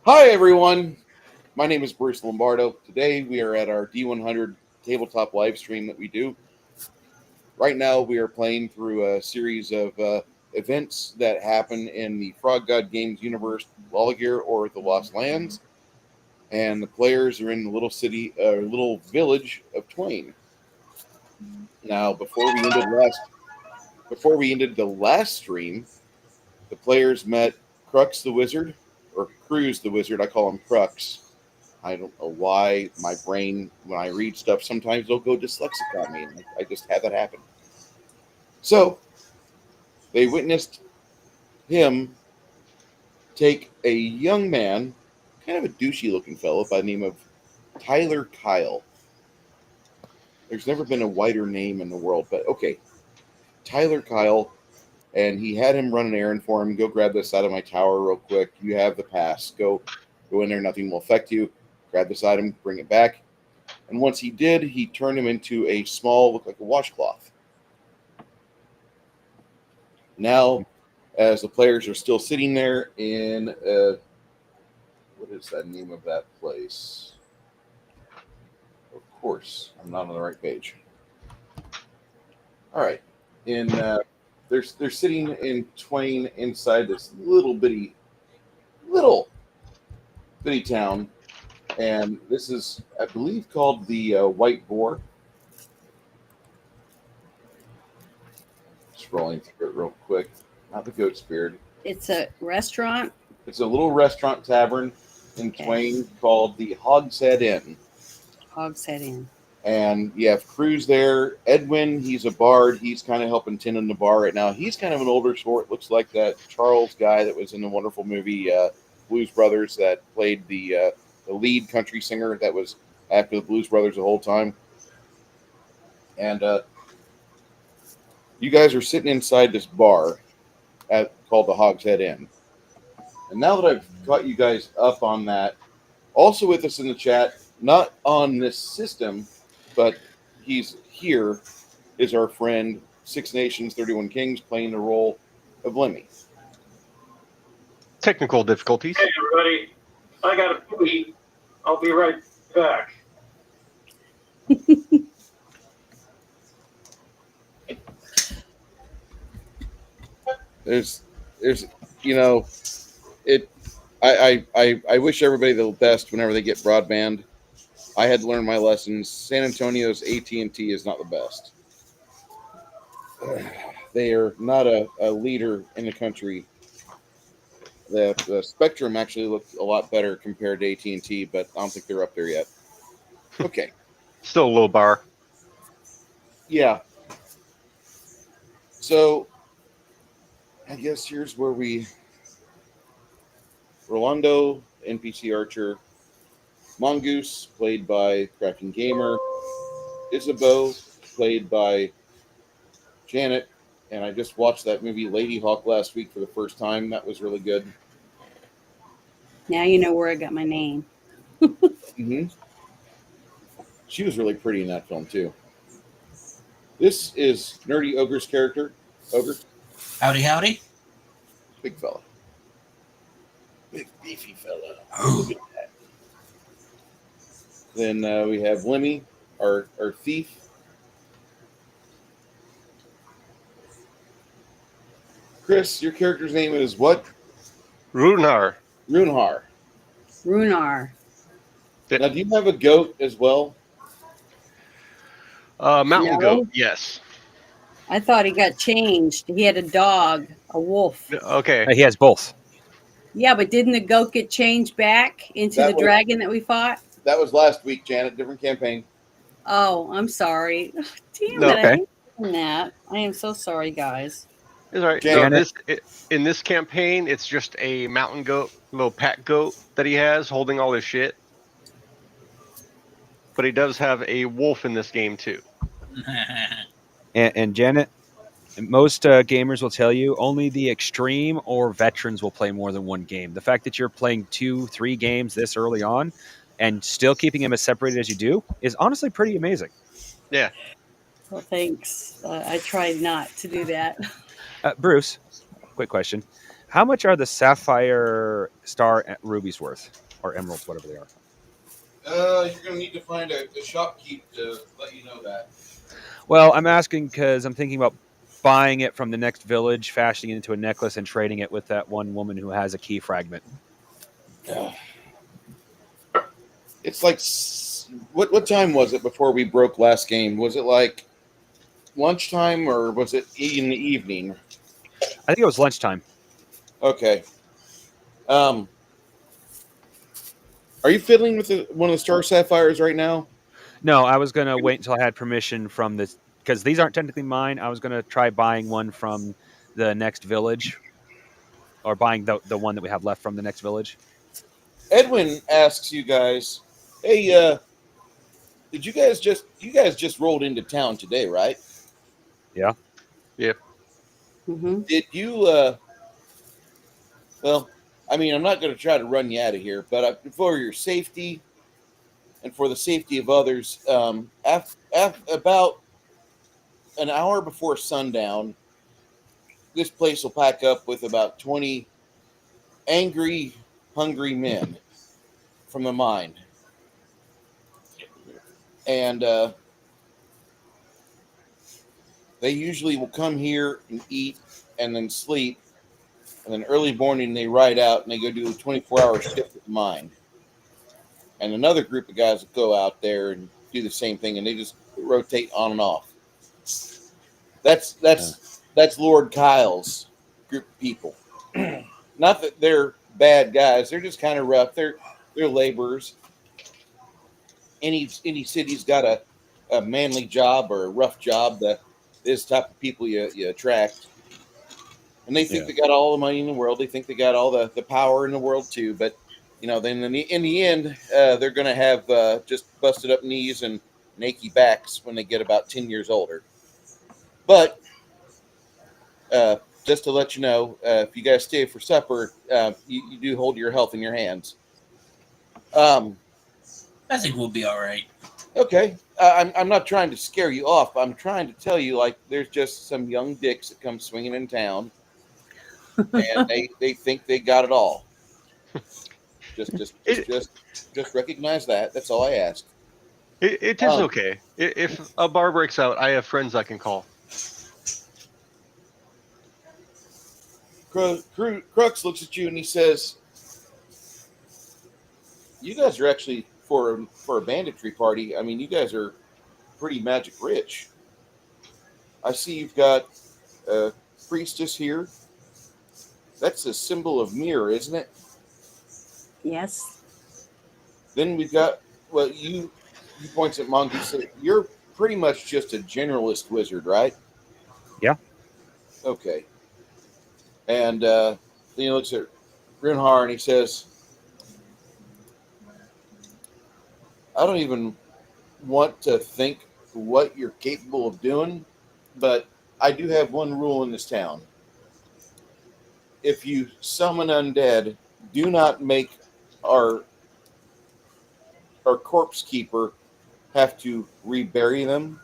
Hi, everyone. My name is Bruce Lombardo. Today we are at our D100 tabletop live stream that we do. Right now we are playing through a series of events that happen in the Frog God Games universe, Lolligir or the Lost Lands, and the players are in the little village of Twain. Now, before we ended the last stream, the players met Crux the Wizard, or Cruz the Wizard. I call him Crux. I don't know why my brain, when I read stuff, sometimes it'll go dyslexic on me, and I just have that happen. So they witnessed him take a young man, kind of a douchey-looking fellow by the name of Tyler Kyle. There's never been a wider name in the world, but okay, Tyler Kyle, and he had him run an errand for him. Go grab this out of my tower real quick. You have the pass. Go in there. Nothing will affect you. Grab this item. Bring it back. And once he did, he turned him into a small, look like a washcloth. Now, as the players are still sitting there in, what is the name of that place? Of course, I'm not on the right page. All right. They're sitting in Twain inside this little bitty town. And this is, I believe, called the White Boar. Scrolling through it real quick. Not the Goat's Beard. It's a restaurant? It's a little restaurant tavern in Twain called the Hogshead Inn. Hogshead Inn. And you have Cruz there. Edwin, he's a bard. He's kind of helping tend in the bar right now. He's kind of an older sort. Looks like that Charles guy that was in the wonderful movie Blues Brothers that played the lead country singer that was after the Blues Brothers the whole time. And you guys are sitting inside this bar called the Hogshead Inn. And now that I've caught you guys up on that, also with us in the chat, not on this system, but he's here, is our friend 6 Nations, 31 Kings, playing the role of Lemmy. Technical difficulties. Hey, everybody. I got a pee. I'll be right back. There's, you know, I wish everybody the best whenever they get broadband. I had to learn my lessons. San Antonio's AT&T is not the best. They are not a leader in the country. The Spectrum actually looked a lot better compared to AT&T, but I don't think they're up there yet. Okay. Still a low bar. Yeah. So, I guess here's where Rolando, NPC Archer, Mongoose, played by Crafting Gamer, Isabeau, played by Janet, and I just watched that movie Lady Hawk last week for the first time. That was really good. Now you know where I got my name. Mm-hmm. She was really pretty in that film, too. This is Nerdy Ogre's character. Ogre. Howdy, howdy. Big fella. Big, beefy fella. Oh. Look at that. Then we have Lemmy, our thief. Chris, your character's name is what? Runar. Runhar. Runar. Now, do you have a goat as well? Mountain No. goat, yes. I thought he got changed. He had a dog, a wolf. Okay. He has both. Yeah, but didn't the goat get changed back into the dragon that we fought? That was last week, Janet. Different campaign. Oh, I'm sorry. Damn No, it. okay. I didn't know that. I am so sorry, guys. It's all right. Janet. No, in this campaign, it's just a mountain goat, little pack goat that he has holding all his shit. But he does have a wolf in this game, too. And Janet, most gamers will tell you only the extreme or veterans will play more than one game. The fact that you're playing 2-3 games this early on and still keeping them as separated as you do is honestly pretty amazing. Yeah. Well, thanks. I tried not to do that. Bruce, quick question. How much are the sapphire star rubies worth, or emeralds, whatever they are? You're gonna need to find a shopkeep to let you know that. Well, I'm asking because I'm thinking about buying it from the next village, fashioning it into a necklace, and trading it with that one woman who has a key fragment. It's like what time was it before we broke last game? Was it like lunchtime or was it in the evening? I think it was lunchtime. Okay. Are you fiddling with one of the star sapphires right now? No, I was gonna wait until I had permission from this because these aren't technically mine. I was gonna try buying one from the next village, or buying the one that we have left from the next village. Edwin asks you guys, "Hey, did you guys just rolled into town today, right? Yeah. Yep. Mm-hmm. Did you well, I mean, I'm not going to try to run you out of here, but for your safety and for the safety of others, about an hour before sundown, this place will pack up with about 20 angry, hungry men from the mine. And they usually will come here and eat and then sleep. And then early morning, they ride out and they go do a 24-hour shift at the mine. And another group of guys will go out there and do the same thing, and they just rotate on and off. That's Lord Kyle's group of people. Not that they're bad guys; they're just kind of rough. They're laborers. Any city's got a manly job or a rough job. This type of people you attract, and they think they got all the money in the world. They think they got all the power in the world too. But then in the end, they're going to have just busted up knees and achy backs when they get about 10 years older. But just to let you know, if you guys stay for supper, you do hold your health in your hands. I think we'll be all right. Okay. I'm not trying to scare you off. I'm trying to tell you, like, there's just some young dicks that come swinging in town, and they think they got it all. Just recognize that. That's all I ask. It is okay. If a bar breaks out, I have friends I can call. Crux looks at you and he says, "You guys are actually for a banditry party. I mean, you guys are pretty magic rich. I see you've got a priestess here. That's a symbol of mirror, isn't it? Yes. Then we've got he points at Monty. So you're pretty much just a generalist wizard, right? Yeah. Okay. And then he looks at Grinhar and he says, I don't even want to think what you're capable of doing, but I do have one rule in this town. If you summon undead, do not make our corpse keeper have to rebury them.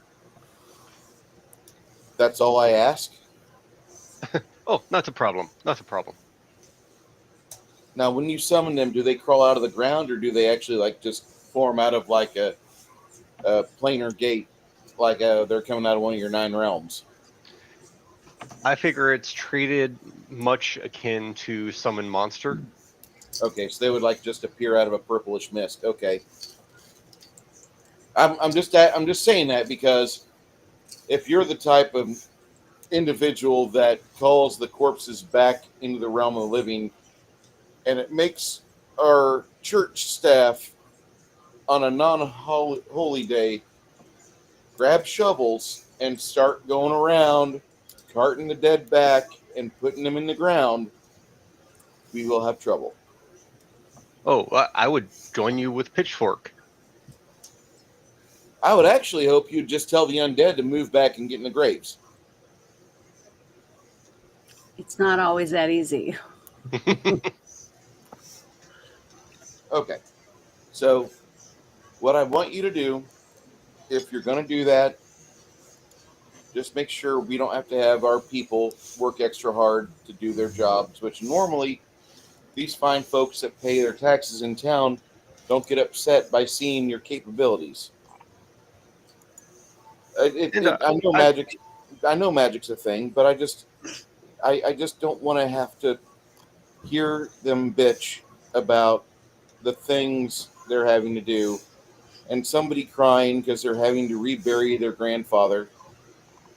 That's all I ask. Oh, not a problem. Not a problem. Now, when you summon them, do they crawl out of the ground, or do they actually just form out of like a planar gate, like they're coming out of one of your 9 realms? I figure it's treated much akin to summon monster. Okay, so they would just appear out of a purplish mist. Okay, I'm just saying that because if you're the type of individual that calls the corpses back into the realm of the living, and it makes our church staff on a non-holy day grab shovels and start going around carting the dead back and putting them in the ground, we will have trouble. Oh, I would join you with pitchfork. I would actually hope you'd just tell the undead to move back and get in the graves. It's not always that easy. Okay. So what I want you to do, if you're going to do that, just make sure we don't have to have our people work extra hard to do their jobs, which normally these fine folks that pay their taxes in town don't get upset by seeing your capabilities. And, I know magic. I know magic's a thing, but I just don't want to have to hear them bitch about the things they're having to do, and somebody crying because they're having to rebury their grandfather,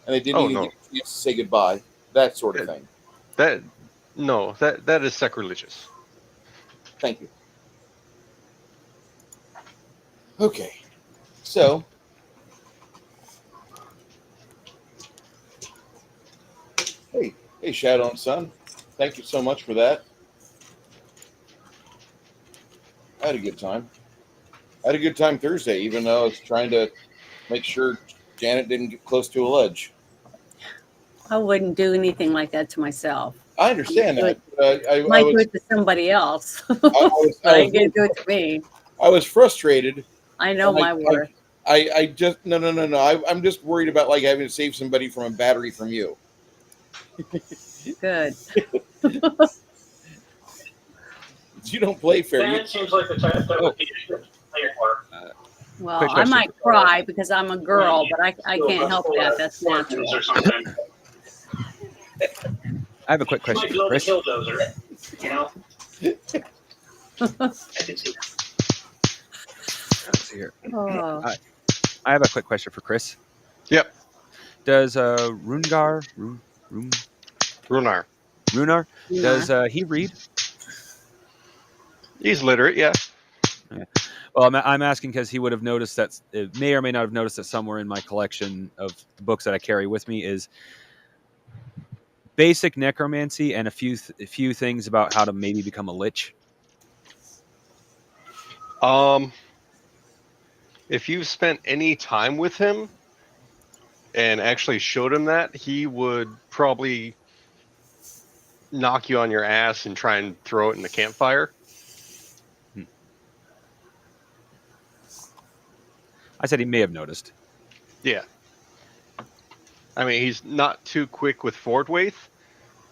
and they didn't Oh, even no. get a chance to say goodbye. That sort of thing. That is sacrilegious. Thank you. Okay, so hey, Shadow and Sun, thank you so much for that. I had a good time. I had a good time Thursday, even though I was trying to make sure Janet didn't get close to a ledge. I wouldn't do anything like that to myself. I understand that. I Might do was, it to somebody else. was, But I ain't gonna do it to me. I was frustrated. I know and my worth. I just no. I'm just worried about like having to save somebody from a battery from you. Good. You don't play fair. That seems like the type that would be a good player for. Well, Quick I question. might cry because I'm a girl, but I can't help that. That's Scorpions natural. or something. I have a quick You question might for build a Chris. killdozer, you know? I can see that. Let's see here. Oh. I have a quick question for Chris. Yep. Does Runar, does he read? He's literate, yeah. Well, I'm asking because he would have noticed that it may or may not have noticed that somewhere in my collection of the books that I carry with me is basic necromancy and a few things about how to maybe become a lich. If you've spent any time with him and actually showed him that, he would probably knock you on your ass and try and throw it in the campfire. I said he may have noticed. Yeah. I mean, he's not too quick with Fort Waith,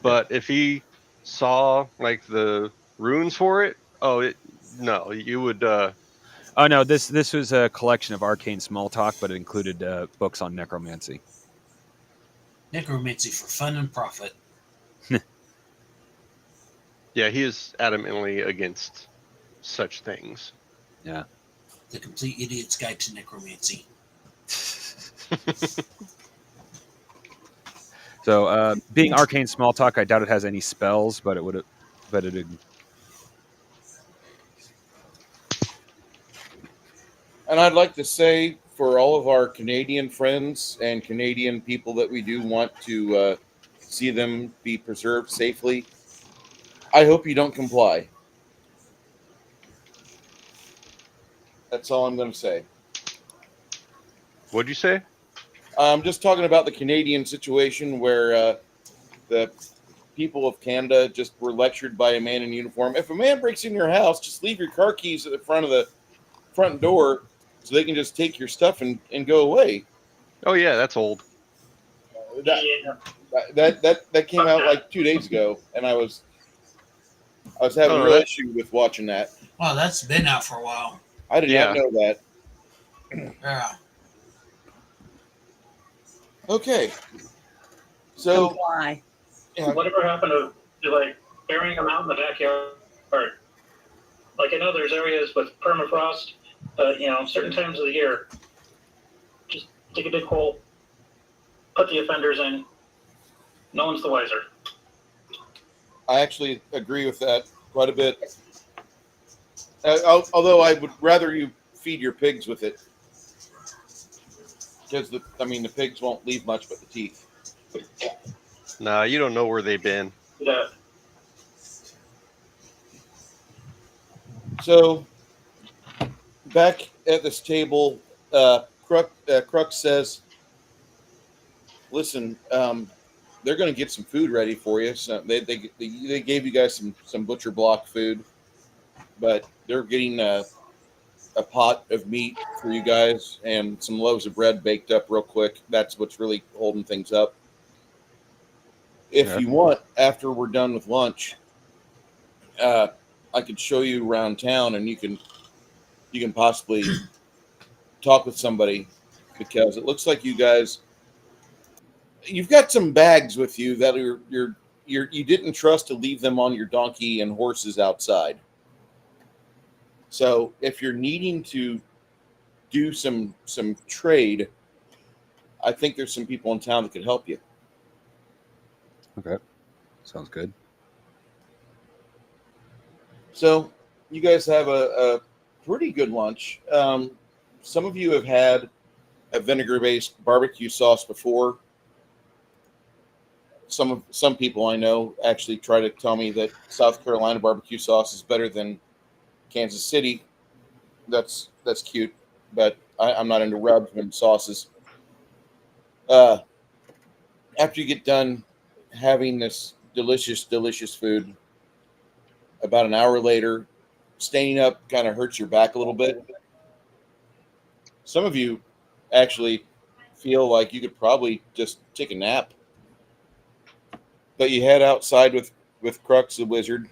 but if he saw like the runes for it, you would. Oh no, this was a collection of arcane small talk, but it included books on necromancy. Necromancy for fun and profit. Yeah, he is adamantly against such things. Yeah. The Complete Idiot's Guide to Necromancy. So, being arcane small talk, I doubt it has any spells, but it would. And I'd like to say for all of our Canadian friends and Canadian people that we do want to see them be preserved safely, I hope you don't comply. That's all I'm going to say. What'd you say? I'm just talking about the Canadian situation where the people of Canada just were lectured by a man in uniform. If a man breaks in your house, just leave your car keys at the front of the front door so they can just take your stuff and go away. Oh yeah, that's old. That came out like 2 days ago, and I was having a real issue with watching that. Wow, that's been out for a while. I did not know that. Yeah. Okay. So Comply. Yeah. Whatever happened to like burying them out in the backyard? Like I know there's areas with permafrost, but certain times of the year, just dig a big hole, put the offenders in. No one's the wiser. I actually agree with that quite a bit. Although I would rather you feed your pigs with it, because the pigs won't leave much but the teeth. Nah, you don't know where they've been. Yeah. So back at this table, Crux says, "Listen, they're going to get some food ready for you. So they gave you guys some butcher block food, but they're getting a pot of meat for you guys and some loaves of bread baked up real quick. That's what's really holding things up. If Yeah. you want, after we're done with lunch, I could show you around town, and you can possibly talk with somebody, because it looks like you've got some bags with you that you didn't trust to leave them on your donkey and horses outside. So if you're needing to do some trade, I think there's some people in town that could help you. Okay. Sounds good. So you guys have a pretty good lunch. Some of you have had a vinegar-based barbecue sauce before. Some people I know actually try to tell me that South Carolina barbecue sauce is better than Kansas City. That's cute, but I'm not into rubs and sauces. After you get done having this delicious food, about an hour later, staying up kind of hurts your back a little bit. Some of you actually feel like you could probably just take a nap, but you head outside with Crux the Wizard,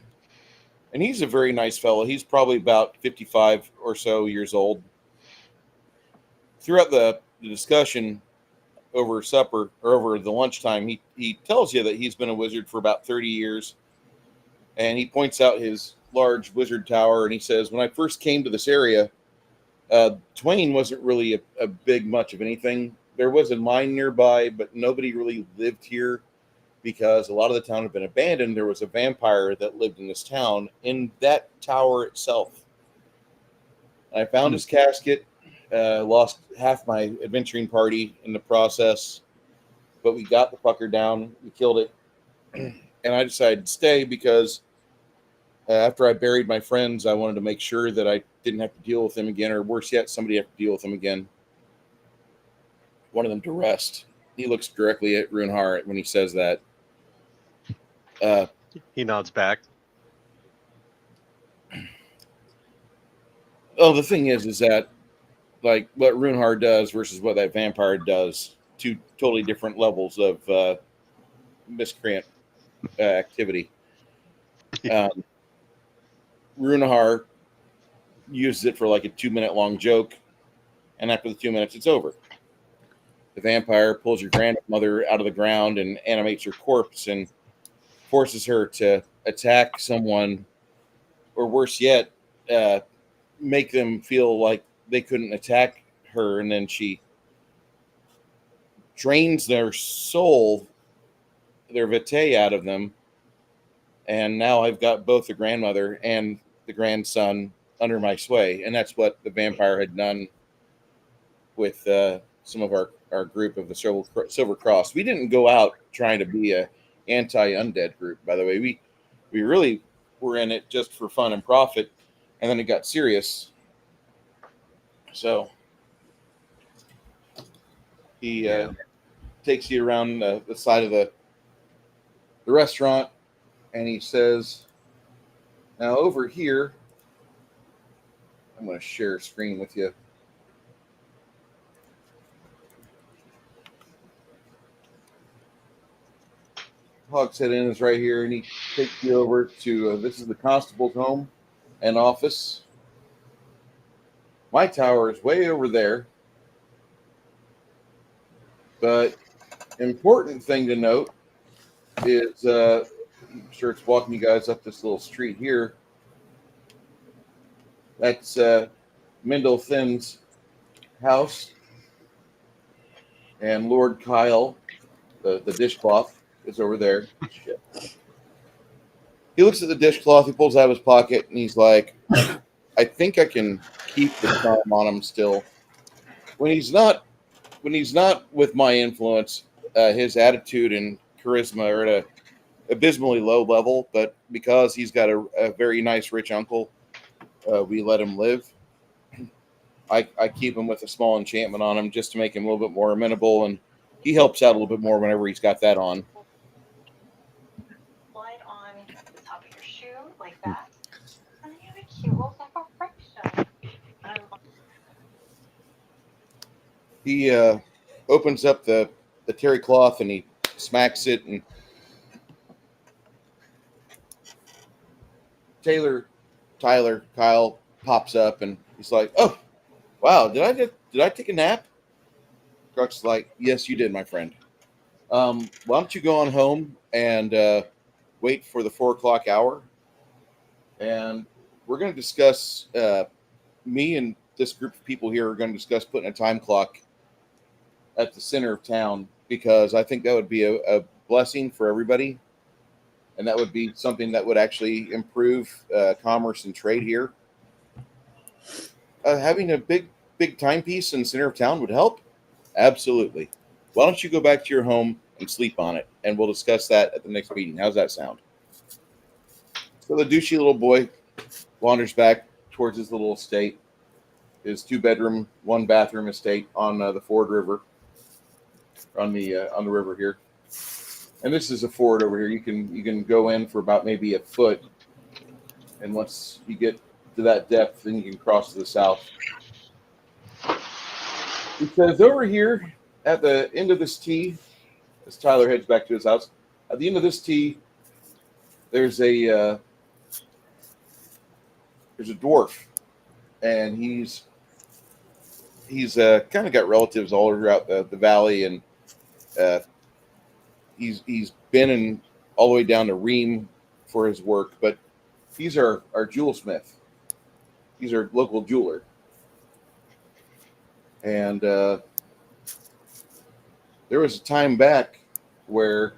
and he's a very nice fellow. He's probably about 55 or so years old. Throughout the discussion over supper or over the lunchtime, he tells you that he's been a wizard for about 30 years, and he points out his large wizard tower, and he says, when I first came to this area, Twain wasn't really a big much of anything. There was a mine nearby, but nobody really lived here because a lot of the town had been abandoned. There was a vampire that lived in this town, in that tower itself. I found his casket, lost half my adventuring party in the process, but we got the fucker down, we killed it, and I decided to stay because after I buried my friends, I wanted to make sure that I didn't have to deal with them again, or worse yet, somebody have to deal with them again. One of them to rest. He looks directly at Runehar when he says that. He nods back. Oh, the thing is that like what Runehar does versus what that vampire does, two totally different levels of miscreant activity. Runehar uses it for like a 2-minute long joke, and after the 2 minutes, it's over. The vampire pulls your grandmother out of the ground and animates her corpse and forces her to attack someone, or worse yet, make them feel like they couldn't attack her, and then she drains their soul, their vitae out of them, and now I've got both the grandmother and the grandson under my sway, and that's what the vampire had done with some of our group of the Silver Cross. We didn't go out trying to be a anti-undead group, by the way. We really were in it just for fun and profit, and then it got serious. So he takes you around the side of the restaurant, and he says, now over here, I'm going to share a screen with you. Hogshead Inn is right here, and he takes you over to this is the constable's home and office. My tower is way over there, but important thing to note is I'm sure it's walking you guys up this little street here. That's Mendel Thinn's house, and Lord Kyle, the dishcloth, is over there. Shit. He looks at the dishcloth, he pulls out of his pocket, and he's like, I think I can keep the charm on him still. When he's not with my influence, his attitude and charisma are at a abysmally low level, but because he's got a very nice rich uncle, we let him live. I keep him with a small enchantment on him just to make him a little bit more amenable, and he helps out a little bit more whenever he's got that on. Slide on the top of your shoe like that, and then you have a cute little decoration. I love He opens up the terry cloth and he smacks it, and Kyle pops up and he's like, "Oh, wow! Did I take a nap?" Crux is like, "Yes, you did, my friend. Why don't you go on home and wait for the 4 o'clock hour, and we're going to discuss. Me and this group of people here are going to discuss putting a time clock at the center of town because I think that would be a blessing for everybody, and that would be something that would actually improve commerce and trade here. Having a big timepiece in the center of town would help. Absolutely. Why don't you go back to your home and sleep on it, and we'll discuss that at the next meeting. How's that sound?" So the douchey little boy wanders back towards his little estate, his 2-bedroom, 1-bathroom estate on the Ford River, on the river here. And this is a ford over here. You can go in for about maybe a foot, and once you get to that depth, then you can cross to the south. He says, "Over here at the end of this T," as Tyler heads back to his house, "at the end of this T, there's a dwarf, and he's kind of got relatives all throughout the valley, and he's been in all the way down to Ream for his work, but he's our jewel smith. He's our local jeweler, and there was a time back where,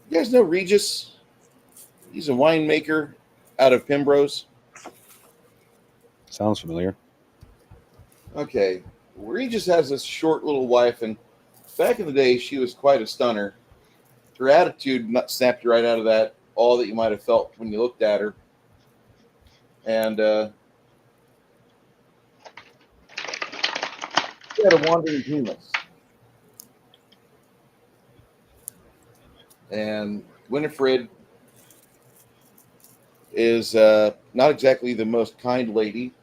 you guys know Regis? He's a winemaker out of Pembrose." Sounds familiar. Okay. Regis has this short little wife, and back in the day, she was quite a stunner. Her attitude snapped you right out of that, all that you might have felt when you looked at her. And she had a wandering penis. And Winifred is not exactly the most kind lady.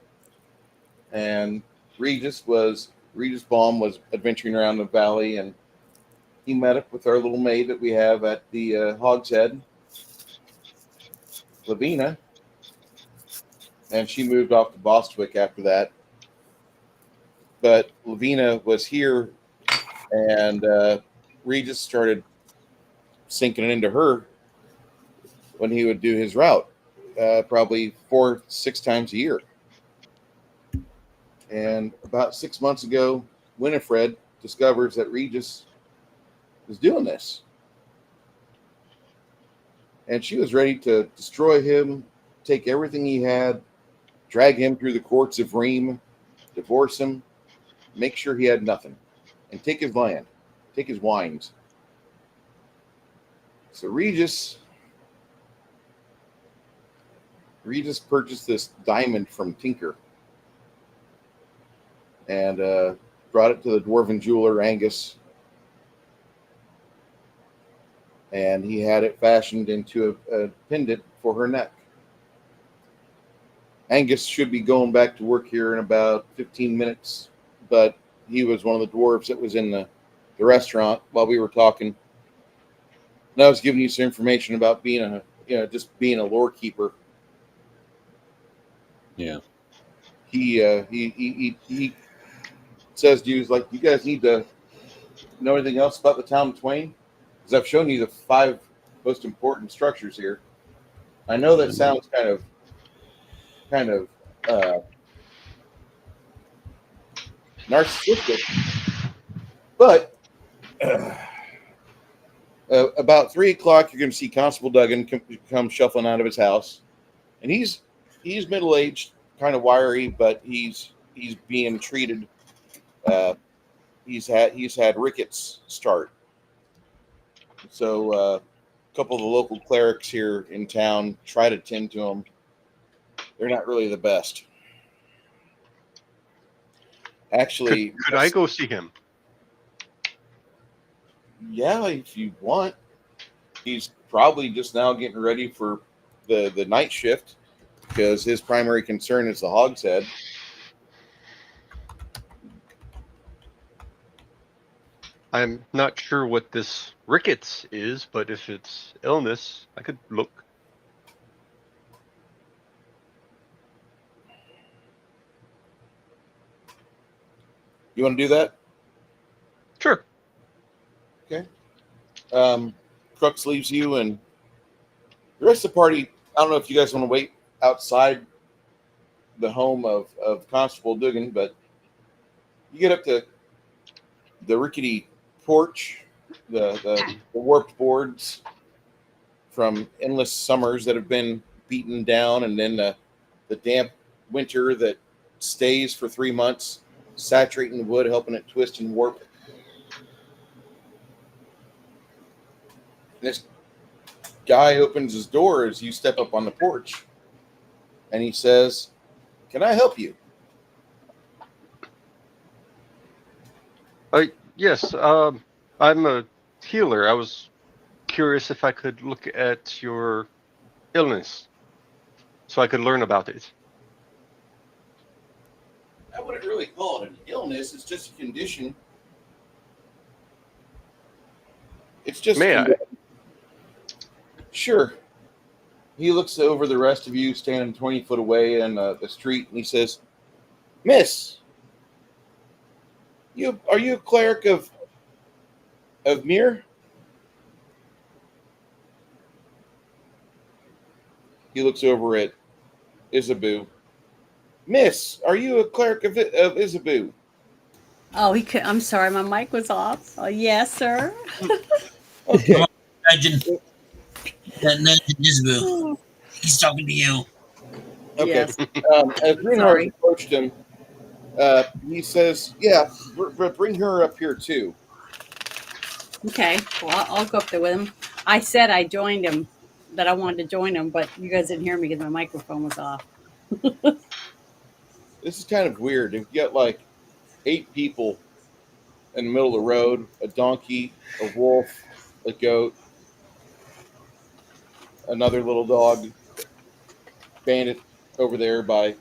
And Regis Baum was adventuring around the valley, and he met up with our little maid that we have at the Hogshead, Lavina, and she moved off to Bostwick after that. But Lavina was here, and Regis started sinking into her when he would do his route, probably 4-6 times a year. And about 6 months ago, Winifred discovers that Regis is doing this. And she was ready to destroy him, take everything he had, drag him through the courts of Ream, divorce him, make sure he had nothing, and take his land, take his wines. So Regis purchased this diamond from Tinker and brought it to the dwarven jeweler Angus, and he had it fashioned into a pendant for her neck. Angus should be going back to work here in about 15 minutes, but he was one of the dwarves that was in the restaurant while we were talking. And I was giving you some information about being just being a lore keeper. Yeah. He says to you, like, "You guys need to know anything else about the town of Twain? Because I've shown you the 5 most important structures here." I know that sounds kind of narcissistic, but about 3 o'clock, you're going to see Constable Duggan come shuffling out of his house, and he's middle-aged, kind of wiry, but he's being treated. He's had rickets start, so a couple of the local clerics here in town try to tend to him. They're not really the best. Actually, Could I go see him? Yeah, if you want. He's probably just now getting ready for the night shift because his primary concern is the Hogshead. I'm not sure what this rickets is, but if it's illness, I could look. You want to do that? Sure. Crux leaves you, and the rest of the party. I don't know if you guys want to wait outside the home of Constable Dugan, but you get up to the rickety porch, the warped boards from endless summers that have been beaten down, and then the damp winter that stays for 3 months, saturating the wood, helping it twist and warp. This guy opens his door as you step up on the porch, and he says, "Can I help you?" Yes, I'm a healer. I was curious if I could look at your illness so I could learn about it. I wouldn't really call it an illness. It's just a condition. It's just. May I? Sure. He looks over the rest of you standing 20 foot away in the street, and he says, "Miss, are you a cleric of Mir?" He looks over at Isabu. "Miss, are you a cleric of Isabu?" Oh, he could. I'm sorry, my mic was off. Oh, yes, sir. Okay. Imagine that Nisbu. He's talking to you. Okay. Yes. As Greenheart approached him, he says, "Yeah, bring her up here too." Okay. Well, I'll go up there with him. I said I joined him, that I wanted to join him, but you guys didn't hear me because my microphone was off. This is kind of weird. You've got like 8 people in the middle of the road: a donkey, a wolf, a goat, another little dog, Bandit over there by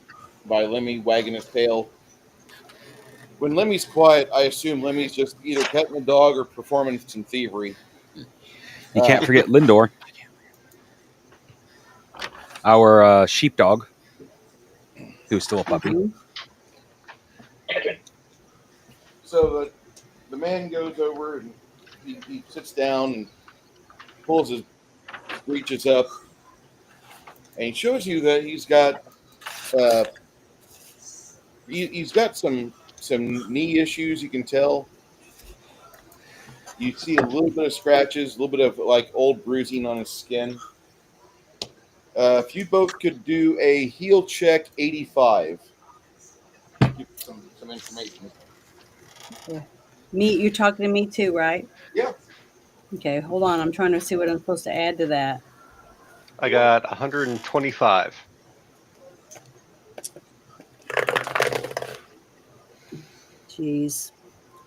Lemmy wagging his tail. When Lemmy's quiet, I assume Lemmy's just either petting the dog or performing some thievery. You can't forget Lindor, our sheepdog, who's still a puppy. Mhm. So the man goes over and he sits down and pulls his breeches up, and he shows you that he's got he's got some knee issues. You can tell. You see a little bit of scratches, a little bit of like old bruising on his skin. If you both could do a heal check, 85. Give some information. Me, you're talking to me too, right? Yeah. Okay, hold on. I'm trying to see what I'm supposed to add to that. I got 125. Jeez,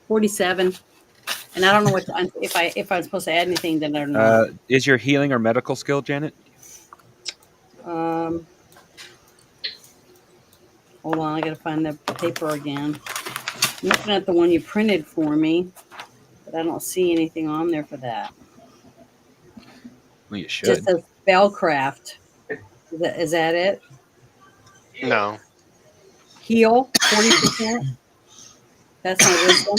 47. And I don't know if I'm supposed to add anything. Then I don't know. Is your healing or medical skill, Janet? Hold on, I gotta find the paper again. I'm looking at the one you printed for me, but I don't see anything on there for that. Well, you should. Just says spellcraft. Is that it? No. Heal 40%. That's my wisdom.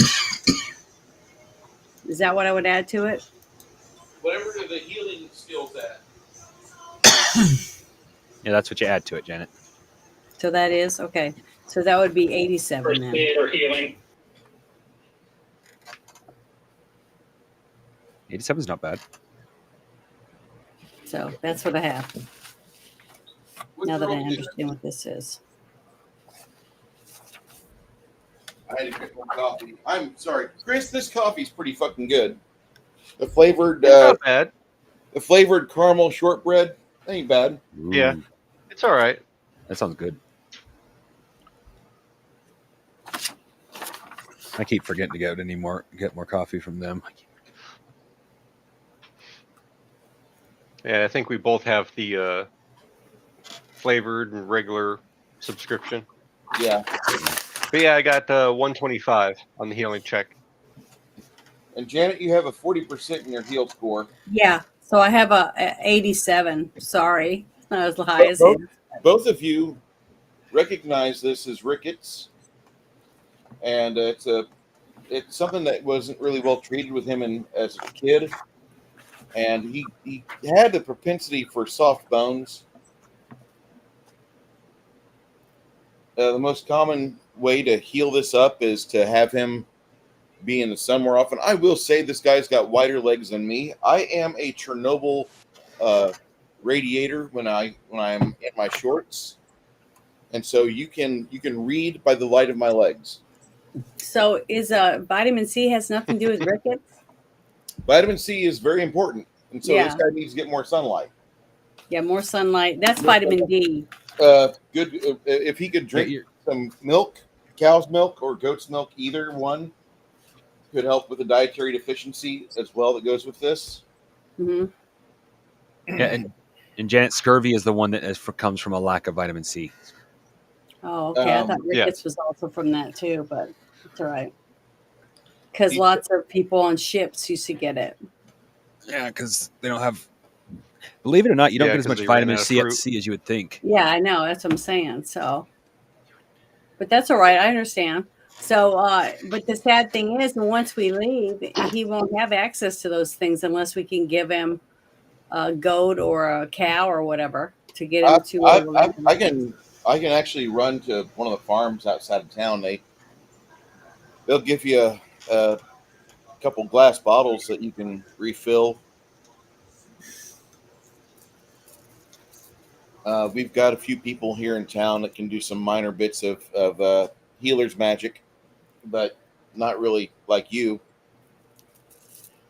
Is that what I would add to it? Whatever the healing skill's at. Yeah, that's what you add to it, Janet. So that is okay. So that would be 87 First then. aid or healing. 87 is not bad. So that's what I have. Now that I understand what this is. I had to get more coffee. I'm sorry, Chris. This coffee's pretty fucking good. The flavored, Not bad. the flavored caramel shortbread ain't bad. Yeah. It's all right. That sounds good. I keep forgetting to get more coffee from them. Yeah, I think we both have the flavored and regular subscription. Yeah. But yeah, I got 125 on the healing check. And Janet, you have a 40% in your heal score. Yeah. So I have a 87. Sorry, not as high as Both, his. both of you recognize this as rickets, and it's something that wasn't really well treated with him as a kid, and he had the propensity for soft bones. The most common way to heal this up is to have him be in the sun more often. I will say this guy's got wider legs than me. I am a Chernobyl radiator when I'm in my shorts, and so you can read by the light of my legs. So is vitamin C has nothing to do with rickets? Vitamin C is very important, and so this Yeah. guy needs to get more sunlight. Yeah, more sunlight. That's vitamin D. Good if he could drink You're- some milk, cow's milk or goat's milk, either one could help with the dietary deficiency as well that goes with this. Hmm. Yeah, and Janet, scurvy is the one that comes from a lack of vitamin C. Oh, okay. I thought yeah. rickets was also from that too, but it's all right. Because You- lots of people on ships used to get it. Yeah, because they don't have. Believe it or not, you don't Yeah, get as 'cause much they ran vitamin out of C at fruit. sea as you would think. Yeah, I know. That's what I'm saying. So, but that's all right. I understand. So, but the sad thing is, once we leave, he won't have access to those things unless we can give him a goat or a cow or whatever to get him to where we're going. I can actually run to one of the farms outside of town. They'll give you a couple glass bottles that you can refill. We've got a few people here in town that can do some minor bits of healer's magic, but not really like you.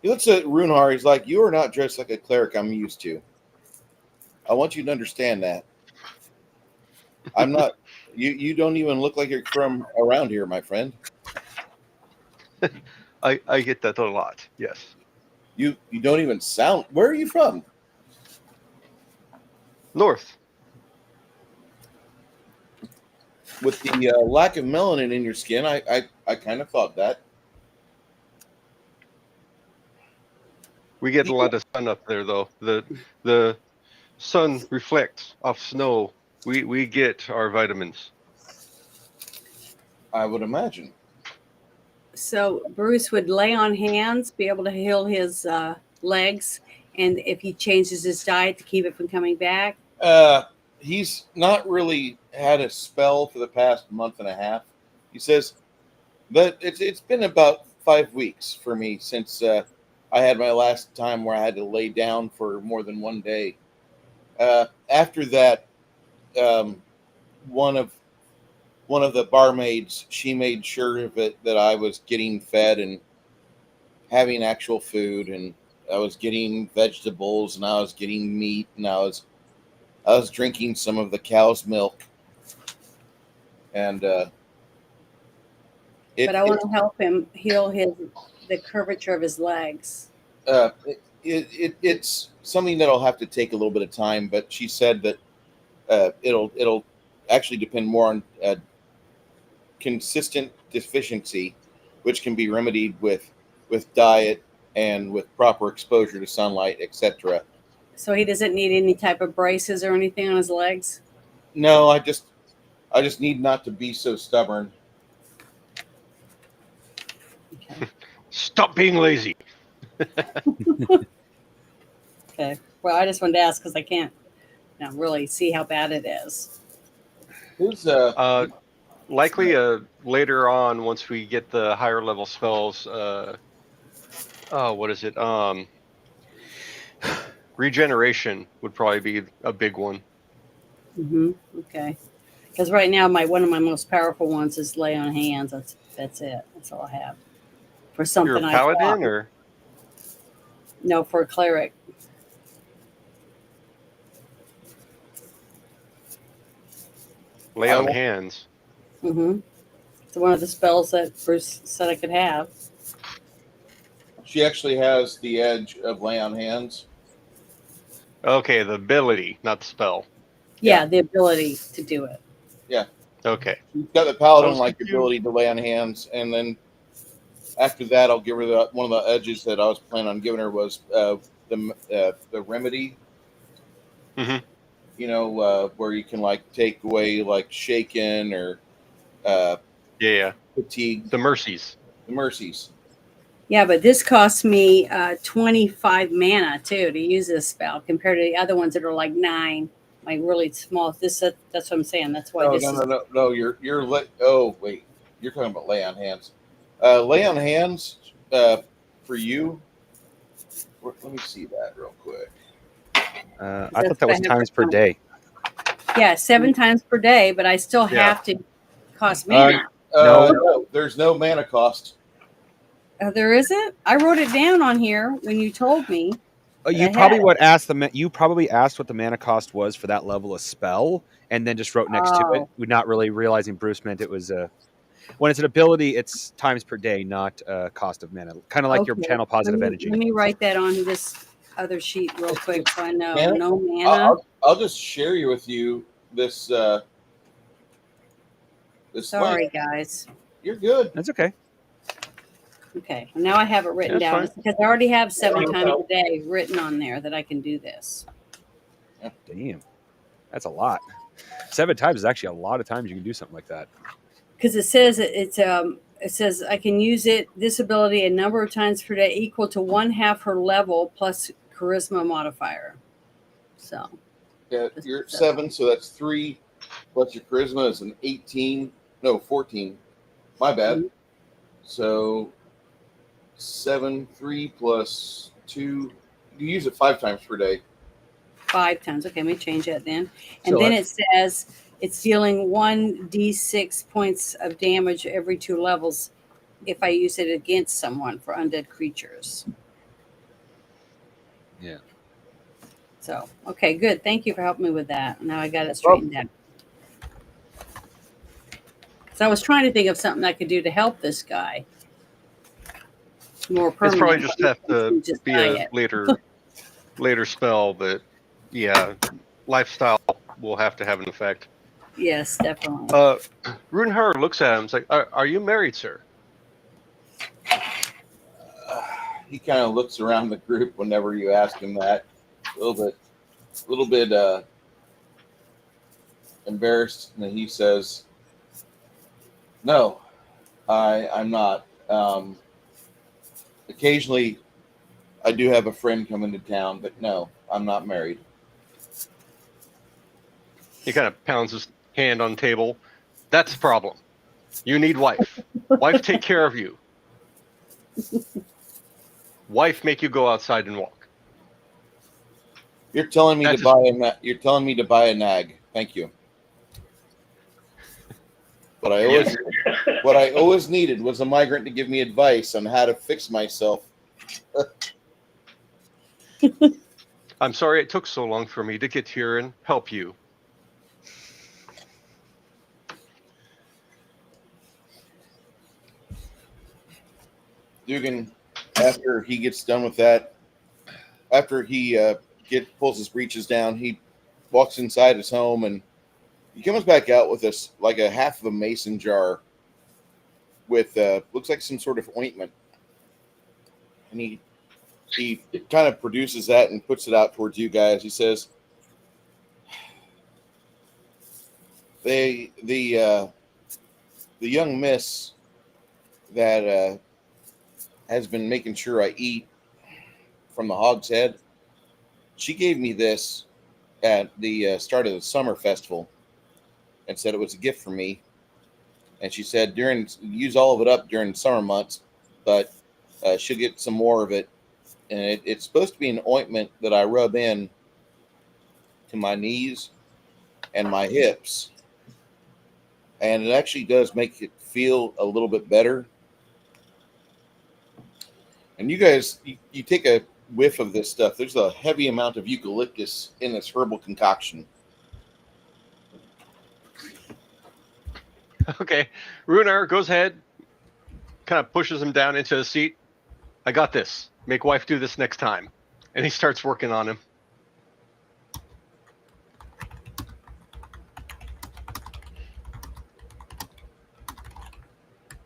He looks at Runehar. He's like, "You are not dressed like a cleric I'm used to. I want you to understand that. I'm not. You don't even look like you're from around here, my friend. I get that a lot. Yes. You don't even sound. Where are you from? North. With the lack of melanin in your skin, I kind of thought that. We get a lot of sun up there, though. The sun reflects off snow. We get our vitamins. I would imagine. So Bruce would lay on hands, be able to heal his legs, and if he changes his diet to keep it from coming back. He's not really had a spell for the past month and a half. He says that it's been about 5 weeks for me since I had my last time where I had to lay down for more than one day. After that, one of the barmaids, she made sure of it that I was getting fed and having actual food, and I was getting vegetables, and I was getting meat, and I was drinking some of the cow's milk, and But I want to help him heal the curvature of his legs. it's something that'll have to take a little bit of time. But she said that it'll actually depend more on consistent deficiency, which can be remedied with diet and with proper exposure to sunlight, etc. So he doesn't need any type of braces or anything on his legs? No, I just need not to be so stubborn. Okay. Stop being lazy. Okay. Well, I just wanted to ask because I can't really see how bad it is. Who's Likely later on, once we get the higher level spells. What is it? Regeneration would probably be a big one. Mm-hmm. Okay. Because right now, one of my most powerful ones is lay on hands. That's it. That's all I have for something. You're a paladin, or no, for a cleric. lay on hands. Mm-hmm. It's one of the spells that Bruce said I could have. She actually has the edge of lay on hands. Okay, the ability, not the spell. Yeah, the ability to do it. Okay. She's got the paladin-like confused. ability to lay on hands, and then After that, I'll give her one of the edges that I was planning on giving her was the remedy. Mhm. You know, where you can like take away like shaken or Yeah. fatigue, The mercies. the mercies. Yeah, but this costs me 25 mana too to use this spell compared to the other ones that are like 9, like really small. That's what I'm saying. That's why No, this no, is. no, no, no. Oh, wait. You're talking about lay on hands. Lay on hands for you. Let me see that real quick. I That's thought that what I was have times per written day. Yeah, 7 times per day, but I still Yeah. have to cost mana. No. No, there's no mana cost. There isn't. I wrote it down on here when you told me. You I probably had you probably asked what the mana cost was for that level of spell, and then just wrote next to it, Oh. not really realizing Bruce meant it was when it's an ability, it's times per day, not cost of mana. Kind of like your Okay. channel positive Let energy. me write that on this other sheet real quick so I know. Mana? No mana. I'll just share you with you this this Sorry, link. guys. You're good. That's okay. Okay. Well, now I have it written That's down. fine. It's because I already have 7 Yeah. times a day written on there that I can do this. Damn, that's a lot. 7 times is actually a lot of times you can do something like that. Because it says it says I can use this ability a number of times per day equal to 1/2 her level plus charisma modifier. So Yeah, you're at 7, so that's 3 plus your charisma is an 18. No, 14. My bad. Mhm. So 7, 3 plus 2. You use it 5 times per day. 5 times. Okay, let me change that then. And So then it says it's dealing 1d6 points of damage every 2 levels if I use it against someone for undead creatures. Yeah. So, okay, good. Thank you for helping me with that. Now I got it straightened out. So I was trying to think of something I could do to help this guy. More It's permanent. probably just have to Just be buy a it. later spell, but yeah, lifestyle will have to have an effect. Yes, definitely. Runehar looks at him. It's like, "Are you married, sir?" He kind of looks around the group whenever you ask him that. A little bit embarrassed, and he says, "No, I'm not. Occasionally, I do have a friend come into town, but no, I'm not married." He kind of pounds his hand on the table. That's the problem. You need wife. Wife take care of you. Wife make you go outside and walk. You're telling me That's to buy a. You're telling me to buy a nag. Thank you. What I always needed was a migrant to give me advice on how to fix myself. I'm sorry it took so long for me to get here and help you. Dugan, after he gets done with that, after he pulls his breeches down, he walks inside his home and he comes back out with this like a half of a mason jar with looks like some sort of ointment, and he kind of produces that and puts it out towards you guys. He says, the young miss that has been making sure I eat from the Hog's Head, she gave me this at the start of the summer festival and said it was a gift for me. And she said use all of it up during summer months, but she'll get some more of it. And it's supposed to be an ointment that I rub in to my knees and my hips. And it actually does make it feel a little bit better. And you guys, you take a whiff of this stuff. There's a heavy amount of eucalyptus in this herbal concoction. Okay. Runar goes ahead, kind of pushes him down into a seat. I got this. Make wife do this next time. And he starts working on him.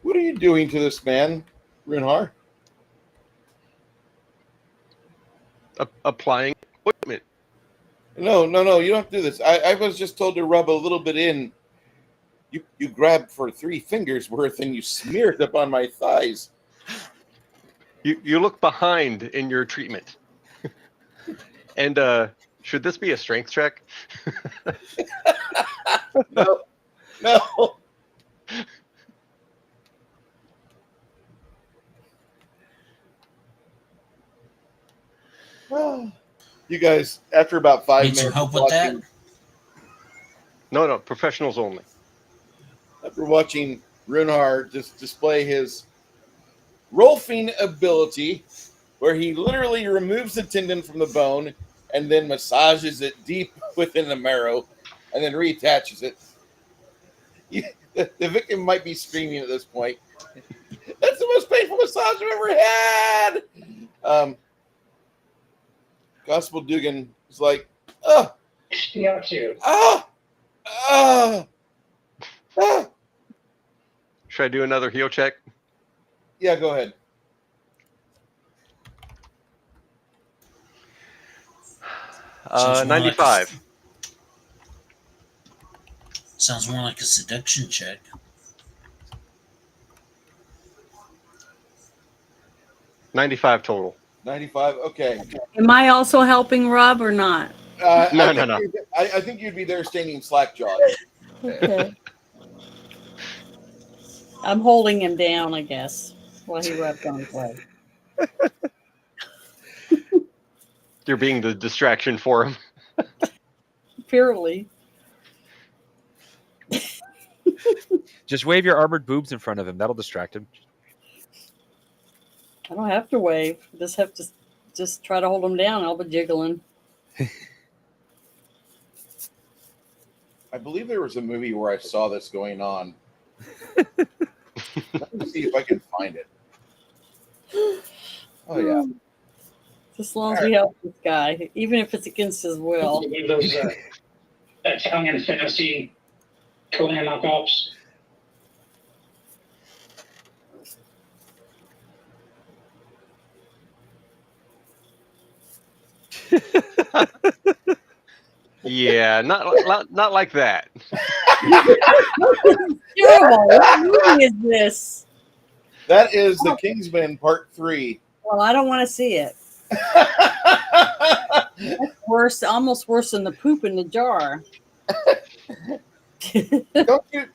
What are you doing to this man? Runhar? Applying equipment. No. You don't have to do this. I was just told to rub a little bit in. You grab for 3 fingers worth and you smear it up on my thighs. You look behind in your treatment. And should this be a strength check? No. You guys, after about 5 Need minutes some help of with that? watching, No, professionals only. after watching Runhar just display his Rolfing ability, where he literally removes the tendon from the bone and then massages it deep within the marrow and then reattaches it. The victim might be screaming at this point. That's the most painful massage I've ever had. Gospel Dugan is like, Yeah, too. Should I do another heal check? Yeah, go ahead. Sounds more like 95. Sounds more like a seduction check. $95 total. 95. Okay. Am I also helping Rob or not? No. I think you'd be there standing slack-jawed. Okay. I'm holding him down, I guess, while he rubbed on his leg. You're being the distraction for him. Apparently. Just wave your armored boobs in front of him. That'll distract him. I don't have to wave. I just have to just try to hold him down. I'll be jiggling. I believe there was a movie where I saw this going on. Let me see if I can find it. Oh, yeah. Just as long as we help this guy, even if it's against his will. Those Italian fantasy Conan knockoffs. Yeah, not like that. Terrible. What movie is this? That is The Kingsman Part 3. Well, I don't want to see it. That's worse, almost worse than the poop in the jar.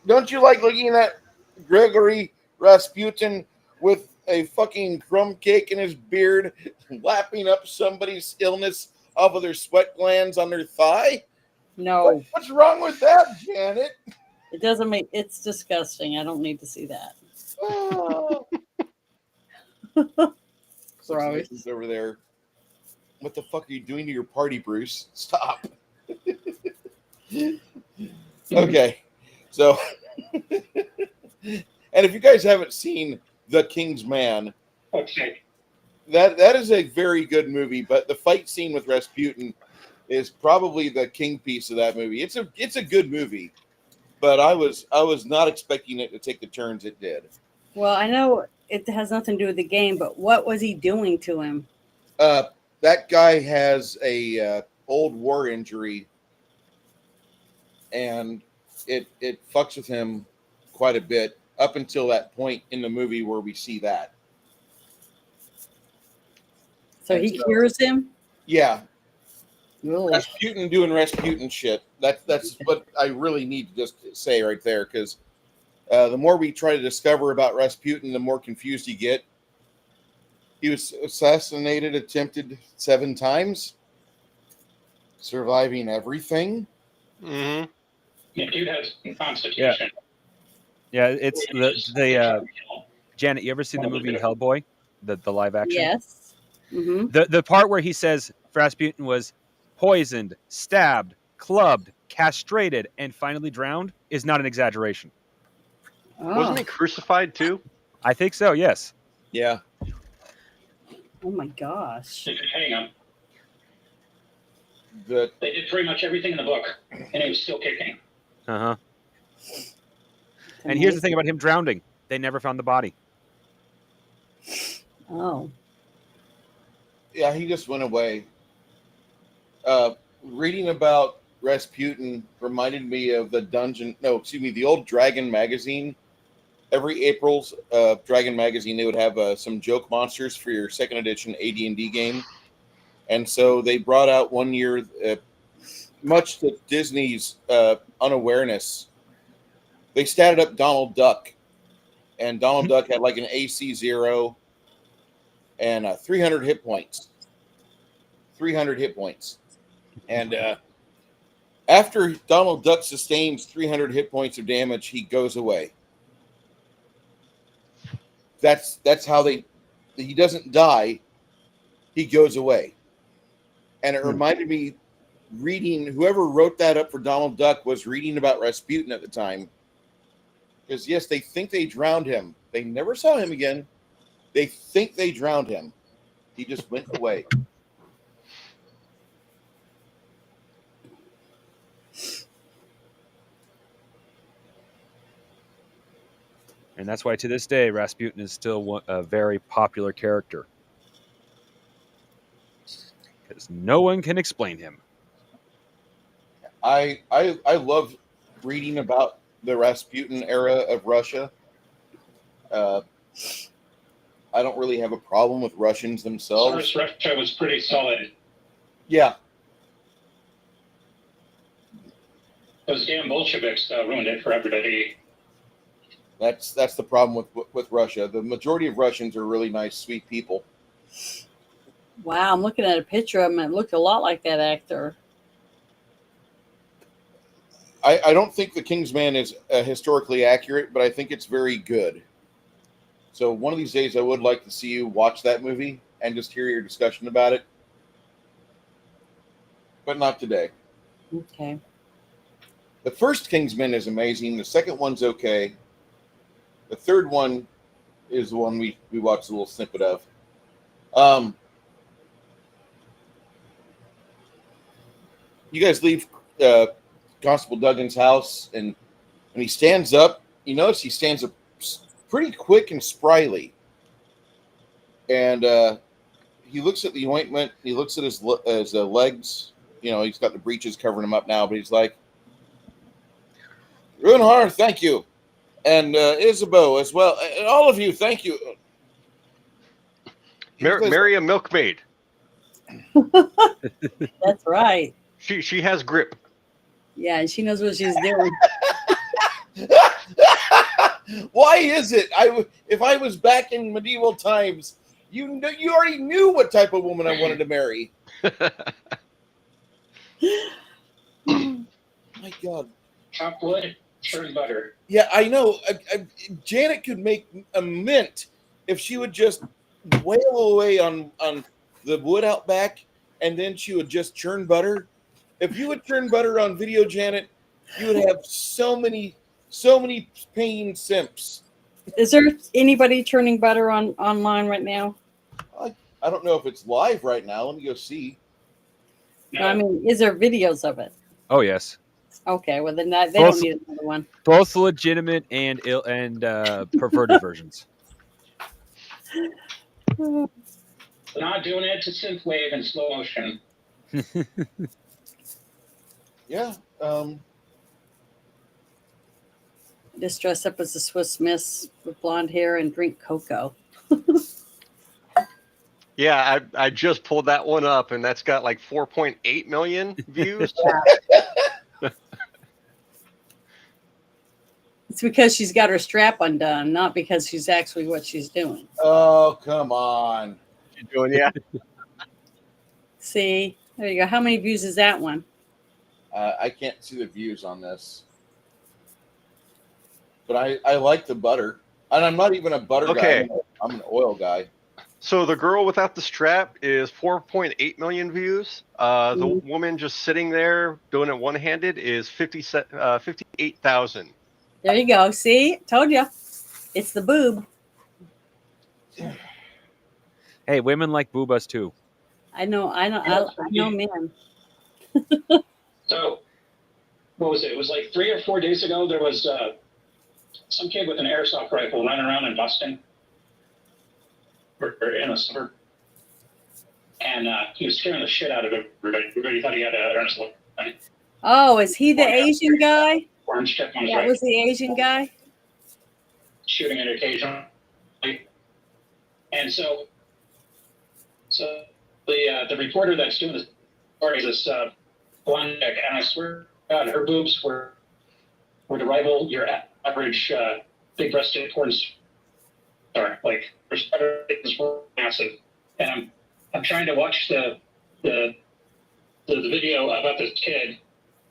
Don't you like looking at Gregory Rasputin with a fucking crumb cake in his beard, lapping up somebody's illness off of their sweat glands on their thigh? No, What's wrong with that, Janet? it doesn't make. It's disgusting. I don't need to see that. Oh. Gross. Six over there. What the fuck are you doing to your party, Bruce? Stop. Okay, so and if you guys haven't seen The King's Man, Okay. that is a very good movie, but the fight scene with Rasputin is probably the king piece of that movie. It's a good movie, but I was not expecting it to take the turns it did. Well, I know it has nothing to do with the game, but what was he doing to him? That guy has a old war injury, and it fucks with him quite a bit up until that point in the movie where we see that. So he cures him? Yeah, Really? Rasputin doing Rasputin shit. That's what I really need to just say right there, because the more we try to discover about Rasputin, the more confused you get. He was attempted 7 times, surviving everything. Mm-hmm. Yeah, dude has constitution. Yeah, it's the Janet, you ever seen the movie Hellboy? The live action? Yes. Mm-hmm. The part where he says Rasputin was poisoned, stabbed, clubbed, castrated, and finally drowned is not an exaggeration. Wasn't he crucified too? I think so, yes. Yeah. Oh my gosh. They could hang him. But They did pretty much everything in the book, and he was still kicking. Uh-huh. And here's the thing about him drowning. They never found the body. Oh. Yeah, he just went away. Reading about Rasputin reminded me of the old Dragon magazine. Every April's Dragon magazine, they would have some joke monsters for your second edition AD&D game. And so they brought out one year, much to Disney's unawareness, they statted up Donald Duck. And Donald Duck had like an AC 0 and 300 hit points. 300 hit points. And after Donald Duck sustains 300 hit points of damage, he goes away. That's how he doesn't die. He goes away. And it reminded me reading, whoever wrote that up for Donald Duck was reading about Rasputin at the time. Because yes, they think they drowned him. They never saw him again. They think they drowned him. He just went away. And that's why to this day, Rasputin is still a very popular character. Because no one can explain him. I love reading about the Rasputin era of Russia. I don't really have a problem with Russians themselves. Tsarist Russia was pretty solid. Yeah. Those damn Bolsheviks ruined it for everybody. That's the problem with Russia. The majority of Russians are really nice, sweet people. Wow, I'm looking at a picture of him. It looked a lot like that actor. I don't think The King's Man is historically accurate, but I think it's very good. So one of these days, I would like to see you watch that movie and just hear your discussion about it. But not today. Okay. The first King's Man is amazing. The second one's okay. The third one is the one we watched a little snippet of. You guys leave Constable Duggan's house, and when he stands up, you notice he stands up pretty quick and spryly. And he looks at the ointment. He looks at his legs. You know, he's got the breeches covering him up now, but he's like, Runhar, thank you. And Isabeau as well. And all of you, thank you. Marry a milkmaid. That's right. She has grip. Yeah, and she knows what she's doing. Why is it? If I was back in medieval times, you already knew what type of woman I wanted to marry. My God. Chopped wood, churned butter. Yeah, I know. Janet could make a mint if she would just wail away on the wood out back, and then she would just churn butter. If you would churn butter on video, Janet, you would have so many paying simps. Is there anybody churning butter online right now? I don't know if it's live right now. Let me go see. No, I mean, is there videos of it? Oh, yes. Okay, well then they don't need another one. Both legitimate and perverted versions. We're not doing it to synthwave in slow motion. Yeah. Just dress up as a Swiss Miss with blonde hair and drink cocoa. Yeah, I just pulled that one up, and that's got like 4.8 million views. It's because she's got her strap undone, not because she's actually what she's doing. Oh, come on. She's doing, yeah. See, there you go. How many views is that one? I can't see the views on this. But I like the butter. And I'm not even a butter guy. I'm an oil guy. So the girl without the strap is 4.8 million views. The woman just sitting there doing it one-handed is 58,000. There you go. See, told you, it's the boob. Hey, women like boobas too. I know men. So, what was it? It was like 3 or 4 days ago. There was some kid with an airsoft rifle running around in Boston. in a summer, and he was scaring the shit out of everybody. Everybody thought he had an earnest look. Oh, is he the Asian guy? Orange check on his That right, was the Asian guy? shooting it occasionally. And so the reporter that's doing the story is this blonde chick, and I swear to God, her boobs were to rival your average big-breasted porn star. Like, her spreaders were massive. And I'm trying to watch the video about this kid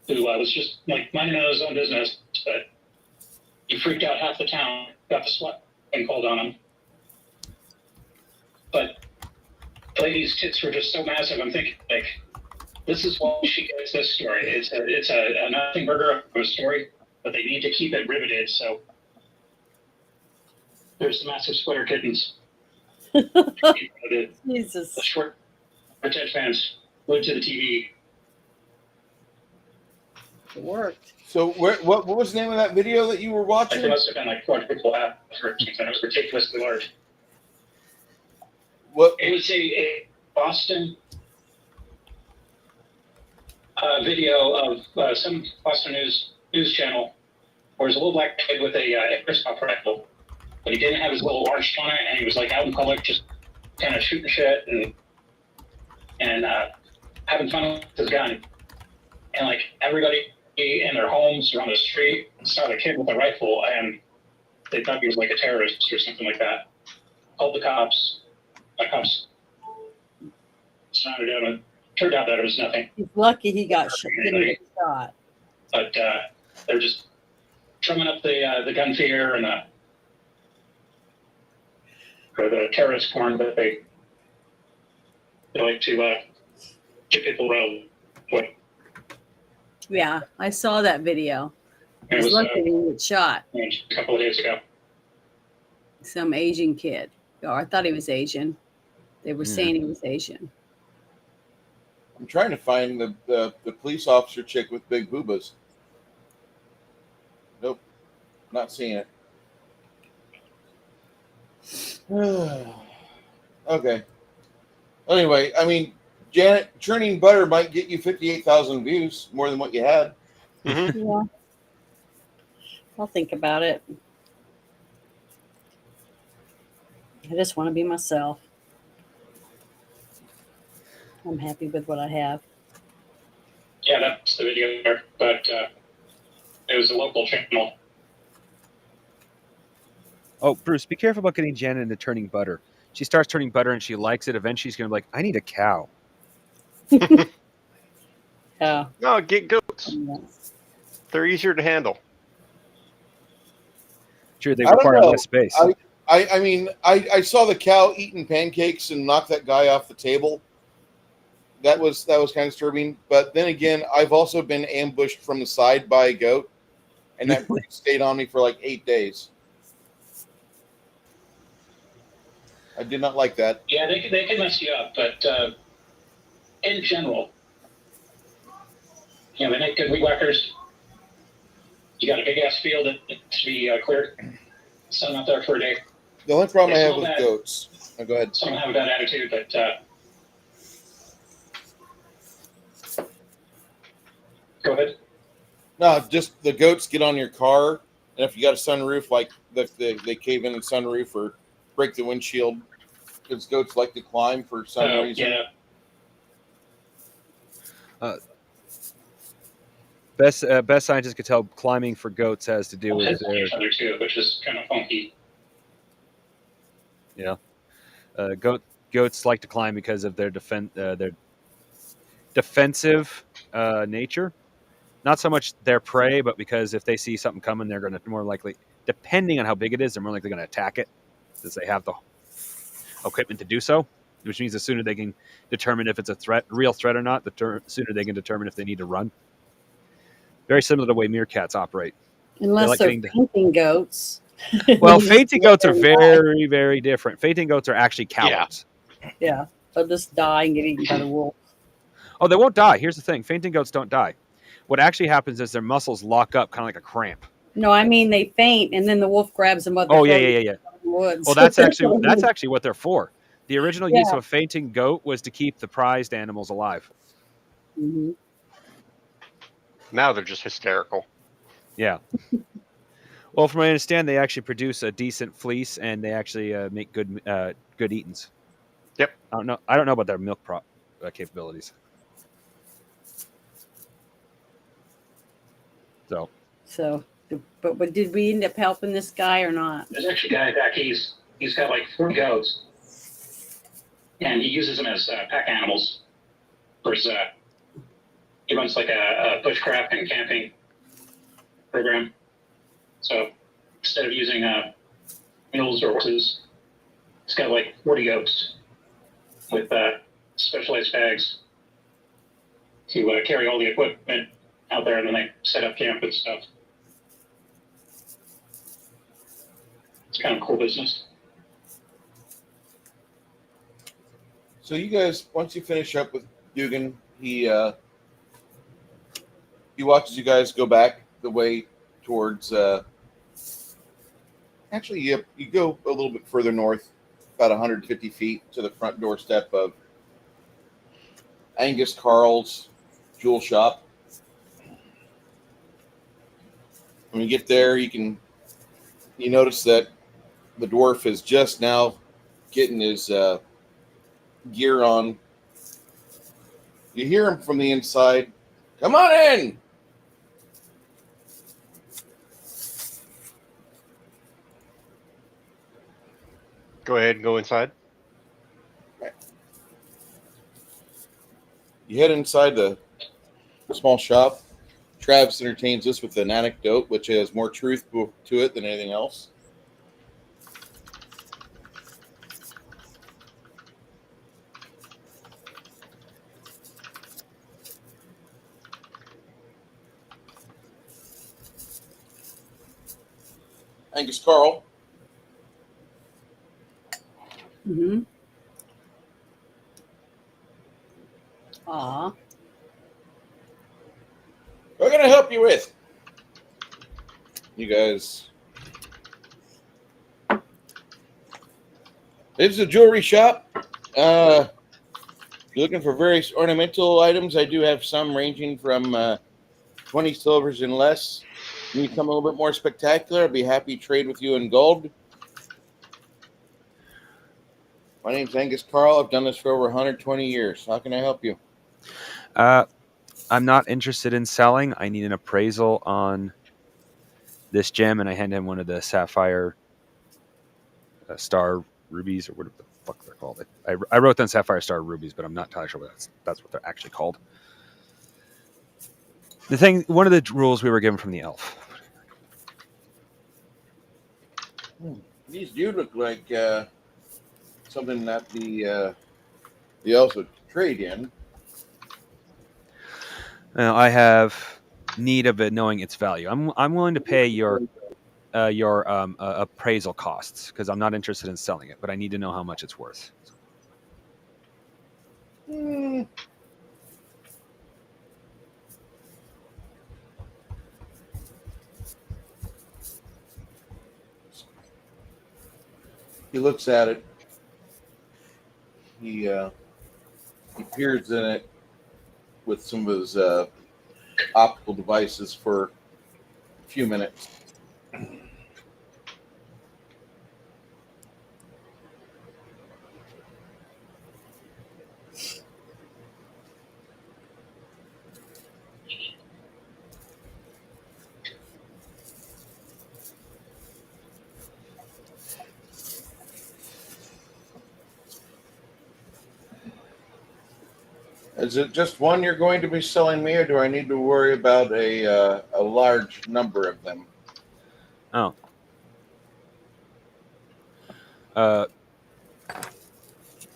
who was just like minding his own business, but he freaked out half the town, got the SWAT thing called on him. But the lady's tits were just so massive. I'm thinking, like, this is why she gets this story. It's a nothing burger of a story, but they need to keep it riveted. So there's the massive sweater kittens. Jesus. The short Ted fans glued to the TV. It worked. So what was the name of that video that you were Like, watching? it must have been like quadruple app or something. It was ridiculously large. What? It was a Boston video of some Boston news channel where there's a little black kid with a Christmas rifle, but he didn't have his little orange on it, and he was like out in public just kind of shooting shit and having fun with his gun. And like everybody in their homes or on the street saw the kid with a rifle, and they thought he was like a terrorist or something like that. Called the cops. The cops sounded out. It turned out that it was nothing. He's lucky he got shot. Didn't get shot. But they're just drumming up the gun fear and or the terrorist porn that they like to get people riled with. Yeah, I saw that video. It He's was lucky he didn't get shot. a couple of days ago. Some Asian kid. Oh, I thought he was Asian. They were saying he was Asian. I'm trying to find the police officer chick with big boobas. Nope, not seeing it. Okay. Anyway, I mean, Janet, churning butter might get you 58,000 views, more than what you had. Mm-hmm. Yeah. I'll think about it. I just want to be myself. I'm happy with what I have. Yeah, that's the video there, but it was a local channel. Oh, Bruce, be careful about getting Janet into turning butter. She starts turning butter and she likes it. Eventually, she's going to be like, I need a cow. Oh, No, get goats. yeah. They're easier to handle. Sure, they I don't require know. less space. I mean, I saw the cow eating pancakes and knock that guy off the table. That was kind of disturbing. But then again, I've also been ambushed from the side by a goat, and that stayed on me for like 8 days. I did not like that. Yeah, they can mess you up, but in general, they make good weed whackers. You got a big ass field that to be cleared. Sun out there for a day. The only problem I It's have not with bad. goats. Oh, go ahead. Some have a bad attitude, but go ahead. No, just the goats get on your car, and if you got a sunroof, like they cave in the sunroof or break the windshield, because goats like to climb for some reason. Yeah. Best scientists could tell climbing for goats has to do with their each other too, which is kind of funky. goats like to climb because of their defensive nature. Not so much their prey, but because if they see something coming, they're going to more likely, depending on how big it is, they're more likely going to attack it, since they have the equipment to do so. Which means the sooner they can determine if it's a real threat or not, the sooner they can determine if they need to run. Very similar to the way meerkats operate. Unless like they're getting fainting goats. Well, fainting goats are very, very different. Fainting goats are actually cowards. Yeah, they'll just die and get eaten by the wolf. Oh, they won't die. Here's the thing. Fainting goats don't die. What actually happens is their muscles lock up kind of like a cramp. No, I mean they faint and then the wolf grabs them by the Oh, throat yeah. in the woods. Well, that's actually what they're for. The original Yeah. use of a fainting goat was to keep the prized animals alive. Mhm. Now they're just hysterical. Yeah. Well, from what I understand, they actually produce a decent fleece, and they actually make good eatings. Yep. I don't know about their milk capabilities. So So, but did we end up helping this guy or not? There's actually a guy back east. He's got like 4 goats, and he uses them as pack animals. For his, he runs like a bushcraft and camping program. So instead of using mules or horses, he's got like 40 goats with specialized bags to carry all the equipment out there, and then they set up camp and stuff. It's kind of a cool business. So you guys, once you finish up with Dugan, he watches you guys go back the way towards. Actually, you go a little bit further north, about 150 feet to the front doorstep of Angus Carl's jewel shop. When you get there, you notice that the dwarf is just now getting his gear on. You hear him from the inside. Come on in. Go ahead and go inside. You head inside the small shop. Travis entertains us with an anecdote which has more truth to it than anything else. Angus Carl. Mm-hmm. Aw. What can I help you with? You guys. This is a jewelry shop. If you're looking for various ornamental items, I do have some ranging from 20 silvers and less. You need something a little bit more spectacular, I'd be happy to trade with you in gold. My name's Angus Carl. I've done this for over 120 years. How can I help you? I'm not interested in selling. I need an appraisal on this gem, and I hand him one of the sapphire star rubies, or whatever the fuck they're called. I wrote down sapphire star rubies, but I'm not entirely sure that's what they're actually called. One of the rules we were given from the elf. These do look like something that the elves would trade in. I have need of it knowing its value. I'm willing to pay your appraisal costs because I'm not interested in selling it, but I need to know how much it's worth. He looks at it. He peers in it with some of his optical devices for a few minutes. Is it just one you're going to be selling me, or do I need to worry about a large number of them? Oh.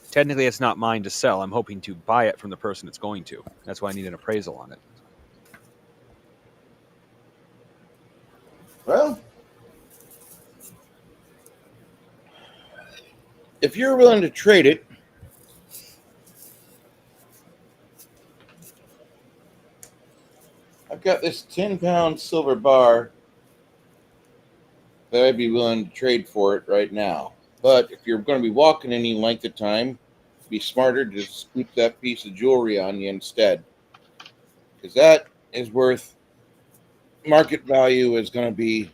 Technically, it's not mine to sell. I'm hoping to buy it from the person it's going to. That's why I need an appraisal on it. Well, if you're willing to trade it, I've got this 10-pound silver bar that I'd be willing to trade for it right now. But if you're going to be walking any length of time, be smarter to just keep that piece of jewelry on you instead, because that is worth, market value is going to be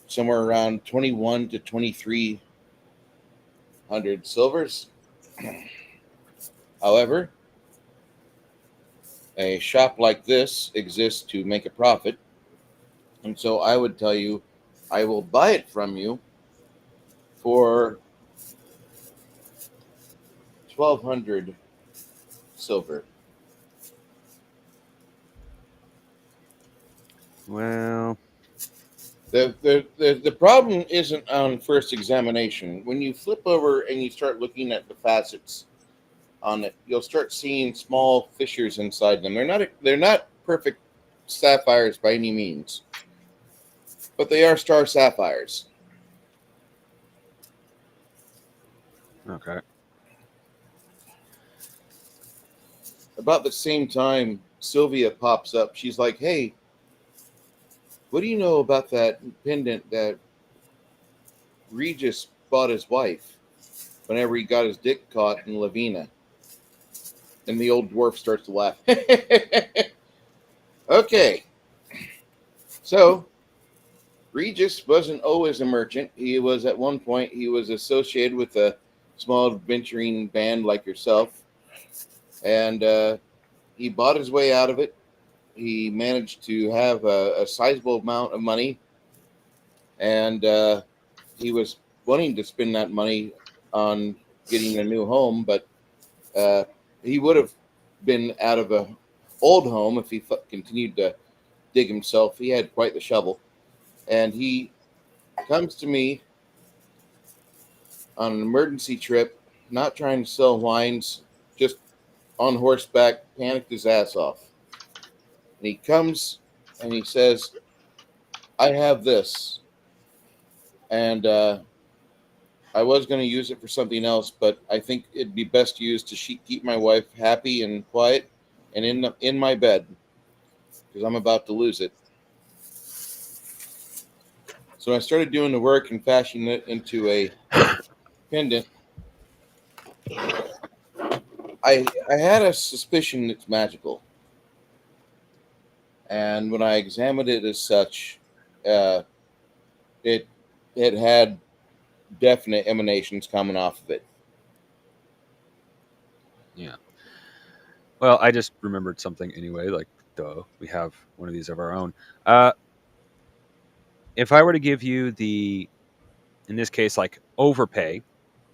somewhere around 21 to 2300 silvers. However, a shop like this exists to make a profit, and so I would tell you, I will buy it from you for 1200 silver. Well, The problem isn't on first examination. When you flip over and you start looking at the facets on it, you'll start seeing small fissures inside them. They're not perfect sapphires by any means, but they are star sapphires. okay. About the same time, Sylvia pops up. She's like, "Hey, what do you know about that pendant that Regis bought his wife whenever he got his dick caught in Lavina?" And the old dwarf starts to laugh. Okay. So, Regis wasn't always a merchant. He was, at one point, he was associated with a small adventuring band like yourself. And he bought his way out of it. He managed to have a sizable amount of money. And he was wanting to spend that money on getting a new home, but he would have been out of a old home if he continued to dig himself. He had quite the shovel. And he comes to me on an emergency trip, not trying to sell wines, just on horseback, panicked his ass off. And he comes and he says, "I have this. And I was going to use it for something else, but I think it'd be best used to keep my wife happy and quiet and in my bed, because I'm about to lose it." So I started doing the work and fashioning it into a pendant. I had a suspicion it's magical, and when I examined it as such, it had definite emanations coming off of it. Yeah. Well, I just remembered something anyway. Like, duh, we have one of these of our own. If I were to give you the, in this case, like overpay,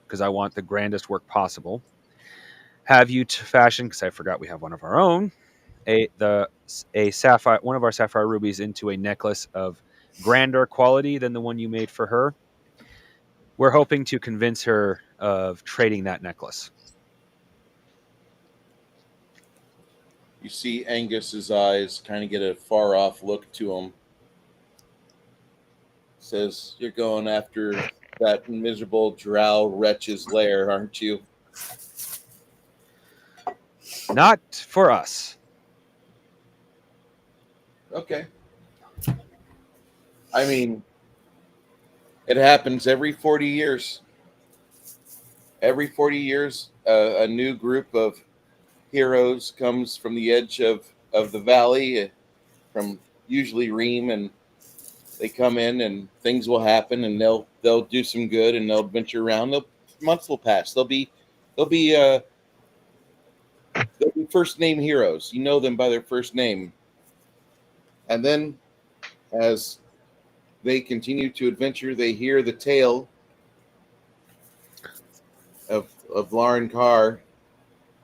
because I want the grandest work possible, have you fashion, because I forgot we have one of our own, a sapphire, one of our sapphire rubies into a necklace of grander quality than the one you made for her. We're hoping to convince her of trading that necklace. You see Angus's eyes kind of get a far off look to him. Says, "You're going after that miserable drow wretch's lair, aren't you?" Not for us. Okay. I mean, it happens every 40 years. Every 40 years, a new group of heroes comes from the edge of the valley, from usually Ream, and they come in and things will happen, and they'll do some good, and they'll venture around. Months will pass. They'll be first name heroes. You know them by their first name. And then as they continue to adventure, they hear the tale of Larin Karr,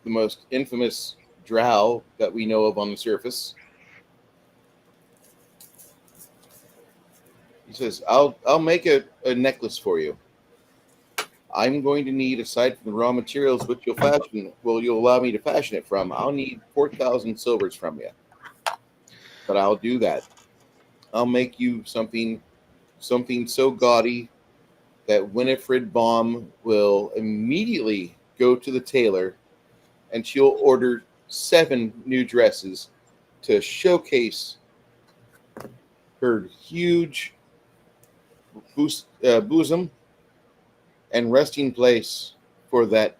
the most infamous drow that we know of on the surface. He says, I'll make a necklace for you. I'm going to need, aside from the raw materials which you'll allow me to fashion it from, I'll need 4,000 silvers from you. But I'll do that. I'll make you something so gaudy that Winifred Baum will immediately go to the tailor, and she'll order 7 new dresses to showcase her huge bosom and resting place for that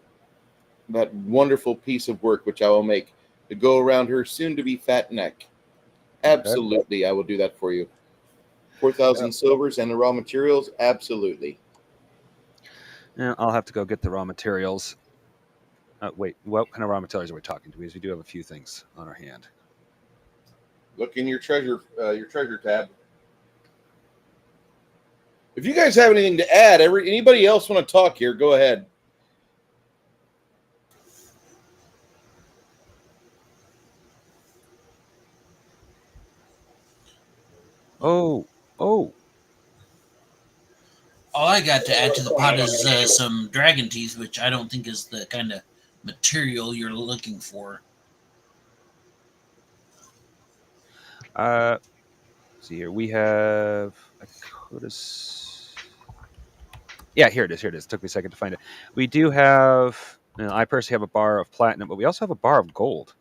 wonderful piece of work which I will make to go around her soon-to-be fat neck. Absolutely, I will do that for you. 4,000 silvers and the raw materials, absolutely. Yeah, I'll have to go get the raw materials. Wait, what kind of raw materials are we talking to? Because we do have a few things on our hand. Look in your treasure tab. If you guys have anything to add, anybody else want to talk here, go ahead. Oh. All I got to add to the pot is some dragon teeth, which I don't think is the kind of material you're looking for. See here, we have. I could have. Yeah, here it is. Here it is. It took me a second to find it. We do have. I personally have a bar of platinum, but we also have a bar of gold.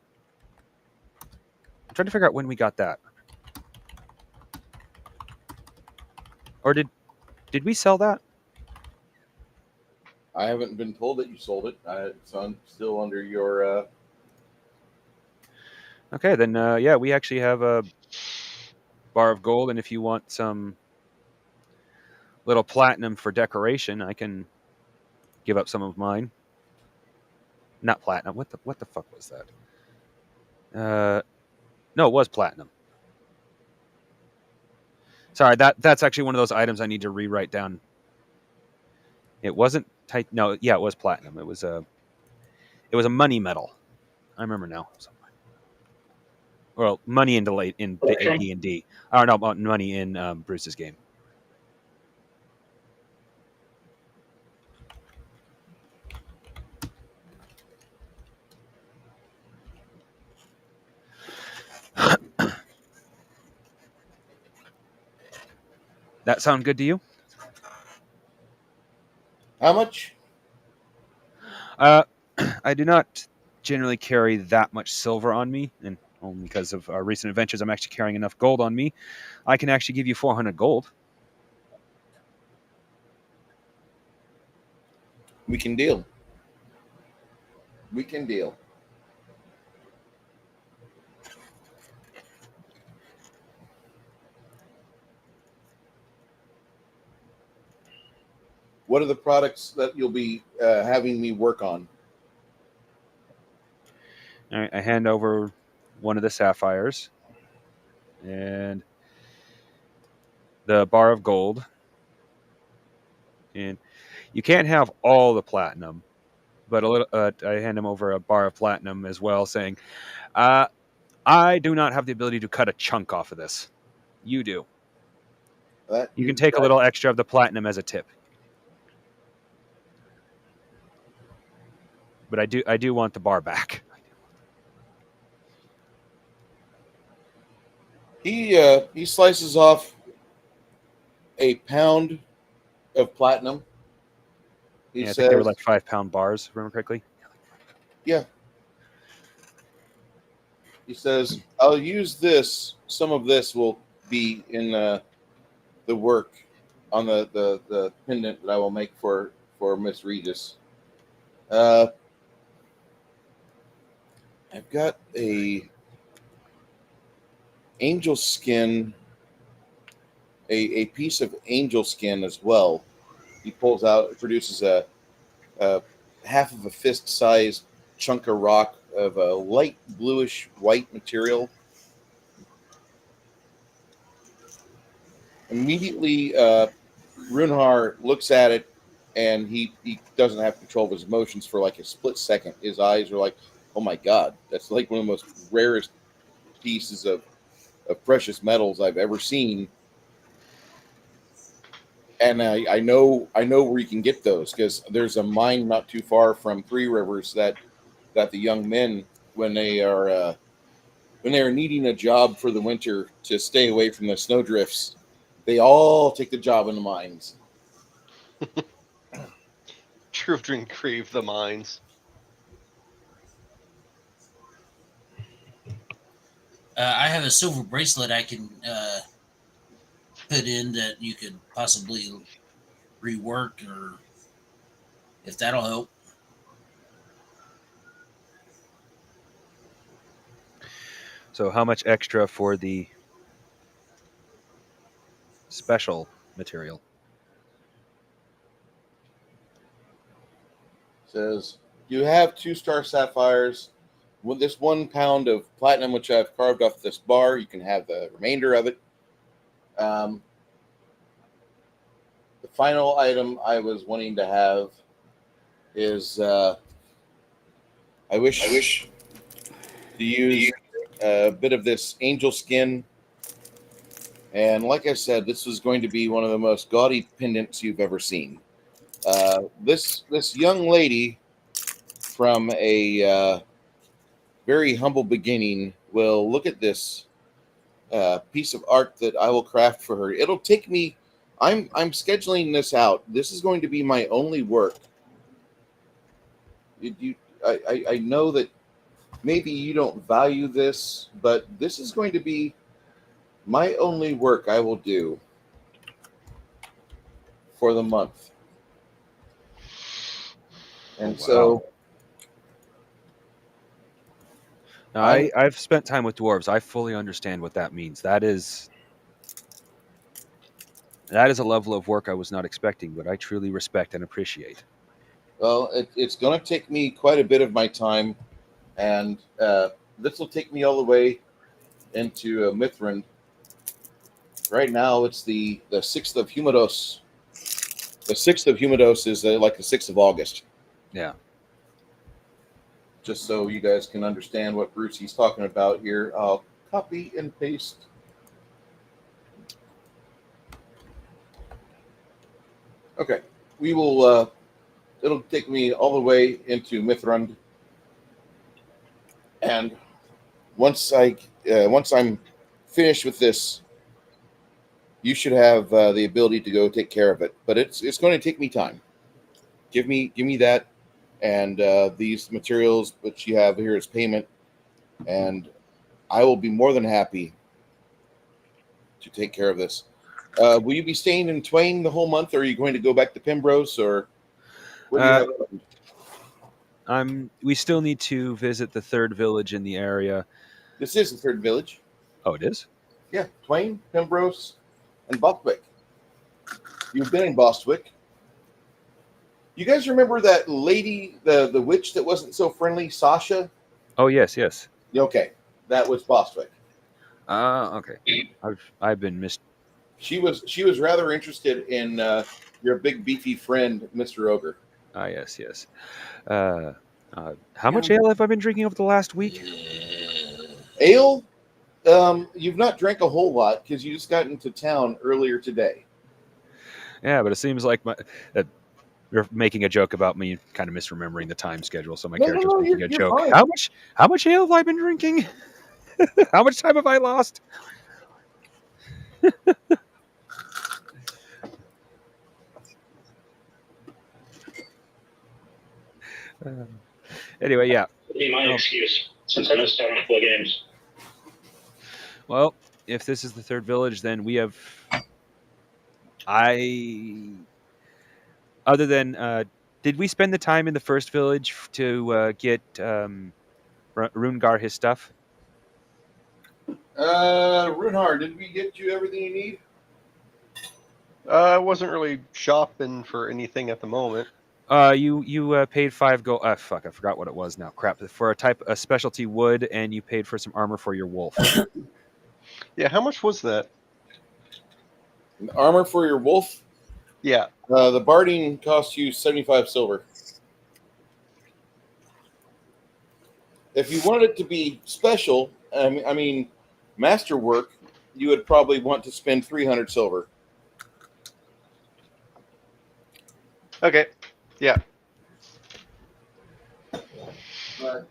I'm trying to figure out when we got that. Or did we sell that? I haven't been told that you sold it. It's still under your. Okay, then yeah, we actually have a bar of gold, and if you want some little platinum for decoration, I can give up some of mine. Not platinum. What the fuck was that? No, it was platinum. Sorry, that's actually one of those items I need to rewrite down. It wasn't tight. No, yeah, it was platinum. It was a money metal. I remember now. Well, money in D&D. Or no, money in Bruce's game. That sound good to you? How much? I do not generally carry that much silver on me, and only because of our recent adventures, I'm actually carrying enough gold on me. I can actually give you 400 gold. We can deal. We can deal. What are the products that you'll be having me work on? All right, I hand over one of the sapphires and the bar of gold. And you can't have all the platinum, but I hand him over a bar of platinum as well, saying, I do not have the ability to cut a chunk off of this. You do. You can take a little extra of the platinum as a tip. But I do want the bar back. He slices off a pound of platinum. He Yeah, I says, think they were like 5-pound bars, if I remember correctly. yeah. He says, I'll use this. Some of this will be in the work on the pendant that I will make for Miss Regis. I've got a angel skin, a piece of angel skin as well. He produces a half of a fist-sized chunk of rock of a light bluish white material. Immediately, Runhar looks at it, and he doesn't have control of his emotions for like a split second. His eyes are like, oh my god, that's like one of the most rarest pieces of precious metals I've ever seen. And I know where you can get those, because there's a mine not too far from Three Rivers that the young men, when they are needing a job for the winter to stay away from the snowdrifts, they all take the job in the mines. Children crave the mines. I have a silver bracelet I can put in that you could possibly rework or if that'll help. So how much extra for the special material? Says you have 2-star sapphires. With this 1 pound of platinum, which I've carved off this bar, you can have the remainder of it. The final item I was wanting to have is I wish to use a bit of this angel skin. And like I said, this is going to be one of the most gaudy pendants you've ever seen. This young lady from a very humble beginning will look at this piece of art that I will craft for her. It'll take me. I'm scheduling this out. This is going to be my only work. I know that maybe you don't value this, but this is going to be my only work I will do for the month. And so Now, I've spent time with dwarves. I fully understand what that means. That is a level of work I was not expecting, but I truly respect and appreciate. well, it's going to take me quite a bit of my time, and this will take me all the way into Mithrand. Right now, it's the 6th of Humidos. The 6th of Humidos is like the 6th of August. Yeah. Just so you guys can understand what Bruce he's talking about here, I'll copy and paste. Okay, we will. It'll take me all the way into Mithrand, and once I'm finished with this, you should have the ability to go take care of it. But it's going to take me time. Give me that, and these materials which you have here as payment, and I will be more than happy to take care of this. Will you be staying in Twain the whole month, or are you going to go back to Pembroke, or what do you have? We still need to visit the third village in the area. This is the third village. Oh, it is? Yeah, Twain, Pembroke, and Bostwick. You've been in Bostwick. You guys remember that lady, the witch that wasn't so friendly, Sasha? Oh, yes. Okay, that was Bostwick. Okay. I've been missed. She was rather interested in your big beefy friend, Mr. Ogre. Ah, yes. How much ale have I been drinking over the last week? Ale? You've not drank a whole lot because you just got into town earlier today. Yeah, but it seems like that you're making a joke about me kind of misremembering the time schedule, so my character's making a joke. Fine. How much ale have I been drinking? How much time have I lost? Anyway, yeah. Would be my excuse, since I missed out on a couple of games. Well, if this is the third village, then we have. Other than, did we spend the time in the first village to get Rungar his stuff? Runhar, did we get you everything you need? I wasn't really shopping for anything at the moment. You paid 5 gold. Fuck, I forgot what it was now. Crap, for a specialty wood, and you paid for some armor for your wolf. Yeah, how much was that? Armor for your wolf? Yeah. The barding cost you 75 silver. If you wanted it to be special, I mean, masterwork, you would probably want to spend 300 silver. Okay. Yeah. But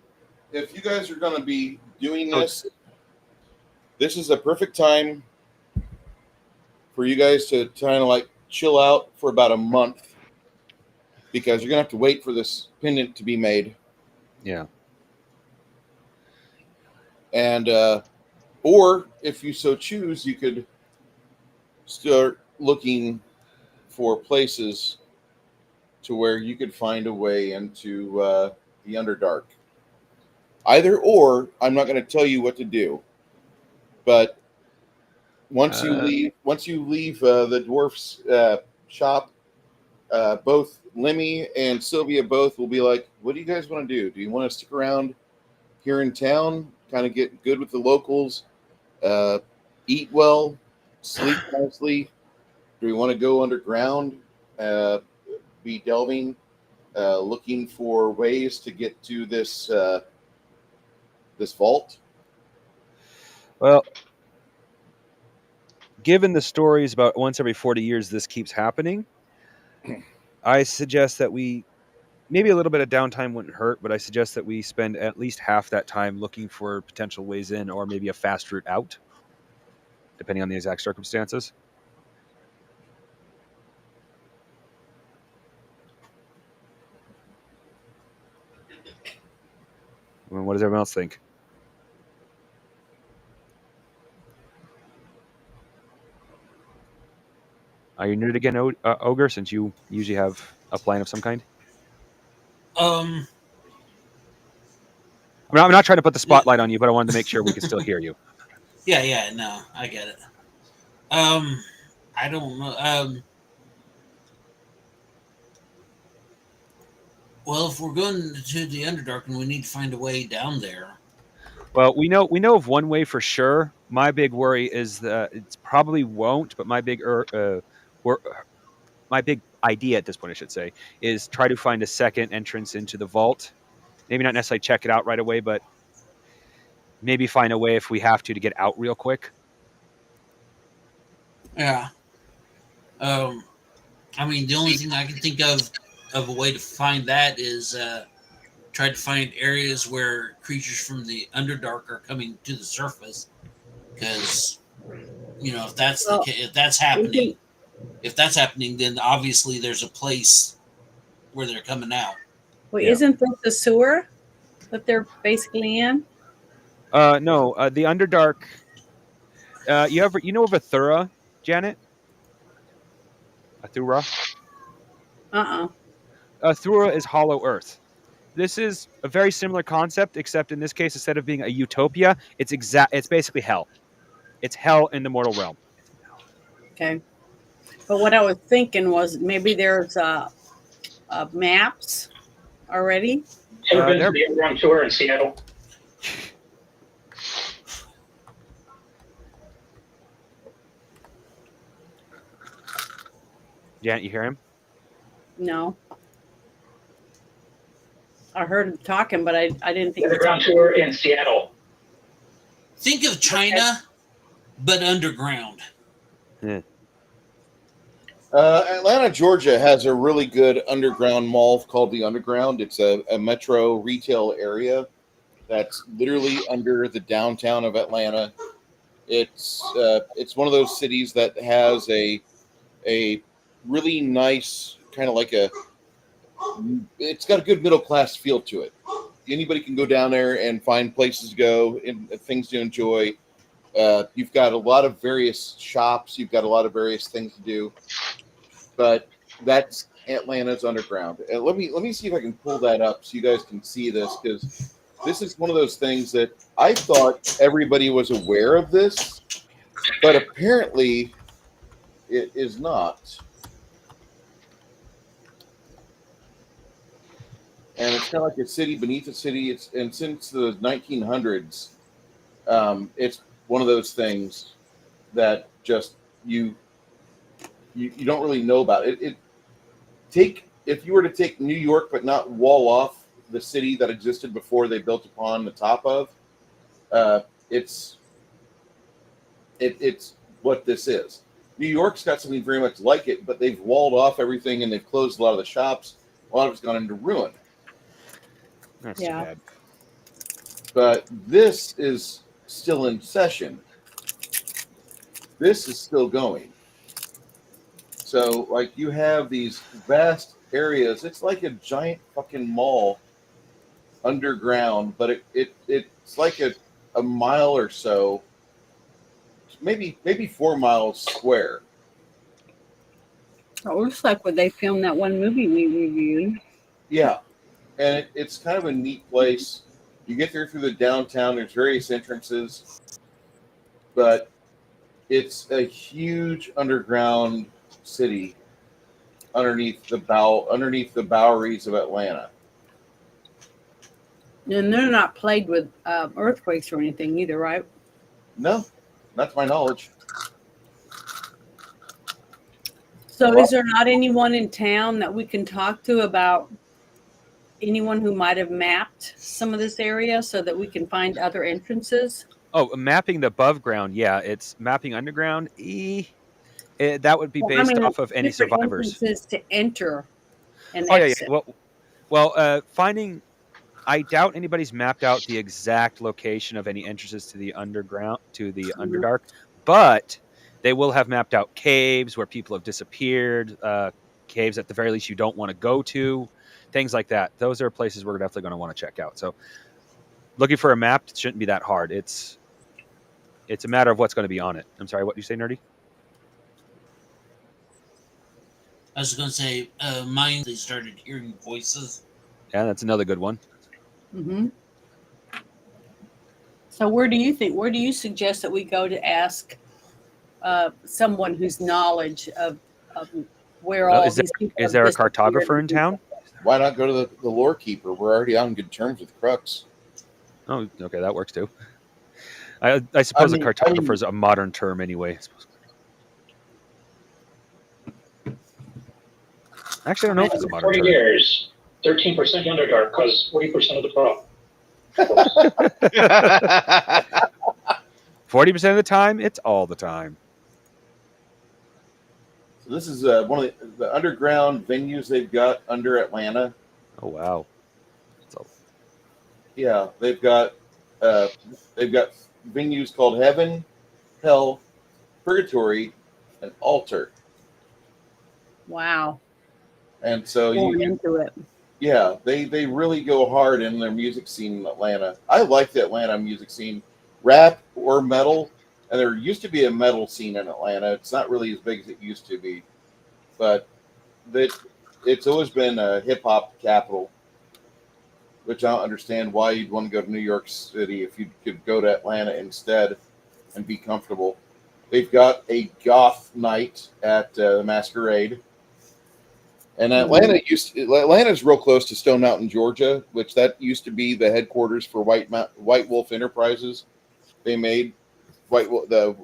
if you guys are going to be doing this, this is a perfect time for you guys to kind of like chill out for about a month, because you're going to have to wait for this pendant to be made. Yeah. And, or if you so choose, you could start looking for places to where you could find a way into the Underdark. Either or, I'm not going to tell you what to do. But once you leave the dwarf's shop, both Lemmy and Sylvia both will be like, "What do you guys want to do? Do you want to stick around here in town, kind of get good with the locals, eat well, sleep nicely? Do we want to go underground, be delving, looking for ways to get to this this vault?" Well, given the stories about once every 40 years this keeps happening, I suggest that we maybe a little bit of downtime wouldn't hurt, but I suggest that we spend at least half that time looking for potential ways in or maybe a fast route out, depending on the exact circumstances. I mean, what does everyone else think? Are you new again, Ogre, since you usually have a plan of some kind? Um, I'm not trying to put the spotlight on you, but I wanted to make sure we could still hear you. yeah, no, I get it. I don't know. Well, if we're going to the Underdark and we need to find a way down there. Well, we know of one way for sure. My big worry is that it probably won't, but my big my big idea at this point, I should say, is try to find a second entrance into the vault. Maybe not necessarily check it out right away, but maybe find a way if we have to get out real quick. Yeah. I mean, the only thing I can think of a way to find that is try to find areas where creatures from the Underdark are coming to the surface, because if that's happening, then obviously there's a place where they're coming out. Well, Yeah. isn't this the sewer that they're basically in? No, the Underdark. You know of a Thura, Janet? A Thura? Thura is Hollow Earth. This is a very similar concept, except in this case, instead of being a utopia, it's basically hell. It's hell in the mortal realm. Okay. But what I was thinking was maybe there's maps already. Ever been to the underground tour in Seattle? Janet, you hear him? No. I heard him talking, but I didn't think. Underground tour in Seattle. Think of China, but underground. Yeah. Atlanta, Georgia has a really good underground mall called the Underground. It's a metro retail area that's literally under the downtown of Atlanta. It's one of those cities that has a really nice kind of like it's got a good middle class feel to it. Anybody can go down there and find places to go and things to enjoy. You've got a lot of various shops. You've got a lot of various things to do. But that's Atlanta's Underground. Let me see if I can pull that up so you guys can see this, because this is one of those things that I thought everybody was aware of this, but apparently it is not. And it's kind of like a city beneath a city. And since the 1900s, it's one of those things that just you don't really know about it. If you were to take New York but not wall off the city that existed before they built upon the top of, it's what this is. New York's got something very much like it, but they've walled off everything and they've closed a lot of the shops. A lot of it's gone into ruin. That's Yeah. too bad. But this is still in session. This is still going. So, like, you have these vast areas. It's like a giant fucking mall underground, but it's like a mile or so, maybe 4 miles square. it looks like where they filmed that one movie we reviewed. Yeah, and it's kind of a neat place. You get there through the downtown. There's various entrances, but it's a huge underground city underneath the Boweries of Atlanta. And they're not plagued with earthquakes or anything either, right? No, not to my knowledge. So Well- is there not anyone in town that we can talk to about anyone who might have mapped some of this area so that we can find other entrances? Oh, mapping the above ground. Yeah, it's mapping underground. That would be Well, I based mean, off of any different survivors. entrances to enter and Oh yeah, exit. yeah. Well, finding. I doubt anybody's mapped out the exact location of any entrances to the underground, to the Underdark, but they will have mapped out caves where people have disappeared, caves at the very least you don't want to go to, things like that. Those are places we're definitely going to want to check out. So looking for a map shouldn't be that hard. It's a matter of what's going to be on it. I'm sorry, what did you say, Nerdy? I was going to say, mine, they started hearing voices. Yeah, that's another good one. Mm-hmm. So where do you suggest that we go to ask someone whose knowledge of where Well, all is there- these people Is have there a disappeared cartographer in and town? Why not go to the lore keeper? We're already on good terms with Crux. Oh, okay, that works too. I suppose I mean- a cartographer is a modern term anyway. Actually, I don't know if it's a modern 40 term. years, 13% Underdark caused 40% of the problem. 40% of the time, it's all the time. So this is one of the underground venues they've got under Atlanta. Oh wow. So Yeah, they've got venues called Heaven, Hell, Purgatory, and Altar. wow, And so going into it. yeah, they really go hard in their music scene in Atlanta. I like the Atlanta music scene, rap or metal. And there used to be a metal scene in Atlanta. It's not really as big as it used to be, but it's always been a hip hop capital. Which I don't understand why you'd want to go to New York City if you could go to Atlanta instead and be comfortable. They've got a goth night at the Masquerade. And Atlanta's real close to Stone Mountain, Georgia, which that used to be the headquarters for White Wolf Enterprises. They made the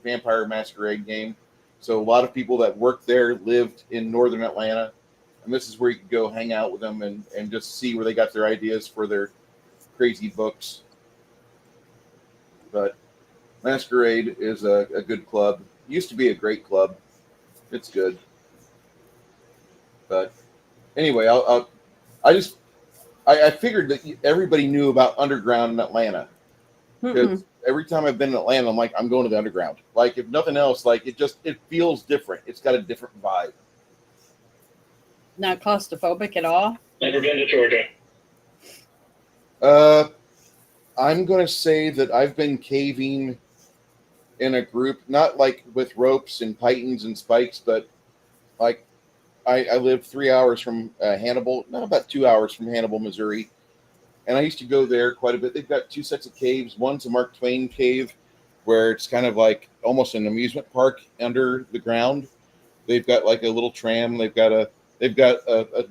Vampire Masquerade game. So a lot of people that worked there lived in northern Atlanta. And this is where you could go hang out with them and just see where they got their ideas for their crazy books. But Masquerade is a good club. Used to be a great club. It's good. But anyway, I figured that everybody knew about Underground in Atlanta. Because every time I've been in Atlanta, I'm like, I'm going to the Underground. Like, if nothing else, like it feels different. It's got a different vibe. Not claustrophobic at all. Never been to Georgia. I'm going to say that I've been caving in a group, not like with ropes and pythons and spikes, but like I lived 3 hours from Hannibal, not about 2 hours from Hannibal, Missouri. And I used to go there quite a bit. They've got two sets of caves. One's a Mark Twain cave, where it's kind of like almost an amusement park under the ground. They've got like a little tram. They've got a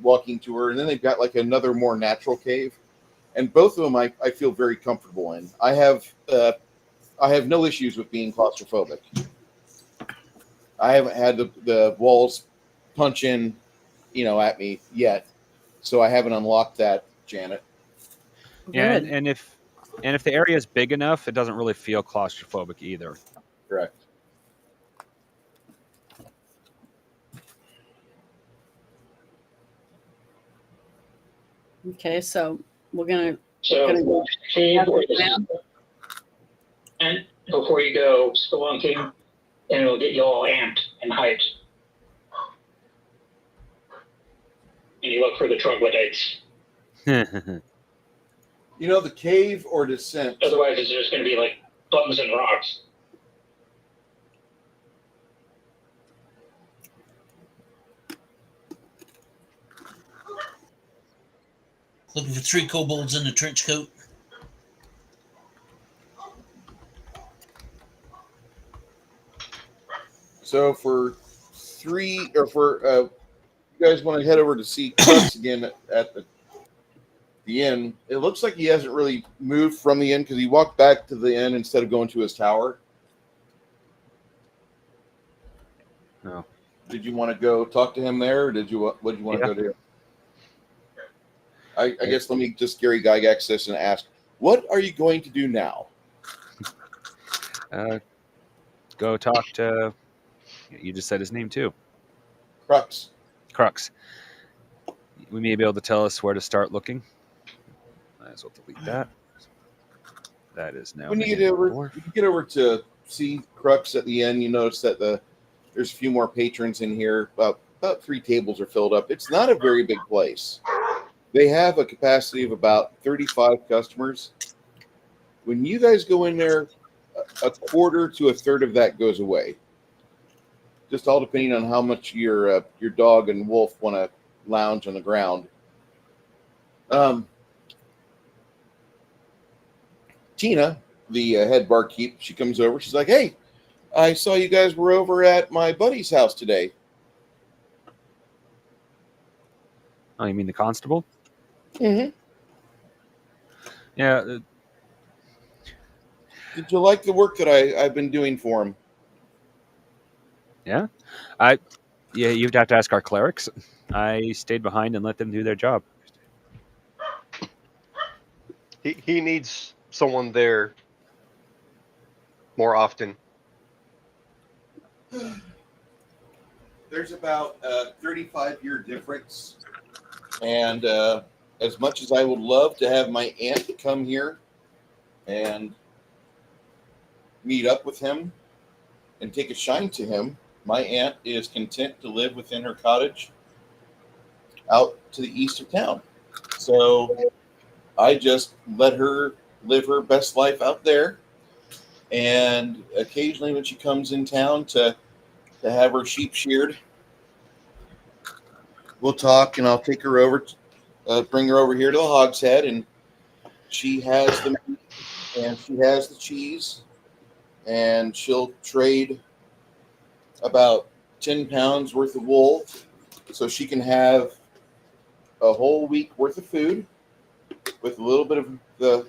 walking tour, and then they've got like another more natural cave. And both of them I feel very comfortable in. I have no issues with being claustrophobic. I haven't had the walls punch in, at me yet, so I haven't unlocked that, Janet. yeah, Good. and if the area is big enough, it doesn't really feel claustrophobic either. Correct. Okay, so we're gonna So, go cave or down. and before you go spelunking, and it'll get you all amped and hyped. And you look for the troglodytes. The cave or descent. Otherwise, it's just going to be like bugs and rocks. Looking for 3 kobolds in a trench coat. So for you guys want to head over to see Crux again at the inn. It looks like he hasn't really moved from the inn because he walked back to the inn instead of going to his tower. No. Did you want to go talk to him there, or would you want to go to him? I guess let me just Gary Gygax this and ask, what are you going to do now? Go talk to. You just said his name too. Crux. Crux. We may be able to tell us where to start looking. Might as well delete that. That is now. When you get over to see Crux at the end, you notice that there's a few more patrons in here. About 3 tables are filled up. It's not a very big place. They have a capacity of about 35 customers. When you guys go in there, a quarter to a third of that goes away. Just all depending on how much your dog and wolf want to lounge on the ground. Tina, the head barkeep, she comes over. She's like, "Hey, I saw you guys were over at my buddy's house today." Oh, you mean the constable? Mm-hmm. Yeah. Did you like the work that I've been doing for him? Yeah. You'd have to ask our clerics. I stayed behind and let them do their job. He needs someone there more often. There's about a 35-year difference. And as much as I would love to have my aunt come here and meet up with him and take a shine to him, my aunt is content to live within her cottage out to the east of town. So I just let her live her best life out there. And occasionally when she comes in town to have her sheep sheared, we'll talk, and I'll take her over, bring her over here to the Hog's Head, and she has the meat and she has the cheese, and she'll trade about 10 pounds worth of wool so she can have a whole week worth of food with a little bit of the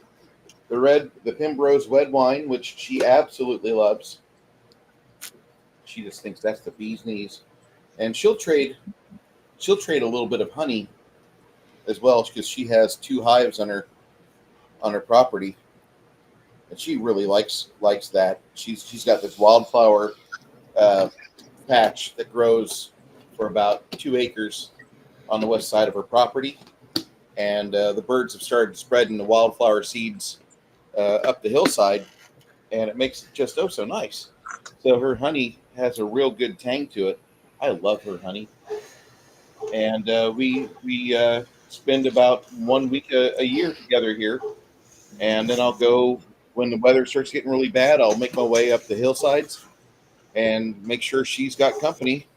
Pembrose red wine, which she absolutely loves. She just thinks that's the bee's knees. And she'll trade a little bit of honey as well, because she has 2 hives on her property, and she really likes that. She's got this wildflower patch that grows for about 2 acres on the west side of her property, and the birds have started spreading the wildflower seeds up the hillside, and it makes it just so nice. So her honey has a real good tang to it. I love her honey. And we spend about 1 week a year together here. And then I'll go, when the weather starts getting really bad, I'll make my way up the hillsides and make sure she's got company.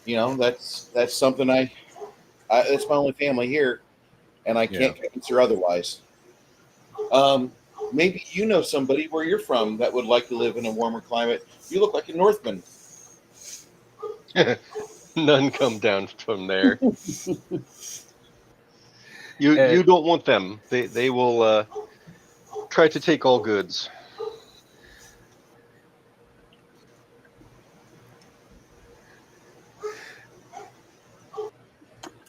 You know, that's something that's my only family here, and I can't convince her otherwise. Maybe you know somebody where you're from that would like to live in a warmer climate. You look like a Northman. None come down from there. You don't want them. They will try to take all goods.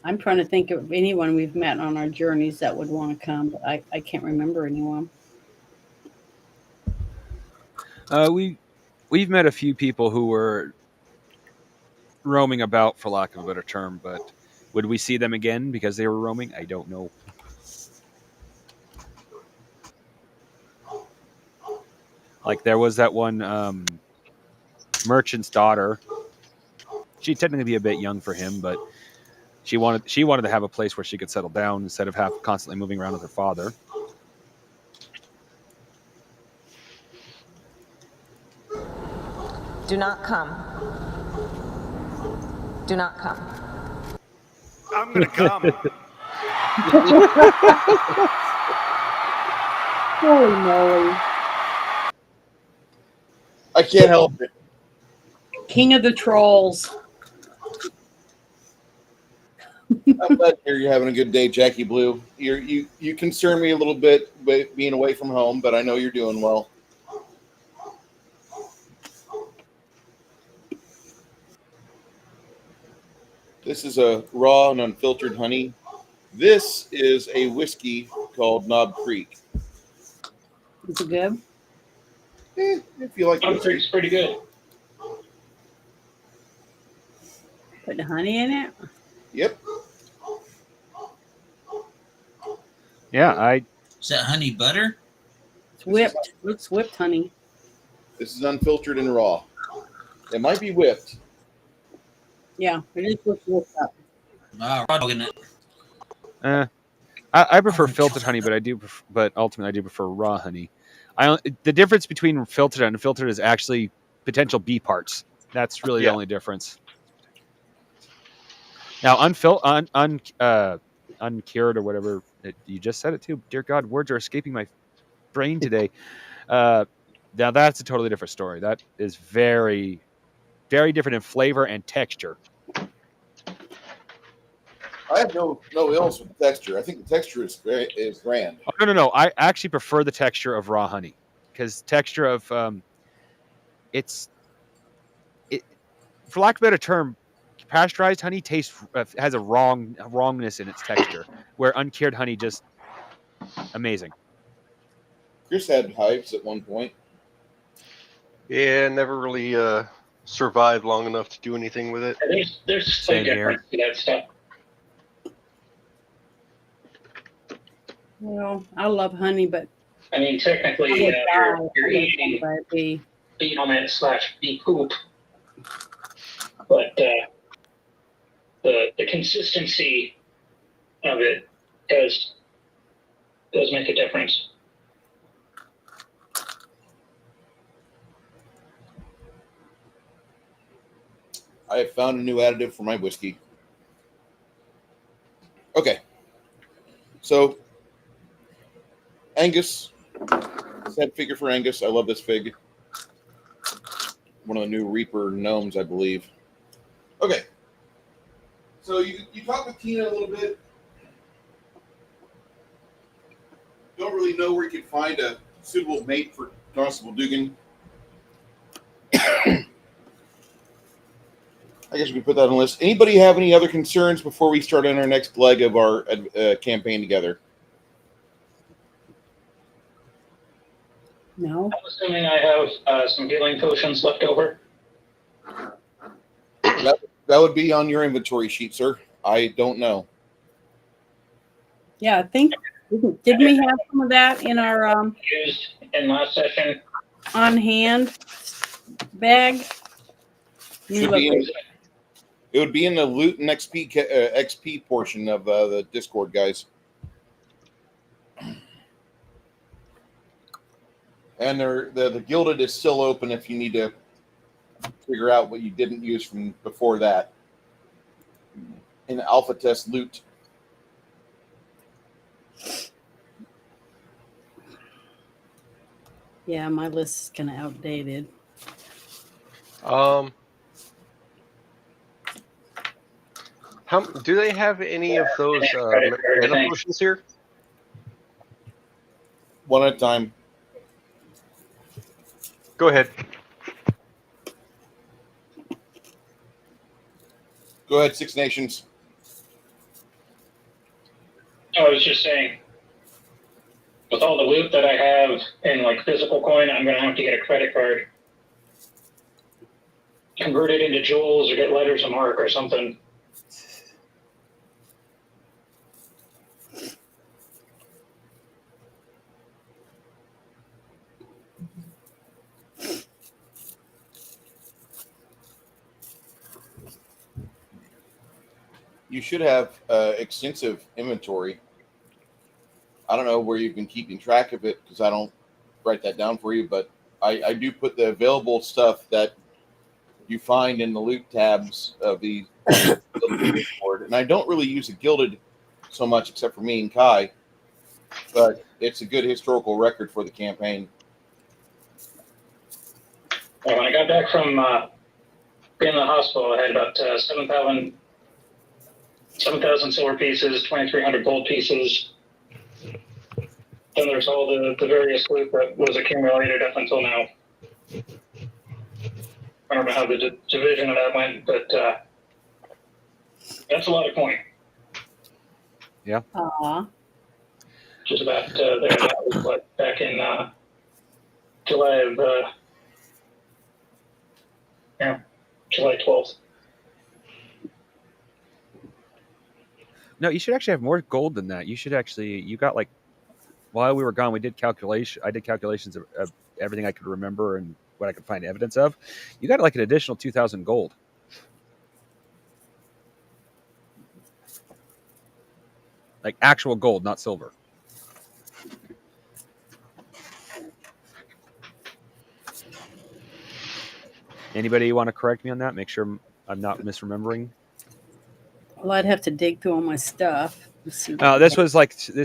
I'm trying to think of anyone we've met on our journeys that would want to come, but I can't remember anyone. We've met a few people who were roaming about, for lack of a better term, but would we see them again because they were roaming? I don't know. Like there was that one merchant's daughter. She'd technically be a bit young for him, but she wanted to have a place where she could settle down instead of constantly moving around with her father. Do not come. Do not come. I'm gonna come. Holy moly. I can't help it. King of the trolls. I'm glad to hear you're having a good day, Jackie Blue. You concern me a little bit with being away from home, but I know you're doing well. This is a raw and unfiltered honey. This is a whiskey called Knob Creek. Is it good? If you like Knob whiskey. Creek's pretty good. Put the honey in it? Yep. Yeah, Is that honey butter? It's whipped. Looks whipped honey. This is unfiltered and raw. It might be whipped. Yeah, it is looks whipped up. Raw dog in it. I prefer filtered honey, but ultimately I do prefer raw honey. The difference between filtered and unfiltered is actually potential bee parts. That's really the only difference. Now, uncured or whatever you just said it too. Dear God, words are escaping my brain today. Now that's a totally different story. That is very, very different in flavor and texture. I have no ills with the texture. I think the texture is grand. Oh, no. I actually prefer the texture of raw honey because texture of for lack of a better term, pasteurized honey has a wrongness in its texture, where uncured honey just amazing. Chris had hives at one point. Yeah, never really survived long enough to do anything with it. There's Same slight difference to that stuff. Well, I love honey, but I mean, technically, you're eating bee vomit / bee poop, but the consistency of it does make a difference. I have found a new additive for my whiskey. Okay. So, Angus, set figure for Angus. I love this fig. One of the new Reaper gnomes, I believe. Okay. So, you talked with Tina a little bit. Don't really know where you can find a suitable mate for Constable Dugan. I guess we can put that on the list. Anybody have any other concerns before we start on our next leg of our campaign together? no. I'm assuming I have some healing potions left over. That would be on your inventory sheet, sir. I don't know. Yeah, I think didn't we have some of that in our Used in last session. on hand bag? Should be in, it would be in the loot and XP portion of the Discord, guys. And the Gilded is still open if you need to figure out what you didn't use from before that. In alpha test loot. Yeah, my list is kind of outdated. Do they have any of those mana potions here? One at a time. Go ahead. Go ahead, Six Nations. I was just saying, with all the loot that I have in like physical coin, I'm gonna have to get a credit card, convert it into jewels, or get letters of marque or something. You should have extensive inventory. I don't know where you've been keeping track of it because I don't write that down for you, but I do put the available stuff that you find in the loot tabs of the Discord. And I don't really use a Gilded so much except for me and Kai. But it's a good historical record for the campaign. When I got back from being in the hospital, I had about 7,000 silver pieces, 2,300 gold pieces. Then there's all the various loot that was accumulated up until now. I don't know how the division of that went, but that's a lot of coin. Aw. Just about there. That was what, back in July of July 12th. No, you should actually have more gold than that. You got like, while we were gone, I did calculations of everything I could remember and what I could find evidence of. You got like an additional 2,000 gold. Like actual gold, not silver. Anybody want to correct me on that? Make sure I'm not misremembering. Well, I'd have to dig through all my stuff. This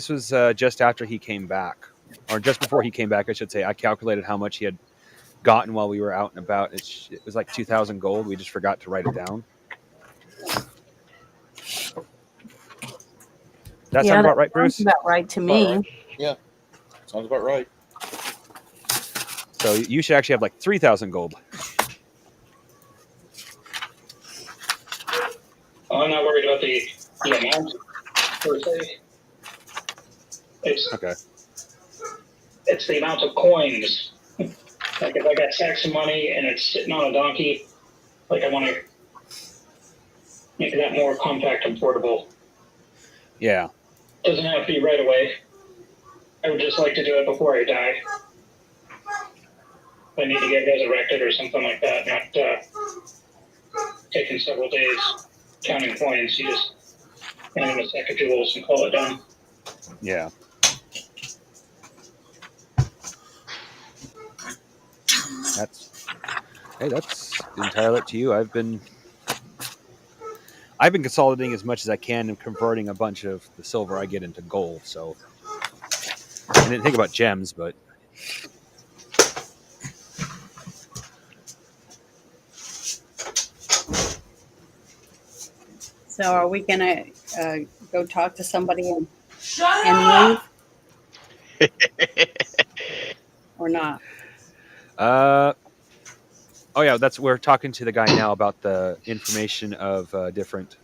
was just after he came back, or just before he came back, I should say. I calculated how much he had gotten while we were out and about. It was like 2,000 gold. We just forgot to write it down. That sound about right, Bruce? Sounds about right to me. Right. Yeah, sounds about right. So you should actually have like 3,000 gold. I'm not worried about the amount per se. Okay. It's the amount of coins. Like if I got stacks of money and it's sitting on a donkey, like I want to make that more compact and portable. Yeah. Doesn't have to be right away. I would just like to do it before I die. If I need to get resurrected or something like that, not taking several days counting coins. You just hand him a sack of jewels and call it done. Yeah. That's entirely up to you. I've been consolidating as much as I can and converting a bunch of the silver I get into gold. So I didn't think about gems, but So are we gonna go talk to somebody and leave? Or not? Oh yeah, we're talking to the guy now about the information of different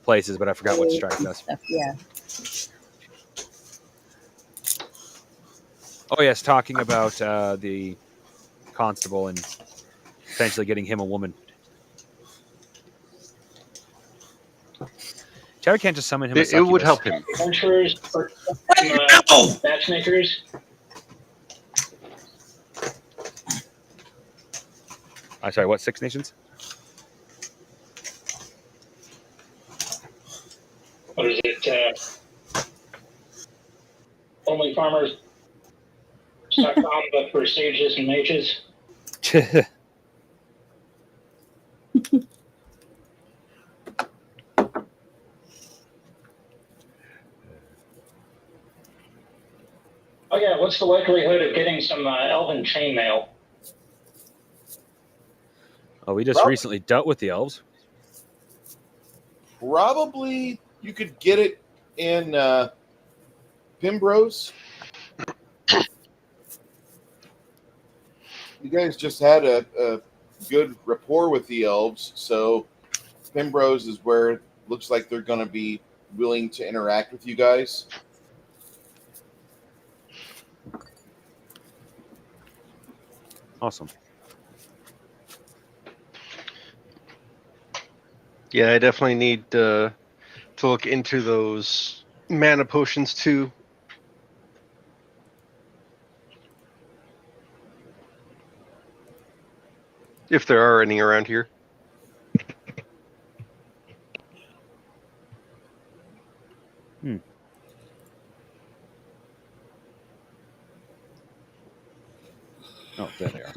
places, but I forgot what strike does. Yeah. Oh yes, talking about the constable and potentially getting him a woman. Terry can't just summon him. It would help him. Adventurers or matchmakers. I'm sorry, what? Six Nations? What is it? Only farmers.com, but for sages and mages. Oh yeah, what's the likelihood of getting some elven chainmail? Oh, we just recently dealt with the elves. Probably you could get it in Pimbrose. You guys just had a good rapport with the elves, so Pimbrose is where it looks like they're going to be willing to interact with you guys. Awesome. Yeah, I definitely need to look into those mana potions too. If there are any around here. Oh, there they are.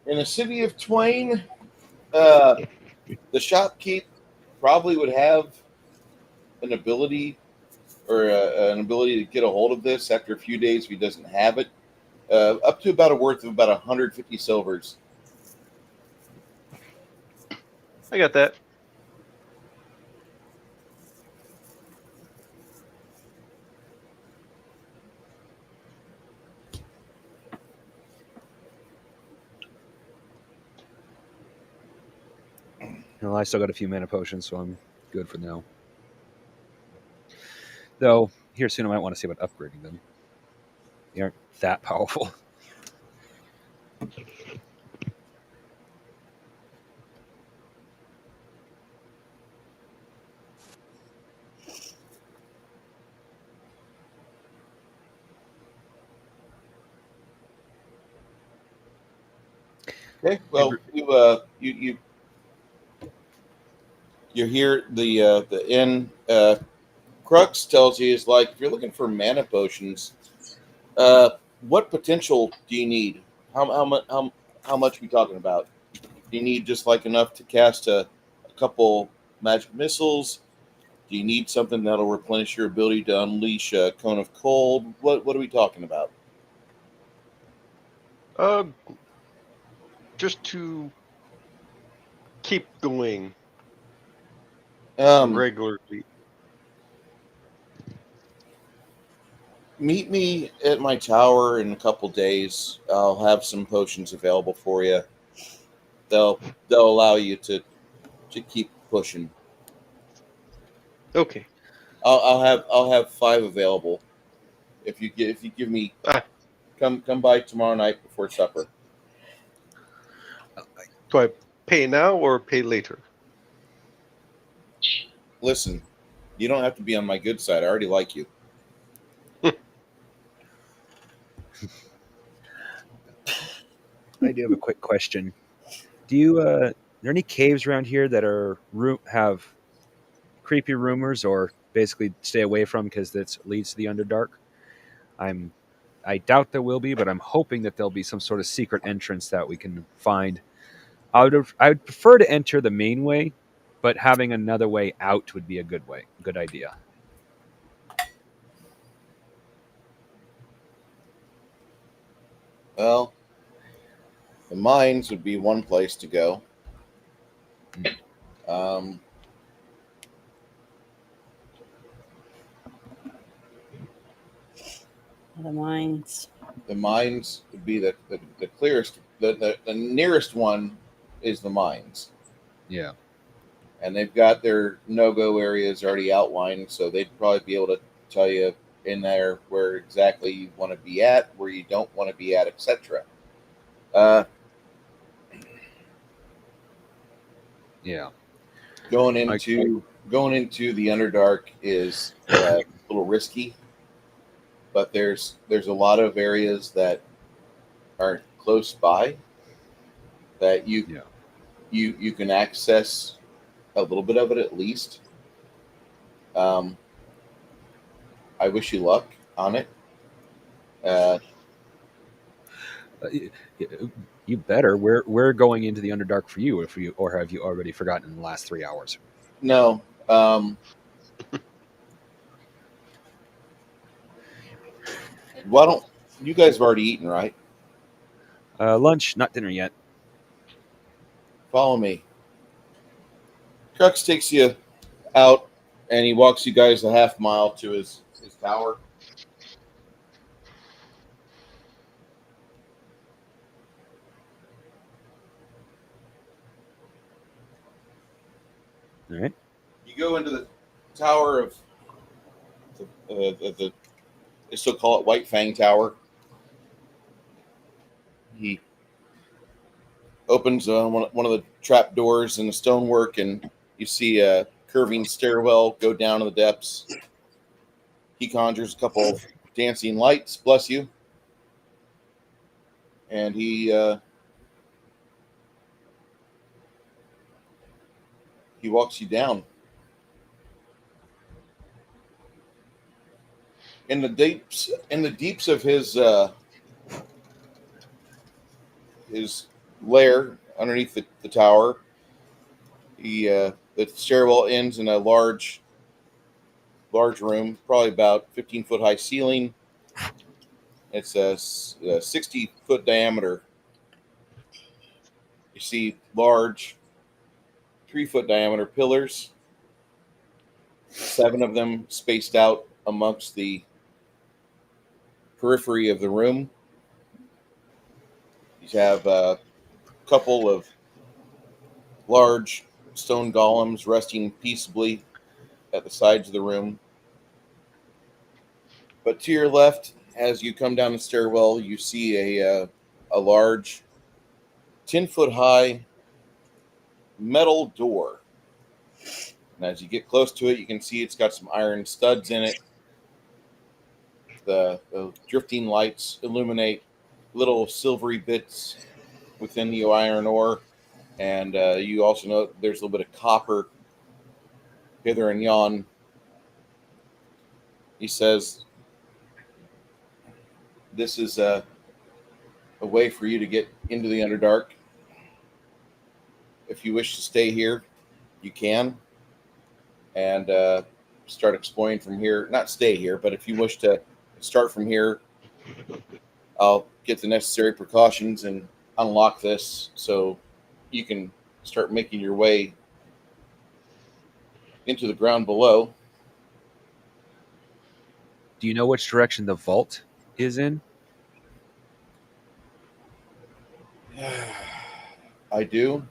In the city of Twain, The shopkeep probably would have an ability an ability to get a hold of this after a few days if he doesn't have it. Up to about a worth of about 150 silvers. I got that. Well, I still got a few mana potions, so I'm good for now. Though, here soon I might want to see about upgrading them. They aren't that powerful. Okay. Well, you hear the inn. Crux tells you is like if you're looking for mana potions, what potential do you need? How much are we talking about? Do you need just like enough to cast a couple magic missiles? Do you need something that'll replenish your ability to unleash a cone of cold? What are we talking about? Just to keep going Um, regularly. Meet me at my tower in a couple days. I'll have some potions available for you. They'll allow you to keep pushing. Okay. I'll have 5 available. If you give me come by tomorrow night before supper. Do I pay now or pay later? Listen, you don't have to be on my good side. I already like you. I do have a quick question. Do you are there any caves around here that are have creepy rumors or basically stay away from because that leads to the Underdark? I doubt there will be, but I'm hoping that there'll be some sort of secret entrance that we can find. I would prefer to enter the main way, but having another way out would be a good idea. Well, the mines would be one place to go. The mines. The mines would be the clearest. The nearest one is the mines. Yeah. And they've got their no-go areas already outlined, so they'd probably be able to tell you in there where exactly you want to be at, where you don't want to be at, etc. Yeah. Going into the Underdark is a little risky, but there's a lot of areas that are close by that you can access a little bit of it at least. I wish you luck on it. You better. We're going into the Underdark for you, or have you already forgotten in the last 3 hours? No. Why don't you guys have already eaten, right? Lunch, not dinner yet. Follow me. Crux takes you out, and he walks you guys a half mile to his tower. All right. You go into the tower of the they still call it White Fang Tower. He opens one of the trap doors in the stonework, and you see a curving stairwell go down to the depths. He conjures a couple of dancing lights, bless you, and he walks you down. In the deeps of his lair underneath the tower, The stairwell ends in a large room, probably about 15-foot high ceiling. It's a 60-foot diameter. You see large 3-foot diameter pillars, 7 of them spaced out amongst the periphery of the room. You have a couple of large stone golems resting peaceably at the sides of the room. But to your left, as you come down the stairwell, you see a large 10-foot high metal door. And as you get close to it, you can see it's got some iron studs in it. The drifting lights illuminate little silvery bits within the iron ore. And you also know there's a little bit of copper hither and yon. He says, this is a way for you to get into the Underdark. If you wish to stay here, you can. And start exploring from here. Not stay here, but if you wish to start from here, I'll get the necessary precautions and unlock this so you can start making your way into the ground below. Do you know which direction the vault is in? I do.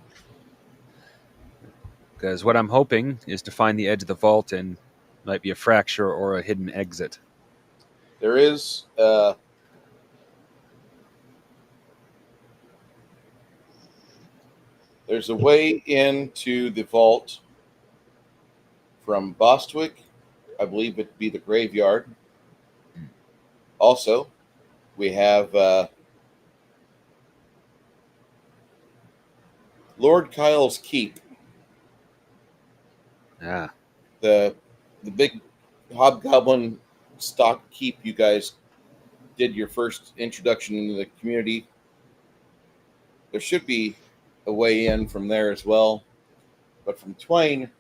Because what I'm hoping is to find the edge of the vault and might be a fracture or a hidden exit. There is there's a way into the vault from Bostwick. I believe it'd be the graveyard. Also, we have Lord Kyle's Keep. Ah, The big hobgoblin stock keep you guys did your first introduction into the community. There should be a way in from there as well. But from Twain,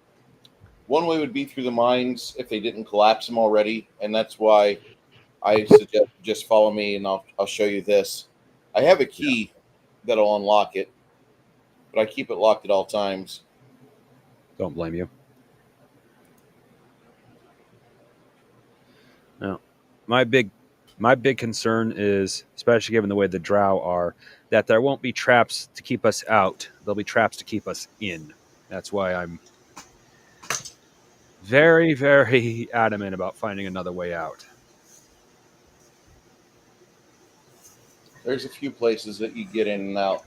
one way would be through the mines if they didn't collapse them already. And that's why I suggest just follow me and I'll show you this. I have a key that'll unlock it, but I keep it locked at all times. don't blame you. No, my big concern is, especially given the way the Drow are, that there won't be traps to keep us out. There'll be traps to keep us in. That's why I'm very, very adamant about finding another way out. There's a few places that you get in and out,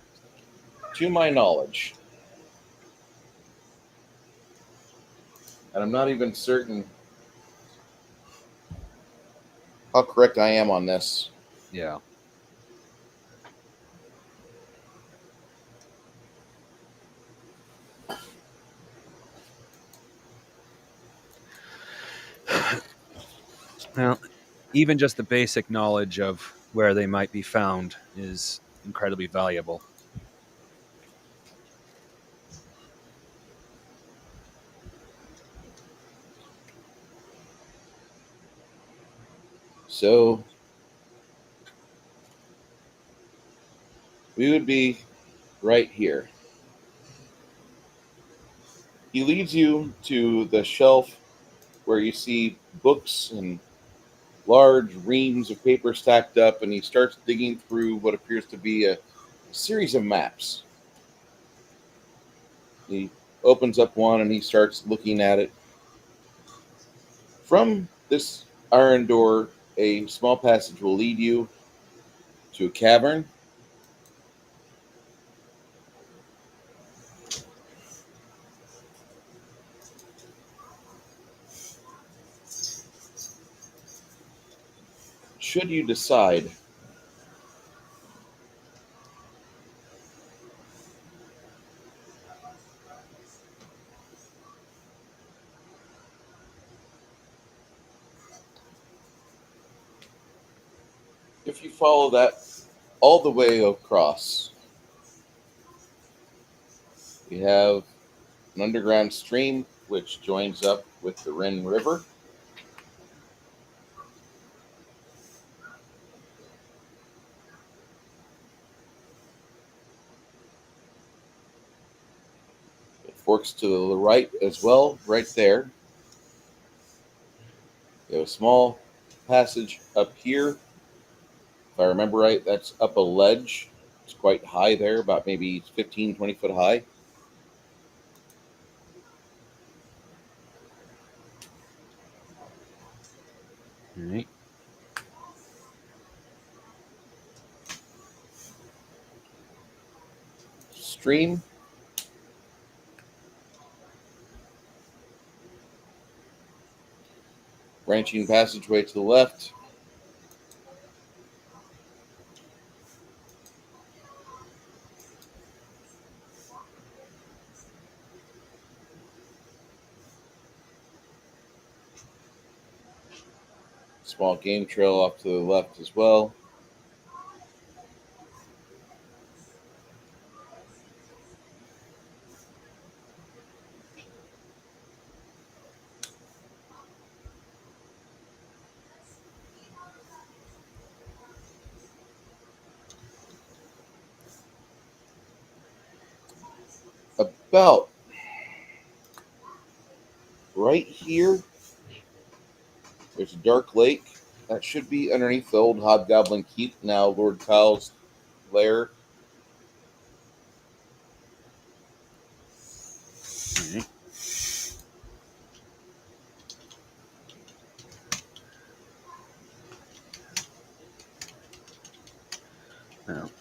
to my knowledge. And I'm not even certain how correct I am on this. Yeah. Well, even just the basic knowledge of where they might be found is incredibly valuable. So we would be right here. He leads you to the shelf where you see books and large reams of paper stacked up, and he starts digging through what appears to be a series of maps. He opens up one and he starts looking at it. From this iron door, a small passage will lead you to a cavern. Should you decide if you follow that all the way across, you have an underground stream which joins up with the Rin River. It forks to the right as well, right there. You have a small passage up here. If I remember right, that's up a ledge. It's quite high there, about maybe 15, 20 foot high. All right. Stream. Branching passageway to the left. Small game trail off to the left as well. About right here, there's a dark lake. That should be underneath the old Hobgoblin Keep, now Lord Kyle's lair. All right.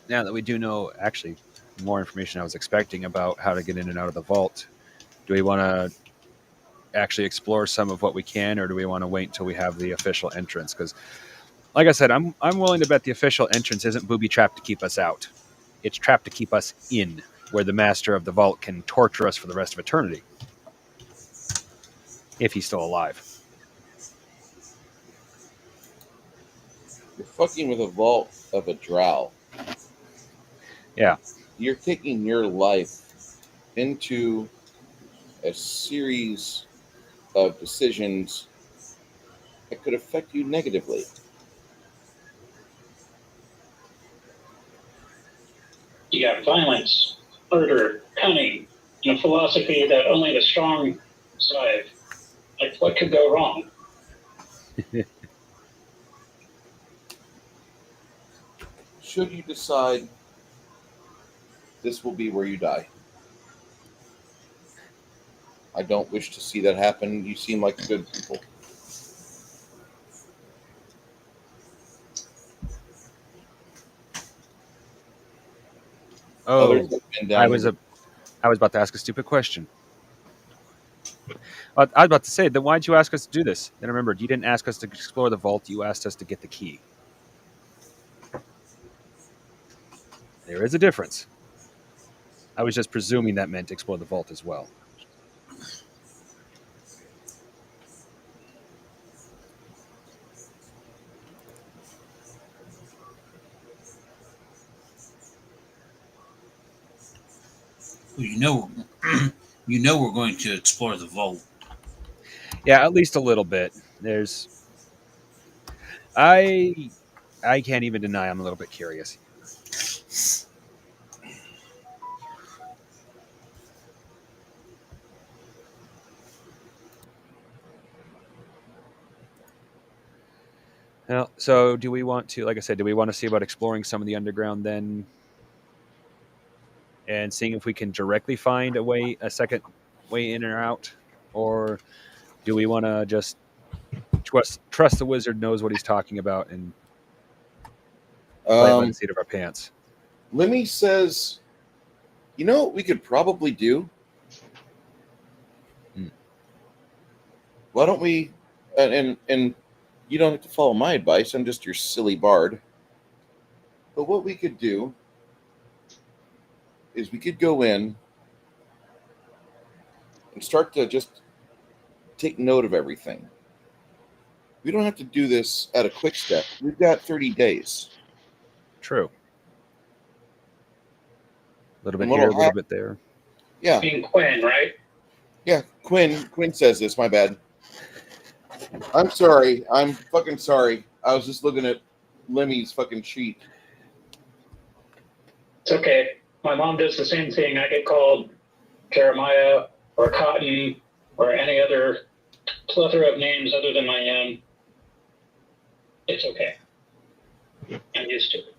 Now that we do know, actually, more information I was expecting about how to get in and out of the vault, do we want to actually explore some of what we can, or do we want to wait until we have the official entrance? Because, like I said, I'm willing to bet the official entrance isn't booby trapped to keep us out. It's trapped to keep us in, where the master of the vault can torture us for the rest of eternity, if he's still alive. You're fucking with a vault of a drow. Yeah. You're taking your life into a series of decisions that could affect you negatively. You got violence, murder, cunning, and a philosophy that only the strong survive. Like, what could go wrong? Should you decide this will be where you die? I don't wish to see that happen. You seem like good people. Oh, Others have been down I was about to ask a stupid question. I was about to say, then why'd you ask us to do this? Then remember, you didn't ask us to explore the vault. You asked us to get the key. There is a difference. I was just presuming that meant explore the vault as well. Well, we're going to explore the vault. Yeah, at least a little bit. I can't even deny I'm a little bit curious. Well, so do we want to, like I said, do we want to see about exploring some of the underground then? And seeing if we can directly find a second way in or out? Or do we want to just trust the wizard knows what he's talking about and play it by the seat of our pants? Lemmy says, you know what we could probably do? Why don't we, and you don't have to follow my advice, I'm just your silly bard. But what we could do is we could go in and start to just take note of everything. We don't have to do this at a quick step. We've got 30 days. True. A little bit And here, what'll a little bit there. Yeah, being Quinn, right? yeah. Quinn says this. My bad. I'm sorry. I'm fucking sorry. I was just looking at Lemmy's fucking sheet. It's okay. My mom does the same thing. I get called Jeremiah or Cotton or any other plethora of names other than my own. It's okay. I'm used to it.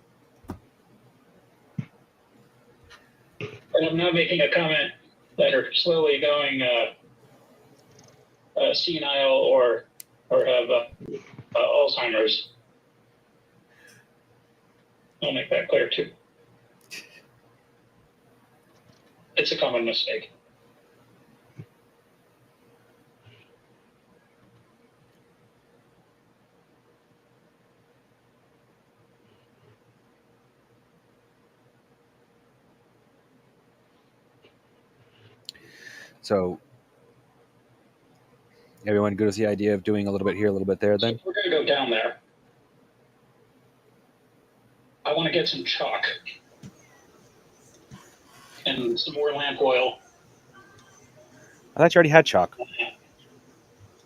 And I'm not making a comment that are slowly going senile or have Alzheimer's. I'll make that clear too. It's a common mistake. So everyone good with the idea of doing a little bit here, a little bit there then? So we're going to go down there. I want to get some chalk and some more lamp oil. I thought you already had chalk.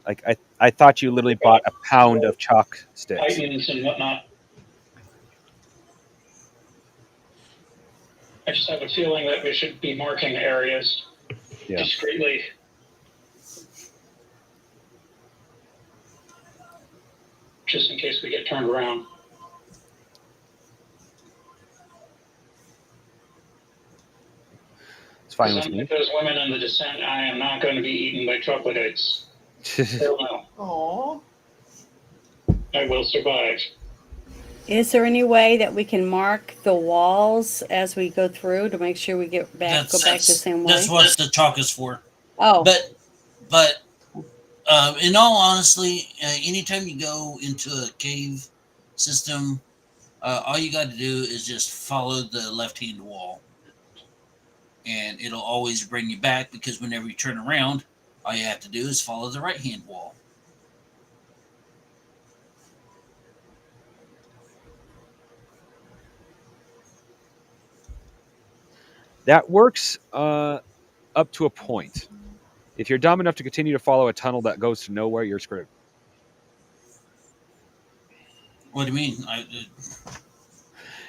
Like I thought you literally bought a pound of chalk sticks. Titans and whatnot. I just have a feeling that we should be marking areas discreetly. Just in case we get turned around. It's fine with Some me. of those women in the descent, I am not going to be eaten by troglodytes. Hell no. Aww. I will survive. Is there any way that we can mark the walls as we go through to make sure we go back the same way? That's what the chalk is for. Oh, But in all honesty, anytime you go into a cave system, all you got to do is just follow the left-hand wall. And it'll always bring you back, because whenever you turn around, all you have to do is follow the right-hand wall. That works up to a point. If you're dumb enough to continue to follow a tunnel that goes to nowhere, you're screwed. What do you mean?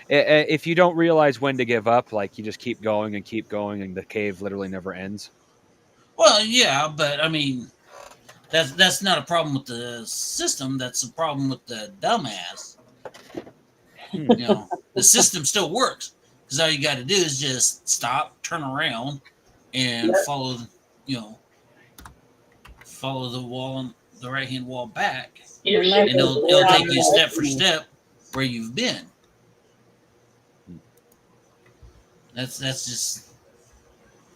If you don't realize when to give up, like you just keep going, and the cave literally never ends. Well, yeah, but I mean, that's not a problem with the system. That's a problem with the dumbass. You know, the system still works, because all you got to do is just stop, turn around, and follow the wall, the right hand wall back, You're and it'll take you step for step where you've been. That's just.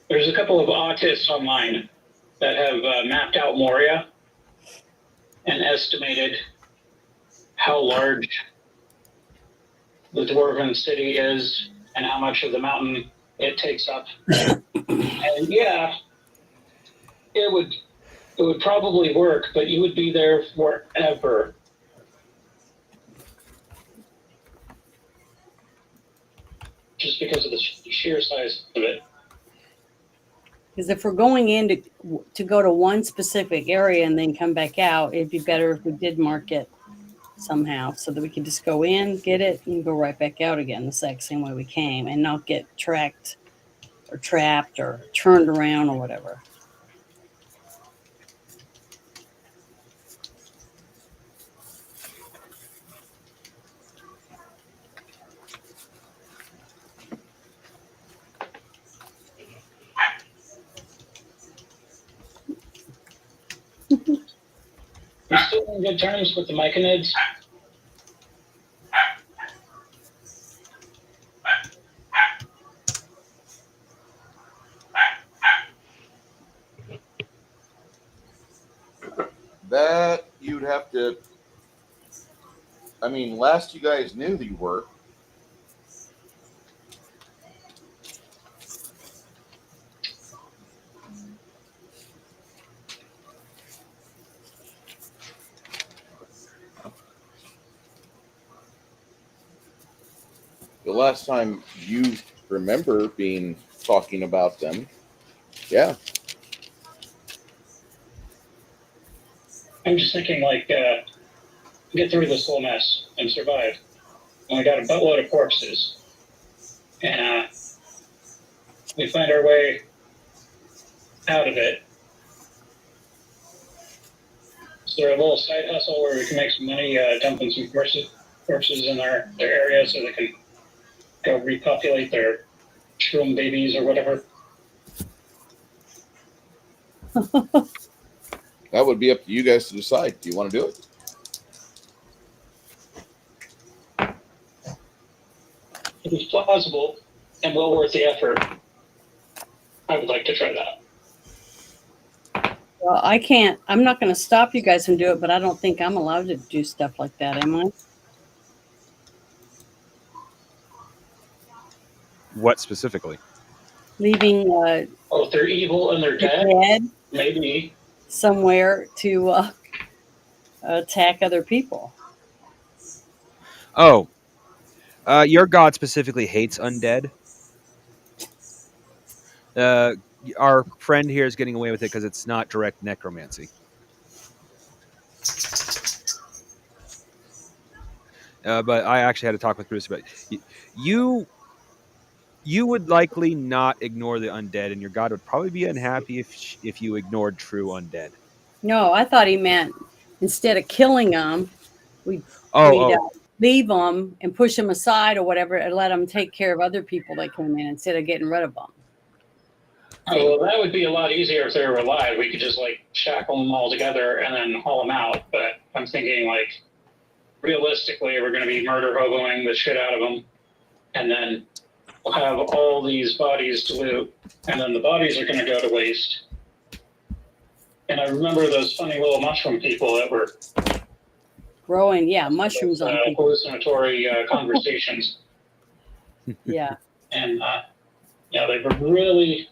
There's a couple of artists online that have mapped out Moria and estimated how large the dwarven city is and how much of the mountain it takes up. And yeah, it would probably work, but you would be there forever. Just because of the sheer size of it. because if we're going in to go to one specific area and then come back out, it'd be better if we did mark it somehow so that we could just go in, get it, and go right back out again the exact same way we came, and not get tracked or trapped or turned around or whatever. You're still on good terms with the Myconids? That you'd have to. I mean, last you guys knew that you were. The last time you remember talking about them Yeah. I'm just thinking, like, get through this whole mess and survive. And we got a buttload of corpses. And we find our way out of it. Is there a little side hustle where we can make some money dumping some corpses in their area so they can go repopulate their shroom babies or whatever? That would be up to you guys to decide. Do you want to do it? If it's plausible and well worth the effort, I would like to try that. Well, I can't. I'm not going to stop you guys from doing it, but I don't think I'm allowed to do stuff like that, am I? What specifically? Leaving Oh, if they're evil and they're dead? dead Maybe. somewhere to attack other people. Oh, your god specifically hates undead. Our friend here is getting away with it because it's not direct necromancy. But I actually had to talk with Bruce about it. You would likely not ignore the undead, and your god would probably be unhappy if you ignored true undead. No, I thought he meant instead of killing them, we'd Oh, leave them and push them aside or whatever and let them take care of other people that come in instead of getting rid of them. Oh, well, that would be a lot easier if they were alive. We could just, like, shackle them all together and then haul them out. But I'm thinking, like, realistically, we're going to be murder hoboing the shit out of them. And then we'll have all these bodies to loot. And then the bodies are going to go to waste. And I remember those funny little mushroom people that were Growing, yeah, mushrooms on people. hallucinatory conversations. Yeah. And, yeah, they were really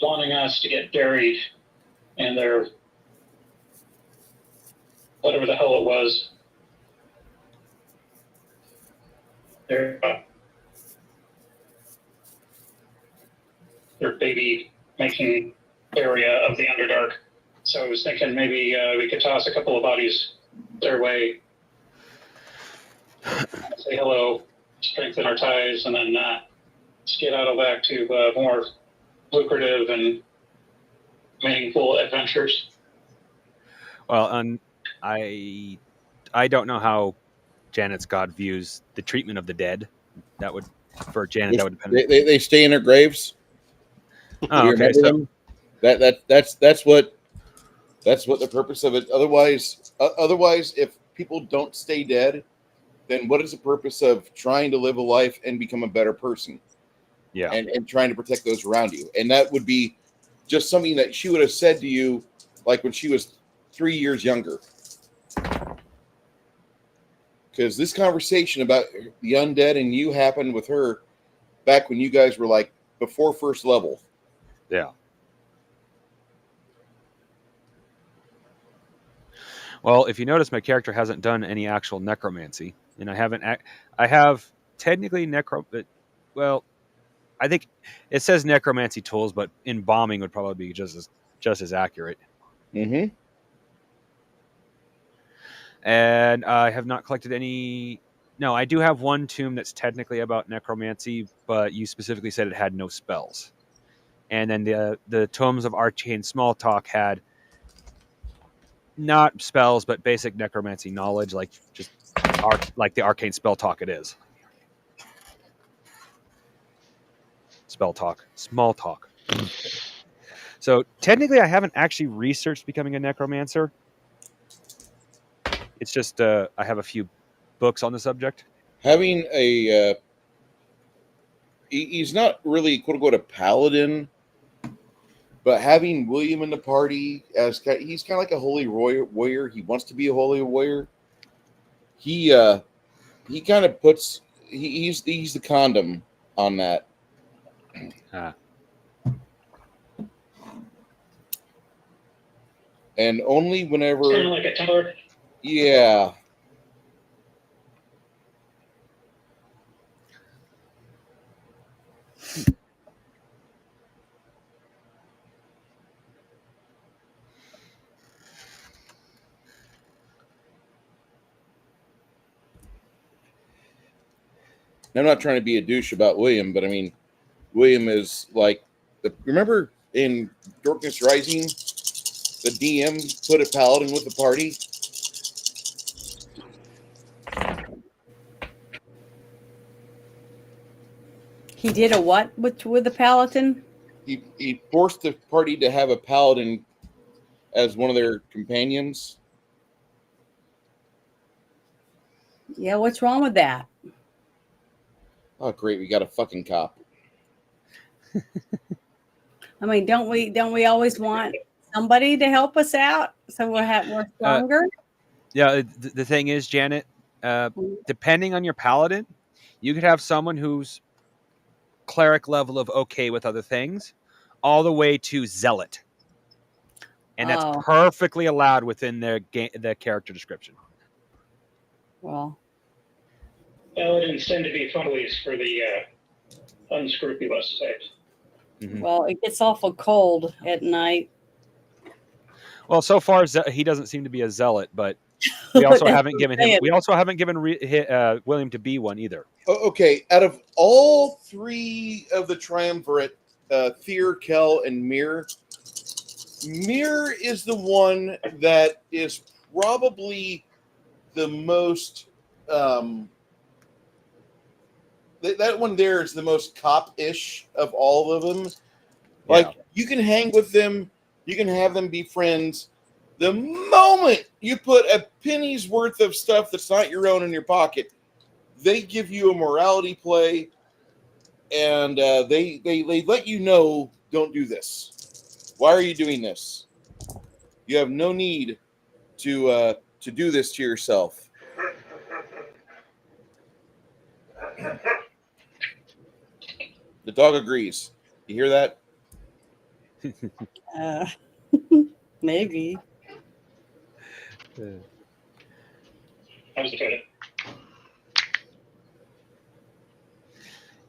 wanting us to get buried in their whatever the hell it was. Their baby making area of the Underdark. So I was thinking maybe we could toss a couple of bodies their way, say hello, strengthen our ties, and then skedaddle back to more lucrative and meaningful adventures. well, I don't know how Janet's god views the treatment of the dead. That would, for Janet, that would depend. They stay in their graves. Oh, You okay, remember so them? That's what the purpose of it. Otherwise, if people don't stay dead, then what is the purpose of trying to live a life and become a better person? yeah, And trying to protect those around you. And that would be just something that she would have said to you, like when she was 3 years younger. Because this conversation about the undead and you happened with her back when you guys were like before first level. yeah. Well, if you notice, my character hasn't done any actual necromancy, and I have technically well, I think it says necromancy tools, but embalming would probably be just as accurate. Mm-hmm. And I have not collected any. No, I do have one tomb that's technically about necromancy, but you specifically said it had no spells. And then the tomes of Arcane Small Talk had not spells, but basic necromancy knowledge, like the Arcane Spell Talk it is. Spell Talk, Small Talk. So technically, I haven't actually researched becoming a necromancer. It's just I have a few books on the subject. Having he's not really quote unquote a paladin, but having William in the party he's kind of like a holy warrior. He wants to be a holy warrior. He kind of puts he's the condom on that. And only whenever, Kind of like a tower. yeah. I'm not trying to be a douche about William, but I mean, William is like, remember in Darkness Rising, the DM put a paladin with the party? He did a what with the paladin? He forced the party to have a paladin as one of their companions. Yeah, what's wrong with that? Oh, great! We got a fucking cop. I mean, don't we always want somebody to help us out so we're stronger? Yeah, the thing is, Janet, depending on your paladin, you could have someone who's cleric level of okay with other things, all the way to zealot, and that's Oh. perfectly allowed within their character description. Well, Paladins tend to be funnelies for the unscrupulous types. Mhm. well, it gets awful cold at night. Well, so far he doesn't seem to be a zealot, but we also That's haven't what given I'm him. saying. We also haven't given William to be one either. Okay, out of all three of the triumvirate, Thier, Kel, and Mir is the one that is probably the most. That one there is the most cop-ish of all of them. Like, you can hang with them, you can have them be friends. The moment you put a penny's worth of stuff that's not your own in your pocket, they give you a morality play, and they let you know, don't do this. Why are you doing this? You have no need to do this to yourself. The dog agrees. You hear that? Maybe. I was kidding.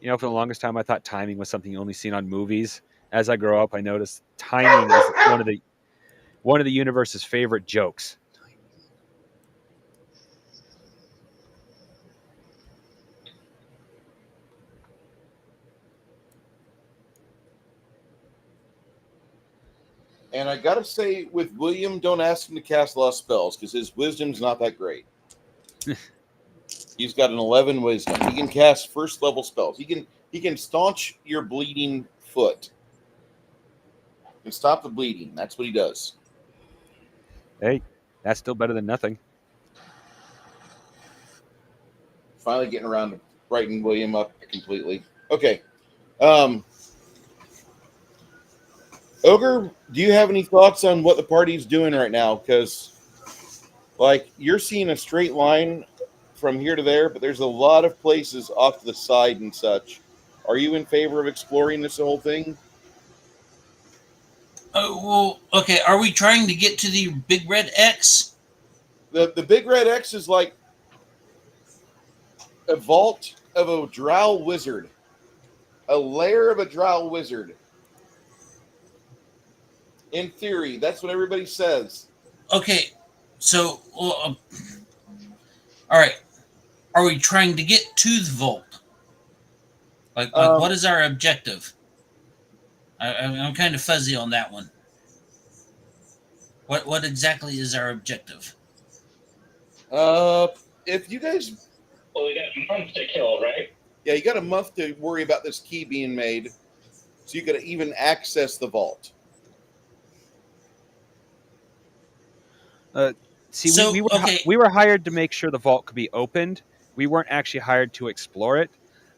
You know, for the longest time, I thought timing was something you only seen on movies. As I grow up, I noticed timing is one of the universe's favorite jokes. And I gotta say, with William, don't ask him to cast a lot of spells because his wisdom's not that great. He's got an 11 wisdom. He can cast first level spells. He can staunch your bleeding foot. He can stop the bleeding. That's what he does. Hey, that's still better than nothing. Finally getting around to brighten William up completely. Okay. Ogre, do you have any thoughts on what the party's doing right now? Because, like, you're seeing a straight line from here to there, but there's a lot of places off to the side and such. Are you in favor of exploring this whole thing? Oh, well, okay. Are we trying to get to the big red X? The big red X is like a vault of a Drow Wizard. A lair of a Drow Wizard. In theory, that's what everybody says. Okay, so, all right. Are we trying to get to the vault? Like what is our objective? I'm kind of fuzzy on that one. What exactly is our objective? If you guys... Well, we got a month to kill, right? Yeah, you got a month to worry about this key being made so you could even access the vault. We were hired to make sure the vault could be opened. We weren't actually hired to explore it.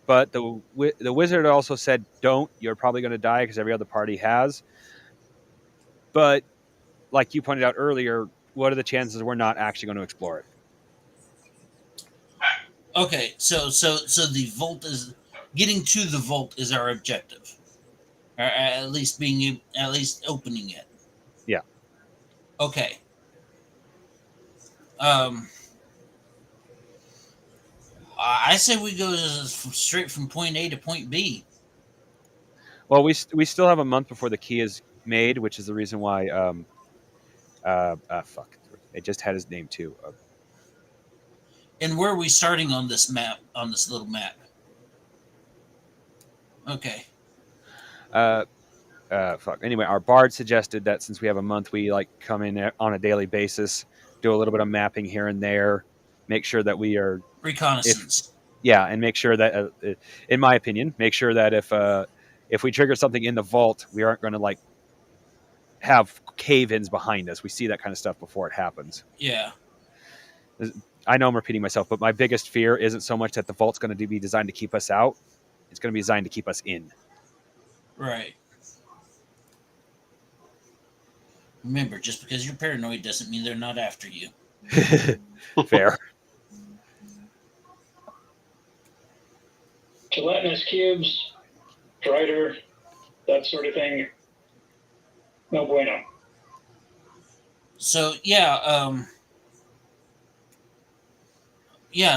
But the wizard also said, don't. You're probably going to die because every other party has. But like you pointed out earlier, what are the chances we're not actually going to explore it? Okay, so the vault is getting to the vault is our objective, or at least opening it. Yeah. Okay. I say we go straight from point A to point B. Well, we still have a month before the key is made, which is the reason why. Fuck, it just had his name too. And where are we starting on this map? On this little map? Okay. Fuck. Anyway, our bard suggested that since we have a month, we like come in on a daily basis, do a little bit of mapping here and there, make sure that we are, Reconnaissance. and make sure that, in my opinion, make sure that if we trigger something in the vault, we aren't going to like have cave-ins behind us. We see that kind of stuff before it happens. Yeah. I know I'm repeating myself, but my biggest fear isn't so much that the vault's going to be designed to keep us out; it's going to be designed to keep us in. Right. Remember, just because you're paranoid doesn't mean they're not after you. Fair. Gelatinous cubes, Drider, that sort of thing. No bueno. So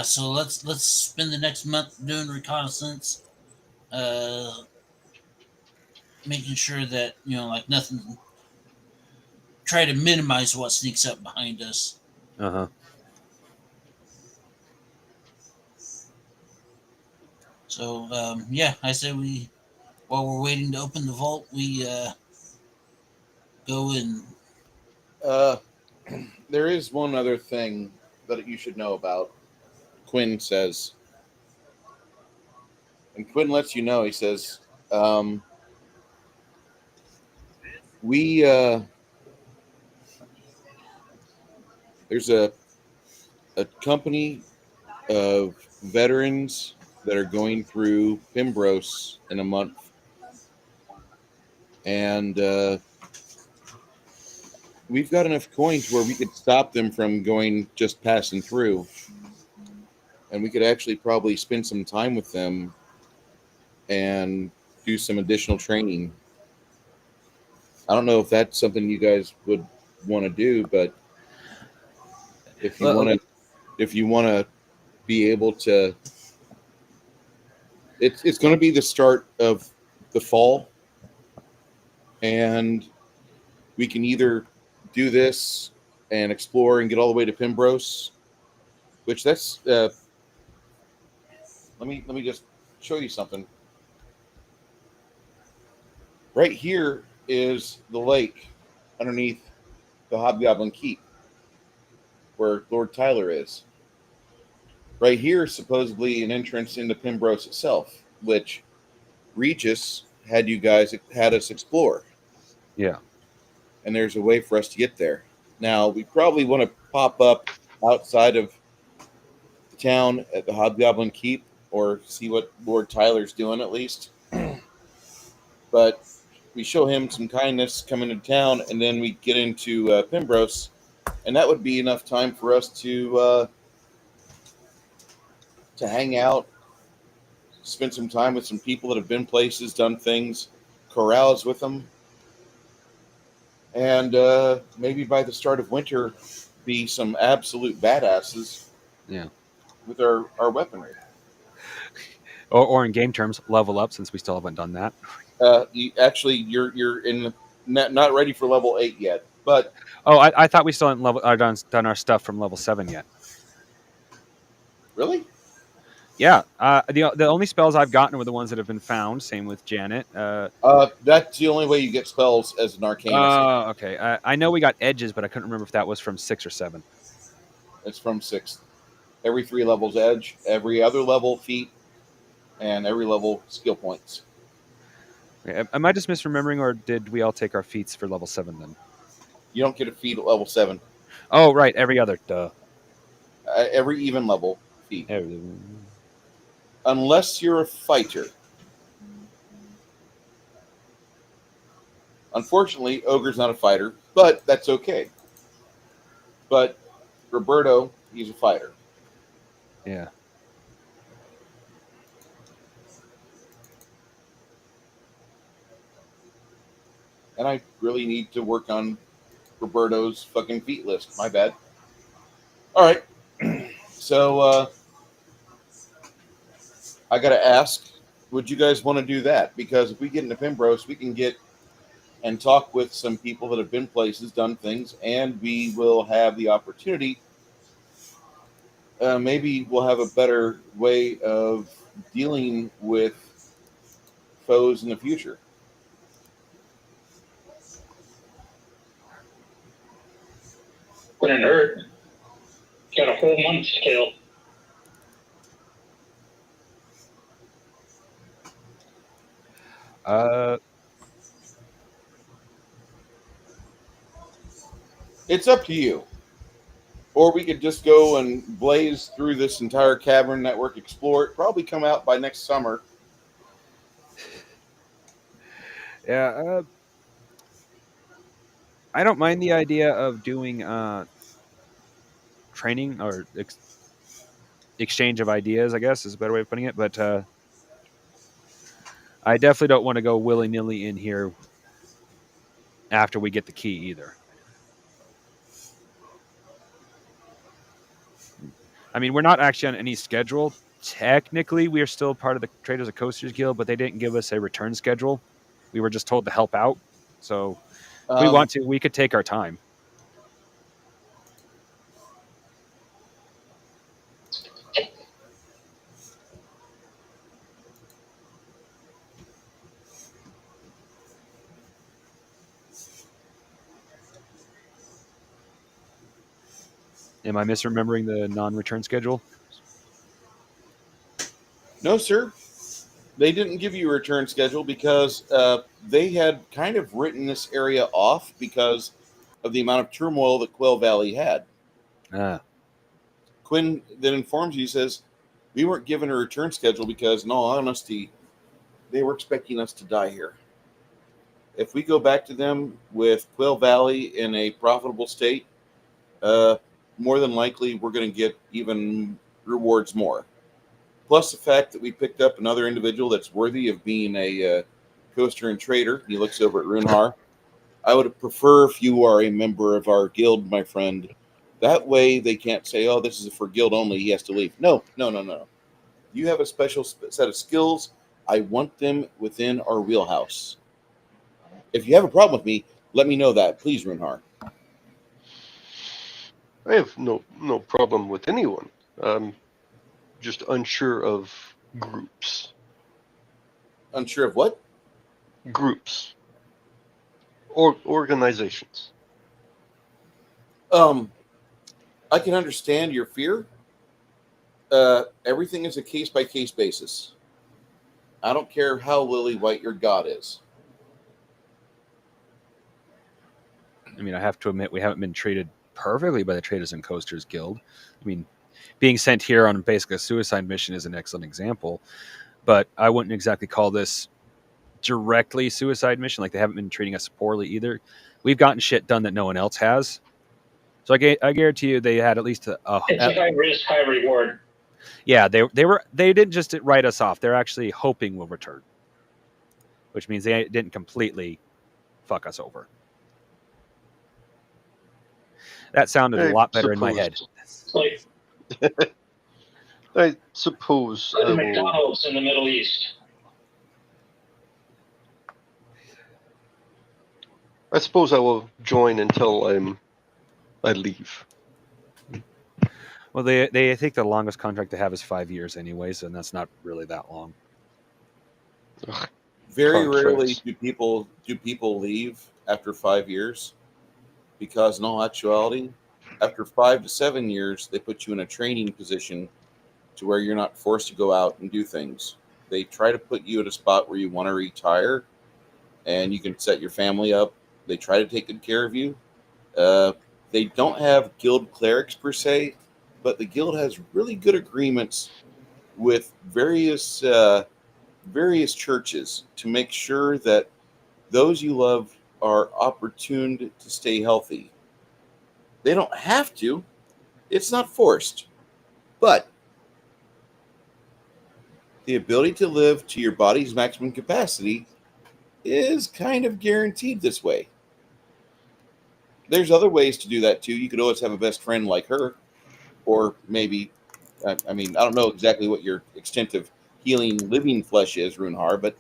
so let's spend the next month doing reconnaissance, making sure that like nothing. Try to minimize what sneaks up behind us. Uh-huh. So I say while we're waiting to open the vault, we go and. There is one other thing that you should know about. Quinn says, and Quinn lets you know. He says, there's a company of veterans that are going through Pembroke in a month, and we've got enough coins where we could stop them from going just passing through, and we could actually probably spend some time with them and do some additional training. I don't know if that's something you guys would want to do, but if you want to be able to, it's going to be the start of the fall, and we can either do this and explore and get all the way to Pembroke, which that's let me just show you something. Right here is the lake underneath the Hobgoblin Keep, where Lord Tyler is. Right here is supposedly an entrance into Pembroke itself, which Regis had us explore. Yeah. And there's a way for us to get there. Now, we probably want to pop up outside of the town at the Hobgoblin Keep or see what Lord Tyler's doing at least. But we show him some kindness coming to town, and then we get into Pembroke, and that would be enough time for us to hang out, spend some time with some people that have been places, done things, carouse with them, and maybe by the start of winter, be some absolute badasses. Yeah. With our weaponry. Or in game terms, level up, since we still haven't done that. You're in not ready for level 8 yet, but I thought we still hadn't done our stuff from level 7 yet. Really? Yeah. The only spells I've gotten were the ones that have been found. Same with Janet. That's the only way you get spells as an arcanist. Oh, okay. I know we got edges, but I couldn't remember if that was from 6 or 7. It's from 6. Every 3 levels edge, every other level feat, and every level skill points. Okay. Am I just misremembering, or did we all take our feats for level 7 then? You don't get a feat at level 7. Oh, right. Every other. Duh. Every even level feat. Unless you're a fighter. Unfortunately, Ogre's not a fighter, but that's okay. But Roberto, he's a fighter. Yeah. And I really need to work on Roberto's fucking feat list. My bad. All right. So I got to ask, would you guys want to do that? Because if we get into Pembroke, we can get and talk with some people that have been places, done things, and we will have the opportunity. Maybe we'll have a better way of dealing with foes in the future. Wouldn't hurt. Got a whole month to kill. It's up to you. Or we could just go and blaze through this entire cavern network, explore it, probably come out by next summer. Yeah, I don't mind the idea of doing training or exchange of ideas, I guess is a better way of putting it. But I definitely don't want to go willy-nilly in here after we get the key either. I mean, we're not actually on any schedule. Technically, we are still part of the Traders of Coasters Guild, but they didn't give us a return schedule. We were just told to help out. So if we want to, we could take our time. Am I misremembering the non-return schedule? No, sir. They didn't give you a return schedule because they had kind of written this area off because of the amount of turmoil that Quail Valley had. Quinn then informs you, says, we weren't given a return schedule because, in all honesty, they were expecting us to die here. If we go back to them with Quail Valley in a profitable state, more than likely we're going to get even rewards more. Plus the fact that we picked up another individual that's worthy of being a coaster and trader. He looks over at Runhar. I would prefer if you are a member of our guild, my friend. That way they can't say, oh, this is for guild only. He has to leave. No. You have a special set of skills. I want them within our wheelhouse. If you have a problem with me, let me know that. Please, Runhar. I have no problem with anyone. Just unsure of groups. Unsure of what? Groups. Or organizations. I can understand your fear. Everything is a case-by-case basis. I don't care how lily white your god is. I mean, I have to admit, we haven't been treated perfectly by the Traders and Coasters Guild. I mean, being sent here on basically a suicide mission is an excellent example, but I wouldn't exactly call this directly suicide mission. Like, they haven't been treating us poorly either. We've gotten shit done that no one else has. So I guarantee you they had at least It's a high risk, high reward. Yeah, they didn't just write us off. They're actually hoping we'll return, which means they didn't completely fuck us over. That sounded a lot better in my head. It's like I suppose I will, McDonald's in the Middle East. I suppose I will join until I leave. Well, they think the longest contract they have is 5 years anyways, and that's not really that long. Ugh, Very contracts. rarely do people leave after 5 years, because in all actuality, after 5 to 7 years, they put you in a training position to where you're not forced to go out and do things. They try to put you at a spot where you want to retire and you can set your family up. They try to take good care of you. They don't have guild clerics per se, but the guild has really good agreements with various churches to make sure that those you love are opportuned to stay healthy. They don't have to. It's not forced. But the ability to live to your body's maximum capacity is kind of guaranteed this way. There's other ways to do that too. You could always have a best friend like her, or maybe, I mean, I don't know exactly what your extent of healing living flesh is, Runhar, but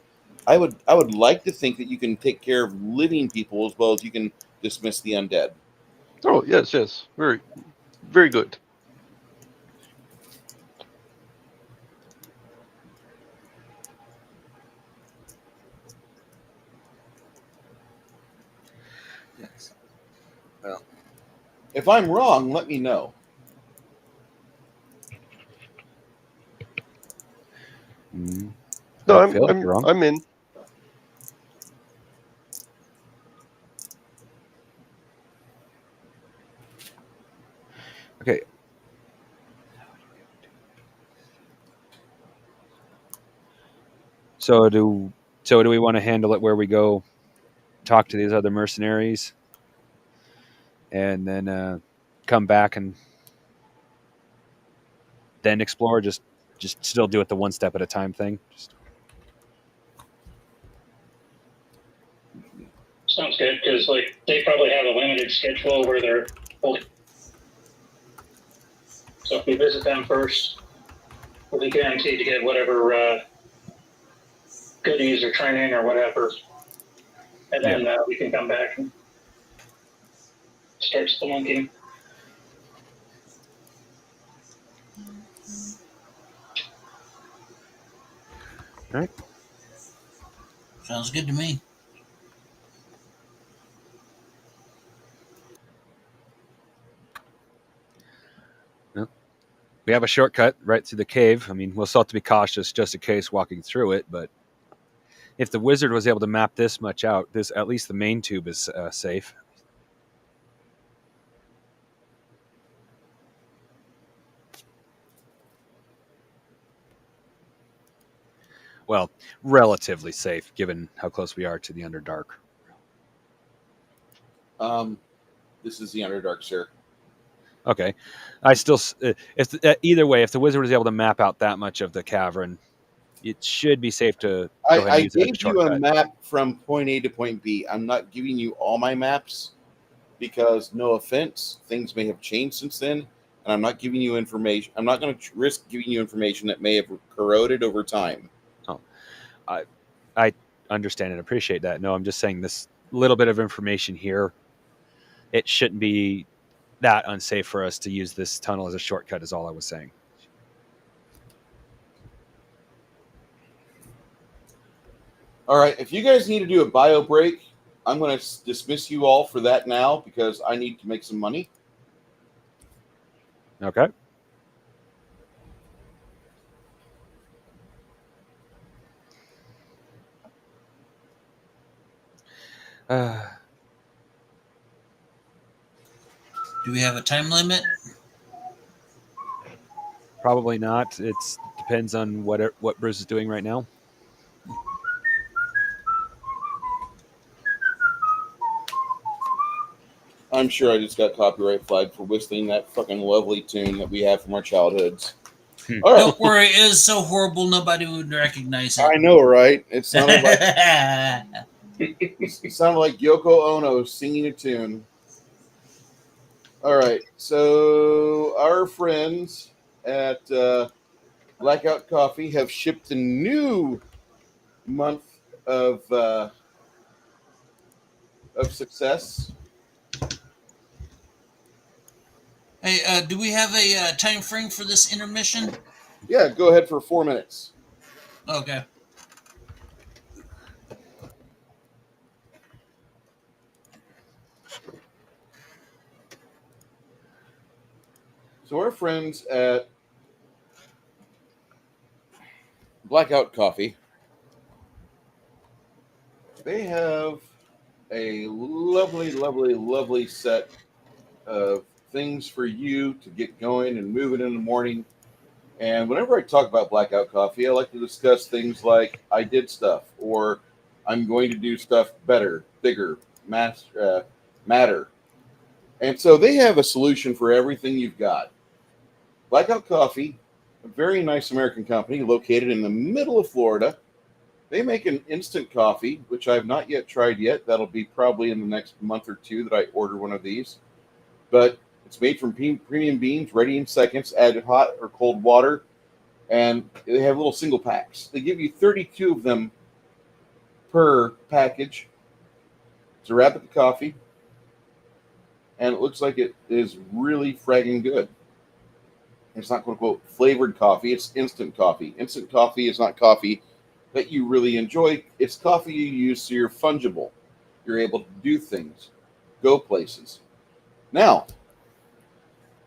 I would like to think that you can take care of living people as well as you can dismiss the undead. Oh, yes. Very, very good. Yes. If I'm wrong, let me know. Mm. No, I feel like you're wrong. I'm in. Okay. So do we want to handle it where we go talk to these other mercenaries and then come back and then explore? Just still do it the one step at a time thing. Sounds good, because like they probably have a limited schedule where they're fully. So if we visit them first, we'll be guaranteed to get whatever goodies or training or whatever, and then we can come back and start spelunking. All right. Sounds good to me. We have a shortcut right through the cave. I mean, we'll still have to be cautious just in case walking through it, but if the wizard was able to map this much out, this at least the main tube is safe. Well, relatively safe given how close we are to the Underdark. This is the Underdark, sir. Okay, I still either way, if the wizard was able to map out that much of the cavern, it should be safe to go ahead and I use it as a gave you a shortcut. map from point A to point B. I'm not giving you all my maps because, no offense, things may have changed since then, and I'm not giving you information. I'm not going to risk giving you information that may have corroded over time. Oh, I understand and appreciate that. No, I'm just saying this little bit of information here, it shouldn't be that unsafe for us to use this tunnel as a shortcut is all I was saying. All right, if you guys need to do a bio break, I'm going to dismiss you all for that now because I need to make some money. Okay. Do we have a time limit? Probably not. It depends on what Bruce is doing right now. I'm sure I just got copyright flagged for whistling that fucking lovely tune that we have from our childhoods. All right. Don't worry, it is so horrible nobody would recognize it. I know, right? It sounded like it sounded like Yoko Ono singing a tune. All right, so our friends at Blackout Coffee have shipped a new month of success. Hey, do we have a time frame for this intermission? Yeah, go ahead for 4 minutes. Okay. So our friends at Blackout Coffee, they have a lovely, lovely, lovely set of things for you to get going and moving in the morning. And whenever I talk about Blackout Coffee, I like to discuss things like I did stuff or I'm going to do stuff better, bigger, matter. And so they have a solution for everything you've got. Blackout Coffee, a very nice American company located in the middle of Florida. They make an instant coffee, which I've not yet tried yet. That'll be probably in the next month or two that I order one of these. But it's made from premium beans, ready in seconds, add hot or cold water, and they have little single packs. They give you 32 of them per package to wrap up the coffee, and it looks like it is really fragging good. It's not quote-unquote flavored coffee, it's instant coffee. Instant coffee is not coffee that you really enjoy. It's coffee you use so you're fungible. You're able to do things. go places. Now,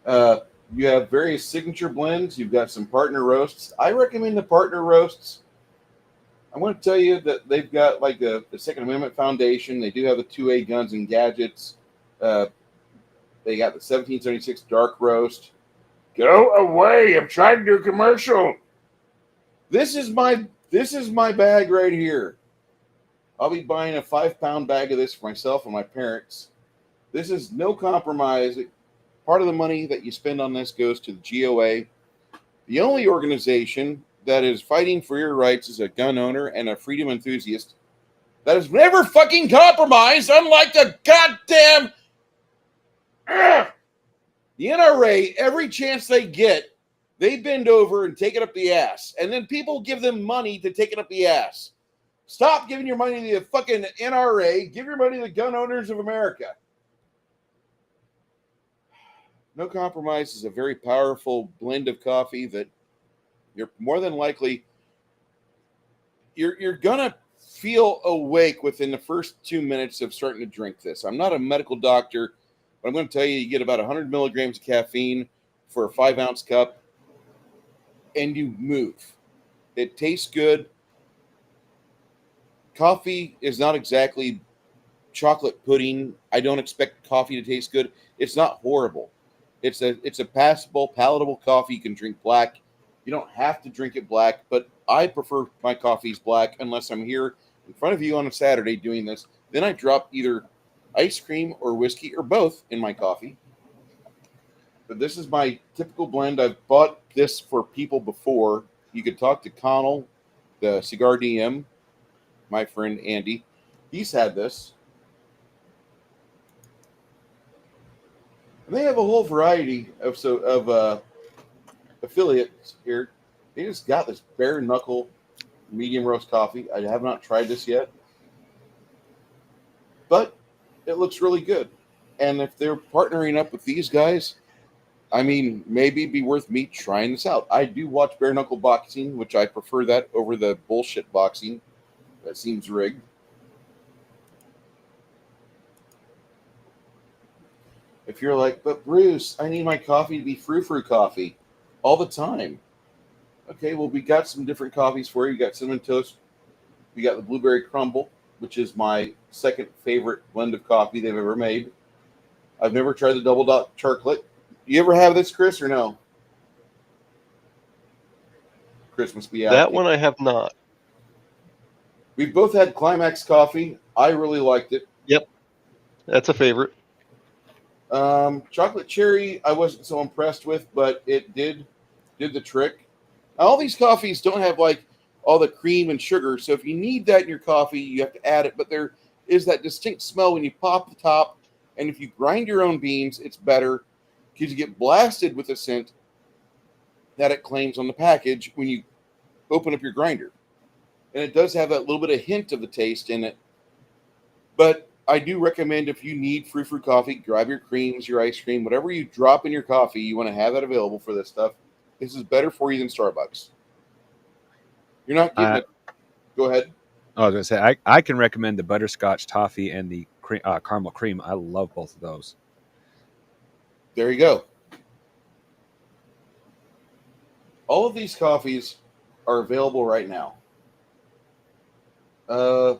you have various signature blends. You've got some partner roasts. I recommend the partner roasts. I'm going to tell you that they've got like the Second Amendment Foundation. They do have the 2A Guns and Gadgets. They got the 1776 Dark Roast. Go away! I'm trying to do a commercial. This is my bag right here. I'll be buying a 5-pound bag of this for myself and my parents. This is no compromise. Part of the money that you spend on this goes to the GOA, the only organization that is fighting for your rights as a gun owner and a freedom enthusiast that has never fucking compromised, unlike the goddamn the NRA. Every chance they get, they bend over and take it up the ass, and then people give them money to take it up the ass. Stop giving your money to the fucking NRA. Give your money to the gun owners of America. No Compromise is a very powerful blend of coffee that you're more than likely you're gonna feel awake within the first 2 minutes of starting to drink this. I'm not a medical doctor, but I'm going to tell you get about 100 milligrams of caffeine for a 5-ounce cup, and you move. It tastes good. Coffee is not exactly chocolate pudding. I don't expect coffee to taste good. It's not horrible. It's a passable, palatable coffee. You can drink black. You don't have to drink it black, but I prefer my coffees black unless I'm here in front of you on a Saturday doing this. Then I drop either ice cream or whiskey or both in my coffee. But this is my typical blend. I've bought this for people before. You could talk to Connell, the Cigar DM, my friend Andy. He's had this. And they have a whole variety of affiliates here. They just got this bare knuckle medium roast coffee. I have not tried this yet, but it looks really good. And if they're partnering up with these guys, I mean, maybe it'd be worth me trying this out. I do watch bare knuckle boxing, which I prefer that over the bullshit boxing that seems rigged. If you're like, but Bruce, I need my coffee to be frou-frou coffee all the time. Okay, well, we got some different coffees for you. You got Cinnamon Toast. We got the Blueberry Crumble, which is my second favorite blend of coffee they've ever made. I've never tried the Double Dot Chocolate. You ever have this, Chris, or no? Chris must be out. That one I have not. We've both had Climax coffee. I really liked it. Yep, that's a favorite. Chocolate cherry, I wasn't so impressed with, but it did the trick. Now, all these coffees don't have like all the cream and sugar, so if you need that in your coffee, you have to add it. But there is that distinct smell when you pop the top, and if you grind your own beans, it's better because you get blasted with the scent that it claims on the package when you open up your grinder. And it does have that little bit of hint of the taste in it. But I do recommend if you need frou-frou coffee, grab your creams, your ice cream, whatever you drop in your coffee, you want to have that available for this stuff. This is better for you than Starbucks. You're not getting it. Go ahead. I was going to say, I can recommend the butterscotch toffee and the caramel cream. I love both of those. There you go. All of these coffees are available right now.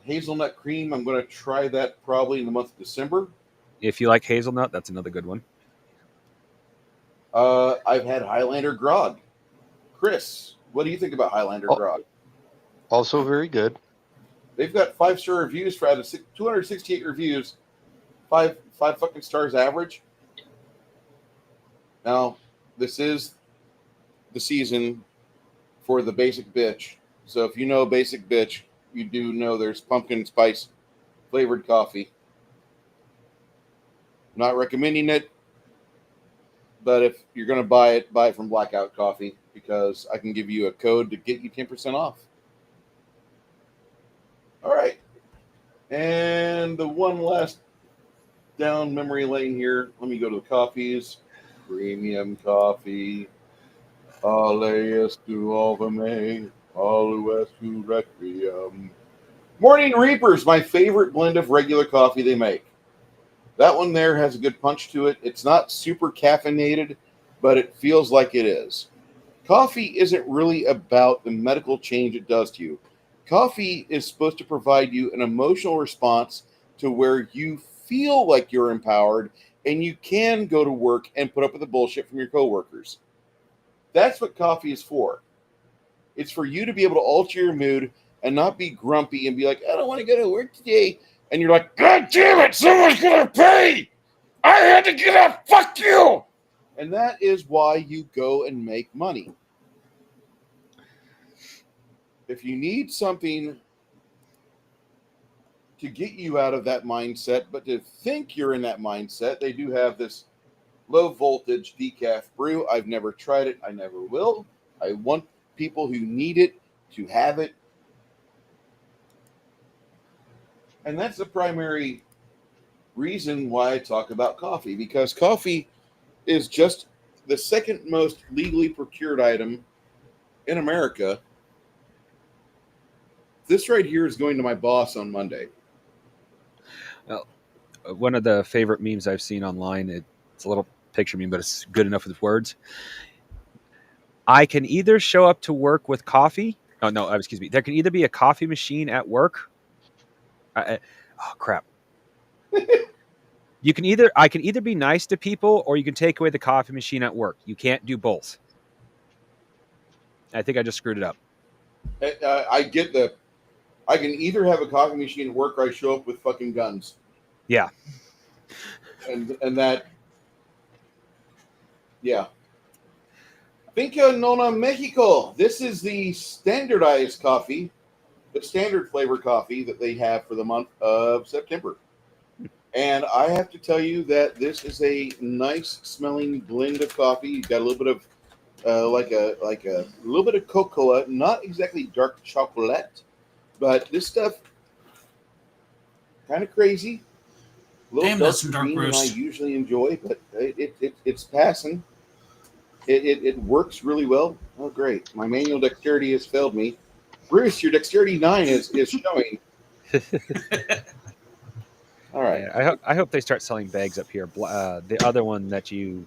Hazelnut cream, I'm going to try that probably in the month of December. If you like hazelnut, that's another good one. I've had Highlander Grog. Chris, what do you think about Highlander Grog? Also very good. They've got 5-star reviews for out of 268 reviews. Five fucking stars average. Now, this is the season for the basic bitch. So if you know basic bitch, you do know there's pumpkin spice flavored coffee. I'm not recommending it, but if you're going to buy it from Blackout Coffee because I can give you a code to get you 10% off. All right. And the one last down memory lane here. Let me go to the coffees. Premium coffee. Aleas tu alvame. Alues tu requiem. Morning Reapers, my favorite blend of regular coffee they make. That one there has a good punch to it. It's not super caffeinated, but it feels like it is. Coffee isn't really about the medical change it does to you. Coffee is supposed to provide you an emotional response to where you feel like you're empowered and you can go to work and put up with the bullshit from your coworkers. That's what coffee is for. It's for you to be able to alter your mood and not be grumpy and be like, I don't want to go to work today. And you're like, God damn it, someone's going to pay. I had to get up. Fuck you. And that is why you go and make money. If you need something to get you out of that mindset, but to think you're in that mindset, they do have this low voltage decaf brew. I've never tried it. I never will. I want people who need it to have it. And that's the primary reason why I talk about coffee, because coffee is just the second most legally procured item in America. This right here is going to my boss on Monday. Well, one of the favorite memes I've seen online, it's a little picture meme, but it's good enough with words. I can either show up to work with coffee. Oh, no, excuse me. There can either be a coffee machine at work. Oh, crap. I can either be nice to people or you can take away the coffee machine at work. You can't do both. I think I just screwed it up. I get I can either have a coffee machine at work or I show up with fucking guns. Yeah. And that, yeah. Finca Nona Mexico. This is the standardized coffee, the standard flavor coffee that they have for the month of September. And I have to tell you that this is a nice smelling blend of coffee. You've got a little bit of like a little bit of cocoa, not exactly dark chocolate, but this stuff kind of crazy. A little Damn, that's some dark green than I roast. usually enjoy, but it's passing. It works really well. Oh, great! My manual dexterity has failed me. Bruce, your dexterity 9 is showing. All right. Yeah, I hope they start selling bags up here. The other one that you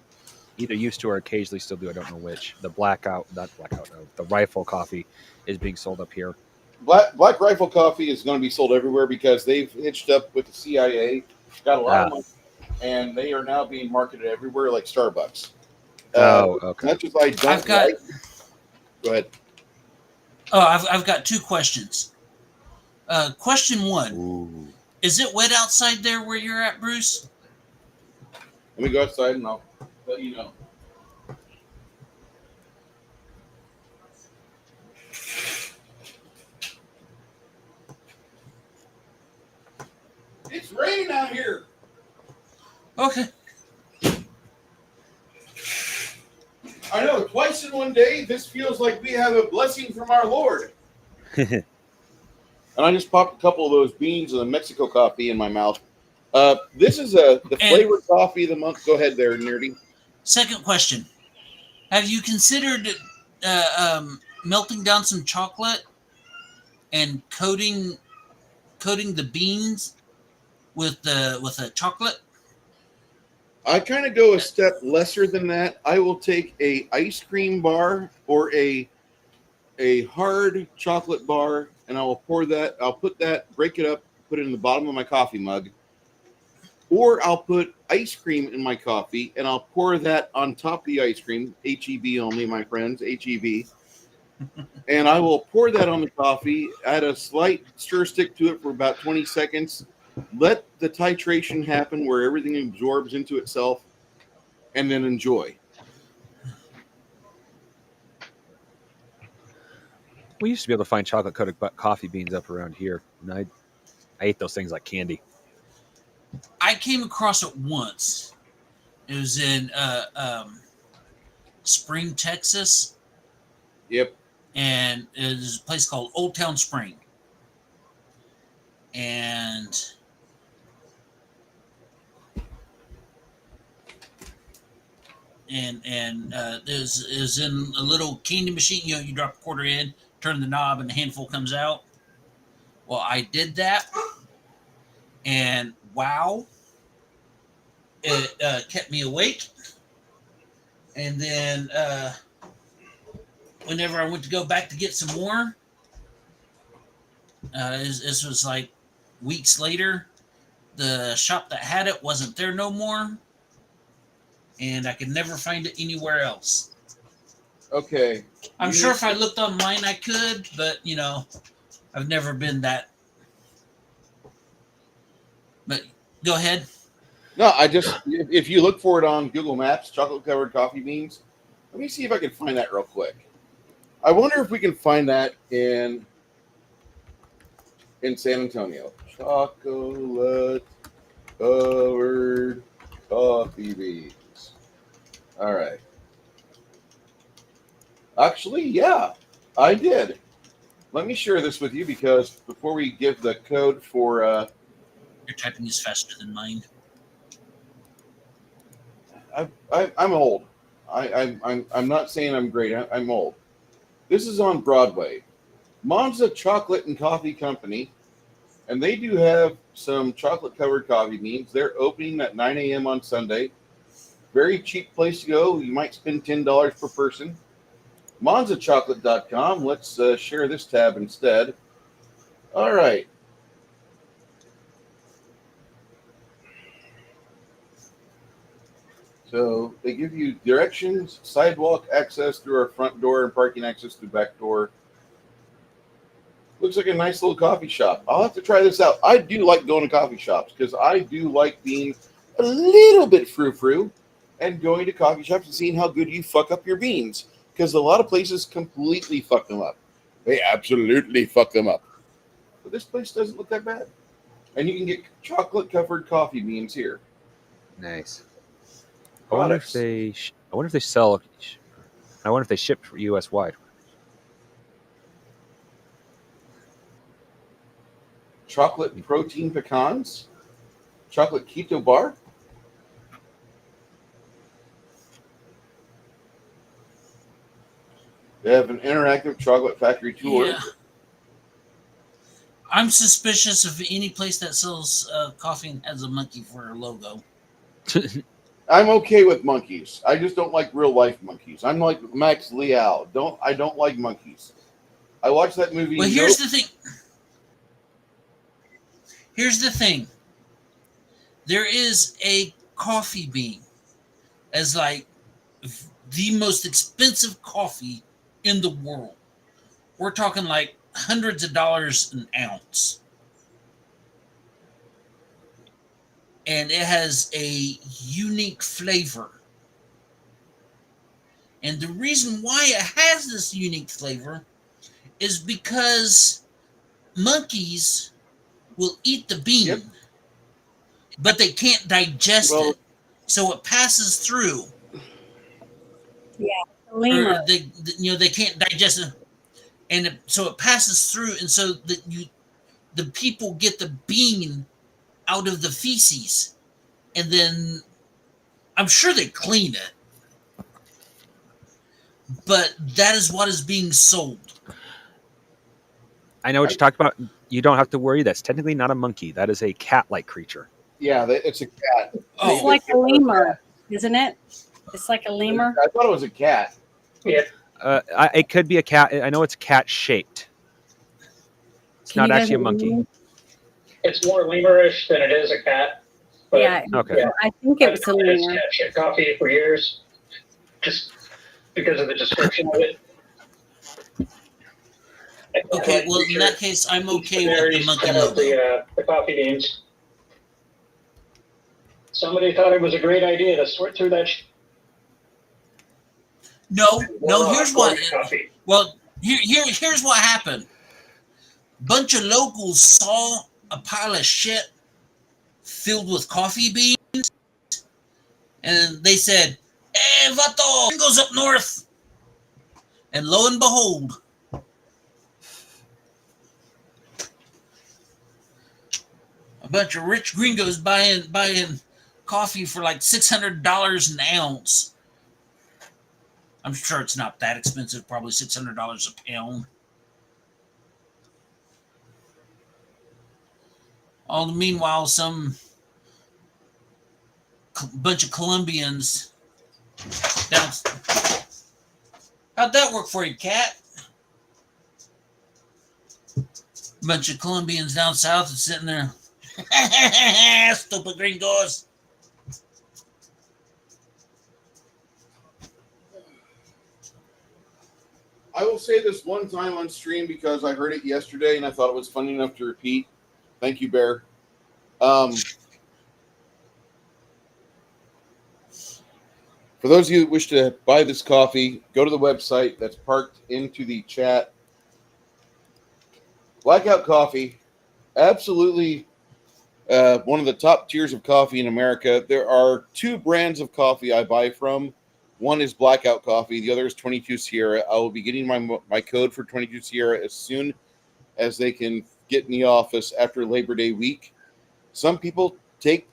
either used to or occasionally still do, I don't know which. The the rifle coffee is being sold up here. Black Rifle Coffee is going to be sold everywhere because they've hitched up with the CIA, got a lot of money, and they are now being marketed everywhere like Starbucks. Okay. Much as I don't like. Go ahead. Oh, I've got two questions. Question one. Ooh. Is it wet outside there where you're at, Bruce? Let me go outside and I'll let you know. It's raining out here. Okay. I know, twice in one day, this feels like we have a blessing from our Lord. And I just popped a couple of those beans of the Mexico coffee in my mouth. This is the flavored coffee of the month. Go ahead there, Nerdy. Second question. Have you considered melting down some chocolate and coating the beans with a chocolate? I kind of go a step lesser than that. I will take a ice cream bar or a hard chocolate bar, and I will pour that. I'll put that, break it up, put it in the bottom of my coffee mug. Or I'll put ice cream in my coffee, and I'll pour that on top of the ice cream. HEB only, my friends, HEB. And I will pour that on the coffee, add a slight stir stick to it for about 20 seconds, let the titration happen where everything absorbs into itself, and then enjoy. We used to be able to find chocolate-coated coffee beans up around here, and I ate those things like candy. I came across it once. It was in Spring, Texas. Yep. And there's a place called Old Town Spring. And there's in a little candy machine. You know, you drop a quarter in, turn the knob, and a handful comes out. Well, I did that, and wow, it kept me awake. And then whenever I went to go back to get some more, this was like weeks later. The shop that had it wasn't there no more, and I could never find it anywhere else. Okay. I'm sure if I looked online, I could, but I've never been that. But go ahead. No, I just if you look for it on Google Maps, chocolate covered coffee beans. Let me see if I can find that real quick. I wonder if we can find that in San Antonio. Chocolate covered coffee beans. All right. Actually, yeah, I did. Let me share this with you because before we give the code for Your typing is faster than mine. I'm old. I'm not saying I'm great. I'm old. This is on Broadway. Monza Chocolate and Coffee Company, and they do have some chocolate covered coffee beans. They're opening at 9 a.m. on Sunday. Very cheap place to go. You might spend $10 per person. MonzaChocolate.com. Let's share this tab instead. All right. So they give you directions, sidewalk access through our front door, and parking access through back door. Looks like a nice little coffee shop. I'll have to try this out. I do like going to coffee shops because I do like being a little bit frou-frou and going to coffee shops and seeing how good you fuck up your beans. Because a lot of places completely fuck them up. They absolutely fuck them up. But this place doesn't look that bad. And you can get chocolate-covered coffee beans here. Nice. I wonder if they sell. I wonder if they ship U.S. wide. Chocolate protein pecans, chocolate keto bar. They have an interactive chocolate factory tour. Yeah. I'm suspicious of any place that sells coffee and has a monkey for a logo. I'm okay with monkeys. I just don't like real life monkeys. I'm like Max Liao. I don't like monkeys. I watched that movie. Well, here's the thing. Here's the thing. There is a coffee bean as like the most expensive coffee in the world. We're talking like hundreds of dollars an ounce. And it has a unique flavor. And the reason why it has this unique flavor is because monkeys will eat the bean, Yep. but they can't digest it. So it passes through. Yeah. Lemur. Or they can't digest it. And so it passes through, and so the people get the bean out of the feces, and then I'm sure they clean it, but that is what is being sold. I know what you're talking about. You don't have to worry. That's technically not a monkey. That is a cat-like creature. Yeah, it's a cat. It's like a lemur, isn't it? It's like a lemur. I thought it was a cat. Yeah. It could be a cat. I know it's cat-shaped. It's Can not you guys actually a hear monkey. me? It's more lemurish than it is a cat. But Yeah. Okay. Yeah. I think it was a I've had lemur. cat shit coffee for years, just because of the description of it. Okay, well in that case, I'm okay with the monkey logo. The coffee beans. Somebody thought it was a great idea to sort through that. No. Here's what. Coffee. Well, here's what happened. Bunch of locals saw a pile of shit filled with coffee beans, and they said, "Hey, vato, goes up north." And lo and behold, a bunch of rich gringos buying coffee for like $600 an ounce. I'm sure it's not that expensive, probably $600 a pound. All the meanwhile, some bunch of Colombians down. How'd that work for you, Cat? Bunch of Colombians down south and sitting there. Stupid gringos. I will say this one time on stream because I heard it yesterday and I thought it was funny enough to repeat. Thank you, Bear. For those of you that wish to buy this coffee, go to the website that's parked into the chat. Blackout Coffee, absolutely one of the top tiers of coffee in America. There are two brands of coffee I buy from. One is Blackout Coffee. The other is 22 Sierra. I will be getting my code for 22 Sierra as soon as they can get in the office after Labor Day week. Some people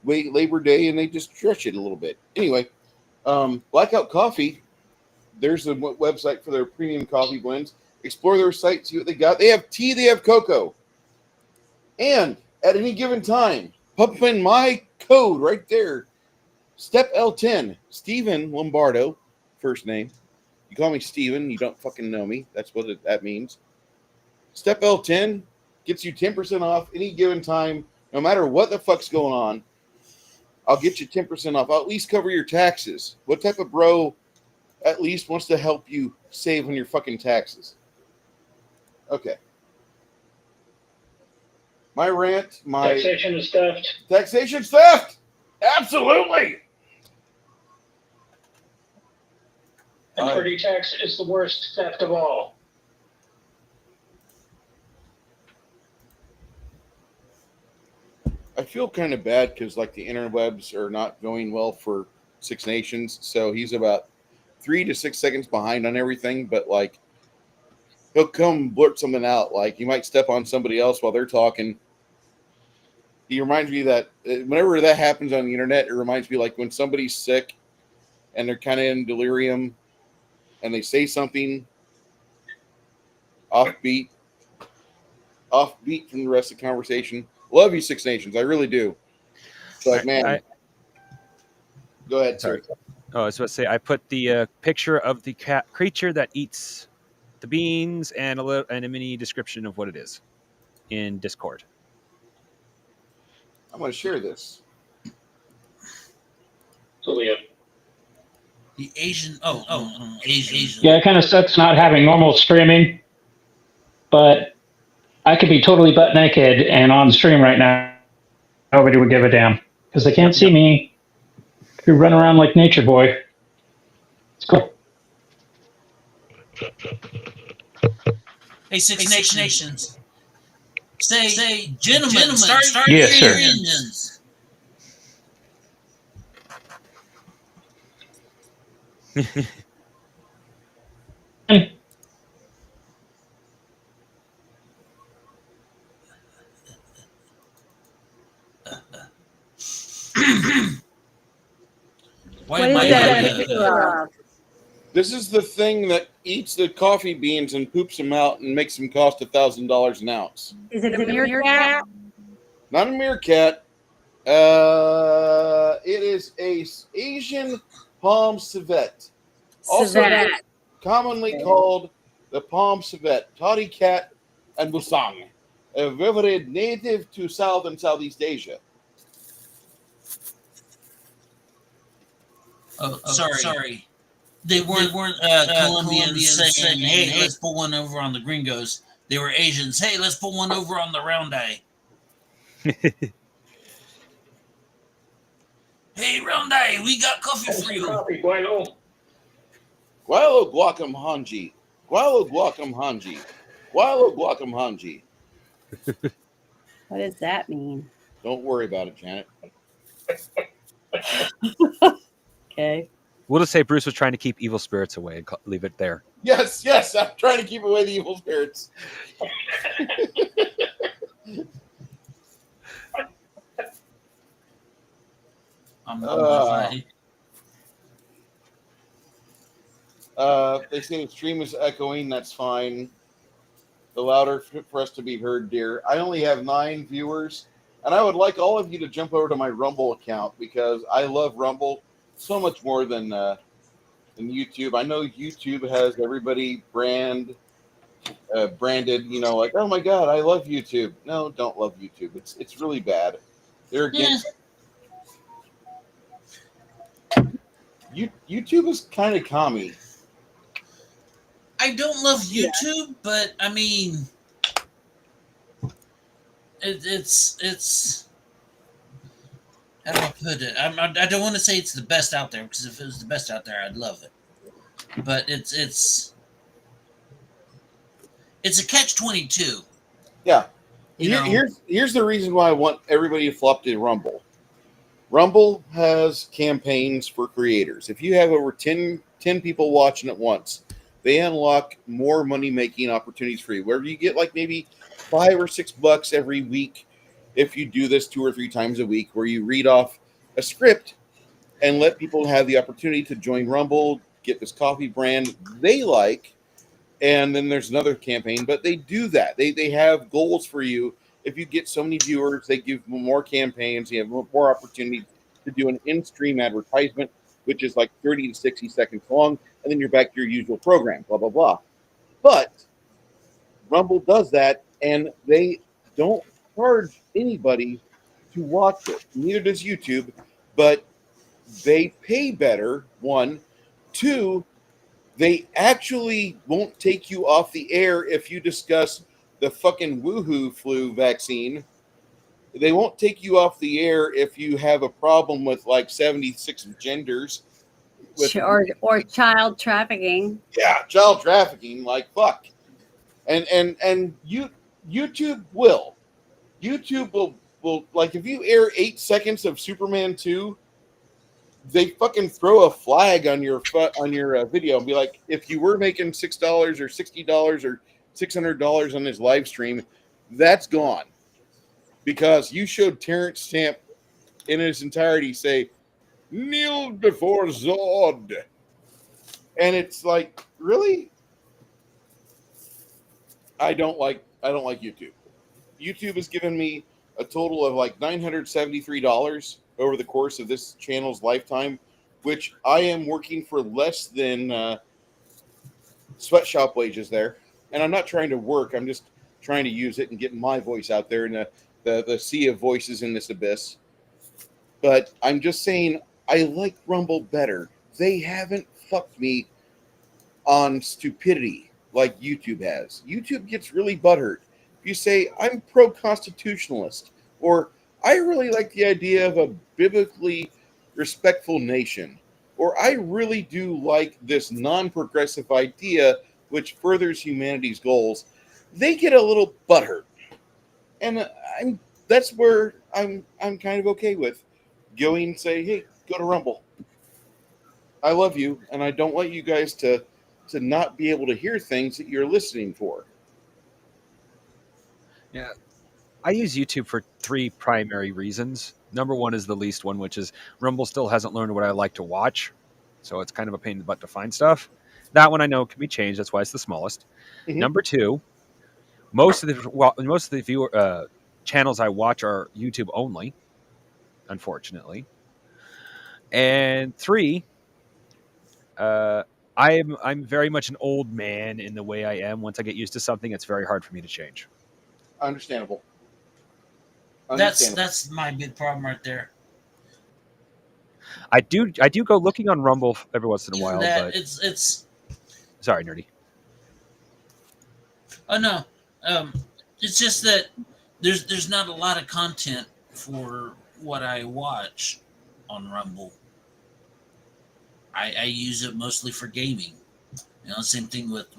wait Labor Day and they just stretch it a little bit. Anyway, Blackout Coffee, there's a website for their premium coffee blends. Explore their site, see what they got. They have tea, they have cocoa. And at any given time, pump in my code right there. Step L10, Steven Lombardo, first name. You call me Steven, you don't fucking know me. That's what that means. Step L10 gets you 10% off any given time, no matter what the fuck's going on. I'll get you 10% off. I'll at least cover your taxes. What type of bro at least wants to help you save on your fucking taxes? Okay. My rant, Taxation is theft. Taxation's theft! Absolutely! And property tax is the worst theft of all. I feel kind of bad because, like, the interwebs are not going well for Six Nations, so he's about 3 to 6 seconds behind on everything, but, like, he'll come blurt something out. Like, he might step on somebody else while they're talking. He reminds me that whenever that happens on the internet, it reminds me, like, when somebody's sick and they're kind of in delirium and they say something offbeat from the rest of the conversation. Love you, Six Nations. I really do. But, man, go ahead, sir. Oh, I was about to say, I put the picture of the creature that eats the beans and a mini description of what it is in Discord. I'm going to share this. So, Leo. The Asian. Asian. Yeah, it kind of sucks not having normal streaming, but I could be totally butt naked and on stream right now. Nobody would give a damn because they can't see me. You run around like Nature Boy. It's cool. Hey, Six Nations. Say, gentlemen, start Yes, your sir. engines. What is that a picture of? This is the thing that eats the coffee beans and poops them out and makes them cost $1,000 an ounce. Is it a meerkat? Not a meerkat. It is a Asian palm civet, also Civet. commonly called the palm civet, toddy cat, and busang, a vivid native to South and Southeast Asia. Oh, sorry. They weren't Colombians saying, hey, let's pull one over on the gringos. They were Asians. Hey, let's pull one over on the round eye. Hey, round eye, we got coffee for you. Guaylo. Guaylo guacam hanji. Guaylo guacam hanji. Guaylo guacam hanji. What does that mean? Don't worry about it, Janet. Okay. We'll just say Bruce was trying to keep evil spirits away and leave it there. Yes, I'm trying to keep away the evil spirits. They say the stream is echoing. That's fine. The louder for us to be heard, dear. I only have 9 viewers And I would like all of you to jump over to my Rumble account because I love Rumble so much more than YouTube. I know YouTube has everybody branded, like, oh my God, I love YouTube. No, don't love YouTube. It's really bad. They're Yeah, against YouTube is kind of commie. I don't love Yeah. YouTube, but I mean, it's how do I put it? I don't want to say it's the best out there because if it was the best out there, I'd love it. But it's a catch-22. Yeah. You know, Here's the reason why I want everybody to flop to Rumble. Rumble has campaigns for creators. If you have over 10 people watching at once, they unlock more money-making opportunities for you. Where you get like maybe $5 or $6 every week if you do this 2 or 3 times a week, where you read off a script and let people have the opportunity to join Rumble, get this coffee brand they like, and then there's another campaign. But they do that. They have goals for you. If you get so many viewers, they give more campaigns. You have more opportunity to do an in-stream advertisement, which is like 30 to 60 seconds long, and then you're back to your usual program, blah, blah, blah. But Rumble does that, and they don't charge anybody to watch it. Neither does YouTube, but they pay better, one. Two, they actually won't take you off the air if you discuss the fucking woohoo flu vaccine. They won't take you off the air if you have a problem with like 76 genders. Or child trafficking. Yeah, child trafficking, like fuck. And YouTube will. YouTube will like if you air 8 seconds of Superman 2, they fucking throw a flag on your video and be like, if you were making $6 or $60 or $600 on this live stream, that's gone because you showed Terrence Stamp in his entirety say, "Kneel before Zod," and it's like, really? I don't like YouTube. YouTube has given me a total of like $973 over the course of this channel's lifetime, which I am working for less than sweatshop wages there. And I'm not trying to work. I'm just trying to use it and get my voice out there in the sea of voices in this abyss. But I'm just saying I like Rumble better. They haven't fucked me on stupidity like YouTube has. YouTube gets really butthurt. If you say, I'm pro-constitutionalist, or I really like the idea of a biblically respectful nation, or I really do like this non-progressive idea which furthers humanity's goals, they get a little butthurt. And that's where I'm kind of okay with going and say, hey, go to Rumble. I love you, and I don't want you guys to not be able to hear things that you're listening for. Yeah. I use YouTube for 3 primary reasons. Number one is the least one, which is Rumble still hasn't learned what I like to watch. So it's kind of a pain in the butt to find stuff. That one I know can be changed. That's why it's the smallest. Mhm. Number 2, most of the viewer channels I watch are YouTube only, unfortunately. And 3, I'm very much an old man in the way I am. Once I get used to something, it's very hard for me to change. Understandable. that's my big problem right there. I do go looking on Rumble every once in a while, That but it's sorry, nerdy. oh no, it's just that there's not a lot of content for what I watch on Rumble. I use it mostly for gaming. You know, same thing with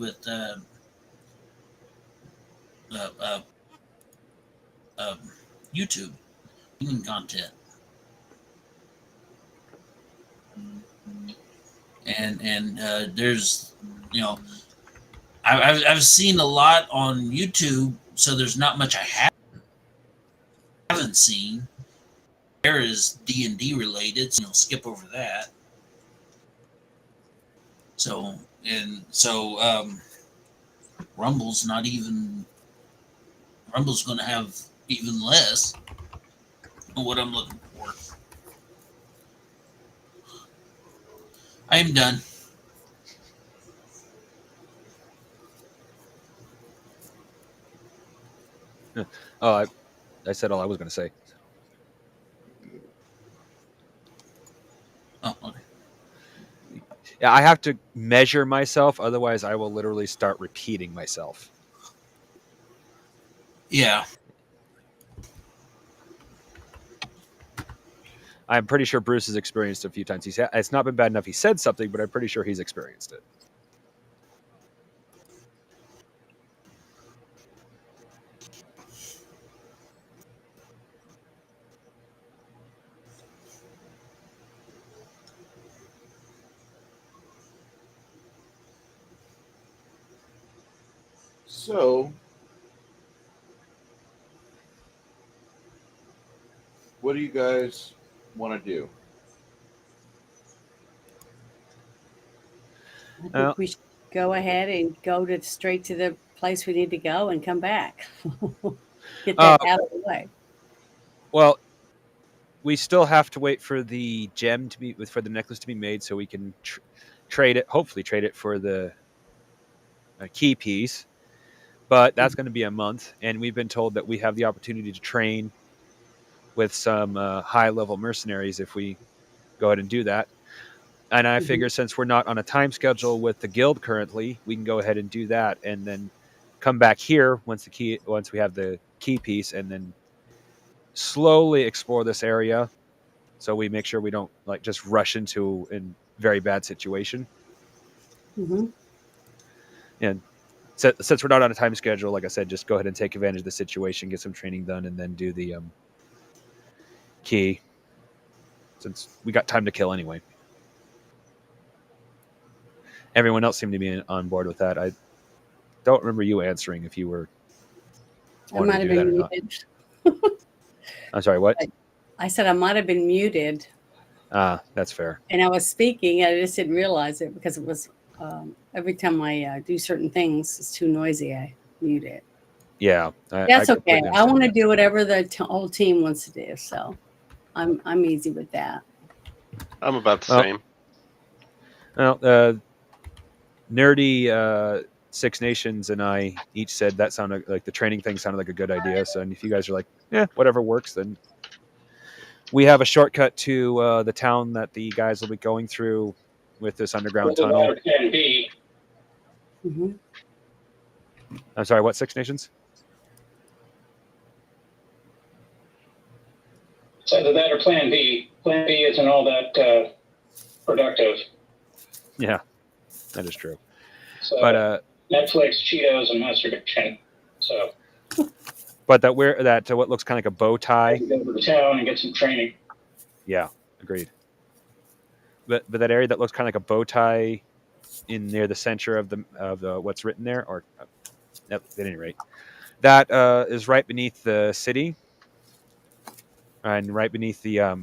YouTube gaming content. And there's, you know, I've seen a lot on YouTube, so there's not much I haven't seen. There is D&D related, so skip over that. So Rumble's going to have even less. what I'm looking for. I am done. Oh, I said all I was going to say. Oh, okay. Yeah, I have to measure myself, otherwise I will literally start repeating myself. Yeah. I'm pretty sure Bruce has experienced it a few times. It's not been bad enough he said something, but I'm pretty sure he's experienced it. So, what do you guys want to do? I think Well- we should go ahead and go straight to the place we need to go and come back. Get that out of the way. Well, we still have to wait for the gem to be for the necklace to be made, so we can trade it. Hopefully, trade it for the key piece. But that's going to be a month, and we've been told that we have the opportunity to train with some high-level mercenaries if we go ahead and do that. And I figure since we're not on a time schedule with the guild currently, we can go ahead and do that, and then come back here once we have the key piece, and then slowly explore this area, so we make sure we don't like just rush into a very bad situation. Mm-hmm. And since we're not on a time schedule, like I said, just go ahead and take advantage of the situation, get some training done, and then do the key, since we got time to kill anyway. Everyone else seemed to be on board with that. I don't remember you answering if you were I wanting might to have do that been or not. muted. I'm sorry, what? I said I might have been muted, That's fair. and I was speaking. I just didn't realize it because it was every time I do certain things, it's too noisy. I mute it. Yeah, That's okay. completely I want to understand do whatever the whole team wants to do, so I'm easy with that. I'm about the Well, same. Well, nerdy Six Nations and I each said that sounded like the training thing sounded like a good idea. So, and if you guys are like, yeah, whatever works, then we have a shortcut to the town that the guys will be going through with this underground tunnel. Plan B. Mm-hmm. I'm sorry, what Six Nations? It's either that or Plan B. Plan B isn't all that productive. Yeah, that is true. So But Netflix, Cheetos, and masturbation. So but what looks kind of like a bow tie. go to the town and get some training. Yeah, agreed. But that area that looks kind of like a bow tie in near the center of the what's written there, or at any rate, that is right beneath the city, and right beneath the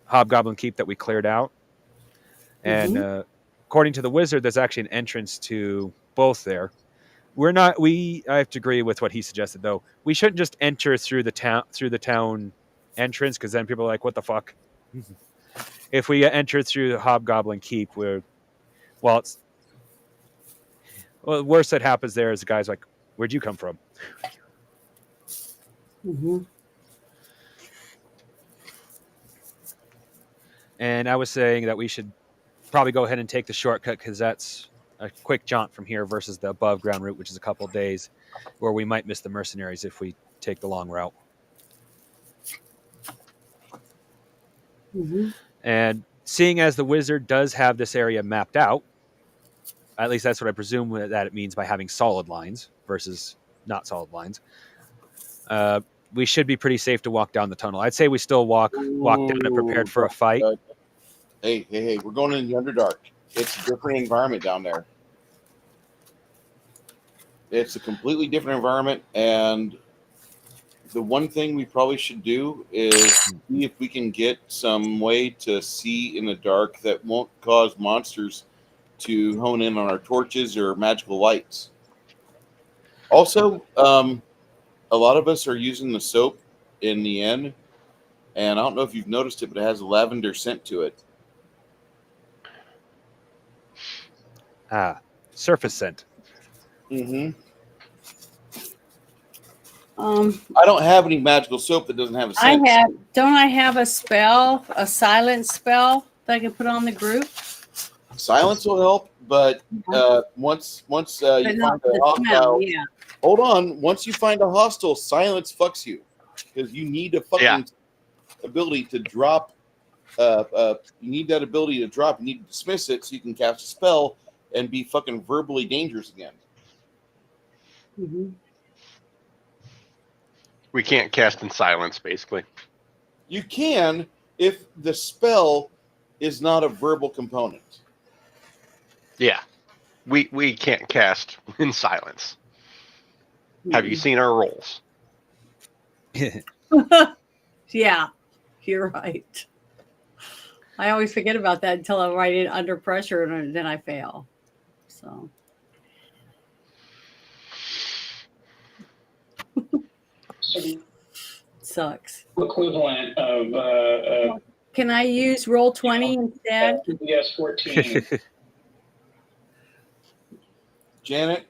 Hobgoblin Keep that we cleared out. And according to the wizard, there's actually an entrance to both there. I have to agree with what he suggested, though. We shouldn't just enter through the town entrance, because then people are like, what the fuck? If we enter through the Hobgoblin Keep, the worst that happens there is the guy's like, where'd you come from? Mm-hmm. And I was saying that we should probably go ahead and take the shortcut, because that's a quick jaunt from here versus the above ground route, which is a couple of days, where we might miss the mercenaries if we take the long route. Mm-hmm. And seeing as the wizard does have this area mapped out, at least that's what I presume that it means by having solid lines versus not solid lines, we should be pretty safe to walk down the tunnel. I'd say we still walk down it prepared for a fight. Hey, we're going in the Underdark. It's a different environment down there. It's a completely different environment, and the one thing we probably should do is see if we can get some way to see in the dark that won't cause monsters to hone in on our torches or magical lights. Also, a lot of us are using the soap in the inn, and I don't know if you've noticed it, but it has a lavender scent to it. Surface scent. Mm-hmm. Um, I don't have any magical soap that doesn't have a scent. don't I have a spell, a silence spell that I can put on the group? Silence will help, but once you But find not a the hostile, smell, yeah. hold on. Once you find a hostile, silence fucks you because you need a fucking ability to drop. You need that ability to drop. You need to dismiss it so you can cast a spell and be fucking verbally dangerous again. Mm-hmm. We can't cast in silence, basically. You can if the spell is not a verbal component. Yeah. We can't cast in silence. Have you seen our rolls? Yeah, you're right. I always forget about that until I write it under pressure and then I fail. So So sucks. equivalent of Can I use roll 20 instead? yes 14. Janet,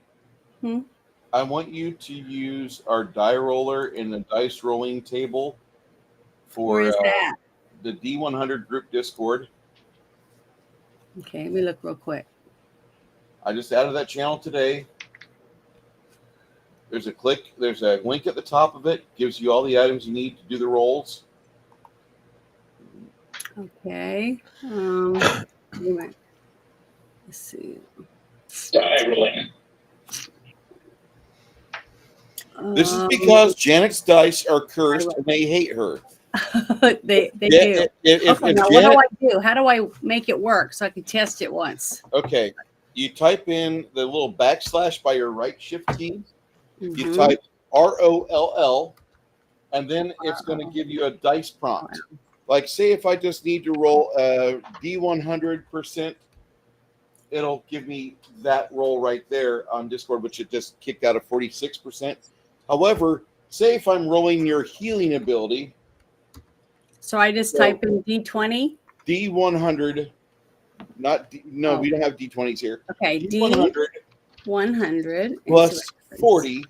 I want you to use our die roller in the dice rolling table for Where is that? the D100 group Discord. Okay, let me look real quick. I just added that channel today. There's a link at the top of it. Gives you all the items you need to do the rolls. Okay. Wait a minute. Let's see. Die rolling. This is because Janet's dice are cursed and they hate her. they do. If Okay, now Janet, what do I do? How do I make it work so I can test it once? okay, you type in the little backslash by your right shift key. You Mhm. type ROLL, and then it's going to give you a dice prompt. Like, say if I just need to roll a D100%, it'll give me that roll right there on Discord, which it just kicked out of 46%. However, say if I'm rolling your healing ability, So I just type in D20. D100, we don't have D20s here. Okay, D100 D100 plus 40, and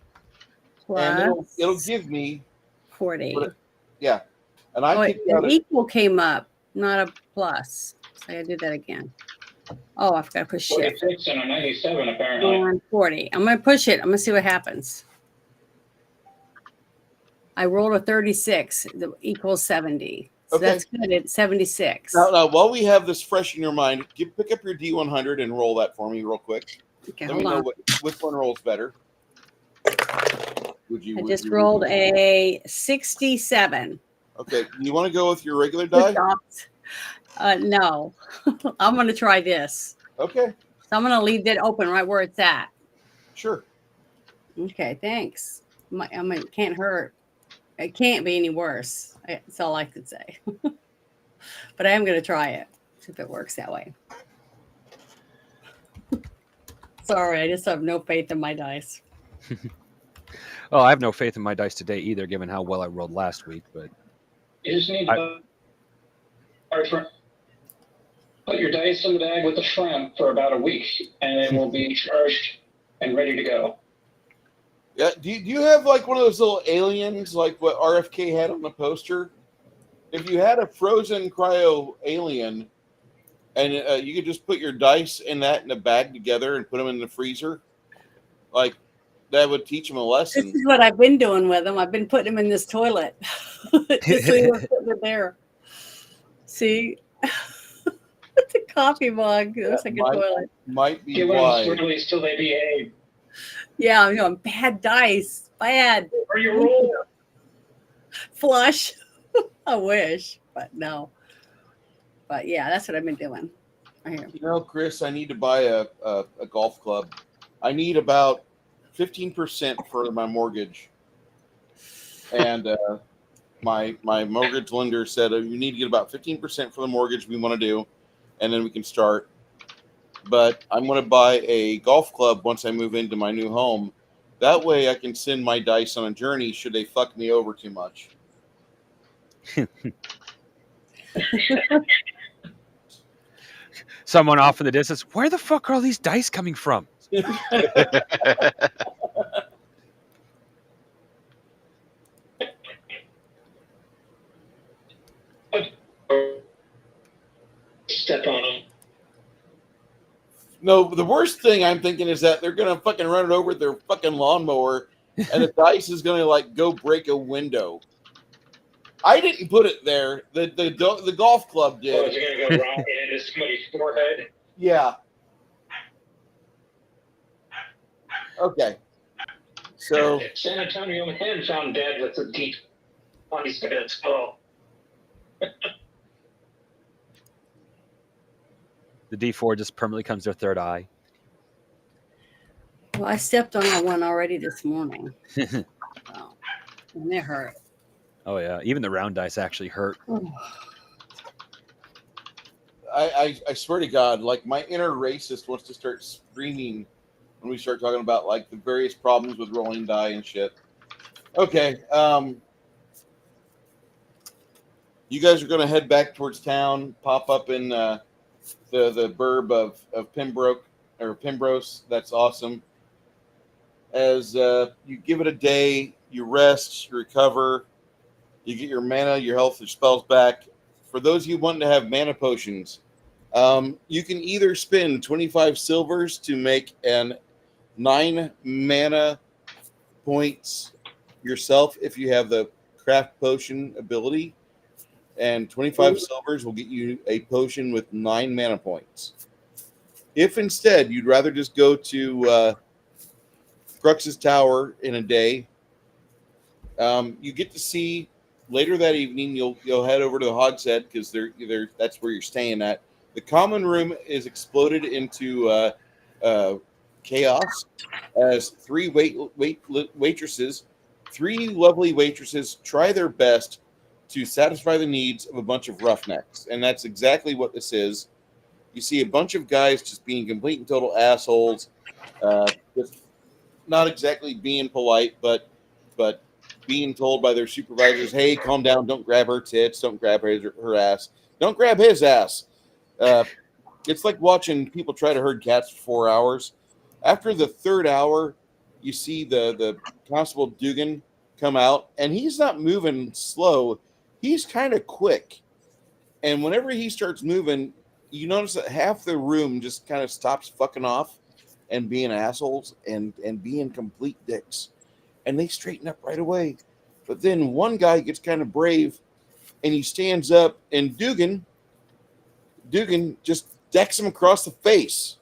plus it'll give me 40. Yeah, and I kicked out an equal came up, not a plus. So I gotta do that again. Oh, I forgot to push shift. 46 and a 97 apparently. 40. I'm gonna push it. I'm gonna see what happens. I rolled a 36 that equals 70. So Okay. that's good. It's 76. Now, while we have this fresh in your mind, pick up your D100 and roll that for me real quick. Okay, Let me hold know on. which one rolls better. I just rolled a 67. Okay, you want to go with your regular die? No, I'm going to try this. Okay, So I'm going to leave that open right where it's at. sure. Okay, thanks. It can't hurt. It can't be any worse. That's all I could say. But I am going to try it, see if it works that way. Sorry, I just have no faith in my dice. Oh, I have no faith in my dice today either, given how well I rolled last week. But You just need to put your dice in the bag with the shrimp for about a week, and it will be charged and ready to go. Yeah. Do you have like one of those little aliens, like what RFK had on the poster? If you had a frozen cryo alien, and you could just put your dice in a bag together and put them in the freezer, like that would teach them a lesson. This is what I've been doing with them. I've been putting them in this toilet. Just so you were putting it there. See? The coffee mug. It looks like a toilet. Might be Give them why. swirlies till they behave. Yeah, bad dice. Bad. Or you roll. Flush. I wish, but no. But yeah, that's what I've been doing. Right here. Chris, I need to buy a golf club. I need about 15% for my mortgage. And my mortgage lender said you need to get about 15% for the mortgage we want to do, and then we can start. But I'm going to buy a golf club once I move into my new home. That way I can send my dice on a journey should they fuck me over too much. Someone off in the distance. Where the fuck are all these dice coming from? Step on them. No, the worst thing I'm thinking is that they're gonna fucking run it over with their fucking lawnmower, and the dice is gonna like go break a window. I didn't put it there. The golf club Oh, did. is it gonna go rocket into somebody's forehead? Yeah. Okay. So San Antonio man found dead with a deep on his head skull. The D4 just permanently comes their third eye. Well, I stepped on one already this morning. Oh, and it hurt. Oh yeah, even the round dice actually hurt. I swear to God, like my inner racist wants to start screaming when we start talking about like the various problems with rolling die and shit. Okay, you guys are going to head back towards town, pop up in the burb of Pembroke or Pembrose. That's awesome. As you give it a day, you rest, you recover, you get your mana, your health, your spells back. For those of you wanting to have mana potions, you can either spend 25 silvers to make an 9 mana points yourself if you have the craft potion ability, and 25 silvers will get you a potion with 9 mana points. If instead you'd rather just go to Crux's Tower in a day, you get to see later that evening. You'll head over to the Hogshead because that's where you're staying at. The common room is exploded into chaos as three waitresses, three lovely waitresses, try their best to satisfy the needs of a bunch of roughnecks, and that's exactly what this is. You see a bunch of guys just being complete and total assholes, just not exactly being polite, but being told by their supervisors, "Hey, calm down! Don't grab her tits! Don't grab her ass! Don't grab his ass!" It's like watching people try to herd cats for 4 hours. After the third hour, you see the Constable Dugan come out, and he's not moving slow. He's kind of quick. And whenever he starts moving, you notice that half the room just kind of stops fucking off and being assholes and being complete dicks. And they straighten up right away. But then one guy gets kind of brave, and he stands up, and Dugan just decks him across the face.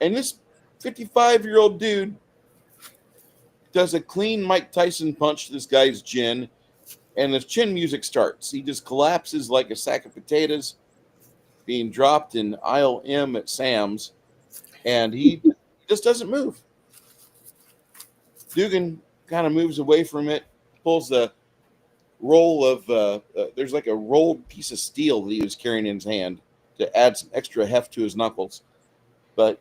And this 55-year-old dude does a clean Mike Tyson punch to this guy's chin, and the chin music starts. He just collapses like a sack of potatoes being dropped in aisle M at Sam's, and he just doesn't move. Dugan kind of moves away from it, pulls the roll of there's like a rolled piece of steel that he was carrying in his hand to add some extra heft to his knuckles. But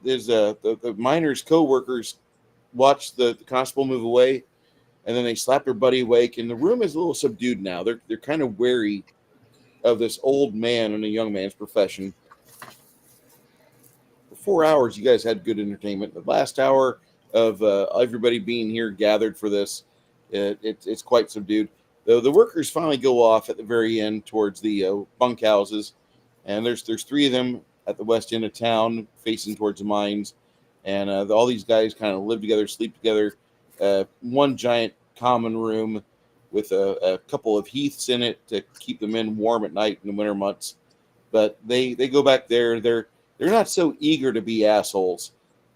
there's the miners' co-workers watch the constable move away, and then they slap their buddy awake, and the room is a little subdued now. They're kind of wary of this old man in a young man's profession. For 4 hours, you guys had good entertainment. The last hour of everybody being here gathered for this, it's quite subdued. The workers finally go off at the very end towards the bunkhouses, and there's 3 of them at the west end of town facing towards the mines, and all these guys kind of live together, sleep together. One giant common room with a couple of heaths in it to keep the men warm at night in the winter months. But they go back there. They're not so eager to be assholes,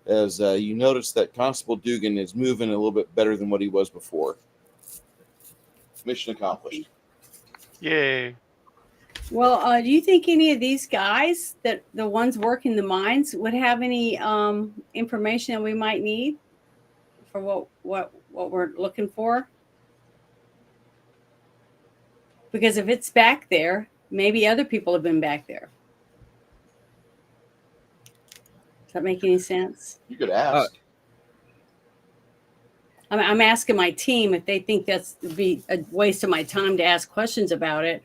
as you notice that Constable Dugan is moving a little bit better than what he was before. Mission accomplished. Yay. Well, do you think any of these guys, that the ones working the mines, would have any information that we might need for what we're looking for? Because if it's back there, maybe other people have been back there. Does that make any sense? You could ask. I'm asking my team if they think that's be a waste of my time to ask questions about it,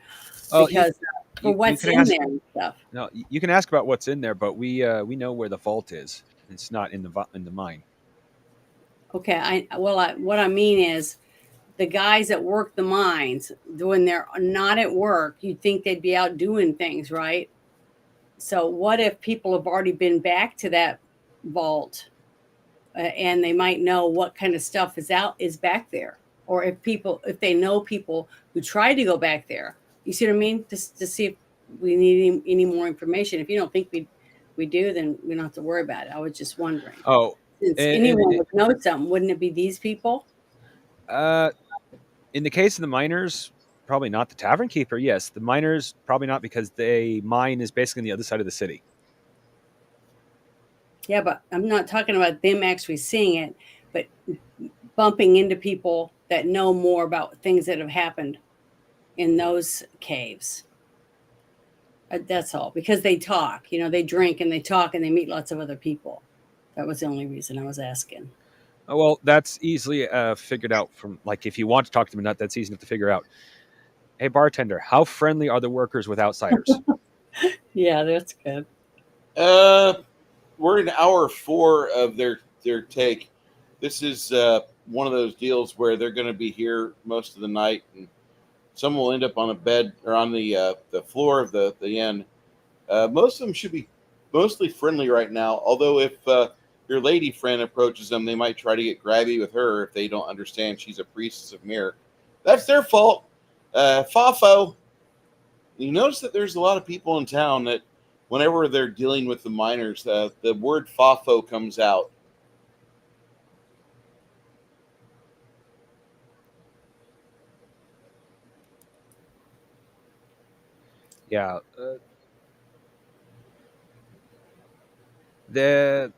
Oh, because for you what's can in ask. there and stuff. No, you can ask about what's in there, but we know where the vault is. It's not in the mine. Okay, what I mean is the guys that work the mines, when they're not at work, you'd think they'd be out doing things, right? So what if people have already been back to that vault, and they might know what kind of stuff is back there, or if they know people who tried to go back there. You see what I mean? Just to see if we need any more information. If you don't think we do, then we don't have to worry about it. I was just wondering. Oh, Since and anyone would know something, wouldn't it be these people? in the case of the miners, probably not the tavern keeper. Yes, the miners probably not, because they mine is basically on the other side of the city. Yeah, but I'm not talking about them actually seeing it, but bumping into people that know more about things that have happened in those caves. That's all, because they talk, they drink and they talk and they meet lots of other people. That was the only reason I was asking. Oh, well, that's easily figured out from, like, if you want to talk to them or not, that's easy enough to figure out. Hey, bartender, how friendly are the workers with outsiders? Yeah, that's good. We're in hour 4 of their take. This is one of those deals where they're going to be here most of the night, and some will end up on a bed or on the floor of the inn. Most of them should be mostly friendly right now. Although if your lady friend approaches them, they might try to get grabby with her if they don't understand she's a priestess of Mir. That's their fault. Fafo. You notice that there's a lot of people in town that whenever they're dealing with the miners, the word Fafo comes out. Yeah. The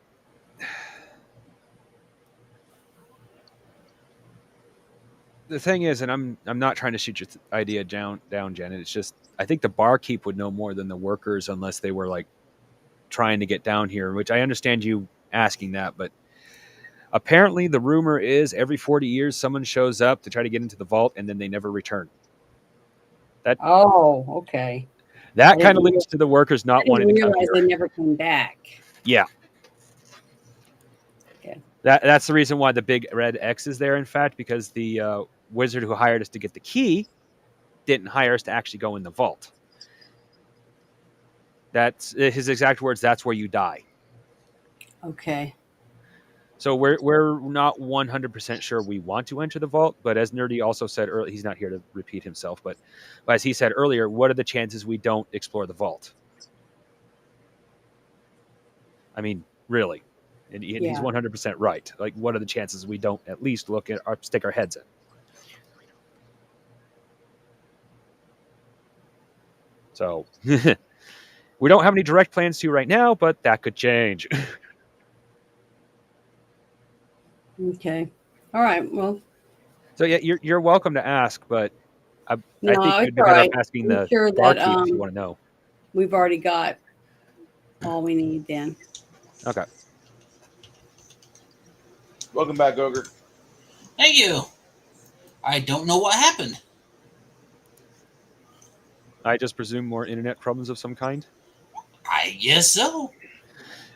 thing is, and I'm not trying to shoot your idea down, Janet. It's just I think the barkeep would know more than the workers, unless they were like trying to get down here. Which I understand you asking that, but apparently the rumor is every 40 years someone shows up to try to get into the vault and then they never return. Oh, okay. That I kind of didn't, leads to the workers I not didn't wanting to come realize here. they never came back. Yeah. Okay. That's the reason why the big red X is there, in fact, because the wizard who hired us to get the key didn't hire us to actually go in the vault. That's his exact words. That's where you die. Okay. So we're not 100% sure we want to enter the vault, but as Nerdy also said earlier, he's not here to repeat himself, but as he said earlier, what are the chances we don't explore the vault? I mean, really. And he's Yeah. 100% right. Like, what are the chances we don't at least look at or stick our heads in? So we don't have any direct plans to right now, but that could change. Okay. All right. Well, So yeah, you're welcome to ask, but I no, think it's you'd be all better off right. asking I'm the sure that barkeep if you want to know. we've already got all we need then. Okay. Welcome back, Ogre. Thank you. I don't know what happened. I just presume more internet problems of some kind. I guess so.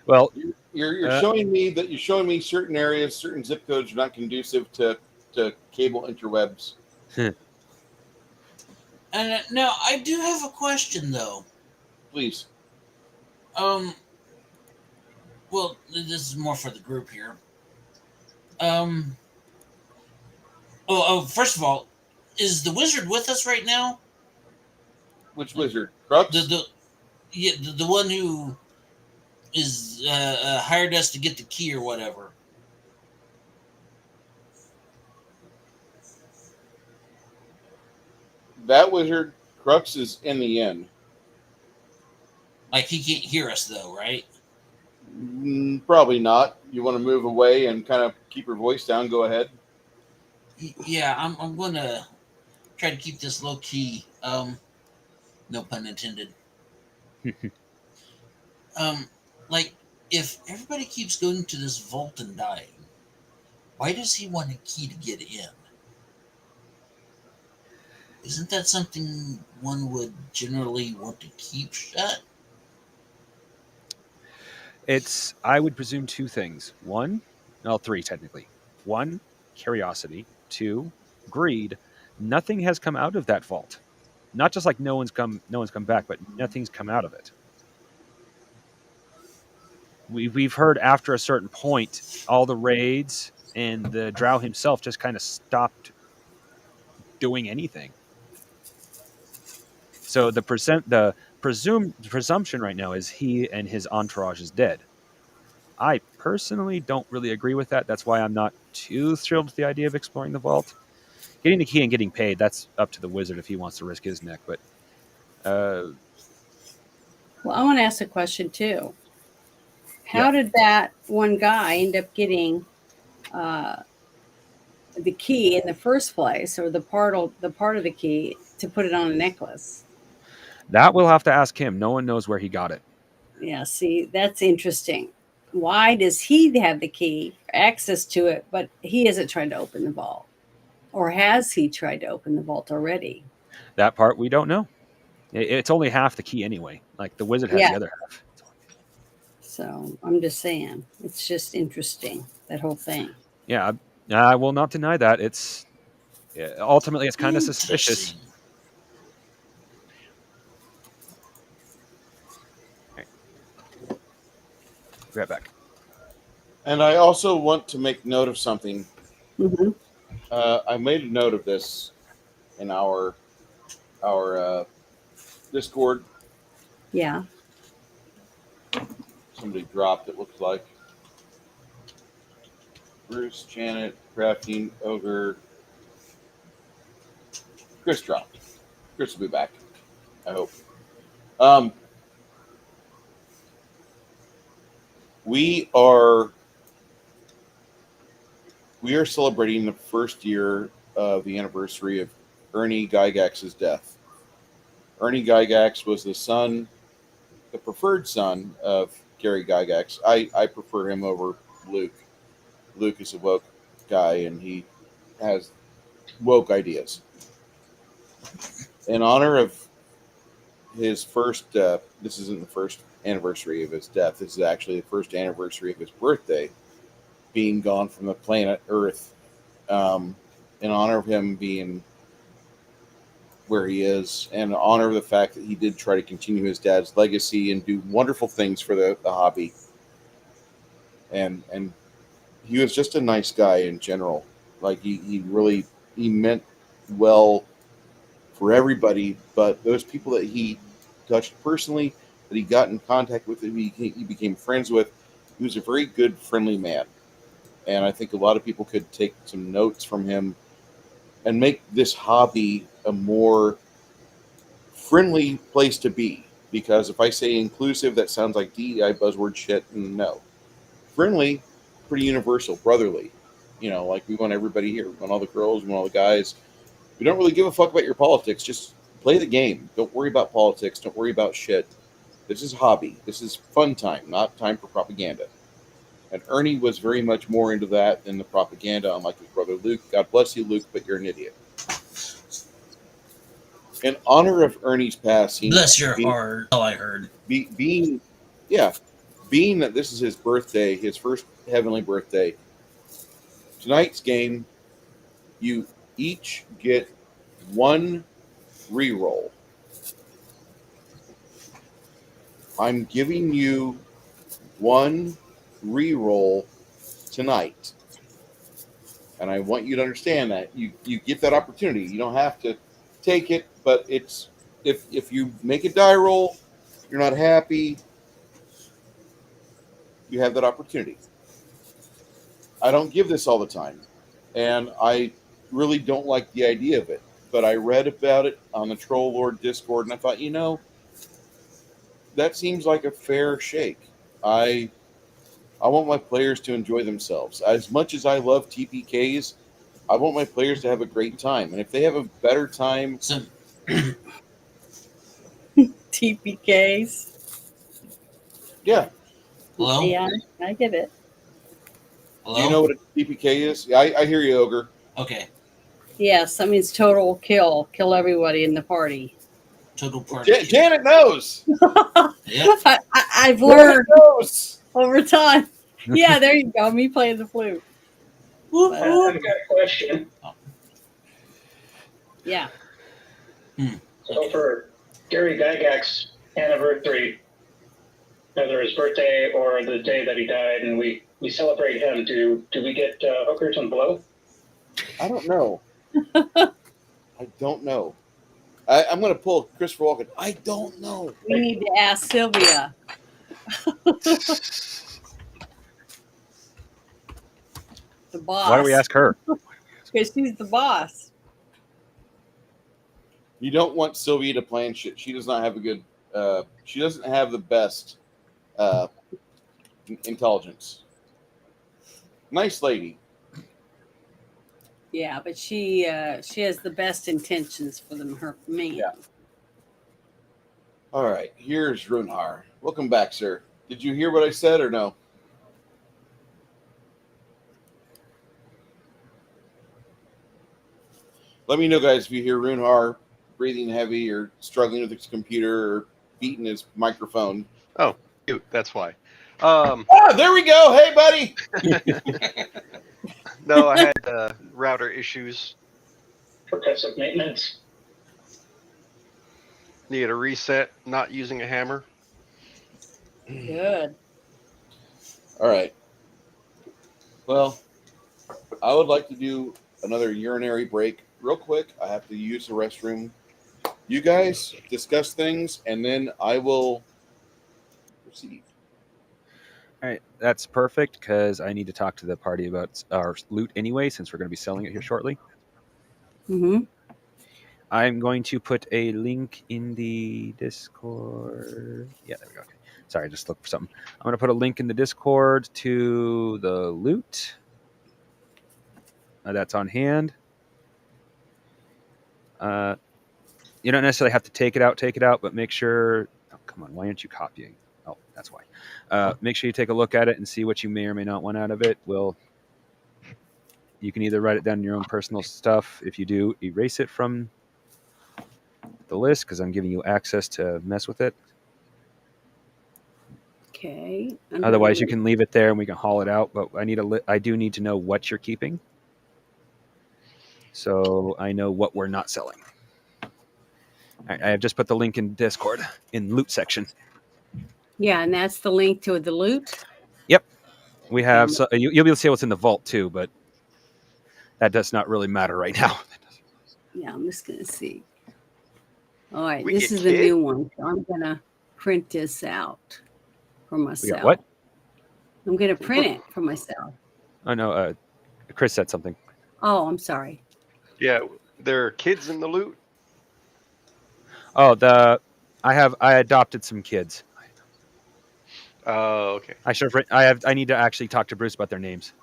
Well, You're showing me that you're showing me certain areas, certain zip codes are not conducive to cable interwebs. And now I do have a question though. Please. Well, this is more for the group here. First of all, is the wizard with us right now? Which wizard? Crux? The one who is hired us to get the key or whatever. That wizard, Crux, is in the inn. Like, he can't hear us though, right? Probably not. You want to move away and kind of keep your voice down? Go ahead. Yeah, I'm gonna try to keep this low key. No pun intended. Like, if everybody keeps going to this vault and dying, Why does he want a key to get in? Isn't that something one would generally want to keep shut? It's, I would presume, two things. One, well, three technically. One, curiosity. Two, greed. Nothing has come out of that vault. Not just like no one's come back, but nothing's come out of it. We've heard after a certain point, all the raids and the Drow himself just kind of stopped doing anything. So the presumption right now is he and his entourage is dead. I personally don't really agree with that. That's why I'm not too thrilled with the idea of exploring the vault. Getting the key and getting paid, that's up to the wizard if he wants to risk his neck. But Well, I want to ask a question too. How Yeah. did that one guy end up getting the key in the first place, or the part of the key to put it on a necklace? that we'll have to ask him. No one knows where he got it. Yeah, see, that's interesting. Why does he have the key, access to it, but he hasn't tried to open the vault? Or has he tried to open the vault already? That part we don't know. It's only half the key anyway. Like the wizard has Yeah. the other half. So I'm just saying, it's just interesting, that whole thing. Yeah, I will not deny that. It's ultimately it's kind of suspicious. Interesting. Be right back. And I also want to make note of something. Mm-hmm. I made a note of this in our Discord. Yeah. Somebody dropped, it looks like. Bruce, Janet, Crafting, Ogre. Chris dropped. Chris will be back, I hope. We are celebrating the first year of the anniversary of Ernie Gygax's death. Ernie Gygax was the preferred son of Gary Gygax. I prefer him over Luke. Luke is a woke guy, and he has woke ideas. In honor of his first, this isn't the first anniversary of his death. This is actually the first anniversary of his birthday, being gone from the planet Earth. In honor of him being where he is, and in honor of the fact that he did try to continue his dad's legacy and do wonderful things for the hobby. And he was just a nice guy in general. Like he really meant well for everybody, but those people that he touched personally, that he got in contact with, that he became friends with, he was a very good, friendly man. And I think a lot of people could take some notes from him and make this hobby a more friendly place to be. Because if I say inclusive, that sounds like DEI buzzword shit, and no. Friendly, pretty universal, brotherly. You know, like we want everybody here. We want all the girls, we want all the guys. We don't really give a fuck about your politics. Just play the game. Don't worry about politics. Don't worry about shit. This is hobby. This is fun time, not time for propaganda. And Ernie was very much more into that than the propaganda, unlike his brother Luke. God bless you, Luke, but you're an idiot. In honor of Ernie's passing, Bless your heart. All I heard. being that this is his birthday, his first heavenly birthday, tonight's game, you each get one reroll. I'm giving you one reroll tonight. And I want you to understand that. You get that opportunity. You don't have to take it, but it's if you make a die roll, you're not happy, you have that opportunity. I don't give this all the time, and I really don't like the idea of it. But I read about it on the Troll Lord Discord, and I thought, that seems like a fair shake. I want my players to enjoy themselves. As much as I love TPKs, I want my players to have a great time. And if they have a better time... So, TPKs. Yeah. hello? Yeah, I get it. Hello? Do you know what a TPK is? Yeah, I hear you, Ogre. Okay. Yes, that means total kill. Kill everybody in the party. Total party. Janet knows. Yep. I've Janet learned knows. over time. Yeah, there you go. Me playing the flute. Whoop, But, whoop. I've got a question. yeah. So for Gary Gygax's anniversary, either his birthday or the day that he died, and we celebrate him, do we get hookers and blow? I don't know. I don't know. I'm going to pull Christopher Walken. I don't know. We need to ask Sylvia. The boss. Why do we ask her? Because she's the boss. You don't want Sylvia to plan shit. She does not have a good. She doesn't have the best intelligence. Nice lady. Yeah, but she has the best intentions for them. Her man. Yeah. All right, here's Runhar. Welcome back, sir. Did you hear what I said or no? Let me know, guys, if you hear Runhar breathing heavy or struggling with his computer or beating his microphone. Oh, cute. That's why. There we go. Hey, buddy. No, I had router issues. Progressive maintenance. Needed a reset. Not using a hammer. Good. All right. Well, I would like to do another urinary break real quick. I have to use the restroom. You guys discuss things, and then I will proceed. All right, that's perfect because I need to talk to the party about our loot anyway, since we're going to be selling it here shortly. Mm-hmm. I'm going to put a link in the Discord. Yeah, there we go. Okay. Sorry, I just looked for something. I'm going to put a link in the Discord to the loot that's on hand. You don't necessarily have to take it out, but make sure. Oh, come on, why aren't you copying? Oh, that's why. Make sure you take a look at it and see what you may or may not want out of it. You can either write it down in your own personal stuff. If you do, erase it from the list because I'm giving you access to mess with it. Okay. Otherwise, you can leave it there and we can haul it out. But I do need to know what you're keeping, so I know what we're not selling. All right, I have just put the link in Discord in loot section. Yeah, and that's the link to the loot. Yep, we have. So, you'll be able to see what's in the vault too, but that does not really matter right now. Yeah, I'm just gonna see. All right, We this get is the kid? new one. So I'm gonna print this out for We myself. got what? I'm gonna print it for myself. Oh no, Chris said something. Oh, I'm sorry. Yeah, there are kids in the loot. Oh, I adopted some kids. Oh, okay. I need to actually talk to Bruce about their names.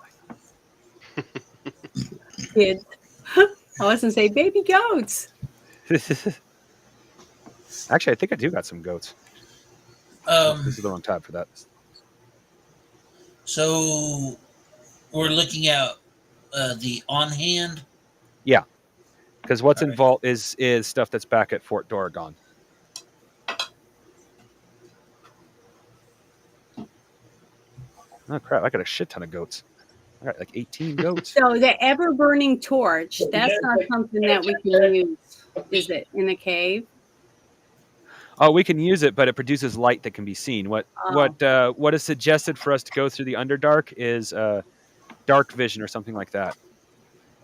Kids. I was gonna say baby goats. Actually, I think I do got some goats. This is the wrong tab for that. So we're looking at the on hand. Because what's in vault is stuff that's back at Fort Doragon. Oh crap! I got a shit ton of goats. I got like 18 goats. So the ever burning torch, that's not something that we can use, is it, in the cave? Oh, we can use it, but it produces light that can be seen. What is suggested for us to go through the Underdark is dark vision or something like that.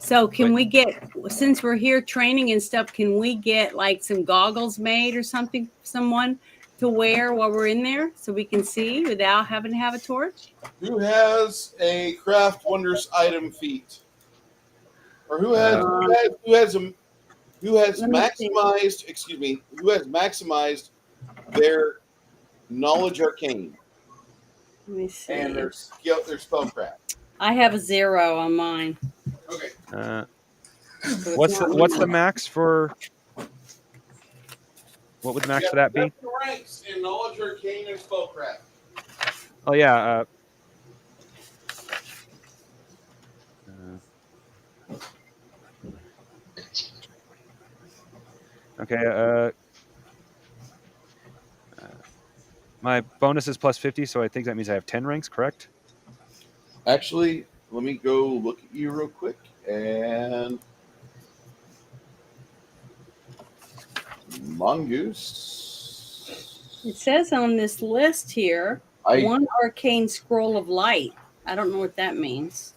So can we get, since we're here training and stuff, can we get like some goggles made or something, someone to wear while we're in there so we can see without having to have a torch? Who has a craft wondrous item feat? Or who has maximized their knowledge arcane Let me see. and their spellcraft? I have a 0 on mine. Okay. So it's What's not the max for? What would the max for that be? Ranks in knowledge arcane and spellcraft. Oh yeah. Okay. My bonus is plus 50, so I think that means I have 10 ranks, correct? Actually, let me go look at you real quick. And Mongoose. It says on this list here, one arcane scroll of light. I don't know what that means.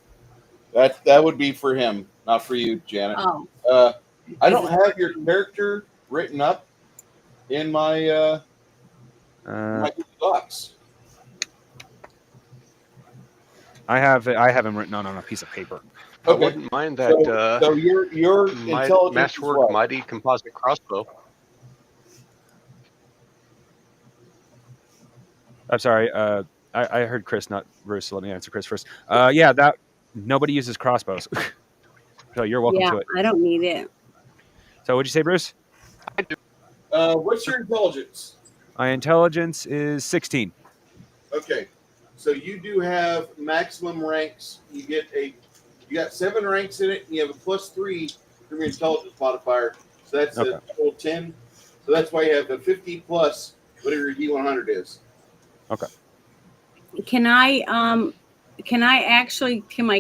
That would be for him, not for you, Janet. Oh, I don't have your character written up in my Google Docs. I have him written on a piece of paper. I wouldn't mind that. So your intelligence Masterwork is what? Mighty Composite Crossbow. I'm sorry. I heard Chris, not Bruce. So let me answer Chris first. Yeah, that nobody uses crossbows, so you're welcome to it. I don't need it. So what'd you say, Bruce? I do. What's your intelligence? My intelligence is 16. Okay, so you do have maximum ranks. You got 7 ranks in it, and you have a +3 from your intelligence modifier. So that's a total 10. So that's why you have the 50 plus whatever your D100 is. Okay. Can my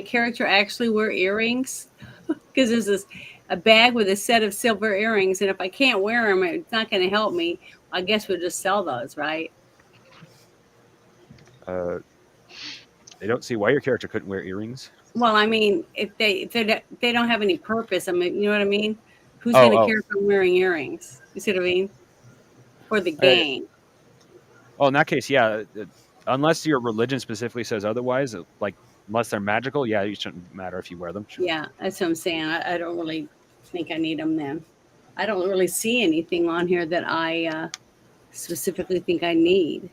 character actually wear earrings? Because there's a bag with a set of silver earrings, and if I can't wear them, it's not going to help me. I guess we'll just sell those, right? I don't see why your character couldn't wear earrings. Well, I mean, if they don't have any purpose, I mean, you know what I mean? Who's going to care if I'm wearing earrings? You see what I mean? For the game. Well, in that case, yeah. Unless your religion specifically says otherwise, like unless they're magical, yeah, it shouldn't matter if you wear them. Sure. Yeah, that's what I'm saying. I don't really think I need them then. I don't really see anything on here that I specifically think I need.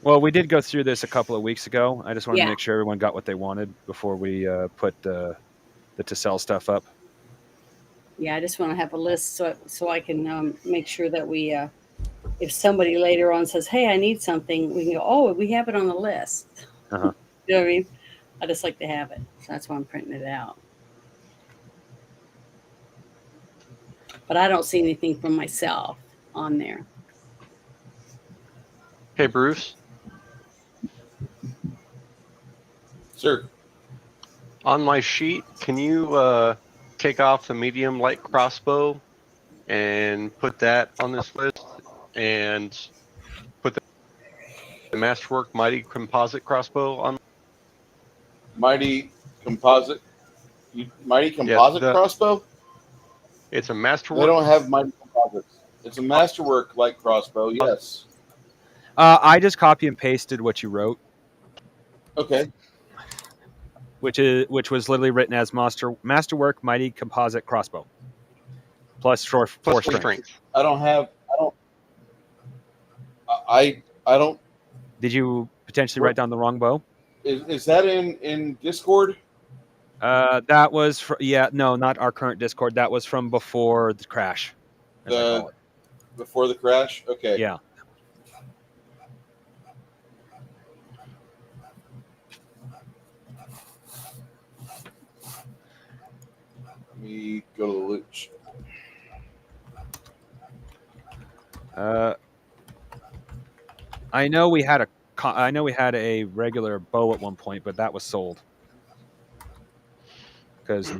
Well, we did go through this a couple of weeks ago. I just wanted to make sure everyone got what they wanted before we put the to sell stuff up. Yeah, I just want to have a list so I can make sure that we, if somebody later on says, "Hey, I need something," we can go, "Oh, we have it on the list." Uh-huh. You know what I mean? I just like to have it, so that's why I'm printing it out. But I don't see anything for myself on there. Hey, Bruce. Sir. On my sheet, can you take off the medium light crossbow and put that on this list and put the Masterwork Mighty Composite Crossbow on? Mighty Composite Crossbow? It's a Masterwork. They don't have Mighty Composites. It's a Masterwork light crossbow, yes. I just copy and pasted what you wrote. Okay. Which was literally written as Masterwork Mighty Composite Crossbow. Plus 4 strength. I don't. Did you potentially write down the wrong bow? Is that in Discord? That was no, not our current Discord. That was from before the crash. Before the crash? Okay. Yeah. Let me go to the loot. I know we had a regular bow at one point, but that was sold. Because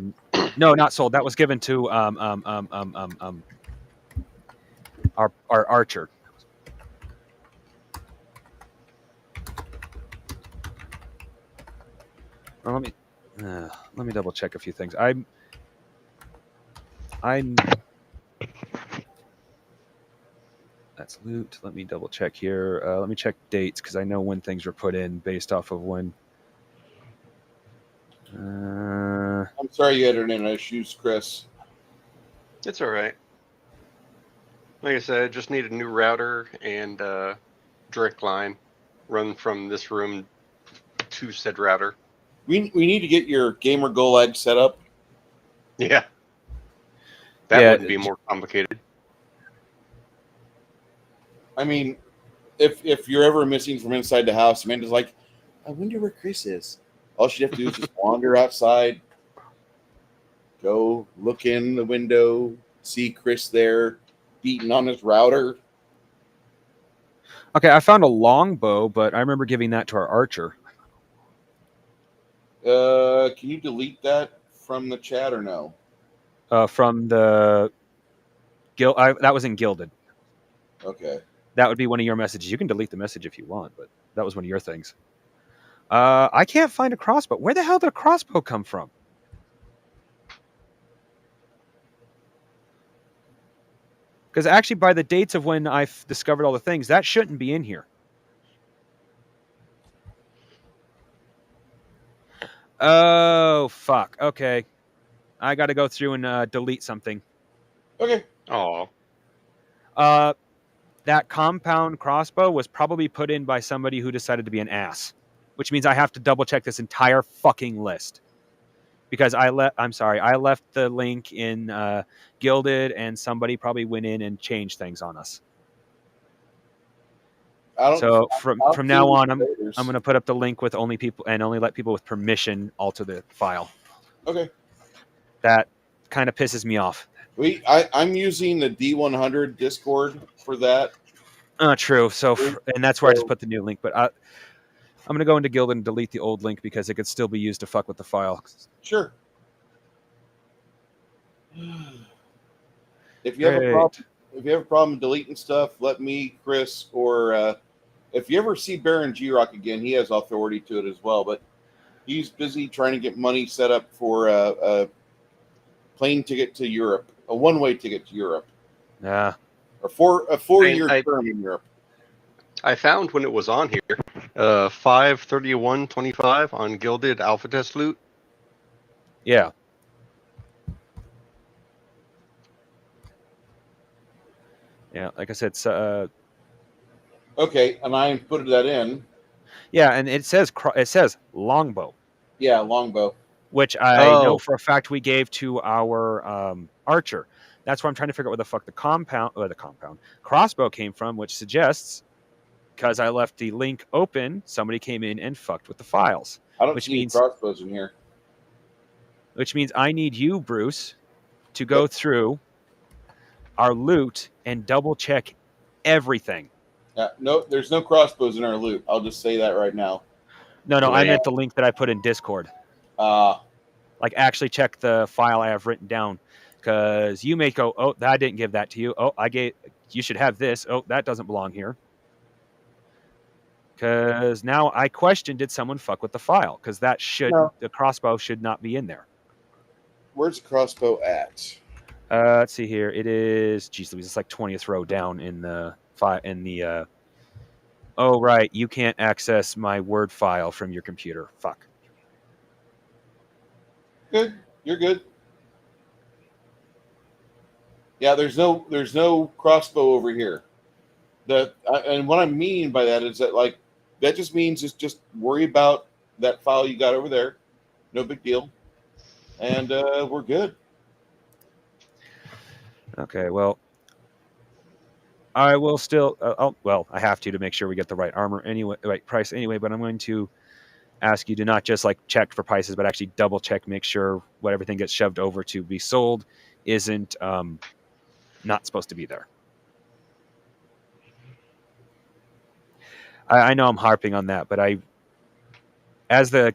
no, not sold. That was given to our archer. Well, let me double check a few things. That's loot. Let me double check here. Let me check dates because I know when things were put in based off of when. I'm sorry you had internet issues, Chris. It's all right. Like I said, I just need a new router and direct line run from this room to said router. We need to get your gamer Golag set up. Yeah. That wouldn't be more complicated. I mean, if you're ever missing from inside the house, Amanda's like, I wonder where Chris is. All she'd have to do is just wander outside, go look in the window, see Chris there, beating on his router. Okay, I found a longbow, but I remember giving that to our archer. Can you delete that from the chat or no? From the guild. That was in Gilded. Okay. That would be one of your messages. You can delete the message if you want, but that was one of your things. I can't find a crossbow. Where the hell did a crossbow come from? Because actually, by the dates of when I discovered all the things, that shouldn't be in here. Oh, fuck. Okay. I got to go through and delete something. Okay. Oh, That compound crossbow was probably put in by somebody who decided to be an ass, which means I have to double check this entire fucking list. Because I left the link in Gilded, and somebody probably went in and changed things on us. So from now on, I'm going to put up the link with only people and only let people with permission alter the file. Okay. That kind of pisses me off. I'm using the d100 Discord for that. True. So and that's where I just put the new link. But I'm going to go into Gilded and delete the old link because it could still be used to fuck with the file. Sure. If you have a problem deleting stuff, let me, Chris, or if you ever see Baron G-Rock again, he has authority to it as well. But he's busy trying to get money set up for a plane ticket to Europe, a one-way ticket to Europe. Yeah. Or for a 4-year term in Europe. I found when it was on here, 531.25 on Gilded Alpha Test loot. Yeah. Yeah, like I said, okay, and I put that in. Yeah, and it says longbow. Yeah, longbow. Which I know for a fact we gave to our archer. That's why I'm trying to figure out where the fuck the crossbow came from, which suggests because I left the link open, somebody came in and fucked with the files. I don't see any crossbows in here. Which means I need you, Bruce, to go through our loot and double check everything. No, there's no crossbows in our loot. I'll just say that right now. No, I meant the link that I put in Discord. Like actually check the file I have written down, because you may go, oh, I didn't give that to you. Oh, you should have this. Oh, that doesn't belong here. Because now I question, did someone fuck with the file? Because the crossbow should not be in there. Where's the crossbow at? Let's see here. It is, geez Louise, it's like 20th row down in the file. Oh, right. You can't access my Word file from your computer. Fuck. Good. You're good. Yeah, there's no crossbow over here. And what I mean by that is that that just means just worry about that file you got over there. No big deal. And we're good. Okay, well, I will still. I have to make sure we get the right armor anyway, right price anyway. But I'm going to ask you to not just check for prices, but actually double check, make sure what everything gets shoved over to be sold isn't not supposed to be there. I know I'm harping on that, but as the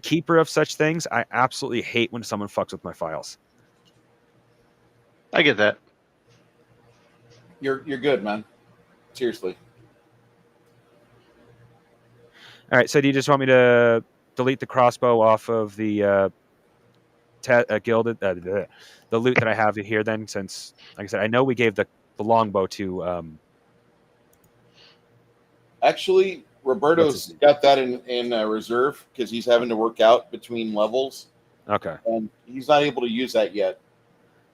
keeper of such things, I absolutely hate when someone fucks with my files. I get that. You're good, man. Seriously. All right. So do you just want me to delete the crossbow off of the Gilded the loot that I have here? Then, since like I said, I know we gave the longbow to. Actually, Roberto's got that in reserve because he's having to work out between levels. Okay. And he's not able to use that yet.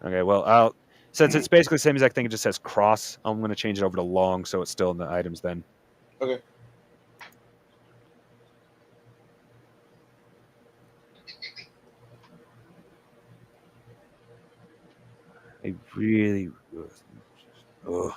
Okay. Well, since it's basically the same exact thing, it just says cross. I'm going to change it over to long, so it's still in the items then. Okay. I really. Ugh.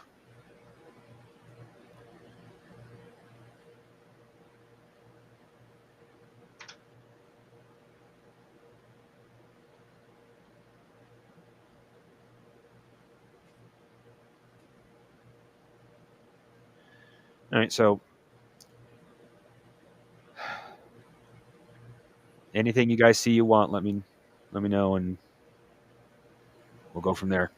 All right, so anything you guys see you want, let me know, and we'll go from there.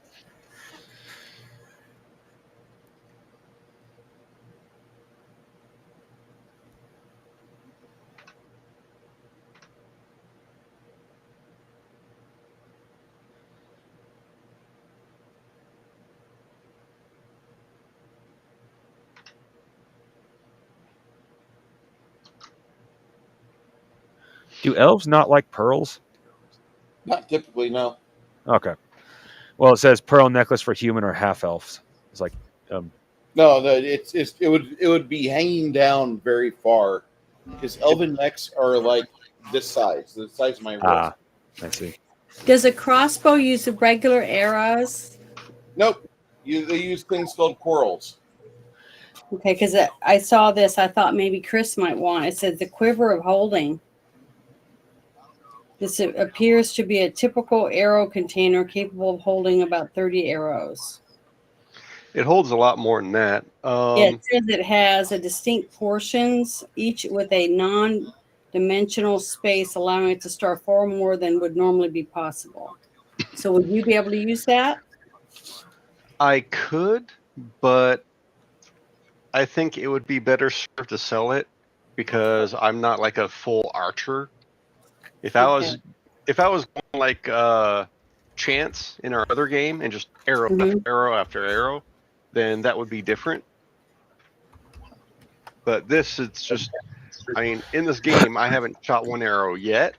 Do elves not like pearls? Not typically, no. Okay. Well, it says pearl necklace for human or half elves. It's like, No, it would be hanging down very far because elven necks are like this size, the size of my wrist. I see. Does a crossbow use regular arrows? Nope. They use things called quarrels. Okay, because I saw this. I thought maybe Chris might want. It says the quiver of holding. This appears to be a typical arrow container capable of holding about 30 arrows. It holds a lot more than that. Yeah, it says it has a distinct portions, each with a non-dimensional space, allowing it to store far more than would normally be possible. So would you be able to use that? I could, but I think it would be better served to sell it because I'm not like a full archer. If I was going like Chance in our other game and just arrow after arrow after arrow, then that would be different. But this, it's just, I mean, in this game, I haven't shot one arrow yet.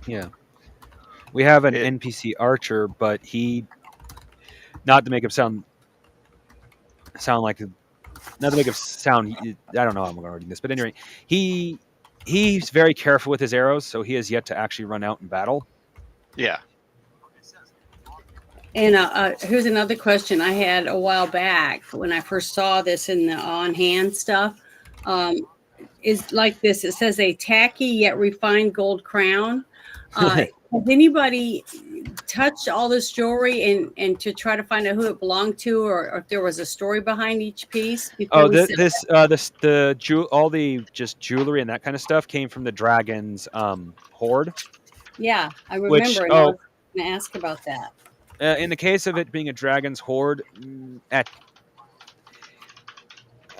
Yeah. We have an NPC archer, but he, not to make him sound like, not to make him sound, I don't know how I'm going to read this, but anyway, he's very careful with his arrows, so he has yet to actually run out in battle. Yeah. And here's another question I had a while back when I first saw this in the on-hand stuff. Is like this. It says a tacky yet refined gold crown. Has anybody touched all this jewelry and to try to find out who it belonged to, or if there was a story behind each piece? Oh, all the just jewelry and that kind of stuff came from the dragon's hoard. Yeah, I remember. I was going to ask about that. In the case of it being a dragon's hoard,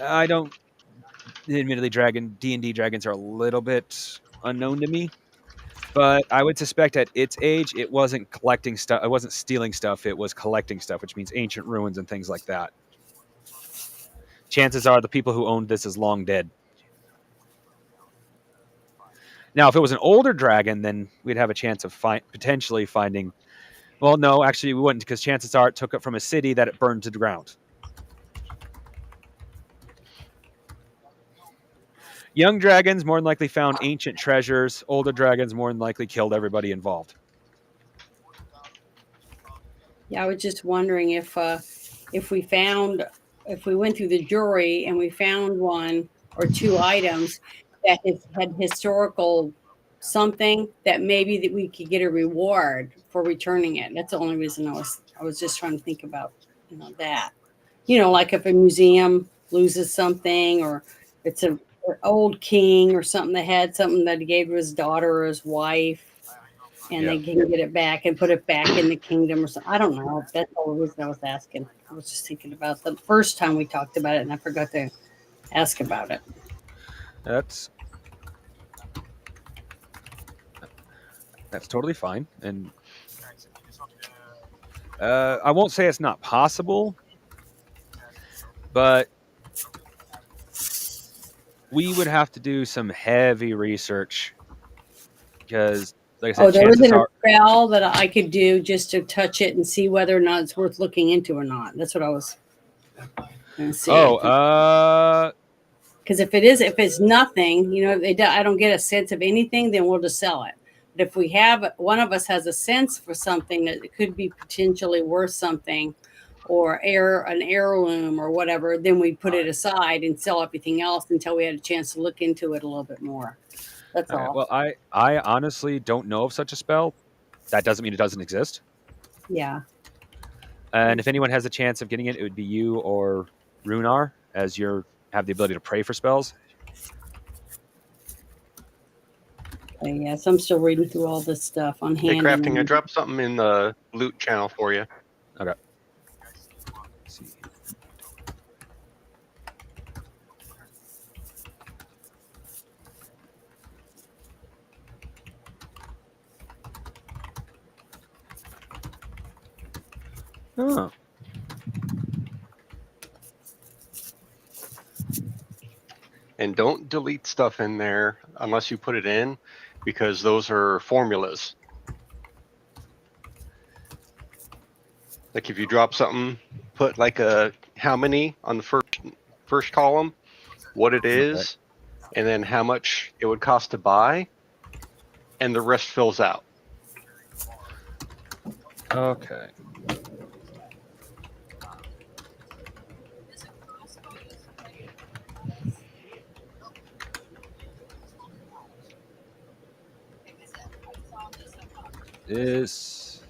I don't. Admittedly, D&D dragons are a little bit unknown to me, but I would suspect at its age, it wasn't collecting stuff. It wasn't stealing stuff. It was collecting stuff, which means ancient ruins and things like that. Chances are the people who owned this is long dead. Now, if it was an older dragon, then we'd have a chance of potentially finding. Well, no, actually, we wouldn't, because chances are it took it from a city that it burned to the ground. Young dragons more than likely found ancient treasures. Older dragons more than likely killed everybody involved. Yeah, I was just wondering if we went through the jury and we found one or two items that had historical something, that maybe that we could get a reward for returning it. That's the only reason I was just trying to think about that. Like if a museum loses something, or it's an old king or something that had something that he gave to his daughter or his wife, and they can get it back and put it back in the kingdom or something. I don't know. That's the only reason I was asking. I was just thinking about the first time we talked about it, and I forgot to ask about it. That's totally fine. And I won't say it's not possible, but we would have to do some heavy research because, like I said, there wasn't a spell that I could do just to touch it and see whether or not it's worth looking into or not. That's what I was going to see. Because if it's nothing, I don't get a sense of anything, then we'll just sell it. But if we have, one of us has a sense for something that it could be potentially worth something, or an heirloom or whatever, then we put it aside and sell everything else until we had a chance to look into it a little bit more. That's all. Well, I honestly don't know of such a spell. That doesn't mean it doesn't exist. Yeah. And if anyone has a chance of getting it, it would be you or Runar, as you're have the ability to pray for spells. Yeah, so I'm still reading through all this stuff on Hey, hand. crafting, I dropped something in the loot channel for you. Okay. Let's see. Oh. And don't delete stuff in there unless you put it in, because those are formulas. Like if you drop something, put like a how many on the first column, what it is, and then how much it would cost to buy, and the rest fills out. Okay. This.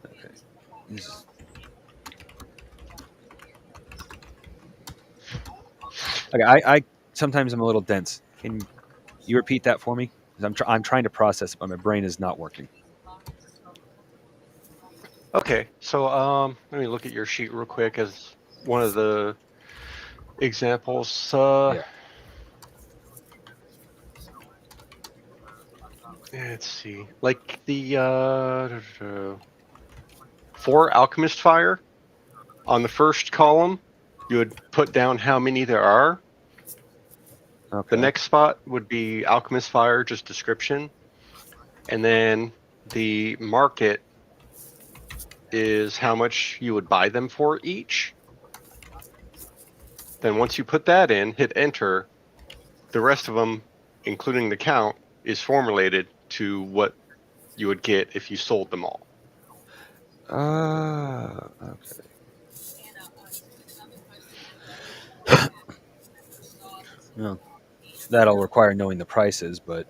Okay. This. Okay. I sometimes I'm a little dense. Can you repeat that for me? 'Cause I'm trying to process it, but my brain is not working. Okay, so let me look at your sheet real quick as one of the examples. Yeah. Let's see, like the for alchemist fire on the first column, you would put down how many there are. Okay. The next spot would be alchemist fire, just description, and then the market is how much you would buy them for each. Then once you put that in, hit enter, the rest of them, including the count, is formulated to what you would get if you sold them all. Okay. Well, that'll require knowing the prices, but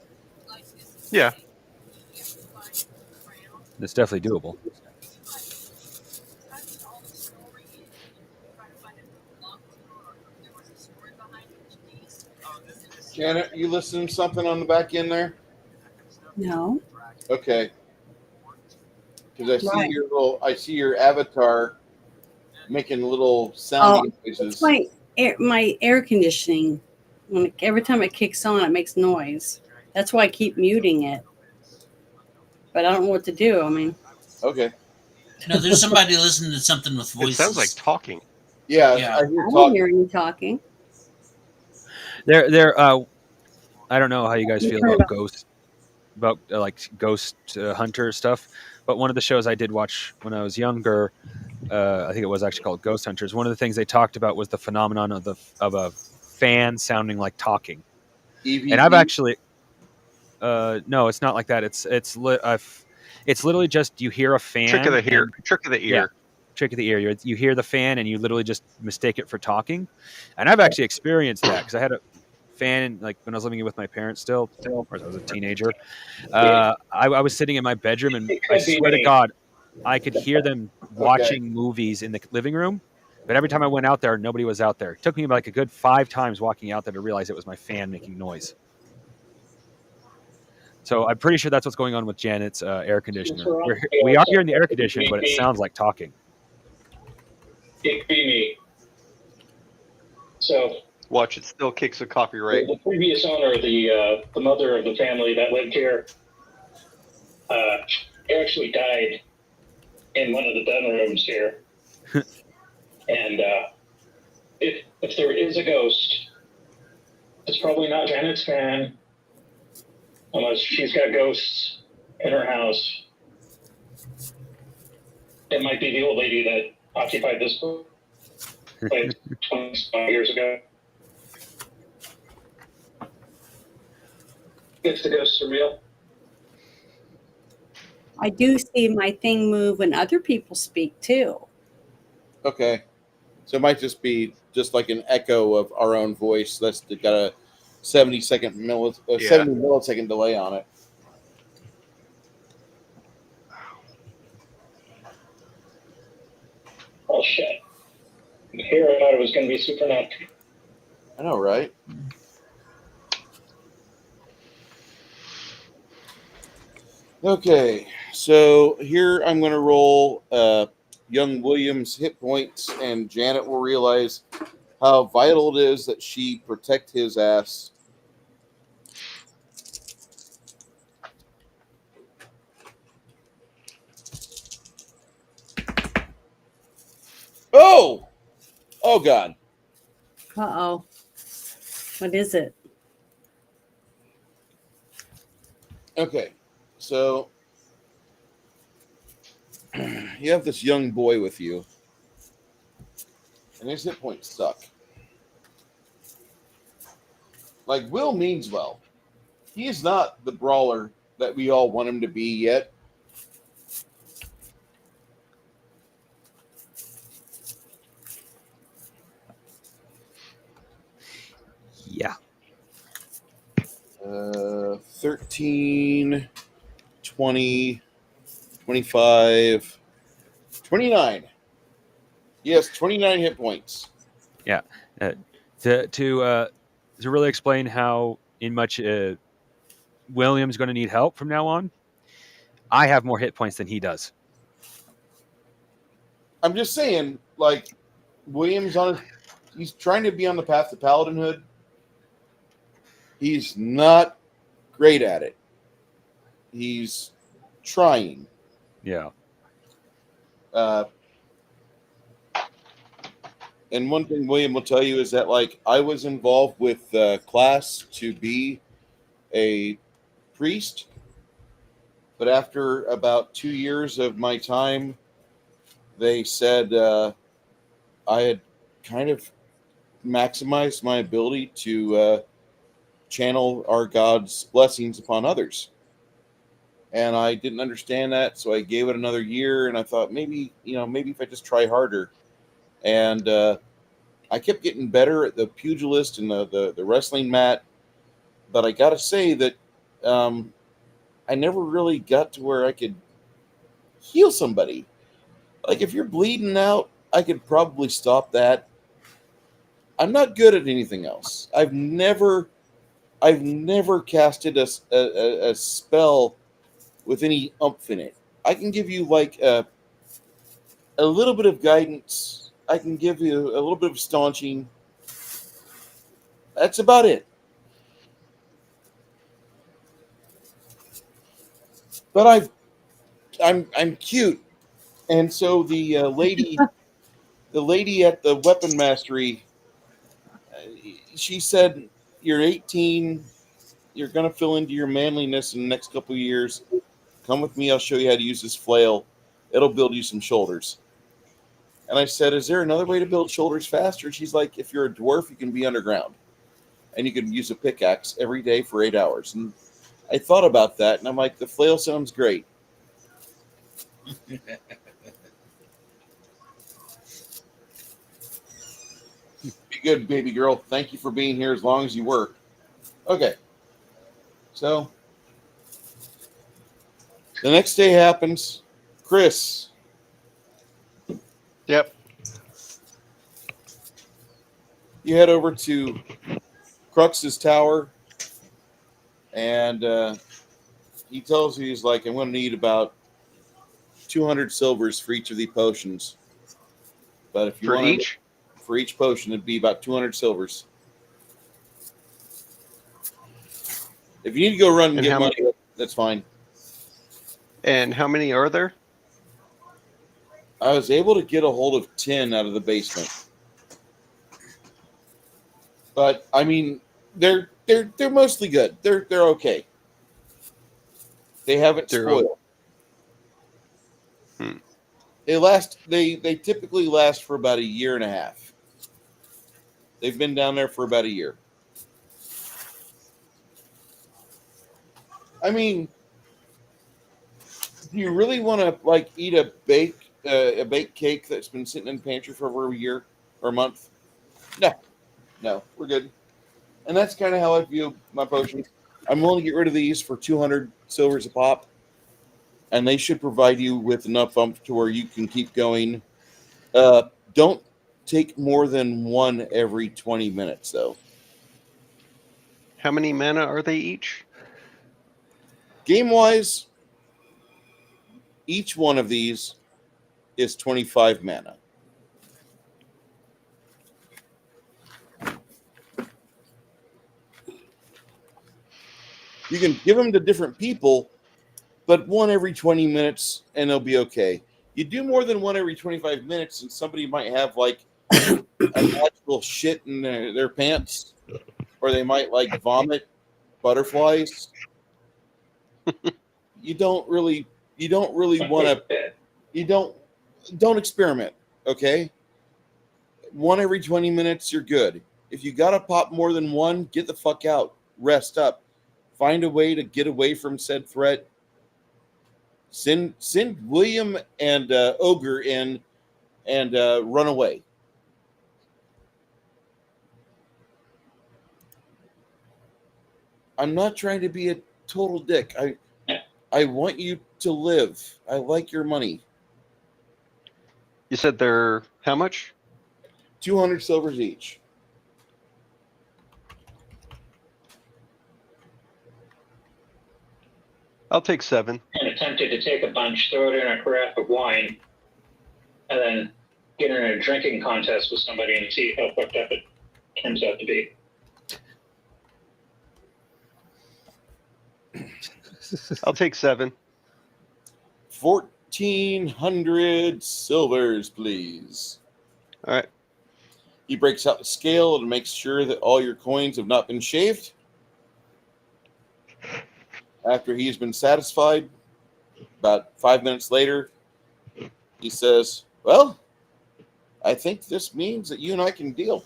Yeah. it's definitely doable. Janet, you listening to something on the back end there? No. Okay. Because Right. I see your avatar making little sounding noises. It's my air conditioning. Every time it kicks on, it makes noise. That's why I keep muting it. But I don't know what to do. I mean, Okay. No, there's somebody listening to something with voices. It sounds like talking. Yeah, Yeah. I hear I don't talking. hear any talking. I don't know how you guys feel about ghost hunter stuff, but one of the shows I did watch when I was younger, I think it was actually called Ghost Hunters. One of the things they talked about was the phenomenon of a fan sounding like talking. EVP? And I've actually no, it's not like that. It's literally just you hear a fan. Trick of the ear. Yeah, trick of the ear. You hear the fan and you literally just mistake it for talking. And I've actually experienced that because I had a fan like when I was living with my parents still, or I was a teenager. I was sitting in my bedroom and I swear to God, I could hear them watching movies in the living room. But every time I went out there, nobody was out there. It took me like a good 5 times walking out there to realize it was my fan making noise. So I'm pretty sure that's what's going on with Janet's air conditioner. We are hearing the air conditioning, but it sounds like talking. It could be me. So Watch, it still kicks a copyright. the previous owner, the mother of the family that lived here, actually died in one of the den rooms here. And if there is a ghost, it's probably not Janet's fan, unless she's got ghosts in her house. It might be the old lady that occupied this place 25 years ago. If the ghosts are real. I do see my thing move when other people speak too. Okay. So it might just be just like an echo of our own voice. That's got a 70 millisecond delay on it. Oh shit. was going to be supernatural. I know, right? Okay, so here I'm going to roll young William's hit points, and Janet will realize how vital it is that she protect his ass. Oh! Oh, God. Uh-oh. What is it? Okay, so you have this young boy with you, and his hit points suck. Like, Will means well. He is not the brawler that we all want him to be yet. Yeah. 13, 20, 25, 29. Yes, 29 hit points. To really explain how much William's going to need help from now on, I have more hit points than he does. I'm just saying, like, William's he's trying to be on the path to paladinhood. He's not great at it. He's trying. Yeah. And one thing William will tell you is that, like, I was involved with class to be a priest, but after about 2 years of my time, they said I had kind of maximized my ability to channel our God's blessings upon others. And I didn't understand that, so I gave it another year, and I thought maybe if I just try harder. And I kept getting better at the pugilist and the wrestling mat, but I got to say that I never really got to where I could heal somebody. Like, if you're bleeding out, I could probably stop that. I'm not good at anything else. I've never casted a spell with any oomph in it. I can give you like a little bit of guidance. I can give you a little bit of staunching. That's about it. But I'm cute, and so the lady at the weapon mastery, she said, "You're 18. You're gonna fill into your manliness in the next couple of years. Come with me. I'll show you how to use this flail. It'll build you some shoulders." And I said, "Is there another way to build shoulders faster?" She's like, "If you're a dwarf, you can be underground, and you can use a pickaxe every day for 8 hours." And I thought about that, and I'm like, the flail sounds great. Be good, baby girl. Thank you for being here as long as you were. Okay. So the next day happens. Chris. Yep. You head over to Crux's tower, and he tells you, he's like, "I'm going to need about 200 silvers for each of the potions. But if you For want each? for each potion, it'd be about 200 silvers. If you need to go run and And get how money, that's fine." And how many are there? I was able to get a hold of 10 out of the basement. But I mean, they're mostly good. They're okay. They haven't They're spoiled. They typically last for about a year and a half. They've been down there for about a year. I mean, do you really want to like eat a baked cake that's been sitting in the pantry for over a year or a month? No, we're good. And that's kind of how I view my potions. I'm willing to get rid of these for 200 silvers a pop, and they should provide you with enough to where you can keep going. Don't take more than one every 20 minutes, though. How many mana are they each? Game-wise, each one of these is 25 mana. You can give them to different people, but one every 20 minutes, and they'll be okay. You do more than one every 25 minutes, and somebody might have like a natural shit in their pants, or they might like vomit butterflies. You don't really want to. You don't experiment. Okay, one every 20 minutes, you're good. If you gotta pop more than one, get the fuck out. Rest up. Find a way to get away from said threat. Send William and Ogre in and run away. I'm not trying to be a total dick. I want you to live. I like your money. You said they're how much? 200 silvers each. I'll take 7. And attempted to take a bunch, throw it in a carafe of wine, and then get in a drinking contest with somebody and see how fucked up it turns out to be. I'll take 7. 1,400 silvers, please. All right. He breaks out the scale and makes sure that all your coins have not been shaved. After he's been satisfied, about 5 minutes later, he says, well, I think this means that you and I can deal.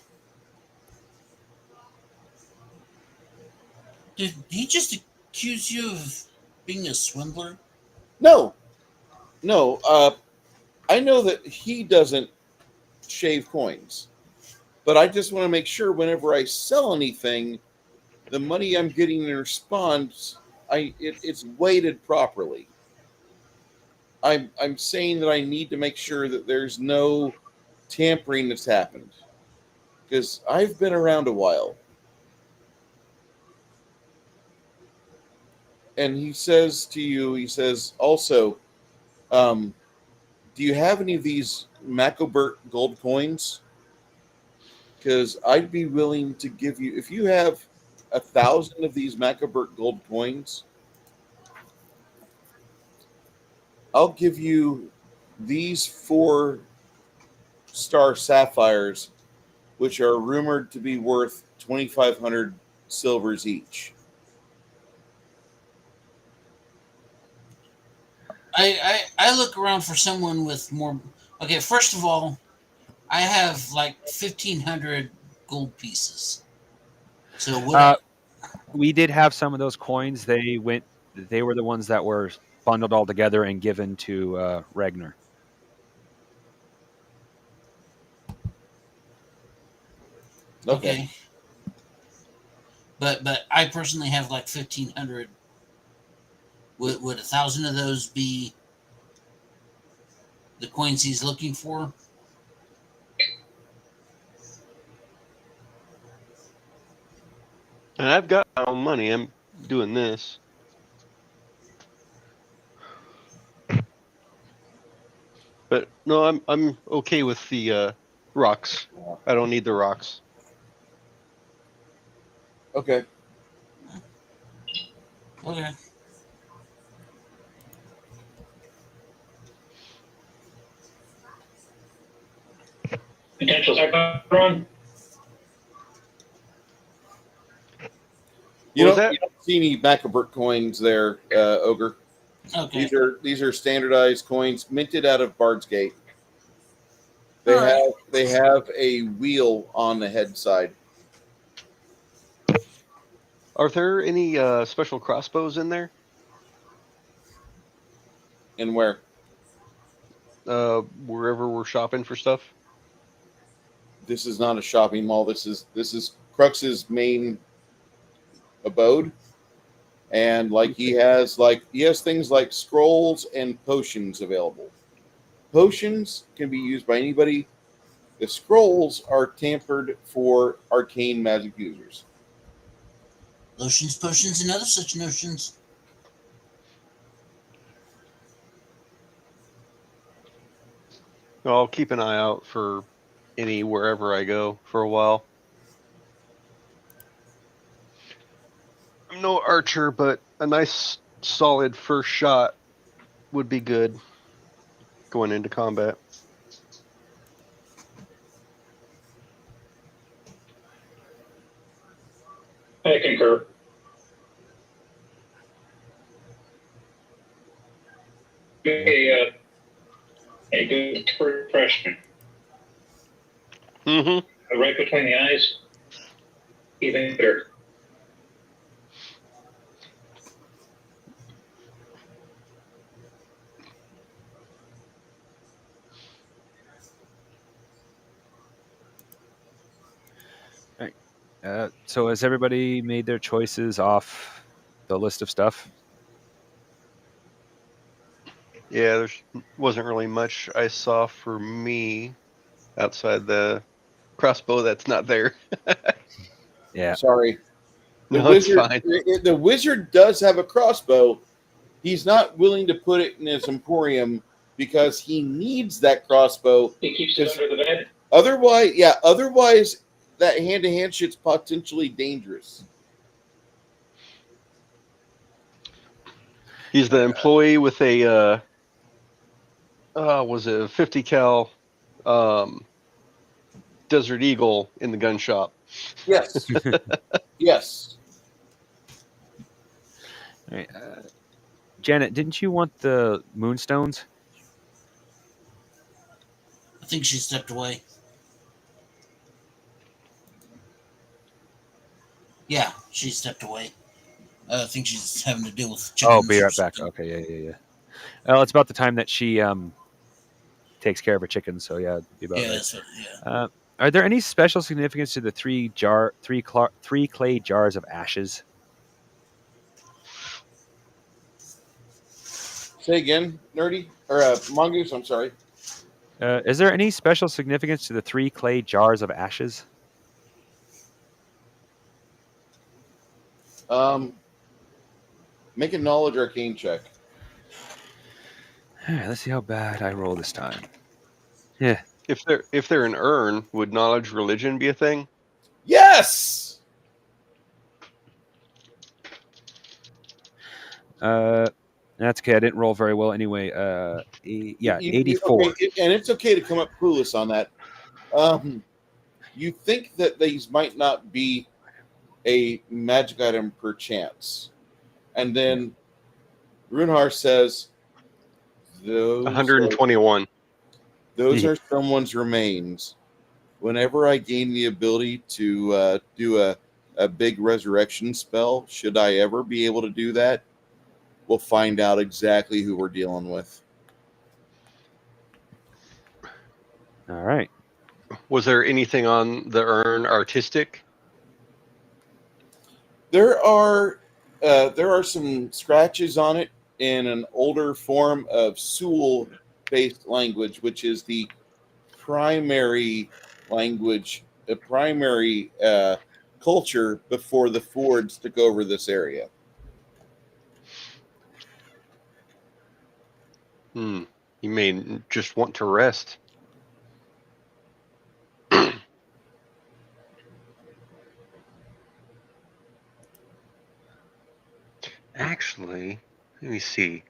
Did he just accuse you of being a swindler? No. I know that he doesn't shave coins, but I just want to make sure whenever I sell anything, the money I'm getting in response, it's weighted properly. I'm saying that I need to make sure that there's no tampering that's happened, because I've been around a while. And he says to you, he says also, do you have any of these Macobert gold coins? Because I'd be willing to give you, if you have 1,000 of these Macobert gold coins, I'll give you these 4-star sapphires, which are rumored to be worth 2,500 silvers each. I look around for someone with more. Okay, first of all, I have like 1,500 gold pieces. So what? We did have some of those coins. They were the ones that were bundled all together and given to Ragnar. Okay. But I personally have like 1,500. Would 1,000 of those be the coins he's looking for? And I've got my own money. I'm doing this. But no, I'm okay with the rocks. I don't need the rocks. Okay. Okay. Potential second run. You What was don't that? see any Macobert coins there, Ogre. Okay. These are standardized coins minted out of Bard's Gate. All They have a wheel on the head side. Are there any special crossbows in there? And where? Wherever we're shopping for stuff. This is not a shopping mall. This is Crux's main abode. And he has things like scrolls and potions available. Potions can be used by anybody The scrolls are tampered for arcane magic users. Lotions, potions, and other such notions. I'll keep an eye out for any wherever I go for a while. I'm no archer, but a nice solid first shot would be good going into combat. I concur. A good refreshment. Mm-hmm. Right between the eyes, even better. So has everybody made their choices off the list of stuff? Yeah, there wasn't really much I saw for me outside the crossbow that's not there. Yeah. Sorry. The No, it's wizard, fine. the wizard does have a crossbow. He's not willing to put it in his emporium because he needs that crossbow. He keeps it under the bed. Otherwise, that hand-to-hand shit's potentially dangerous. He's the employee with a was it a 50 cal Desert Eagle in the gun shop. Yes. Yes. All right, Janet, didn't you want the moonstones? I think she stepped away. Yeah, she stepped away. I think she's having to deal with chickens. Oh, be or right back. something. Okay, yeah. Well, it's about the time that she takes care of her chickens, so yeah, it'd be about Yeah, right. that's what, yeah. Are there any special significance to the three clay jars of ashes? Say again, nerdy or mongoose. I'm sorry. Is there any special significance to the 3 clay jars of ashes? Make a knowledge arcane check. All right, let's see how bad I roll this time. Yeah. If they're an urn, would knowledge religion be a thing? Yes. That's okay. I didn't roll very well anyway. 84. Okay, and it's okay to come up clueless on that. You think that these might not be a magic item per chance, and then Runhar says, "Those 121. Those are someone's remains. Whenever I gain the ability to do a big resurrection spell, should I ever be able to do that, we'll find out exactly who we're dealing with." All right. Was there anything on the urn artistic? There are some scratches on it in an older form of Sul-based language, which is the primary language, the primary culture before the Fords took over this area. You may just want to rest. Actually, let me see.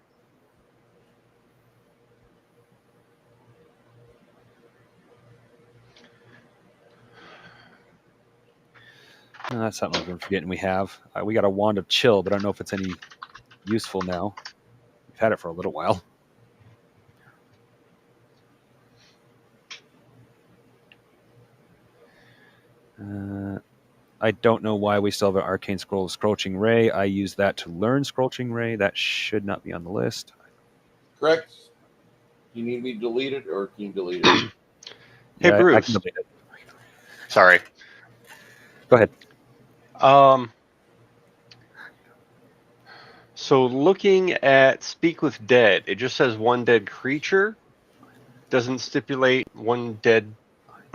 Oh, that's something I've been forgetting we have. We got a wand of chill, but I don't know if it's any useful now. We've had it for a little while. I don't know why we still have an arcane scroll of Scorching Ray. I use that to learn Scorching Ray. That should not be on the list. Correct? You need me to delete it, or can you delete it? Hey, Yeah, Bruce. I can delete it. Sorry. Go ahead. So looking at Speak with Dead, it just says one dead creature. Doesn't stipulate one dead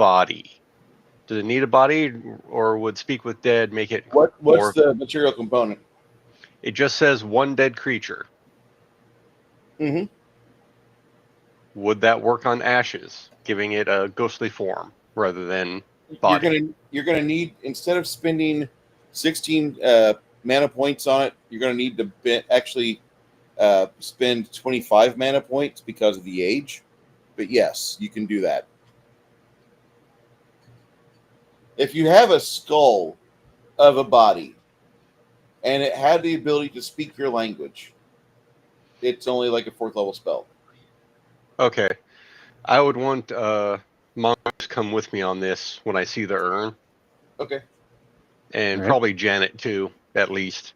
body. Does it need a body, or would Speak with Dead make it What's more? the material component? It just says one dead creature. Mm-hmm. Would that work on ashes, giving it a ghostly form rather than body? You're gonna need, instead of spending 16 mana points on it, you're gonna need to actually spend 25 mana points because of the age. But yes, you can do that. If you have a skull of a body and it had the ability to speak your language, it's only like a 4th level spell. Okay. I would want Monk to come with me on this when I see the urn. Okay. And All right. probably Janet too, at least.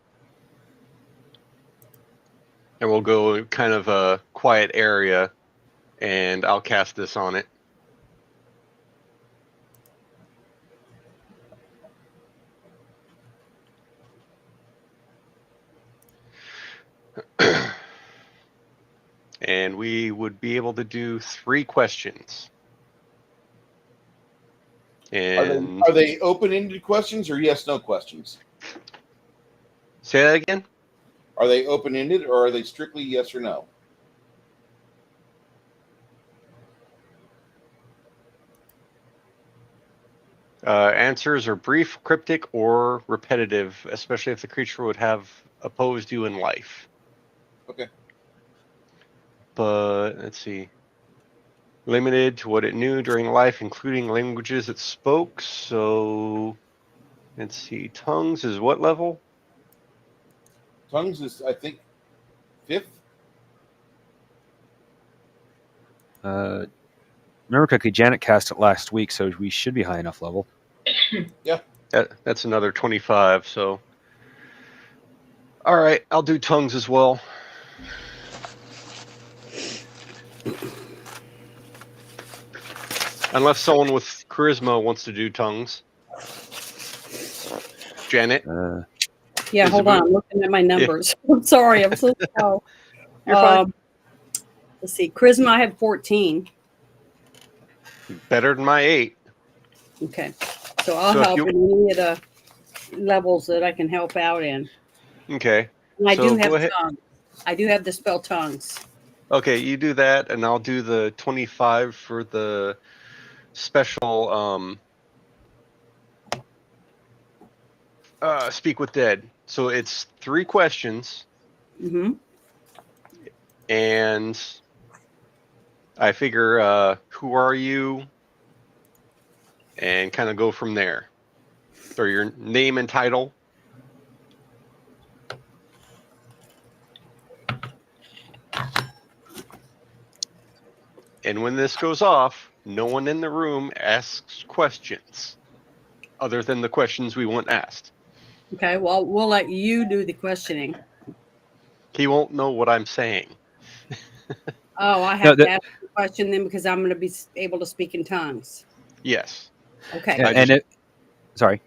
And we'll go kind of a quiet area, and I'll cast this on it. And we would be able to do 3 questions. And Are they open-ended questions or yes/no questions? say that again? Are they open-ended or are they strictly yes or no? Answers are brief, cryptic, or repetitive, especially if the creature would have opposed you in life. Okay. But let's see. Limited to what it knew during life, including languages it spoke. So let's see. Tongues is what level? Tongues is, I think, 5th. Remember quickly, Janet cast it last week, so we should be high enough level. That's another 25. So, all right, I'll do tongues as well. Unless someone with charisma wants to do tongues. Janet? Yeah, Is hold it- on. I'm looking at my numbers. I'm sorry. I'm so slow. You're fine. Let's see. Charisma, I have 14. Better than my 8. Okay. So I'll So if help you- in any of the levels that I can help out in. Okay. And I So do go have ahead. tongues. I do have the spell tongues. Okay, you do that, and I'll do the 25 for the special Speak with Dead. So it's 3 questions, Mm-hmm. and I figure who are you, and kind of go from there. Or your name and title. And when this goes off, no one in the room asks questions other than the questions we want asked. Okay. Well, we'll let you do the questioning. He won't know what I'm saying. Oh, I No, have to ask the question then because I'm going to be able to speak in tongues. Yes. Okay. Yeah, I and just- sorry.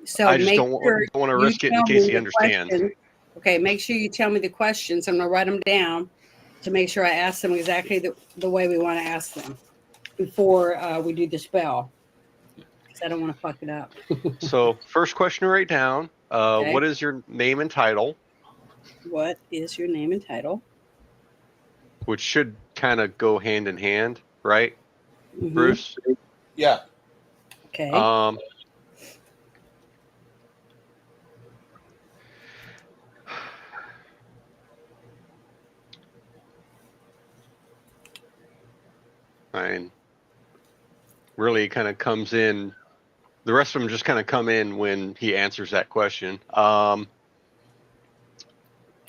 So I just make don't sure want to you risk it in tell case me he the understands. question. Okay, make sure you tell me the questions. I'm going to write them down to make sure I ask them exactly the way we want to ask them before we do the spell. Because I don't want to fuck it up. So first question right down. Okay. What is your name and title? What is your name and title? Which should kind of go hand in hand, right, Mhm. Bruce? Yeah. Okay. And really kind of comes in. The rest of them just kind of come in when he answers that question.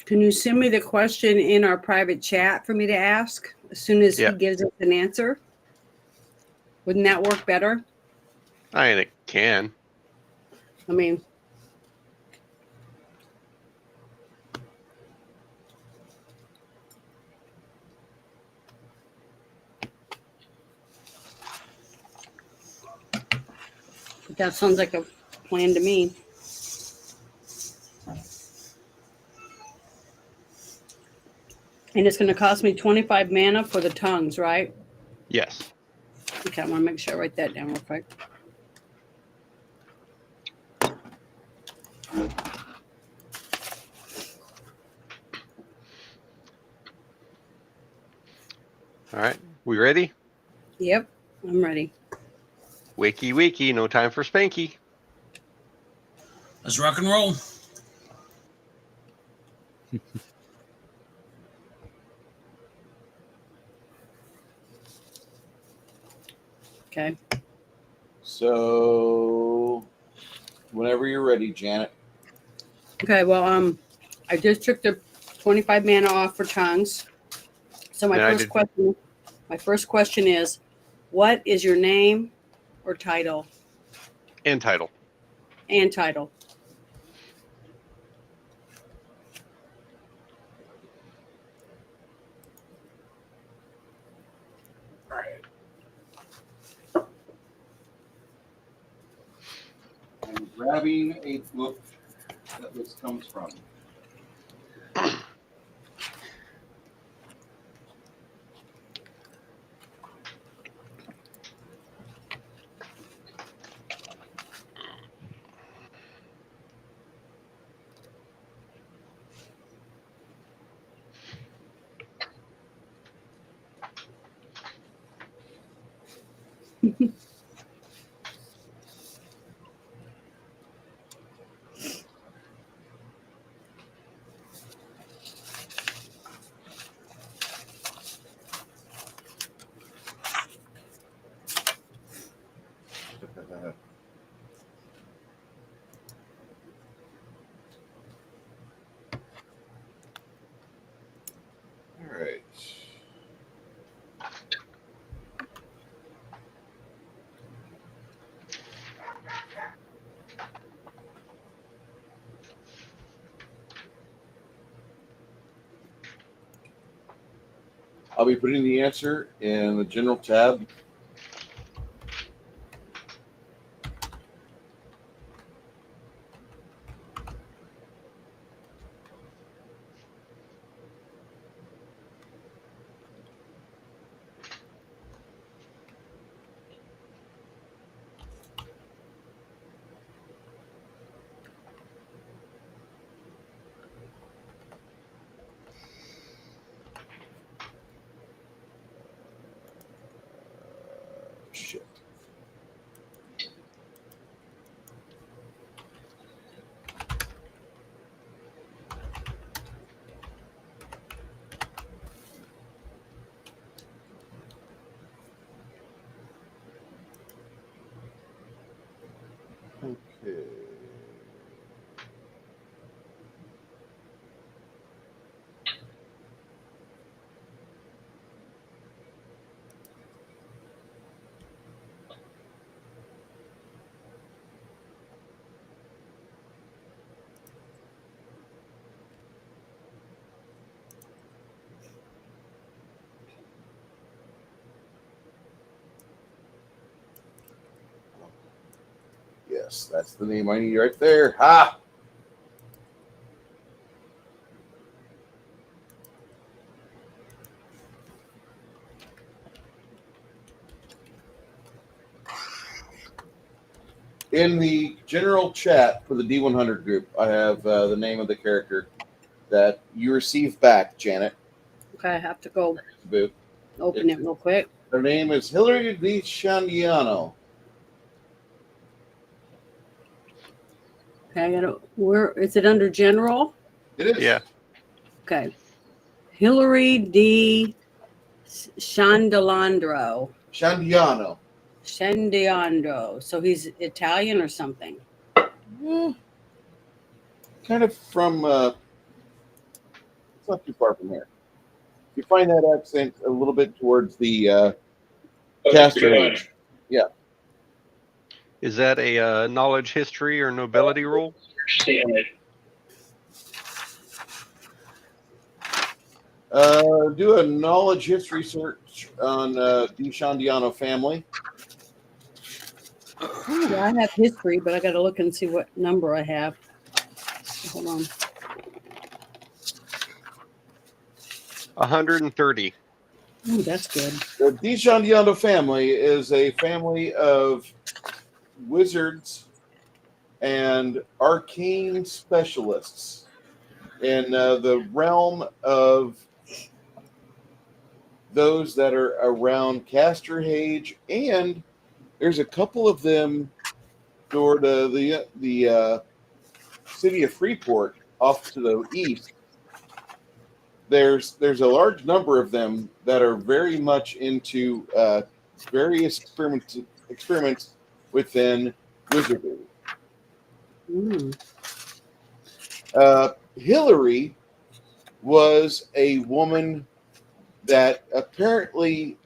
Can you send me the question in our private chat for me to ask as soon as Yeah. he gives us an answer? Wouldn't that work better? I mean, it can. I mean, that sounds like a plan to me. And it's going to cost me 25 mana for the tongues, right? Yes. Okay, I want to make sure I write that down real quick. All right, we ready? Yep, I'm ready. Wakey, wakey, no time for spanky. Let's rock and roll. Okay. So, whenever you're ready, Janet. Okay, well, I just took the 25 mana off for tongues. So my And I first did- question is, what is your name or title? And title. And title. I'm grabbing a book that this comes from. All right. I'll be putting the answer in the general tab. Shit. Okay. Yes, that's the name I need right there. Ha! In the general chat for the D100 group, I have the name of the character that you receive back, Janet. Okay, I have to go Boo. open it real quick. Her name is Hillary D. Shandiano. Okay, I gotta. Where is it under general? It is. Yeah. Okay. Hillary D. Shandilandro. Shandiano. Shandiando. So he's Italian or something. Yeah. Kind of from, it's not too far from here. You find that accent a little bit towards the Castro age. Yeah. Is that a knowledge, history, or nobility roll? Seeing it. Do a knowledge history search on the Shandiano family. Yeah, I have history, but I got to look and see what number I have. Hold on. 130. Ooh, that's good. The d100 family is a family of wizards and arcane specialists in the realm of those that are around Casterhage, and there's a couple of them toward the city of Freeport off to the east. There's a large number of them that are very much into various experiments within wizardry. Mm. Hillary was a woman that apparently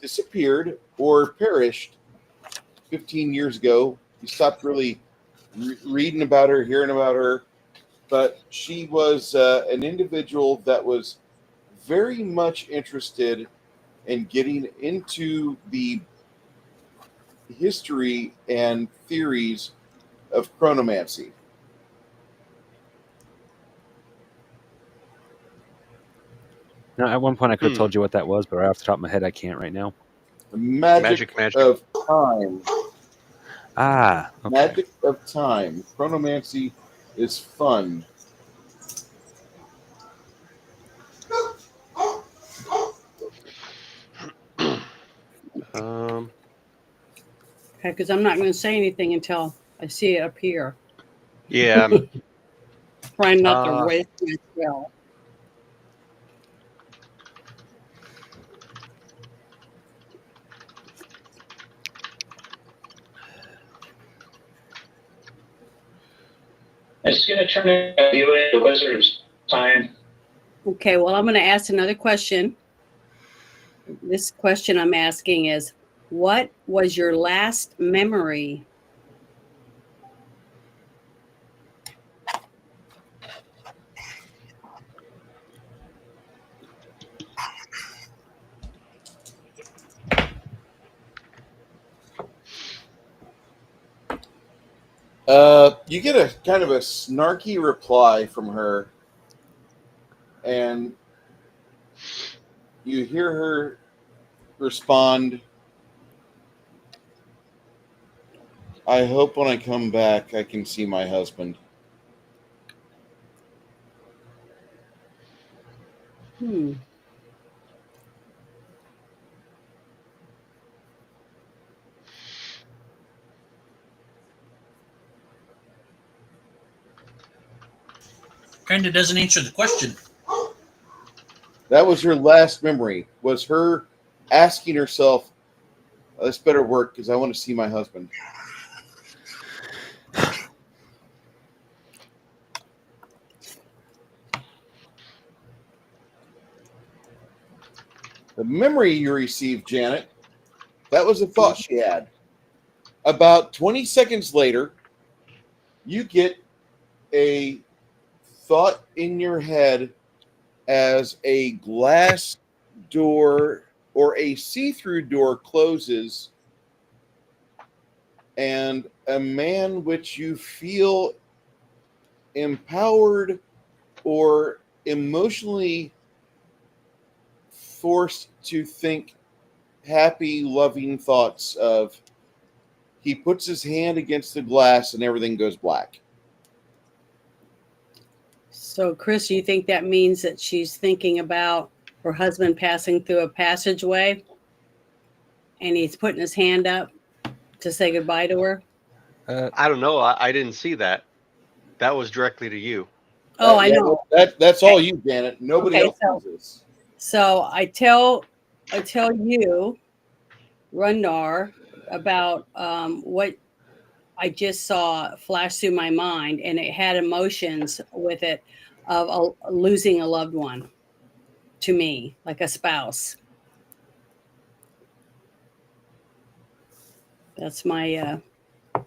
disappeared or perished 15 years ago. You stopped really reading about her, hearing about her, but she was an individual that was very much interested in getting into the history and theories of chronomancy. Now, at one point, I could have told you what that was, but right off the top of my head, I can't right now. The magic. Of time. Ah, okay. Magic of time. Chronomancy is fun. Okay, because I'm not going to say anything until I see it appear. Yeah. Trying not to waste my spell. It's going to turn you into wizard's time. Okay, well, I'm going to ask another question. This question I'm asking is, what was your last memory? You get a kind of a snarky reply from her, and you hear her respond, I hope when I come back I can see my husband. Kind of doesn't answer the question. That was her last memory, was her asking herself, this better work because I want to see my husband. The memory you received, Janet, that was a thought she had. About 20 seconds later, you get a thought in your head as a glass door or a see-through door closes, and a man which you feel empowered or emotionally forced to think happy, loving thoughts of, he puts his hand against the glass and everything goes black. So, Chris, you think that means that she's thinking about her husband passing through a passageway and he's putting his hand up to say goodbye to her? I don't know. I didn't see that. That was directly to you. Oh, I know. That's all you, Janet. Nobody else knows this. So I tell you, Rundar, about what I just saw flash through my mind, and it had emotions with it of losing a loved one to me, like a spouse. That's my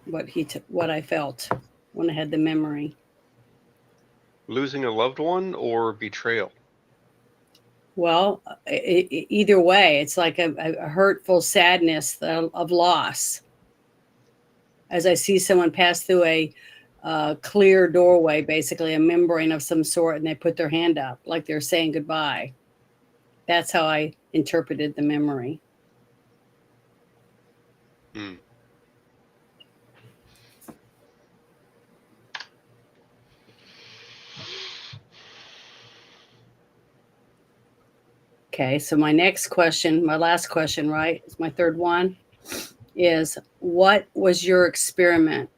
what I felt when I had the memory. Losing a loved one or betrayal? Well, either way, it's like a hurtful sadness of loss. As I see someone pass through a clear doorway, basically a membrane of some sort, and they put their hand up like they're saying goodbye. That's how I interpreted the memory. Hmm. Okay, so my next question, my last question, right? It's my third one, is what was your experiment?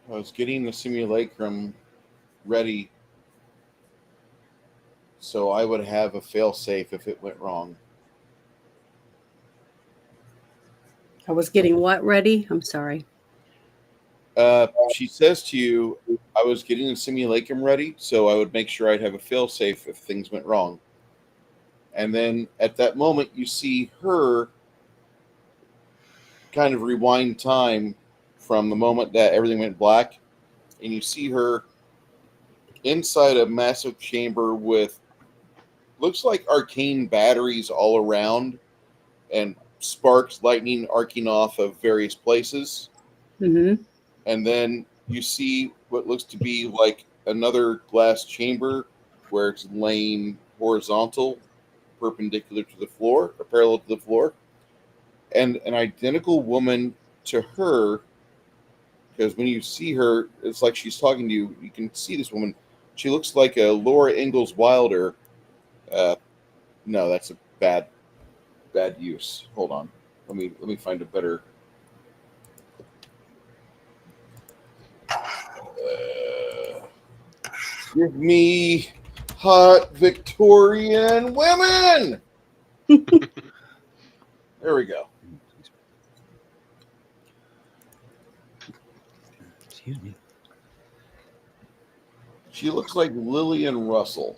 I was getting the simulacrum ready so I would have a fail-safe if it went wrong. I was getting what ready? I'm sorry. She says to you, I was getting the simulacrum ready so I would make sure I'd have a fail-safe if things went wrong. And then at that moment, you see her kind of rewind time from the moment that everything went black, and you see her inside a massive chamber with looks like arcane batteries all around and sparks, lightning arcing off of various places. Mm-hmm. And then you see what looks to be like another glass chamber where it's laying horizontal, perpendicular to the floor, or parallel to the floor. And an identical woman to her, because when you see her, it's like she's talking to you. You can see this woman. She looks like a Laura Ingalls Wilder. No, that's a bad use. Hold on. Let me find a better. Give me hot Victorian women. There we go. Excuse me. She looks like Lillian Russell.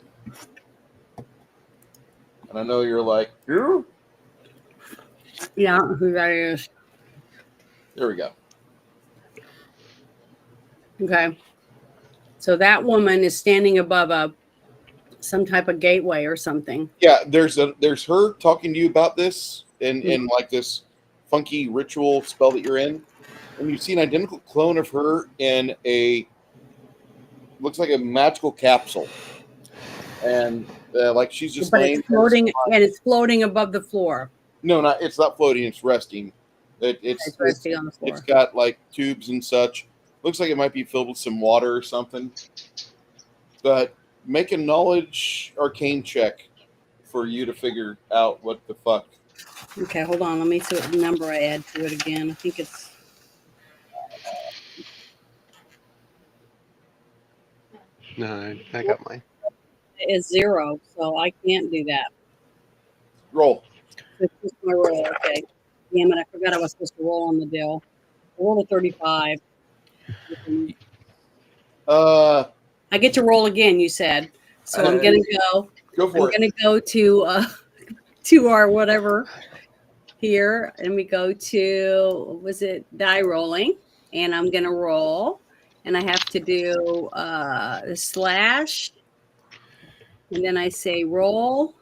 And I know you're like, who? Yeah, who that is. There we go. Okay. So that woman is standing above some type of gateway or something. Yeah, there's her talking to you about this in like this funky ritual spell that you're in. And you see an identical clone of her in a looks like a magical capsule. And like she's just But laying it's floating, and it's floating above the floor. No, it's not floating. It's resting. It's resting on the floor. It's got like tubes and such. Looks like it might be filled with some water or something. But make a knowledge arcane check for you to figure out what the fuck. Okay, hold on. Let me see what number I add to it again. I think it's. No, I got mine. Is 0, so I can't do that. Roll. It's just my roll. Okay. Damn it! I forgot I was supposed to roll on the deal. Roll a 35. I get to roll again. You said so. I'm gonna go. Go for it. I'm gonna go to our whatever here, and we go to was it die rolling, and I'm gonna roll, and I have to do the slash. And then I say roll.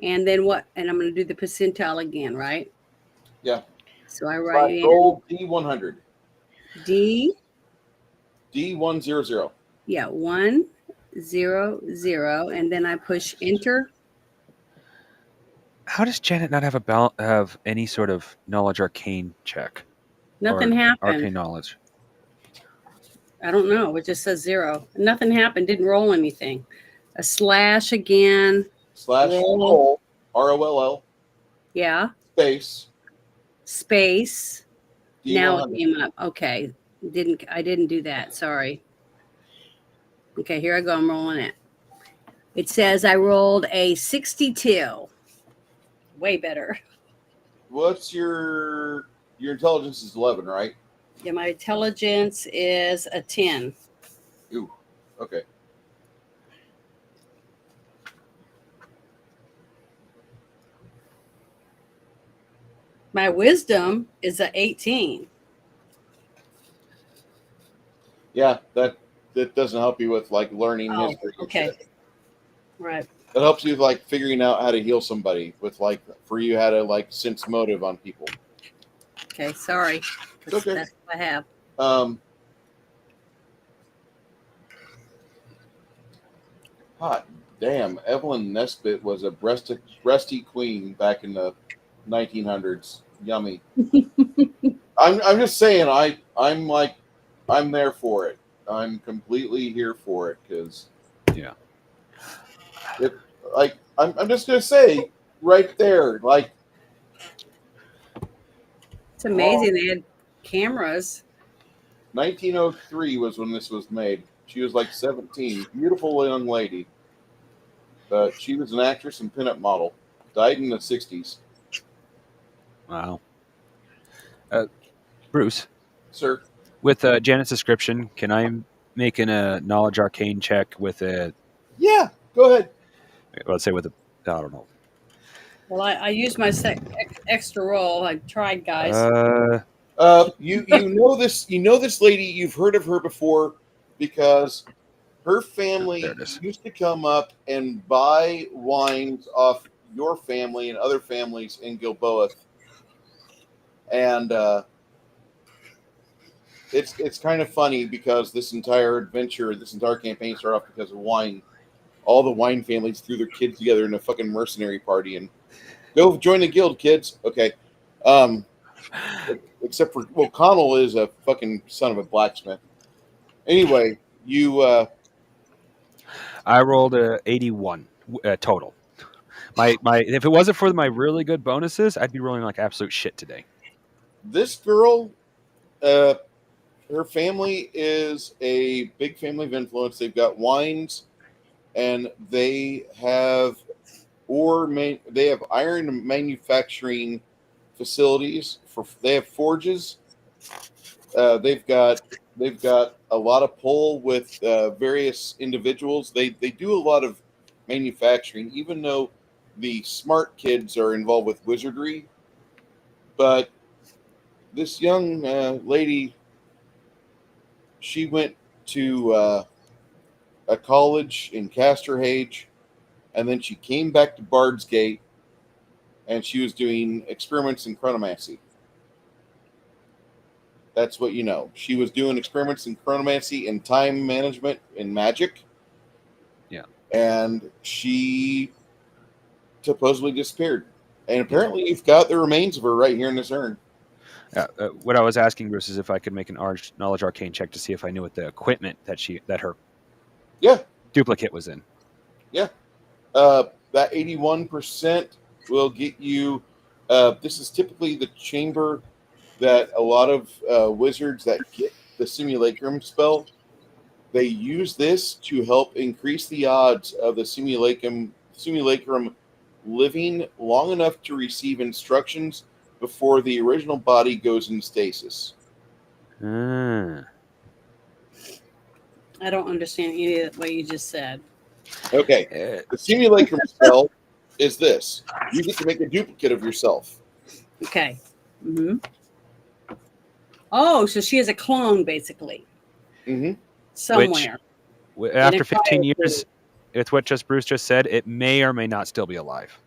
And then what? And I'm going to do the percentile again, right? Yeah. So I write in roll D100. D. D100. Yeah, 1, 0, 0. And then I push enter. How does Janet not have have any sort of knowledge arcane check? Nothing Or happened. Arcane knowledge. I don't know. It just says 0. Nothing happened. Didn't roll anything. A slash again. Slash roll. ROLL. Yeah. Space. D100. Now it came up. Okay. I didn't do that. Sorry. Okay, here I go. I'm rolling it. It says I rolled a 62. Way better. What's your intelligence is 11, right? Yeah, my intelligence is a 10. Ooh. Okay. My wisdom is a 18. Yeah, that doesn't help you with like learning Oh, history. And okay. shit. Right. It helps you with, like, figuring out how to heal somebody with, like, for you how to, like, sense motive on people. Okay, sorry. It's okay. That's what I have. Hot damn, Evelyn Nesbit was a breasty queen back in the 1900s. Yummy. I'm just saying, I'm there for it. I'm completely here for it because Yeah. it, like, I'm just gonna say right there, like, It's amazing they had cameras. 1903 was when this was made. She was like 17, beautiful young lady. She was an actress and pinup model. Died in the 60s. Wow. Bruce, Sir, with Janet's description, can I make a knowledge arcane check with a, yeah, go ahead. let's say with a, I don't know. Well, I used my extra roll. I tried, guys. You know this lady. You've heard of her before because her family There it is. used to come up and buy wines off your family and other families in Gilboa, and it's kind of funny because this entire adventure, this entire campaign started off because of wine. All the wine families threw their kids together in a fucking mercenary party and go join the guild, kids. Okay. Except for, well, Connell is a fucking son of a blacksmith. Anyway, I rolled a 81 total. My if it wasn't for my really good bonuses, I'd be rolling like absolute shit today. this girl, her family is a big family of influence. They've got wines, and they have they have iron manufacturing facilities. They have forges. They've got a lot of pull with various individuals. They do a lot of manufacturing, even though the smart kids are involved with wizardry. But this young lady, she went to a college in Casterhage, and then she came back to Bard's Gate, and she was doing experiments in chronomancy. That's what you know. She was doing experiments in chronomancy and time management in magic. Yeah. And she supposedly disappeared. And apparently you've got the remains of her right here in this urn. What I was asking Bruce is if I could make an knowledge arcane check to see if I knew what the equipment that her duplicate was in. Yeah. That 81% will get you. This is typically the chamber that a lot of wizards that get the simulacrum spell, they use this to help increase the odds of the simulacrum living long enough to receive instructions before the original body goes in stasis. I don't understand any of what you just said. Okay. The simulacrum spell is this. You get to make a duplicate of yourself. Okay. Mm-hmm. Oh, so she is a clone, basically. Mm-hmm. Somewhere. After 15 years, with what Bruce just said, it may or may not still be alive.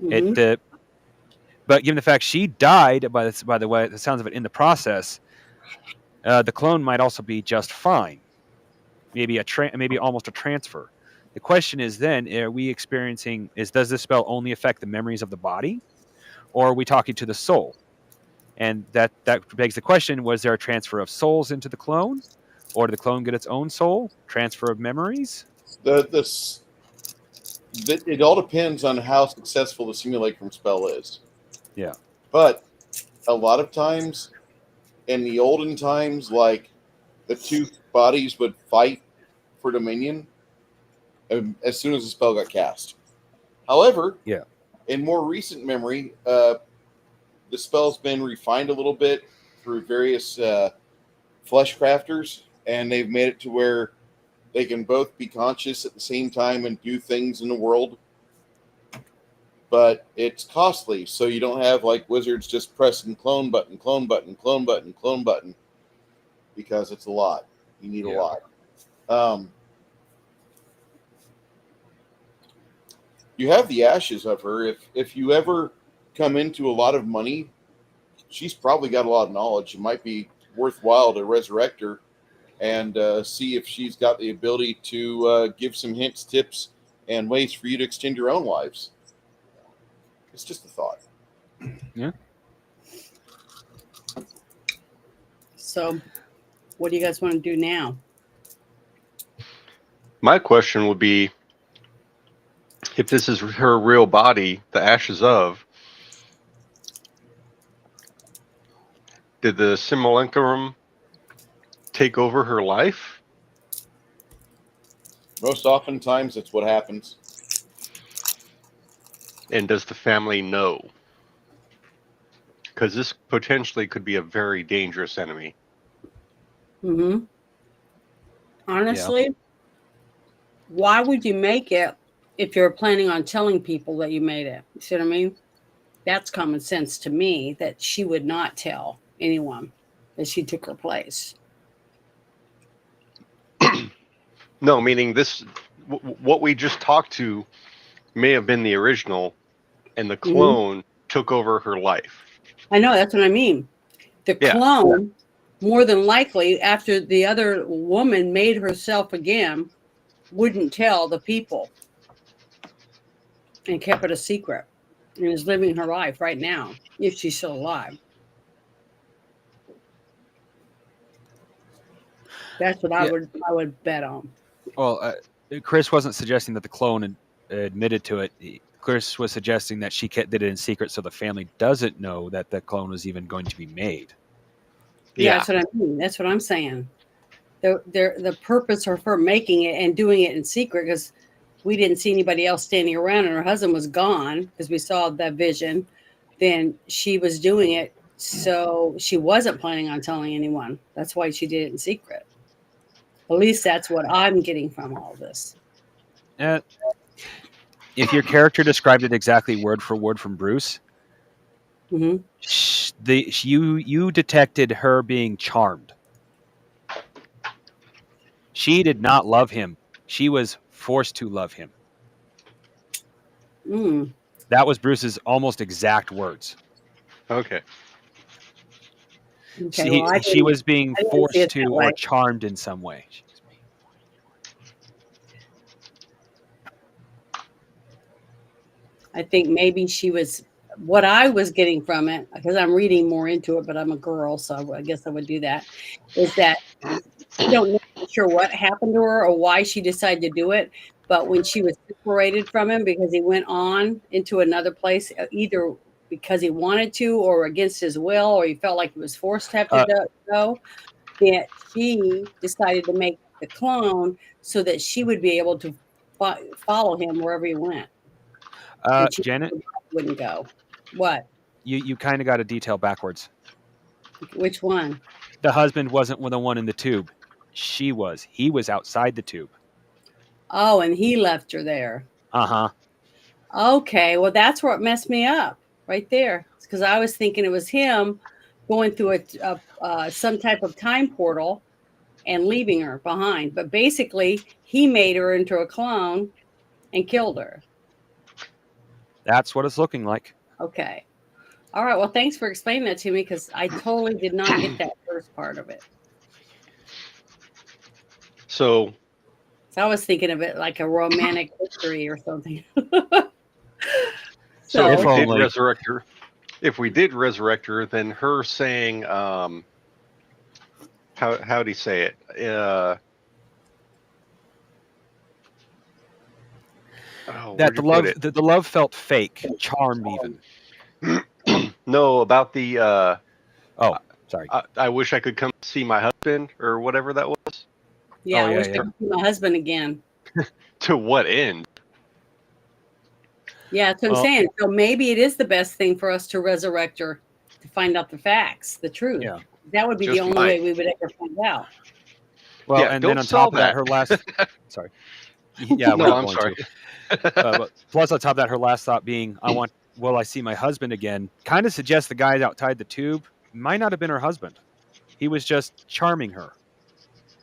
Mm-hmm. But given the fact she died, by the way, the sounds of it, in the process, the clone might also be just fine. Maybe maybe almost a transfer. The question is then, are we experiencing? Does this spell only affect the memories of the body, or are we talking to the soul? And that begs the question: was there a transfer of souls into the clone, or did the clone get its own soul? Transfer of memories? It all depends on how successful the simulacrum spell is. Yeah. But a lot of times, in the olden times, like, the two bodies would fight for dominion as soon as the spell got cast. However, in more recent memory, the spell's been refined a little bit through various flesh crafters, and they've made it to where they can both be conscious at the same time and do things in the world. But it's costly, so you don't have like wizards just pressing clone button, because it's a lot. You need a lot. You have the ashes of her. If you ever come into a lot of money, she's probably got a lot of knowledge. It might be worthwhile to resurrect her and see if she's got the ability to give some hints, tips, and ways for you to extend your own lives. It's just a thought. Yeah. So, what do you guys want to do now? My question would be, if this is her real body, the ashes of, did the simulacrum take over her life? Most oftentimes, that's what happens. And does the family know? Because this potentially could be a very dangerous enemy. Mm-hmm. Honestly, why would you make it if you're planning on telling people that you made it? You see what I mean? That's common sense to me, that she would not tell anyone that she took her place. No, meaning this, what we just talked to may have been the original, and the clone took over her life. I know, that's what I mean. The clone, more than likely, after the other woman made herself again, wouldn't tell the people and kept it a secret and is living her life right now, if she's still alive. That's what I would bet on. Well, Chris wasn't suggesting that the clone admitted to it. Chris was suggesting that she did it in secret so the family doesn't know that the clone was even going to be made. Yeah, that's what I mean. That's what I'm saying. The purpose of her making it and doing it in secret, because we didn't see anybody else standing around and her husband was gone because we saw that vision, then she was doing it so she wasn't planning on telling anyone. That's why she did it in secret. At least that's what I'm getting from all this. If your character described it exactly word for word from Bruce, you detected her being charmed. She did not love him. She was forced to love him. That was Bruce's almost exact words. Okay. She was being forced to or charmed in some way. I think maybe she was, what I was getting from it, because I'm reading more into it, but I'm a girl, so I guess I would do that, is that I don't know for sure what happened to her or why she decided to do it, but when she was separated from him because he went on into another place, either because he wanted to or against his will, or he felt like he was forced to have to go, that she decided to make the clone so that she would be able to follow him wherever he went. Janet wouldn't go. What? You kind of got a detail backwards. Which one? The husband wasn't the one in the tube. She was. He was outside the tube. Oh, and he left her there. Uh-huh. Okay, well, that's what messed me up right there. Because I was thinking it was him going through some type of time portal and leaving her behind. But basically, he made her into a clone and killed her. That's what it's looking like. Okay. All right. Well, thanks for explaining that to me, because I totally did not get that first part of it. So I was thinking of it like a romantic history or something. So if we did resurrect her, then her saying, how do you say it? That the love felt fake, charmed even. No, about the. Sorry. I wish I could come see my husband or whatever that was. Yeah, I wish I could see my husband again. To what end? Yeah, that's what I'm saying. So maybe it is the best thing for us to resurrect her to find out the facts, the truth. Yeah. That would be the only way we would ever find out. Well, and then on top of that, her last. Sorry. Yeah, no, I'm sorry. Plus, on top of that, her last thought being, will I see my husband again? Kind of suggests the guy outside the tube might not have been her husband. He was just charming her.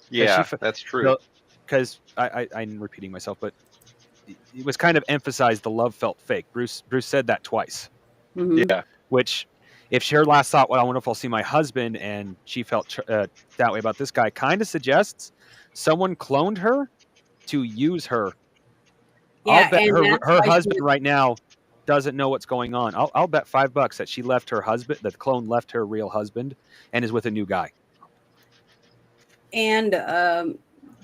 Yeah, that's true. Because I'm repeating myself, but it was kind of emphasized the love felt fake. Bruce said that twice. Mhm. Yeah. Which, if her last thought, well, I wonder if I'll see my husband, and she felt that way about this guy, kind of suggests someone cloned her to use her. I'll Yeah, bet and her that's why she husband was- right now doesn't know what's going on. I'll bet $5 that she left her husband, that the clone left her real husband, and is with a new guy. and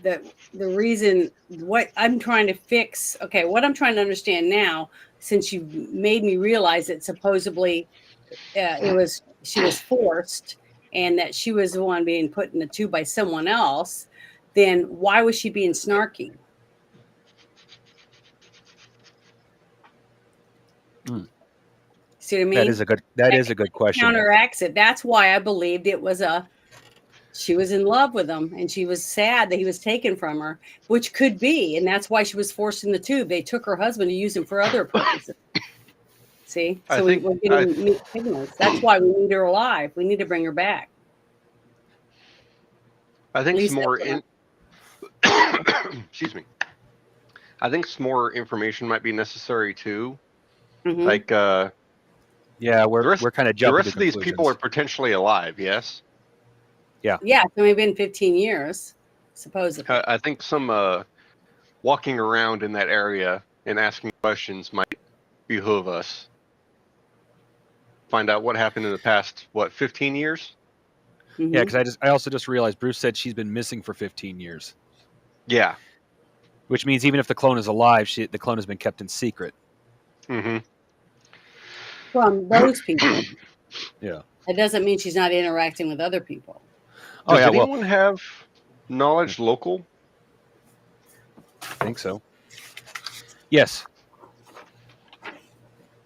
the reason what I'm trying to fix. Okay, what I'm trying to understand now, since you made me realize that supposedly she was forced, and that she was the one being put in the tube by someone else. Then why was she being snarky? See what I mean? That is a good question. Counteracts it. That's why I believed it was she was in love with him, and she was sad that he was taken from her, which could be, and that's why she was forced in the tube. They took her husband to use him for other purposes. See, so we're getting mixed signals. That's why we need her alive. We need to bring her back. I think At some least more that's excuse me. I think some more information might be necessary too. Mhm. Like Yeah, we're kind of the jumping rest to of these people are conclusions. potentially alive, yes. Yeah, it's only been 15 years, supposedly. I think some walking around in that area and asking questions might behoove us. Find out what happened in the past, 15 years? Mhm. Yeah, because I also just realized Bruce said she's been missing for 15 years, Yeah. which means even if the clone is alive, the clone has been kept in secret. Mm-hmm. From those people. Yeah. That doesn't mean she's not interacting with other people. Oh Does yeah, well, anyone have knowledge local? I think so. Yes.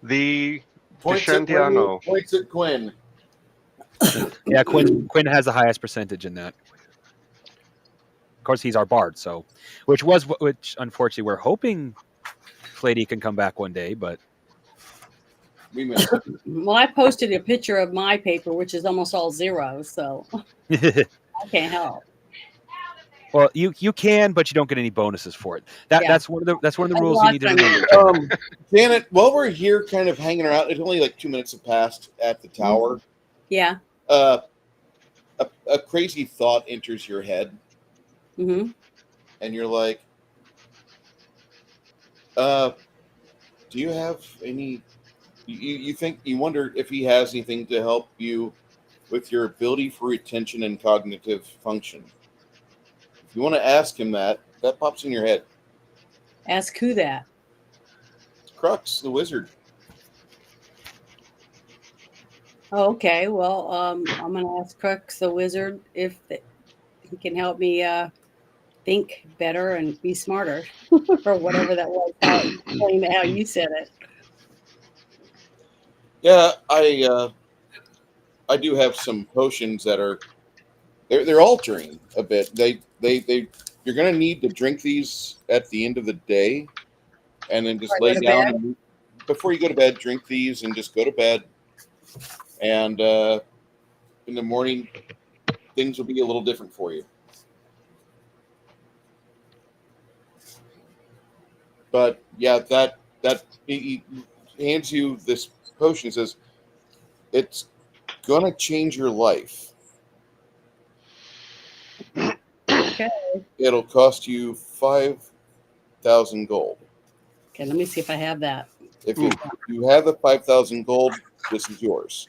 The Points at Deshantiano. Points at Quinn. Yeah, Quinn has the highest percentage in that. Of course, he's our bard, so which unfortunately we're hoping Flady can come back one day, but We missed it. Well, I posted a picture of my paper, which is almost all zeros, so I can't help. well, you can, but you don't get any bonuses for it. Yeah. That's one of the I rules you need to lost remember. Janet, while we're here kind of hanging around, it's only like 2 minutes have passed at the tower. Yeah. A crazy thought enters your head, Mm-hmm. and you're like, do you have any, you wonder if he has anything to help you with your ability for retention and cognitive function. If you want to ask him that pops in your head. Ask who that. Crux, the wizard. Oh, okay. Well, I'm going to ask Crux the wizard if he can help me think better and be smarter, or whatever that was. How you said it. Yeah, I do have some potions that are they're altering a bit. You're gonna need to drink these at the end of the day, and then just Before I lay go to down bed? and, before you go to bed. Drink these and just go to bed. And in the morning, things will be a little different for you. But yeah, that he hands you this potion and says it's gonna change your life. Okay. It'll cost you 5,000 gold. Okay, let me see if I have that. If you have the 5,000 gold, this is yours.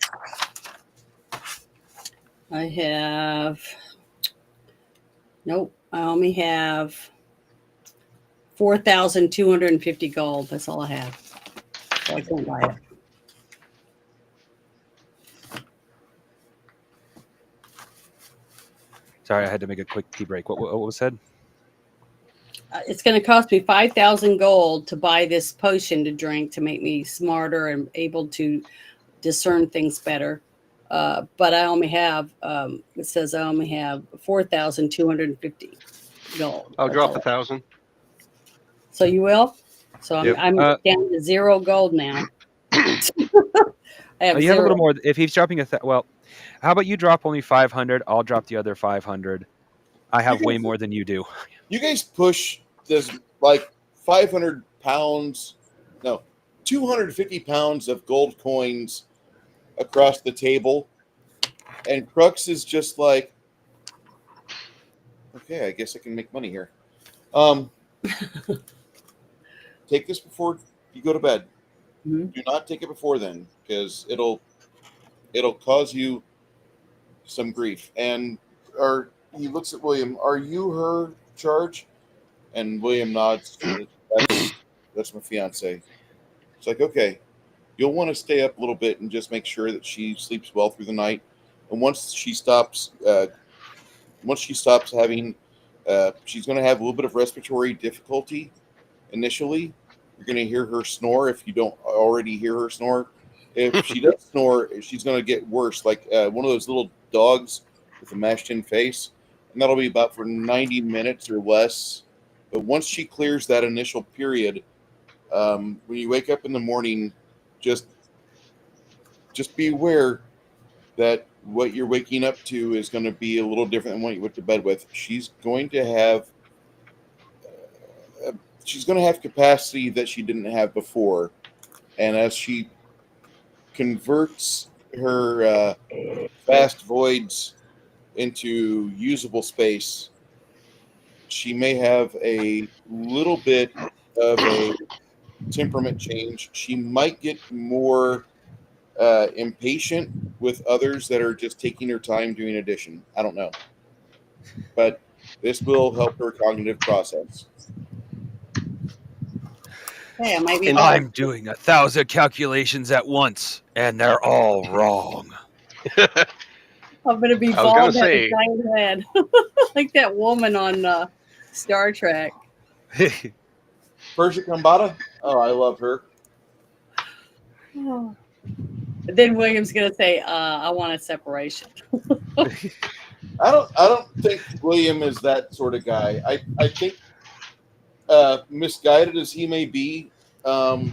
I have. Nope. I only have 4,250 gold. That's all I have. So I can't buy it. Sorry, I had to make a quick tea break. What was said? It's going to cost me 5,000 gold to buy this potion to drink to make me smarter and able to discern things better. But I only have, it says I only have 4,250 gold. I'll That's drop all. 1,000. So you will? So Yep. I'm down to 0 gold now. I have You have a 0. little more. If he's dropping well, how about you drop only 500? I'll drop the other 500. I have way more than you do. You guys push this like 500 pounds, no, 250 pounds of gold coins across the table. And Crux is just like, okay, I guess I can make money here. Take this before you go to bed. Mhm. Do not take it before then, because it'll cause you some grief. And he looks at William. Are you her charge? And William nods. That's my fiance. It's like, okay, you'll want to stay up a little bit and just make sure that she sleeps well through the night. And once she stops having, she's going to have a little bit of respiratory difficulty initially. You're going to hear her snore if you don't already hear her snore. If she does snore, she's going to get worse, like one of those little dogs with a mashed-in face. And that'll be about for 90 minutes or less. But once she clears that initial period, when you wake up in the morning, just be aware that what you're waking up to is going to be a little different than what you went to bed with. She's going to have capacity that she didn't have before, and as she converts her vast voids into usable space, she may have a little bit of a temperament change. She might get more impatient with others that are just taking her time doing addition. I don't know. But this will help her cognitive process. Hey, I might be. I'm doing 1,000 calculations at once, and they're all wrong. I'm gonna be I was gonna bald say- headed, giant head, like that woman on Star Trek. Persia Kambata? Oh, I love her. Oh. Then William's gonna say, "I want a separation." I don't think William is that sort of guy. I think misguided as he may be, I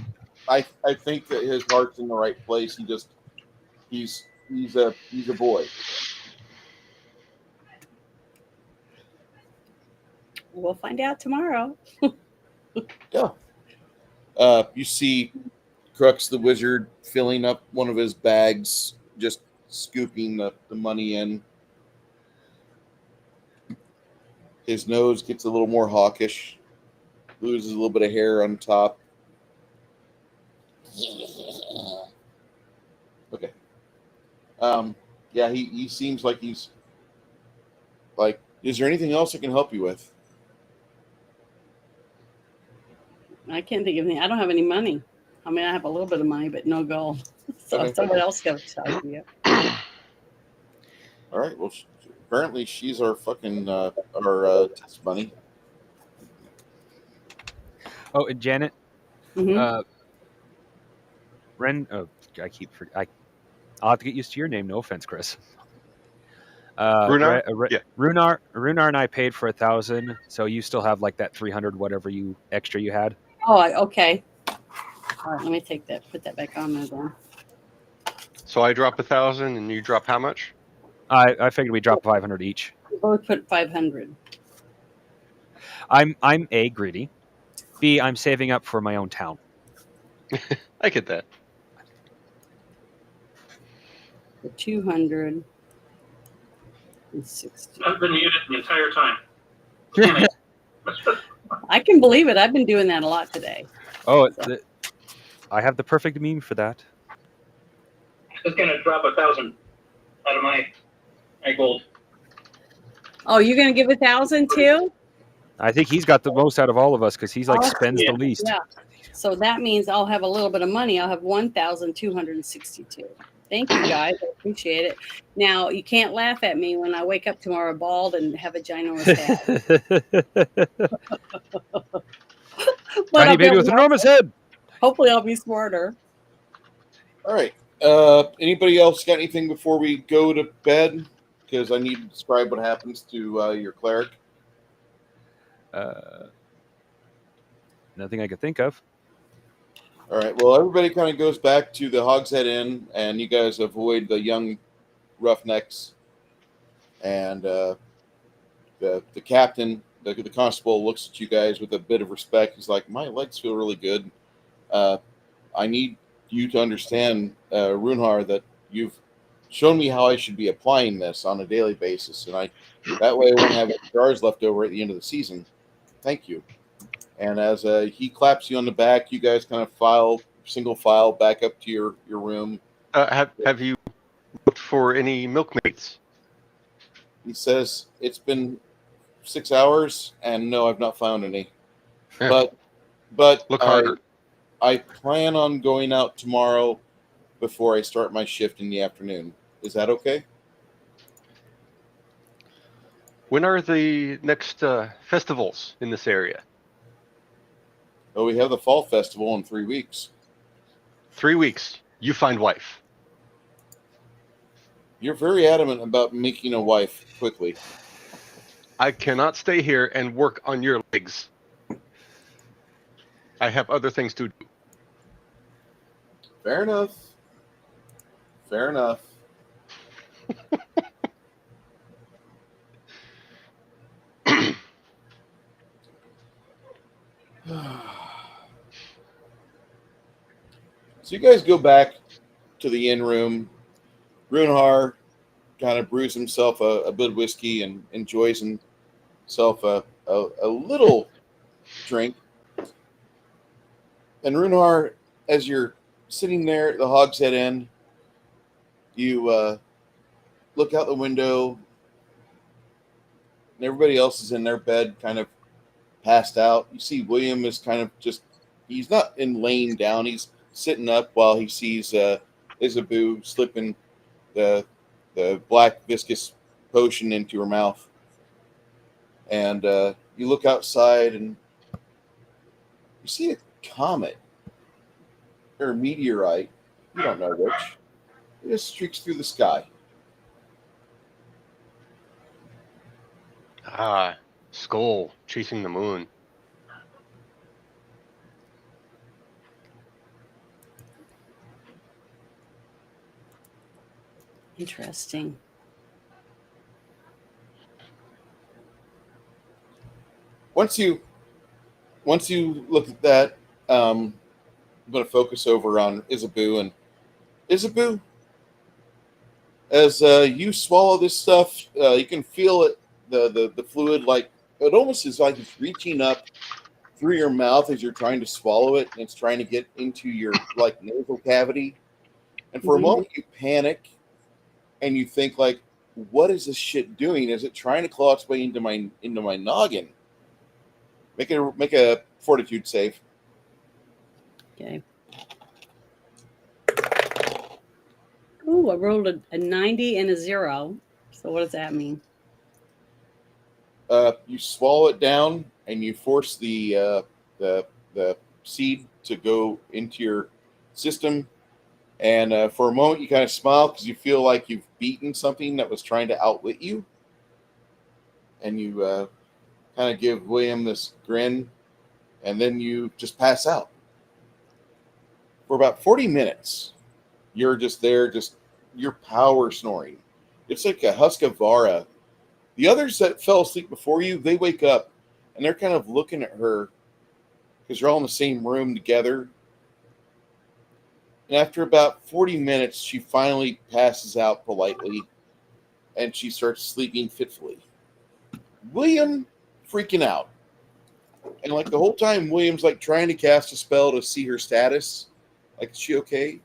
think that his heart's in the right place. He's a boy. We'll find out tomorrow. Yeah. You see Crux the Wizard filling up one of his bags, just scooping the money in. His nose gets a little more hawkish, loses a little bit of hair on top. Okay. Yeah, he seems like he's like, is there anything else I can help you with? I can't think of anything. I don't have any money. I mean, I have a little bit of money, but no gold. So Okay. someone else got to charge you. All right. Well, apparently she's our fucking our test money. Oh, and Janet, Mhm. Ren. Oh, I'll have to get used to your name. No offense, Chris. Runar? Yeah. Runar and I paid for 1,000, so you still have like that 300 whatever you extra you had. Oh, okay. All right, let me take that. Put that back on there then. So I drop 1,000 and you drop how much? I figured we dropped 500 each. We both put 500. I'm A, greedy. B, I'm saving up for my own town. I get that. For 260. I've been muted the entire time. I can believe it. I've been doing that a lot today. Oh, I have the perfect meme for that. Just gonna drop 1,000 out of my gold. Oh, you're gonna give 1,000 too? I think he's got the most out of all of us because he's like Oh, spends yeah. the least. Yeah. So that means I'll have a little bit of money. I'll have 1,262. Thank you guys. I appreciate it. Now you can't laugh at me when I wake up tomorrow bald and have a ginormous head. But Tiny I'll be baby able with to- an enormous head. Hopefully I'll be smarter. All right. Anybody else got anything before we go to bed? Because I need to describe what happens to your cleric. Nothing I could think of. All right. Well, everybody kind of goes back to the Hogshead Inn, and you guys avoid the young roughnecks. And the captain the constable looks at you guys with a bit of respect. He's like, my legs feel really good. I need you to understand, Runhar, that you've shown me how I should be applying this on a daily basis, and that way I won't have jars left over at the end of the season. Thank you. And as he claps you on the back, you guys kind of single file back up to your room. Have you looked for any milkmaids? He says, it's been 6 hours, and no, I've not found any. Yeah. But Look harder. I plan on going out tomorrow before I start my shift in the afternoon. Is that okay? When are the next festivals in this area? Oh, we have the fall festival in 3 weeks. 3 weeks. You find wife. You're very adamant about making a wife quickly. I cannot stay here and work on your legs. I have other things to do. Fair enough. Fair enough. So you guys go back to the inn room. Runhar kind of brews himself a bit of whiskey and enjoys himself a little drink. And Runhar, as you're sitting there at the Hogshead Inn, you look out the window, and everybody else is in their bed, kind of passed out. You see William is kind of he's not laying down, he's sitting up while he sees Isabeau slipping the black viscous potion into her mouth. And you look outside and you see a comet or a meteorite, you don't know which. It just streaks through the sky. Ah, Skull chasing the moon. Interesting. Once you look at that, I'm going to focus over on Isabeau. And Isabeau, as you swallow this stuff, you can feel it, the fluid, like it almost is like it's reaching up through your mouth as you're trying to swallow it, and it's trying to get into your like nasal cavity. And for a moment, you panic, and you think like, "What is this shit doing? Is it trying to claw its way into my noggin?" Make a fortitude save. Okay. Ooh, I rolled a 90 and a 0. So what does that mean? You swallow it down, and you force the seed to go into your system. And for a moment, you kind of smile because you feel like you've beaten something that was trying to outwit you. And you kind of give William this grin, and then you just pass out. For about 40 minutes, you're just there, just your power snoring. It's like a Husqvarna. The others that fell asleep before you, they wake up, and they're kind of looking at her because you're all in the same room together. And after about 40 minutes, she finally passes out politely, and she starts sleeping fitfully. William freaking out. And like the whole time, William's like trying to cast a spell to see her status. Like, is she okay?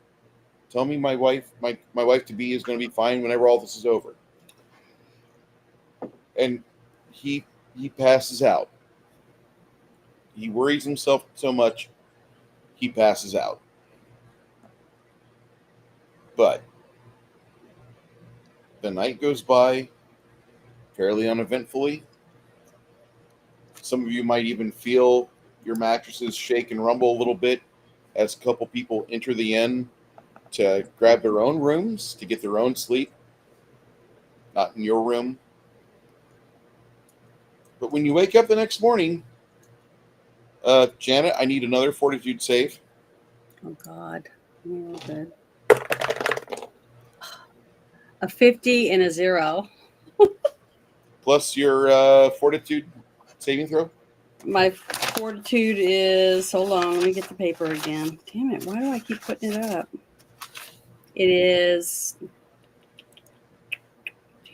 Tell me my wife to be is going to be fine whenever all this is over. And he passes out. He worries himself so much, he passes out. But the night goes by fairly uneventfully. Some of you might even feel your mattresses shake and rumble a little bit as a couple people enter the inn to grab their own rooms, to get their own sleep. Not in your room. But when you wake up the next morning, Janet, I need another fortitude save. Oh, God. Oh, good. A 50 and a 0. Plus your fortitude saving throw? My fortitude is, hold on, let me get the paper again. Damn it, why do I keep putting it up? It is,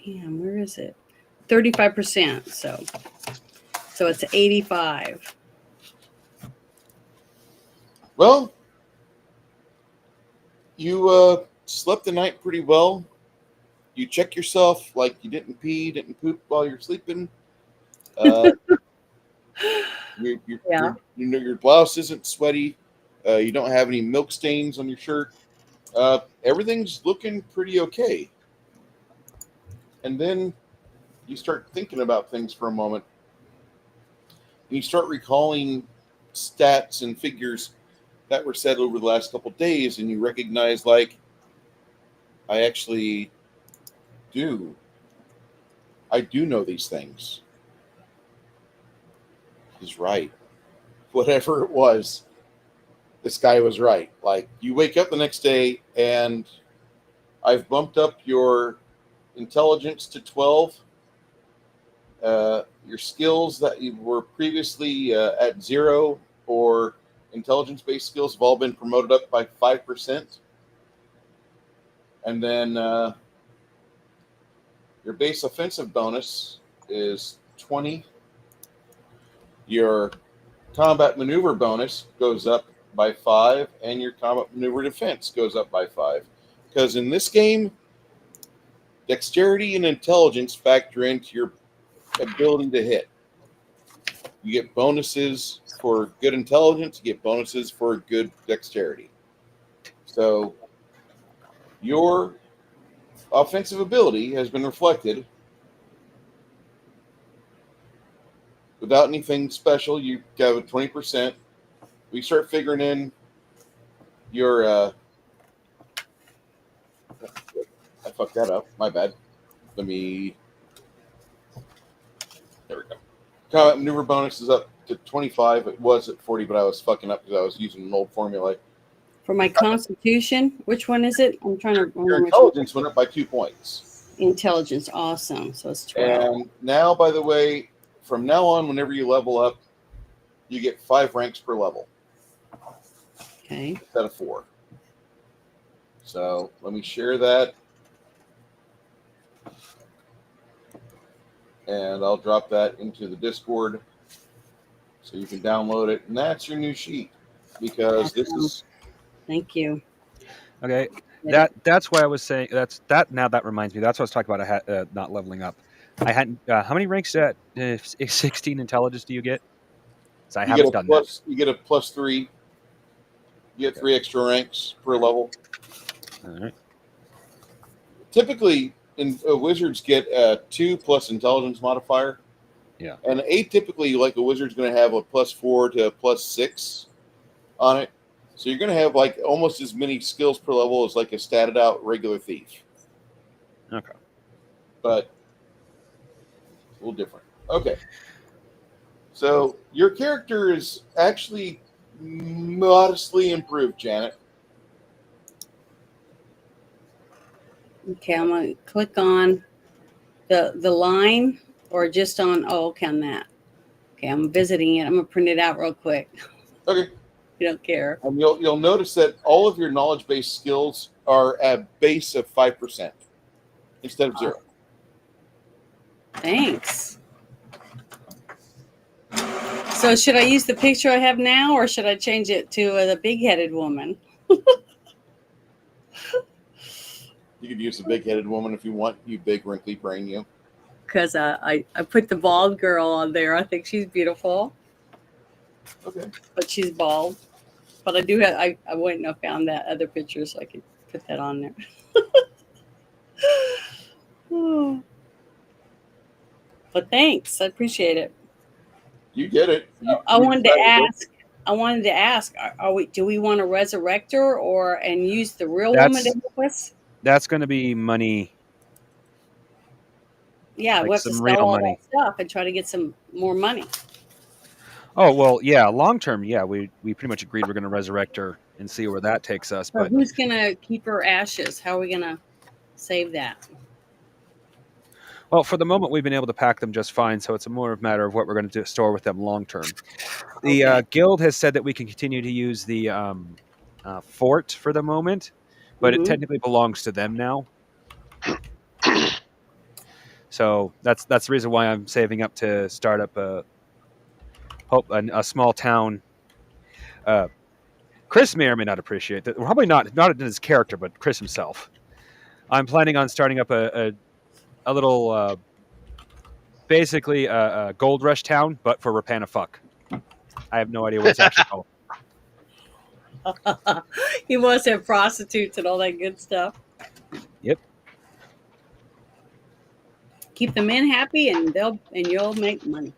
damn, where is it? 35%. So it's 85. Well, you slept the night pretty well. You check yourself like you didn't pee, didn't poop while you're sleeping. Your blouse isn't sweaty. You don't have any milk stains on your shirt. Everything's looking pretty okay. And then you start thinking about things for a moment. And you start recalling stats and figures that were said over the last couple of days, and you recognize, like, I actually do. I do know these things. He's right. Whatever it was, this guy was right. Like, you wake up the next day, and I've bumped up your intelligence to 12. Your skills that you were previously at 0 or intelligence-based skills have all been promoted up by 5%. And then your base offensive bonus is 20. Your combat maneuver bonus goes up by 5, and your combat maneuver defense goes up by 5. Because in this game, dexterity and intelligence factor into your ability to hit. You get bonuses for good intelligence, you get bonuses for good dexterity. So your offensive ability has been reflected. Without anything special, you have a 20%. We start figuring in your I fucked that up. My bad. There we go. Combat maneuver bonus is up to 25. It was at 40, but I was fucking up because I was using an old formula. For my constitution, which one is it? I'm trying to remember. Your intelligence went up by 2 points. Intelligence, awesome. So it's 12. And now, by the way, from now on, whenever you level up, you get 5 ranks per level. Okay. Instead of 4. So let me share that. And I'll drop that into the Discord so you can download it. And that's your new sheet, because this is... Thank you. Okay, that's why I was saying now that reminds me. That's what I was talking about. Not leveling up. I hadn't. How many ranks at 16 intelligence do you get? So I haven't done that. You get a +3. You get 3 extra ranks per level. All right. Typically, wizards get a 2 plus intelligence modifier. Yeah. And atypically, like a wizard's going to have a +4 to a +6 on it. So you're going to have like almost as many skills per level as like a statted out regular thief. Okay. But a little different. Okay. So your character is actually modestly improved, Janet. Okay, I'm gonna click on the line, or just on okay on that. Okay, I'm visiting it. I'm gonna print it out real quick. Okay. You don't care. And you'll notice that all of your knowledge-based skills are at base of 5% instead of 0. Thanks. So should I use the picture I have now, or should I change it to the big-headed woman? You could use a big-headed woman if you want, you big wrinkly brain, you. Because I put the bald girl on there. I think she's beautiful. Okay. But she's bald. But I do have, I went and I found that other picture so I could put that on there. Oh. But thanks. I appreciate it. You get it. I wanted to ask, do we want to resurrect her and use the real woman to help us? That's going to be money. Yeah, like we'll have to some sell real all money. that stuff and try to get some more money. Oh, well, yeah, long term, yeah, we pretty much agreed we're going to resurrect her and see where that takes us. So But who's going to keep her ashes? How are we going to save that? Well, for the moment, we've been able to pack them just fine, so it's a more matter of what we're going to store with them long term. The Okay. guild has said that we can continue to use the fort for the moment, but it Mhm. technically belongs to them now. So that's the reason why I'm saving up to start up a small town. Chris may or may not appreciate that. Probably not in his character, but Chris himself. I'm planning on starting up a little, basically a gold rush town, but for Rapana fuck. I have no idea what it's actually called. He wants to have prostitutes and all that good stuff. Yep. Keep the men happy, and you'll make money.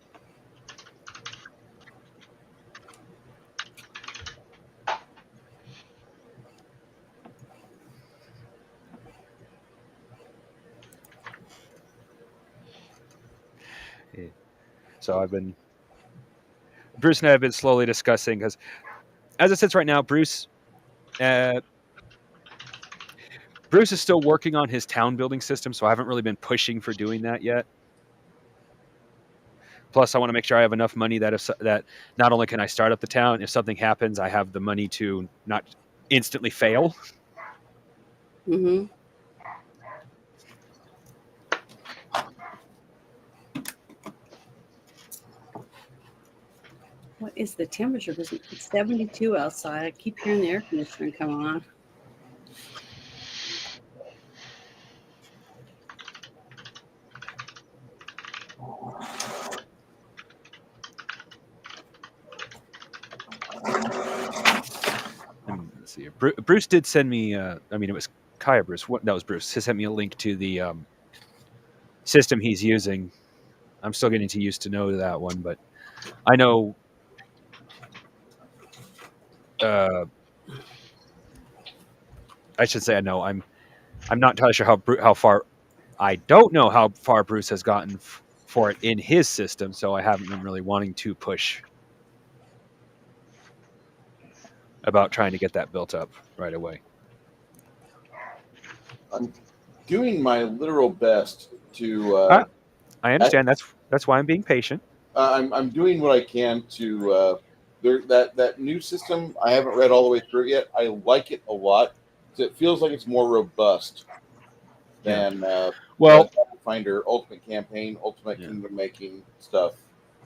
So Bruce and I have been slowly discussing, because as it sits right now, Bruce is still working on his town building system, so I haven't really been pushing for doing that yet. Plus, I want to make sure I have enough money that not only can I start up the town, if something happens, I have the money to not instantly fail. Mm-hmm. What is the temperature? Because it's 72 outside. I keep hearing the air conditioner come on. Let's see. Bruce did send me. It was Kaya Bruce. That was Bruce. He sent me a link to the system he's using. I'm still getting used to know that one, but I know. I should say I know. I'm not entirely sure how far. I don't know how far Bruce has gotten for it in his system, so I haven't been really wanting to push about trying to get that built up right away. I'm doing my literal best to. I understand. That's why I'm being patient. I'm doing what I can to. That new system, I haven't read all the way through it yet. I like it a lot. It feels like it's more robust than Pathfinder Ultimate Campaign, Ultimate Kingdom Making stuff.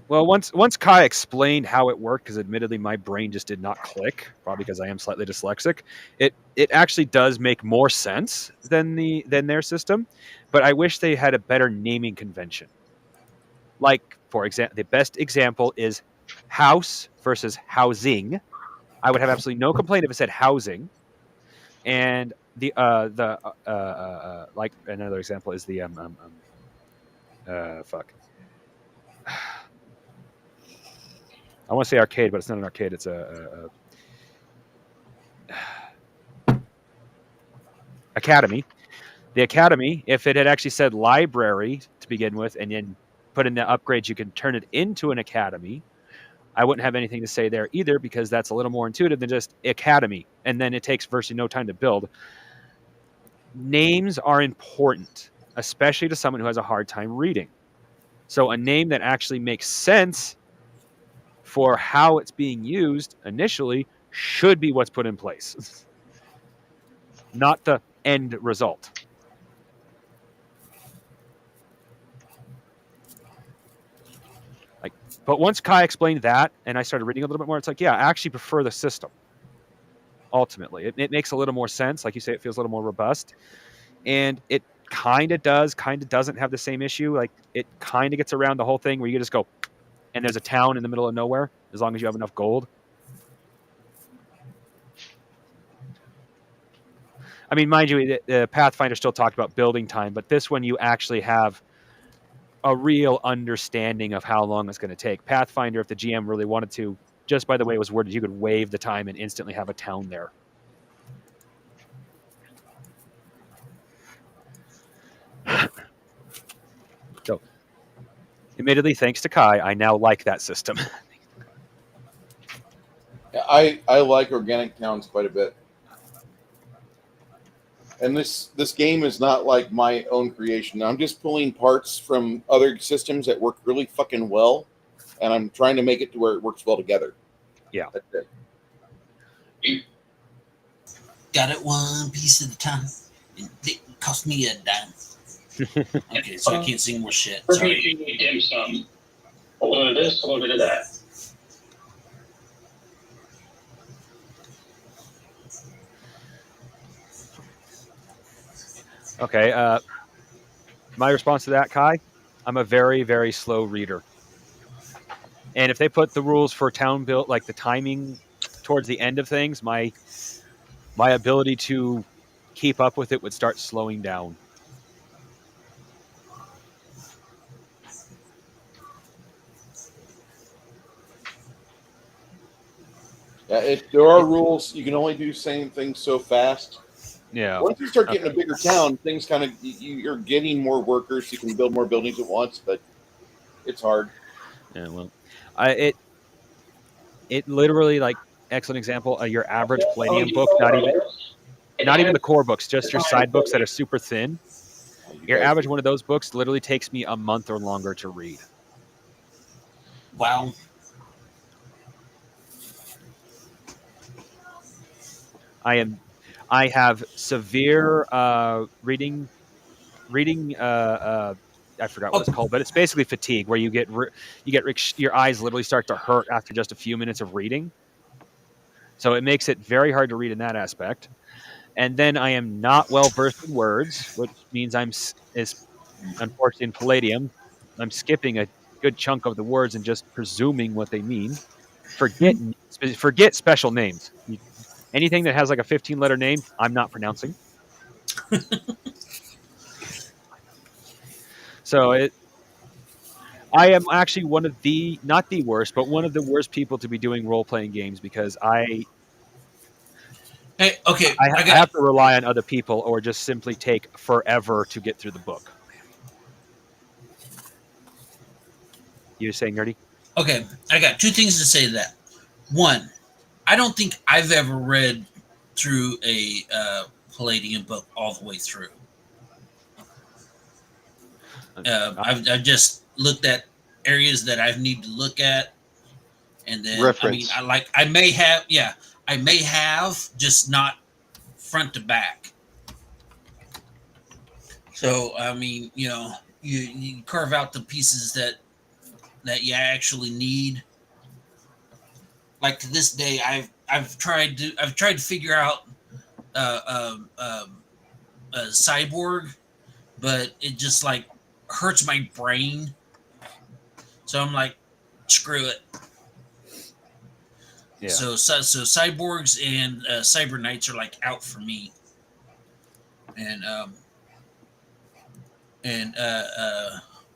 Well, once Kai explained how it worked, because admittedly my brain just did not click, probably because I am slightly dyslexic, it actually does make more sense than their system, but I wish they had a better naming convention. Like, for example, the best example is house versus housing. I would have absolutely no complaint if it said housing. And like another example is the fuck. I want to say arcade, but it's not an arcade. It's a academy. The academy, if it had actually said library to begin with, and then put in the upgrades, you can turn it into an academy. I wouldn't have anything to say there either, because that's a little more intuitive than just academy, and then it takes virtually no time to build. Names are important, especially to someone who has a hard time reading. So a name that actually makes sense for how it's being used initially should be what's put in place, not the end result. But once Kai explained that, and I started reading a little bit more, it's like, yeah, I actually prefer the system. Ultimately, it makes a little more sense. Like you say, it feels a little more robust, and it kind of doesn't have the same issue. Like, it kind of gets around the whole thing where you just go, and there's a town in the middle of nowhere, as long as you have enough gold. I mean, mind you, Pathfinder still talked about building time, but this one you actually have a real understanding of how long it's going to take. Pathfinder, if the GM really wanted to, just by the way it was worded, you could waive the time and instantly have a town there. So, admittedly, thanks to Kai, I now like that system. I like organic towns quite a bit. And this game is not like my own creation. I'm just pulling parts from other systems that work really fucking well, and I'm trying to make it to where it works well together. Yeah. That's it. Got it one piece at a time. It didn't cost me a dime. Okay, so I can't sing more shit. Sorry. RPG dim sum. A little bit of this, a little bit of that. Okay. My response to that, Kai, I'm a very, very slow reader. And if they put the rules for town build, like the timing towards the end of things, my ability to keep up with it would start slowing down. Yeah, there are rules. You can only do same things so fast. Yeah. Once you start getting a bigger town, things kind of you're getting more workers. You can build more buildings at once, but it's hard. Yeah. Well, it literally, like, excellent example. Your average Palladium book, not even the core books, just your side books that are super thin. Your average one of those books literally takes me a month or longer to read. Wow. I have severe reading. I forgot what it's called, but it's basically fatigue, where you get your eyes literally start to hurt after just a few minutes of reading. So it makes it very hard to read in that aspect. And then I am not well versed in words, which means unfortunately in Palladium, I'm skipping a good chunk of the words and just presuming what they mean. Forget special names. Anything that has like a 15-letter name, I'm not pronouncing. So I am actually one of the, not the worst, but one of the worst people to be doing role-playing games, because I have to rely on other people or just simply take forever to get through the book. You saying, Nerdy? Okay, I got two things to say to that. One, I don't think I've ever read through a Palladium book all the way through. I've just looked at areas that I need to look at, and then Reference. I may have just not front to back. So I mean, you carve out the pieces that you actually need. Like to this day, I've tried to figure out a cyborg, but it just like hurts my brain. So I'm like, screw it. Yeah. So cyborgs and cyber knights are like out for me. And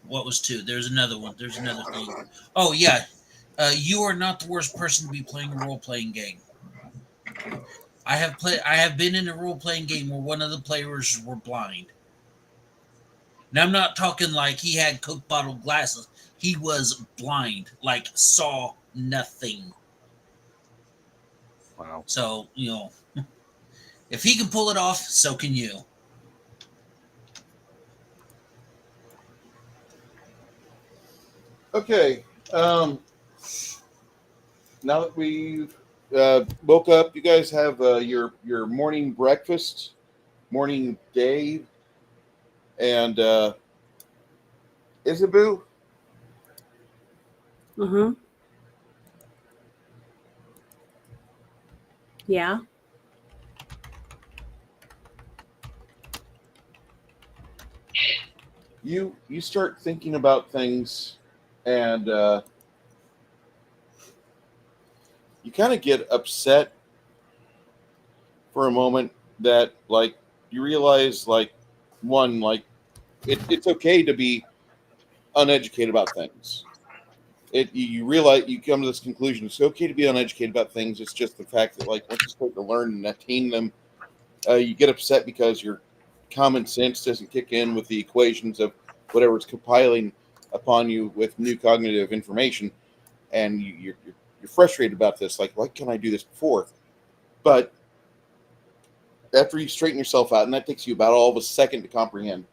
what was two? There's another one. There's another thing. Oh yeah, you are not the worst person to be playing a role-playing game. I have been in a role-playing game where one of the players were blind. Now I'm not talking like he had Coke bottle glasses. He was blind, like saw nothing. Wow. So, if he can pull it off, so can you. Okay. Now that we've woke up, you guys have your morning breakfast, morning day, and Isabu. Mm-hmm. Yeah. You start thinking about things, and you kind of get upset for a moment that, like, you realize, like, one, like, it's okay to be uneducated about things. You realize, you come to this conclusion, it's okay to be uneducated about things. It's just the fact that, like, once you start to learn and attain them, you get upset because your common sense doesn't kick in with the equations of whatever's compiling upon you with new cognitive information, and you're frustrated about this. Like, why can't I do this before? But after you straighten yourself out, and that takes you about all of a second to comprehend,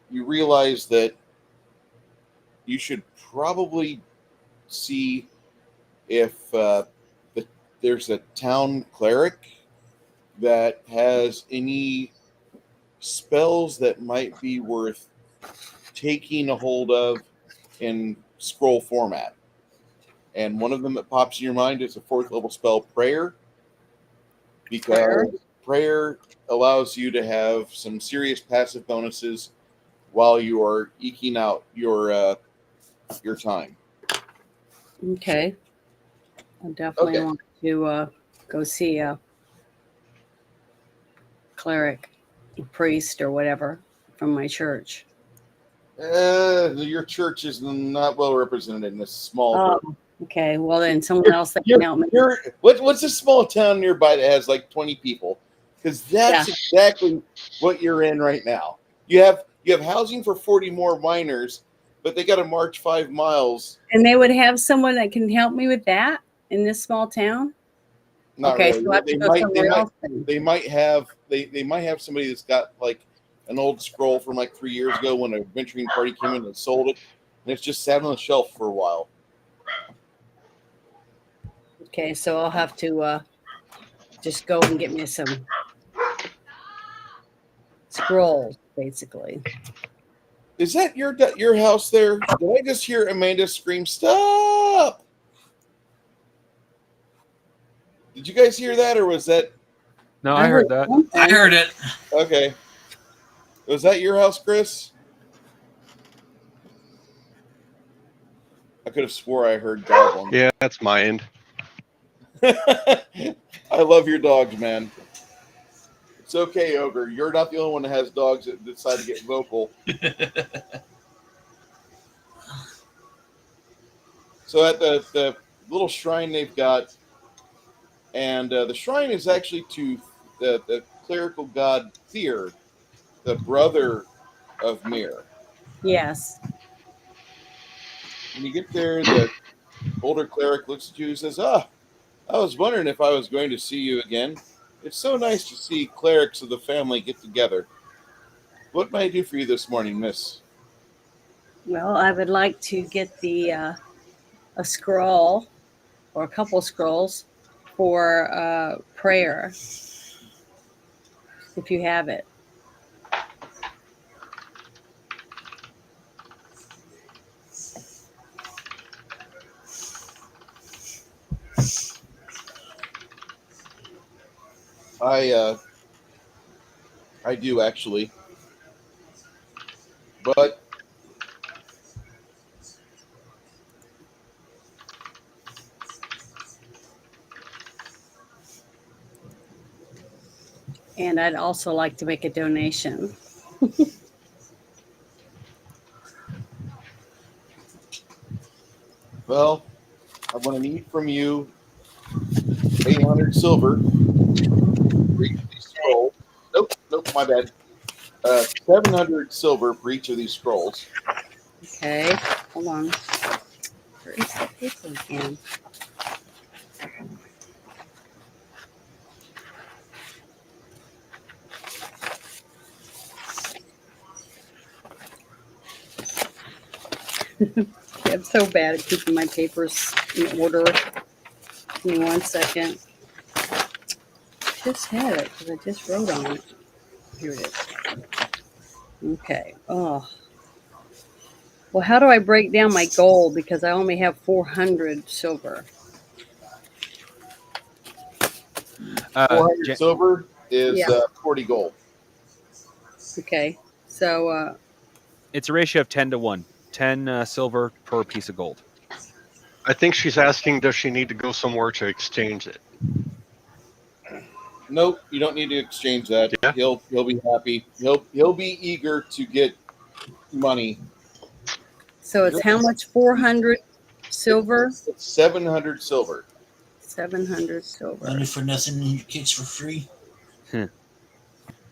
you realize that you should probably see if there's a town cleric that has any spells that might be worth taking a hold of in scroll format. And one of them that pops in your mind is a 4th level spell, Prayer, because prayer allows you to have some serious passive bonuses while you are eking out your time. Okay. I definitely Okay. want to go see a cleric, priest, or whatever from my church. Your church is not well represented in this small group. Oh, okay. Well, then someone else that can help me. What's a small town nearby that has like 20 people? Because that's exactly what you're in right now. You have housing for 40 more miners, but they got to march 5 miles. And they would have someone that can help me with that in this small town? Not Okay, really. so I have to go somewhere else then. They might have somebody that's got like an old scroll from like 3 years ago when a venturing party came in and sold it, and it's just sat on the shelf for a while. Okay, so I'll have to just go and get me some scrolls, basically. Is that your house there? Did I just hear Amanda scream, "Stop"? Did you guys hear that, or was that? No, I heard that. something. I heard it. Okay. Was that your house, Chris? I could have swore I heard goblin. Yeah, that's my end. I love your dogs, man. It's okay, Ogre. You're not the only one that has dogs that decide to get vocal. So at the little shrine they've got, and the shrine is actually to the clerical god Fear, the brother of Mir. Yes. When you get there, the older cleric looks at you and says, I was wondering if I was going to see you again. It's so nice to see clerics of the family get together. What may I do for you this morning, miss? Well, I would like to get a scroll or a couple scrolls for prayer, if you have it. I do actually, but And I'd also like to make a donation. well, I'm going to need from you 800 silver for each of these scrolls. Nope, my bad. 700 silver for each of these scrolls. Okay, hold on. Where is that paper again? I'm so bad at keeping my papers in order. Give me 1 second. Just had it because I just wrote on it. Here it is. Okay. Oh. Well, how do I break down my gold? Because I only have 400 silver. 400 silver is 40 gold. Okay. So It's a ratio of 10 to 1. 10 silver per piece of gold. I think she's asking, does she need to go somewhere to exchange it? Nope, you don't need to exchange that. Yeah. He'll be happy. He'll be eager to get money. so it's how much? 400 silver? It's 700 silver. 700 silver. Money for nothing and your kicks for free.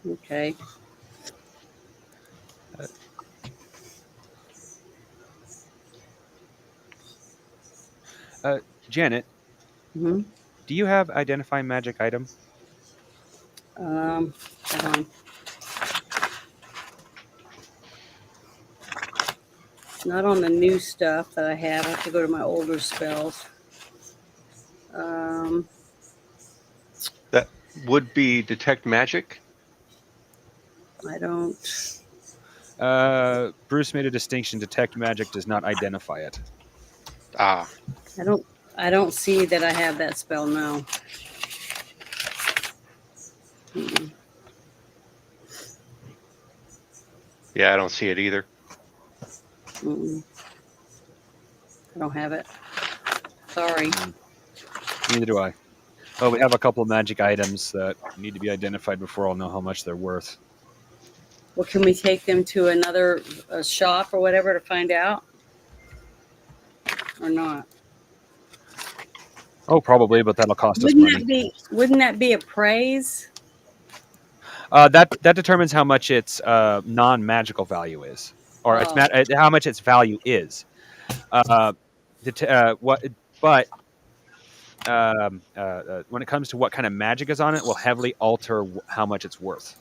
Okay. Janet, Mm-hmm. do you have identify magic item? Hold on. Not on the new stuff that I have. I have to go to my older spells. That would be detect magic. I don't. Bruce made a distinction. Detect magic does not identify it. Ah, I don't see that I have that spell now. Mm-mm. yeah, I don't see it either. Mm-mm. I don't have it. Sorry. Neither do I. Oh, we have a couple of magic items that need to be identified before I'll know how much they're worth. Well, can we take them to another shop or whatever to find out? Or not? Oh, probably, but that'll cost us money. Wouldn't that be a praise? That determines how much its non-magical value is, or Oh. how much its value is. When it comes to what kind of magic is on it, will heavily alter how much it's worth.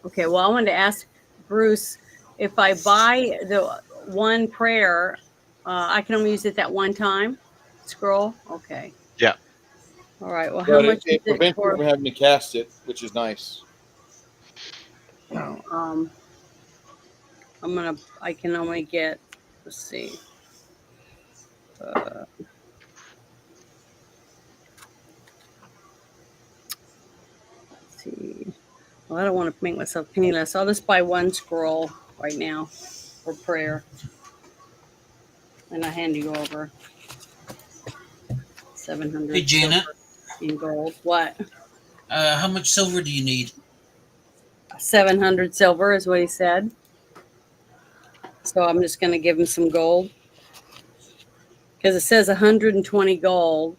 Okay, well, I wanted to ask Bruce, if I buy the one prayer, I can only use it that one time? Scroll? Okay. Yeah. All right, well, how But much it is it prevents you for? from having to cast it, which is nice. I can only get, let's see. Let's see. Well, I don't want to make myself penniless. I'll just buy one scroll right now for prayer. And I hand you over 700 Hey, Janet. in gold. What? How much silver do you need? 700 silver is what he said. So I'm just going to give him some gold. Because it says 120 gold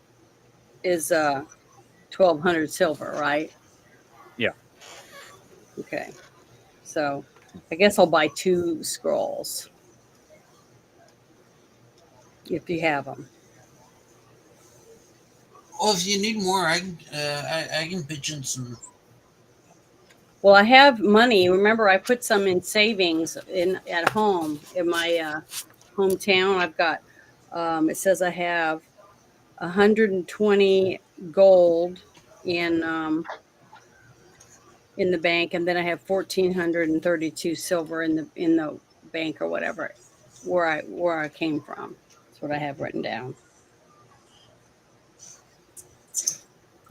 is 1,200 silver, right? Yeah. Okay. So I guess I'll buy 2 scrolls. If you have them. Well, if you need more, I can pitch in some. Well, I have money. Remember, I put some in savings at home in my hometown. I've got. It says I have 120 gold in the bank, and then I have 1,432 silver in the bank or whatever, where I came from. That's what I have written down.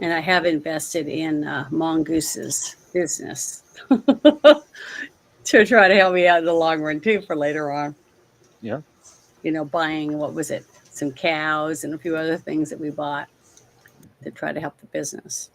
And I have invested in Mongoose's business to try to help me out in the long run too for later on. Yeah. You know, buying, what was it? Some cows and a few other things that we bought to try to help the business.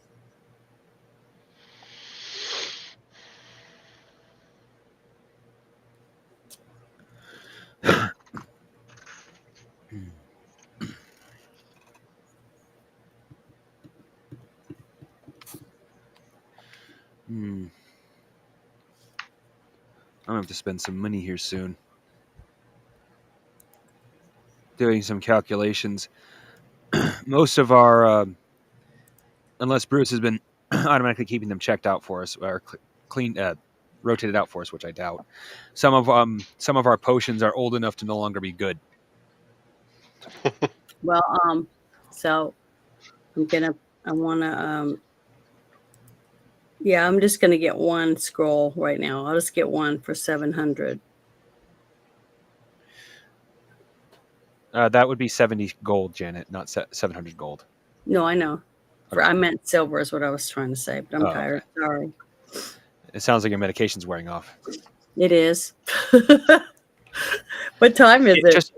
I'm gonna have to spend some money here soon. Doing some calculations. Most of our, unless Bruce has been automatically keeping them checked out for us or rotated out for us, which I doubt. Some of our potions are old enough to no longer be good. Well, so I'm just gonna get one scroll right now. I'll just get one for 700. That would be 70 gold, Janet, not 700 gold. No, I know. I meant silver is what I was trying to say, but I'm tired. Okay. Sorry. It sounds like your medication's wearing off. It is. What time is it?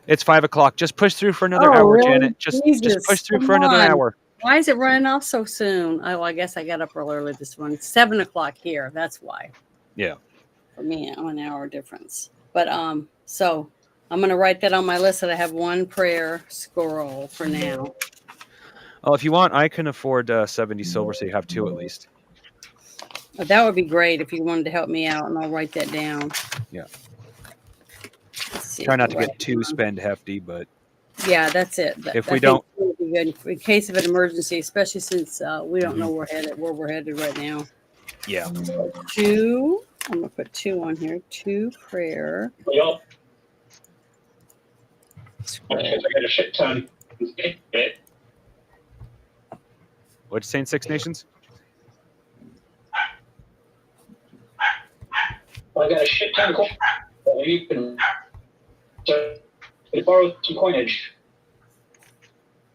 It's 5 o'clock. Just push through for another hour, really? Janet. Just push through for another hour. Why is it running off so soon? Oh, I guess I got up real early this morning. 7 o'clock here. That's why. Yeah. For me, I'm an hour difference. But so I'm gonna write that on my list that I have one prayer scroll for now. Well, if you want, I can afford 70 silver, so you have 2 at least. That would be great if you wanted to help me out, and I'll write that down. Yeah. Let's see Try not to get too spend hefty, but yeah, that's it. if we don't, be good in case of an emergency, especially since we don't know where we're headed right now. Yeah. 2. I'm gonna put 2 on here. 2 prayer. Well, Scroll. because I got a shit ton. What'd you say in Six Nations? I got a shit ton of coin. Maybe you can borrow some coinage.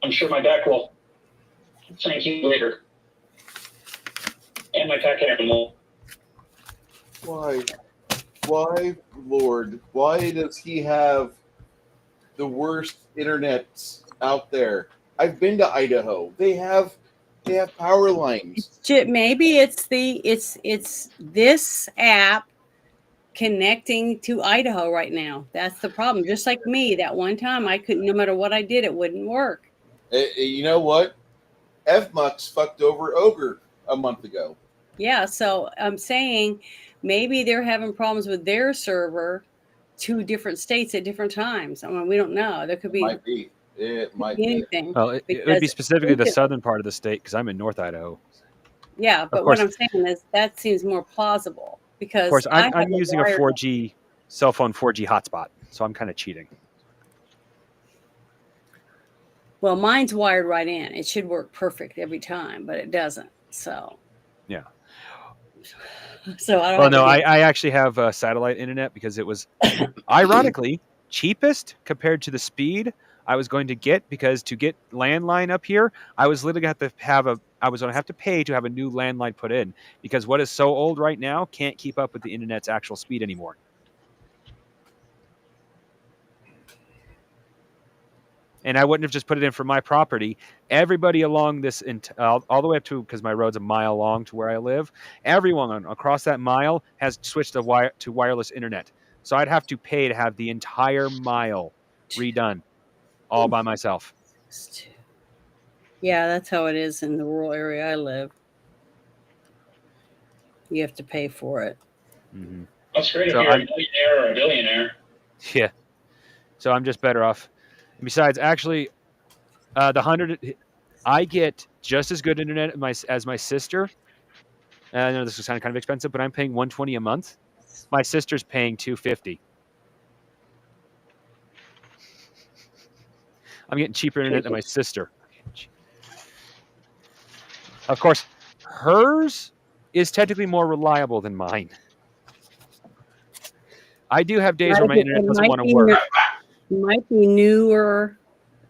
I'm sure my deck will thank you later. And my pack animal. Why, Lord? Why does he have the worst internet out there? I've been to Idaho. They have power lines. Maybe it's this app connecting to Idaho right now. That's the problem. Just like me, that one time I couldn't, no matter what I did, it wouldn't work. You know what? FMUX fucked over Ogre a month ago. Yeah, so I'm saying maybe they're having problems with their server, 2 different states at different times. I mean, we don't know. There could be. It might be anything. Well, it would be specifically the southern part of the state because I'm in North Idaho. Yeah, but what I'm saying is that seems more plausible because. Of course, I'm using a 4G cell phone 4G hotspot, so I'm kind of cheating. Well, mine's wired right in. It should work perfect every time, but it doesn't. So. Yeah. So I don't. Well, no, I actually have satellite internet because it was, ironically, cheapest compared to the speed I was going to get, because to get landline up here, I was literally going to have to pay to have a new landline put in, because what is so old right now can't keep up with the internet's actual speed anymore. And I wouldn't have just put it in for my property. Everybody along this, all the way up to, because my road's a mile long to where I live, everyone across that mile has switched to wireless internet. So I'd have to pay to have the entire mile redone all by myself. Yeah, that's how it is in the rural area I live. You have to pay for it. Mm-hmm. That's great if you're a millionaire or a billionaire. Yeah. So I'm just better off. And besides, actually, the 100, I get just as good internet as my sister. I know this is kind of expensive, but I'm paying $120 a month. My sister's paying $250. I'm getting cheaper internet than my sister. Of course, hers is technically more reliable than mine. I do have days where my internet doesn't want to work. Might be newer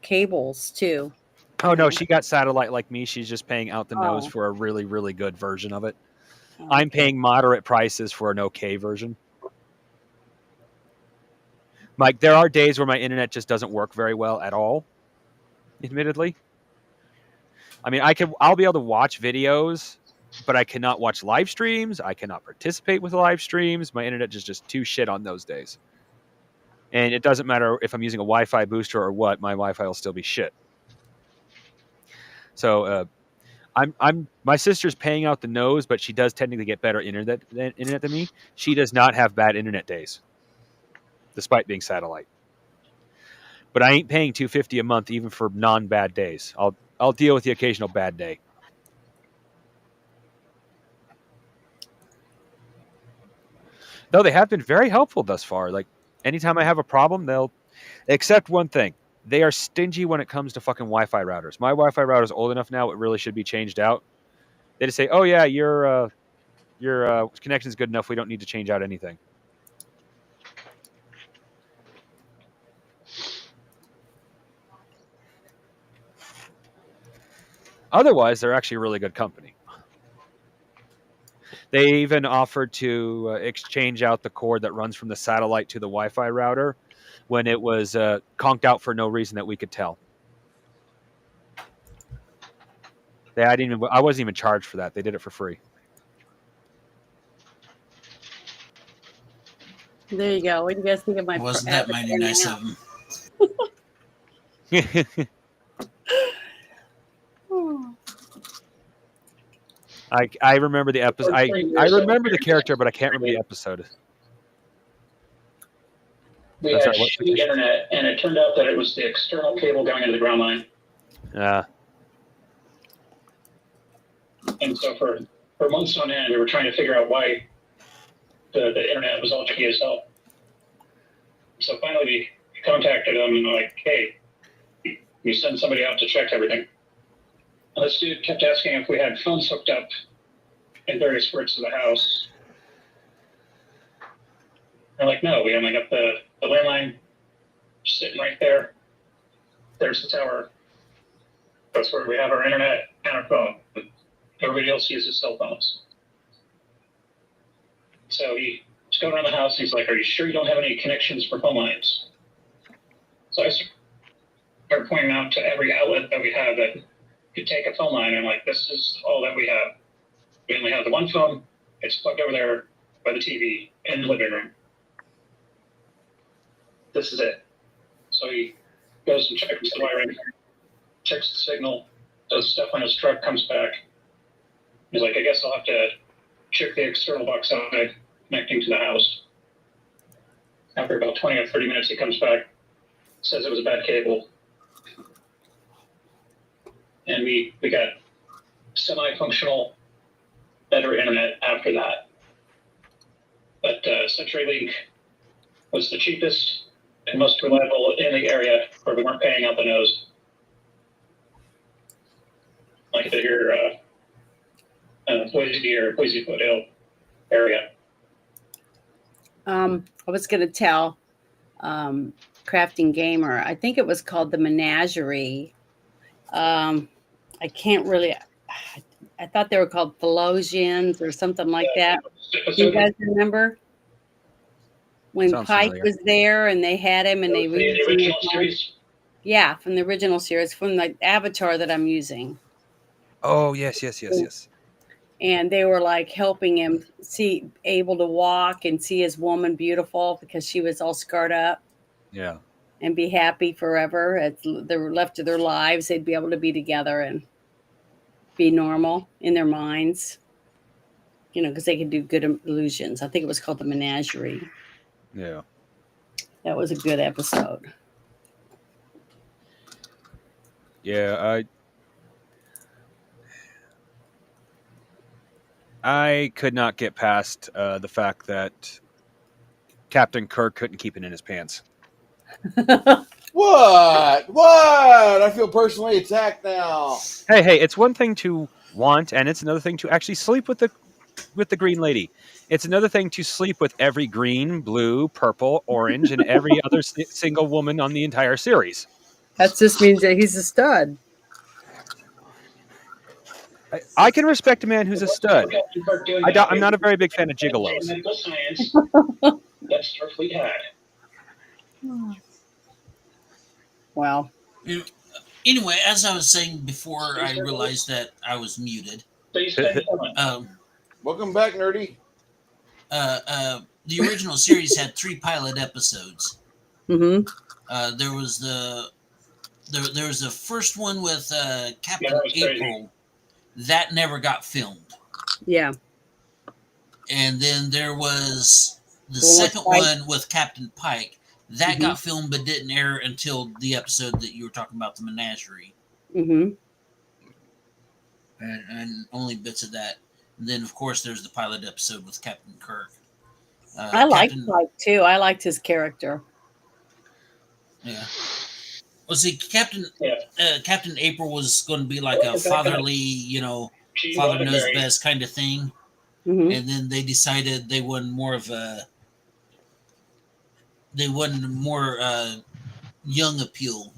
cables too. Oh no, she got satellite like me. She's just paying out the nose for a really, really good version of it. Okay. I'm paying moderate prices for an okay version. Mike, there are days where my internet just doesn't work very well at all. Admittedly, I mean, I'll be able to watch videos, but I cannot watch live streams. I cannot participate with live streams. My internet is just too shit on those days. And it doesn't matter if I'm using a Wi-Fi booster or what, my Wi-Fi will still be shit. So my sister's paying out the nose, but she does technically get better internet than me. She does not have bad internet days, despite being satellite. But I ain't paying $250 a month even for non-bad days. I'll deal with the occasional bad day. Though they have been very helpful thus far. Like, anytime I have a problem, except one thing. They are stingy when it comes to fucking Wi-Fi routers. My Wi-Fi router is old enough now; it really should be changed out. They just say, "Oh yeah, your connection is good enough. We don't need to change out anything." Otherwise, they're actually a really good company. They even offered to exchange out the cord that runs from the satellite to the Wi-Fi router when it was conked out for no reason that we could tell. I wasn't even charged for that. They did it for free. There you go. What do you guys think of my? Wasn't that mighty nice of them? I remember the episode. I remember the character, but I can't remember the episode. We had shitty internet, and it turned out that it was the external cable going into the ground line. And so for months on end, we were trying to figure out why the internet was all janky as hell. So finally, we contacted them and like, hey, we send somebody out to check everything. And this dude kept asking if we had phones hooked up in various parts of the house. They're like, no, we only got the landline sitting right there. There's the tower. That's where we have our internet and our phone. Everybody else uses cell phones. So he's going around the house. He's like, are you sure you don't have any connections for phone lines? So I started pointing out to every outlet that we have that could take a phone line. And I'm like, this is all that we have. We only have the one phone. It's plugged over there by the TV in the living room. This is it. So he goes and checks the wiring, checks the signal, does stuff on his truck, comes back. He's like, I guess I'll have to check the external box outside connecting to the house. After about 20 or 30 minutes, he comes back, says it was a bad cable. And we got semi-functional, better internet after that. But CenturyLink was the cheapest and most reliable in the area where we weren't paying out the nose. Like here, Boise or Boise Foothill area. I was going to tell Crafting Gamer, I think it was called the Menagerie. I can't really, I thought they were called Thelosians or something like that. Do you guys remember? When Sounds Pike familiar. was there and they had him and they The original series. Yeah, from the original series, from the avatar that I'm using. Oh, yes. And they were like helping him able to walk and see his woman beautiful because she was all scarred up. Yeah. And be happy forever. At the left of their lives, they'd be able to be together and be normal in their minds. You know, because they could do good illusions. I think it was called the Menagerie. Yeah. That was a good episode. Yeah, I could not get past the fact that Captain Kirk couldn't keep it in his pants. What? I feel personally attacked now. Hey, it's one thing to want, and it's another thing to actually sleep with the green lady. It's another thing to sleep with every green, blue, purple, orange, and every other single woman on the entire series. That just means that he's a stud. I can respect a man who's a stud. I'm not a very big fan of gigolos. Medical science that Starfleet had. Wow. Anyway, as I was saying before, I realized that I was muted. So you spend time. Welcome back, Nerdy. The original series had 3 pilot episodes. Mm-hmm. There was the first one with Captain Yeah, that was crazy. April. That never got filmed. Yeah. And then there was the The one with second Pike. one with Captain Pike. That Mhm. got filmed but didn't air until the episode that you were talking about, the Menagerie. Mm-hmm. And only bits of that. And then, of course, there's the pilot episode with Captain Kirk. I liked Captain- Pike too. I liked his character. Yeah. Well, see, Captain April was going to be like a Okay. fatherly, She father wanted knows Mary. best kind of thing. Mm-hmm. And then they decided they wanted more young appeal,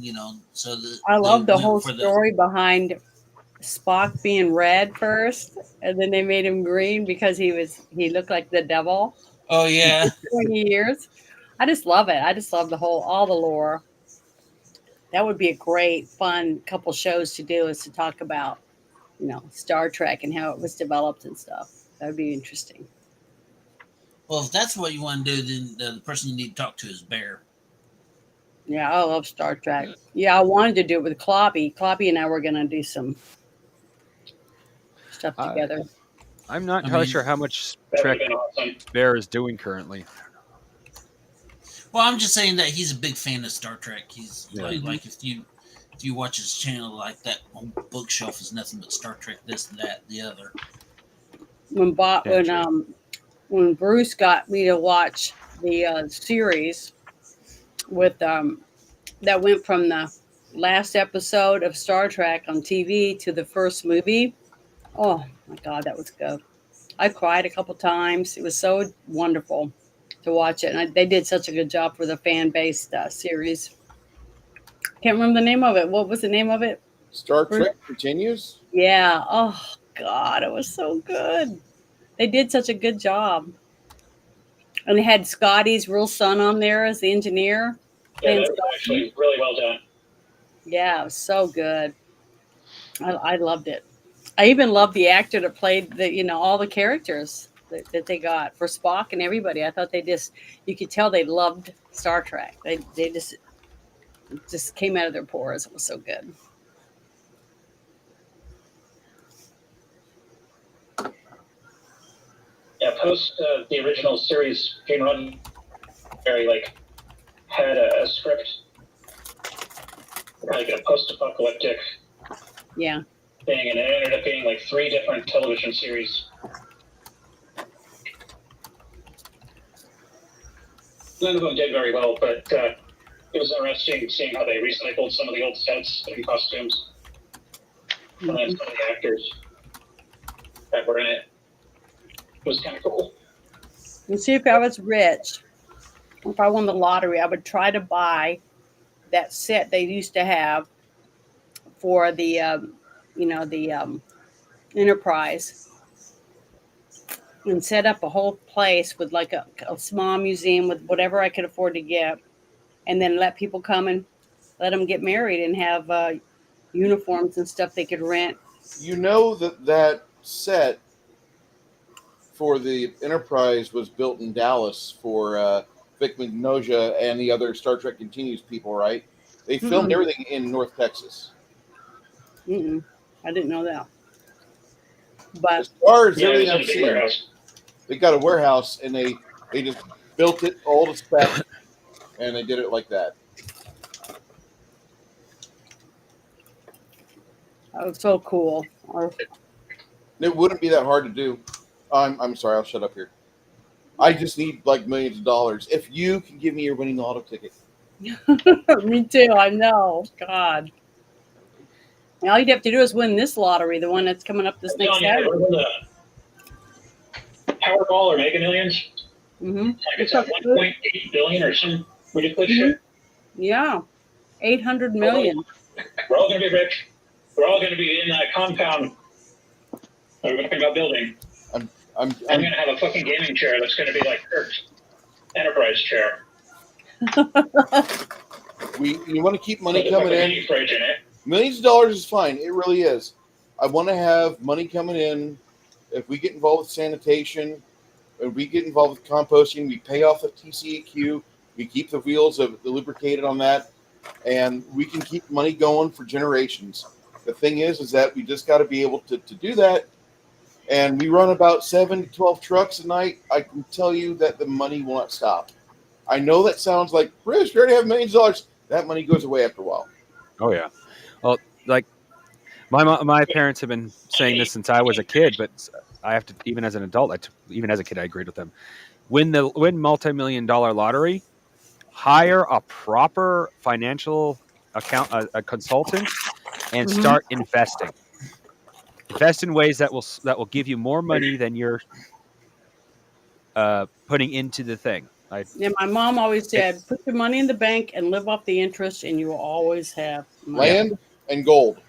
So I love the went whole for story behind Spock being red first, and then they made him green because he looked like the devil. Oh yeah, 20 years. I just love it. I just love all the lore. That would be a great, fun couple shows to do, is to talk about, Star Trek and how it was developed and stuff. That would be interesting. well, if that's what you want to do, then the person you need to talk to is Bear. Yeah, I love Star Trek. Yeah, I wanted to do it with Cloppy. Cloppy and I were going to do some stuff together. I'm not entirely sure how much That Trek would have been awesome. Bear is doing currently. Well, I'm just saying that he's a big fan of Star Trek. He's Yeah. like if if you watch his channel, like that whole bookshelf is nothing but Star Trek, this and that, the other. When Bruce got me to watch the series with that went from the last episode of Star Trek on TV to the first movie. Oh my God, that was good. I cried a couple times. It was so wonderful to watch it, and they did such a good job for the fan-based series. Can't remember the name of it. What was the name of it? Star Trek Continues. Yeah. Oh God, it was so good. They did such a good job. And they had Scotty's real son on there as the engineer. Yeah, that was actually really well done. Yeah, it was so good. I loved it. I even loved the actor that played all the characters that they got for Spock and everybody. I thought you could tell they loved Star Trek. They just came out of their pores. It was so good. Yeah, post the original series, Gene Roddenberry had a script, like a post-apocalyptic Yeah. thing, and it ended up being 3 different television series. None of them did very well, but it was interesting seeing how they recycled some of the old sets and costumes, and then some of the actors that were in it. It was kind of cool. And see, if I was rich, if I won the lottery, I would try to buy that set they used to have for the Enterprise, and set up a whole place with a small museum with whatever I could afford to get, and then let people come and let them get married and have uniforms and stuff they could rent. You know that set for the Enterprise was built in Dallas for Vic Mignola and the other Star Trek Continues people, right? They filmed everything in North Texas. I didn't know that. But As far as Yeah, it everything was in I've a big seen, warehouse. they got a warehouse and they just built it all to spec, and they did it like that. that was so cool. It wouldn't be that hard to do. I'm sorry, I'll shut up here. I just need millions of dollars. If you can give me your winning lotto ticket. Me too. I know. God. All you'd have to do is win this lottery, the one that's coming up this next Saturday. Remember the Powerball or Mega Millions? Mm-hmm. It's at 1.8 billion or some ridiculous shit. Yeah. 800 million. We're all going to be rich. We're all going to be in that compound that we're thinking about building. I'm going to have a fucking gaming chair that's going to be like Kirk's Enterprise chair. You want to keep money With coming a in. fridge in it. Millions of dollars is fine. It really is. I want to have money coming in. If we get involved with sanitation, if we get involved with composting, we pay off the TCEQ, we keep the wheels lubricated on that, and we can keep money going for generations. The thing is that we just got to be able to do that. And we run about 7 to 12 trucks a night. I can tell you that the money will not stop. I know that sounds like, Bruce, we already have millions of dollars. That money goes away after a while. Oh yeah. Well, my parents have been saying this since I was a kid, but I have to, even as an adult, even as a kid, I agreed with them. Win multi-million-dollar lottery, hire a proper financial a consultant, and start investing. Invest in ways that will give you more money than you're putting into the thing. My mom always said, put your money in the bank and live off the interest, and you will always have money. Land and gold.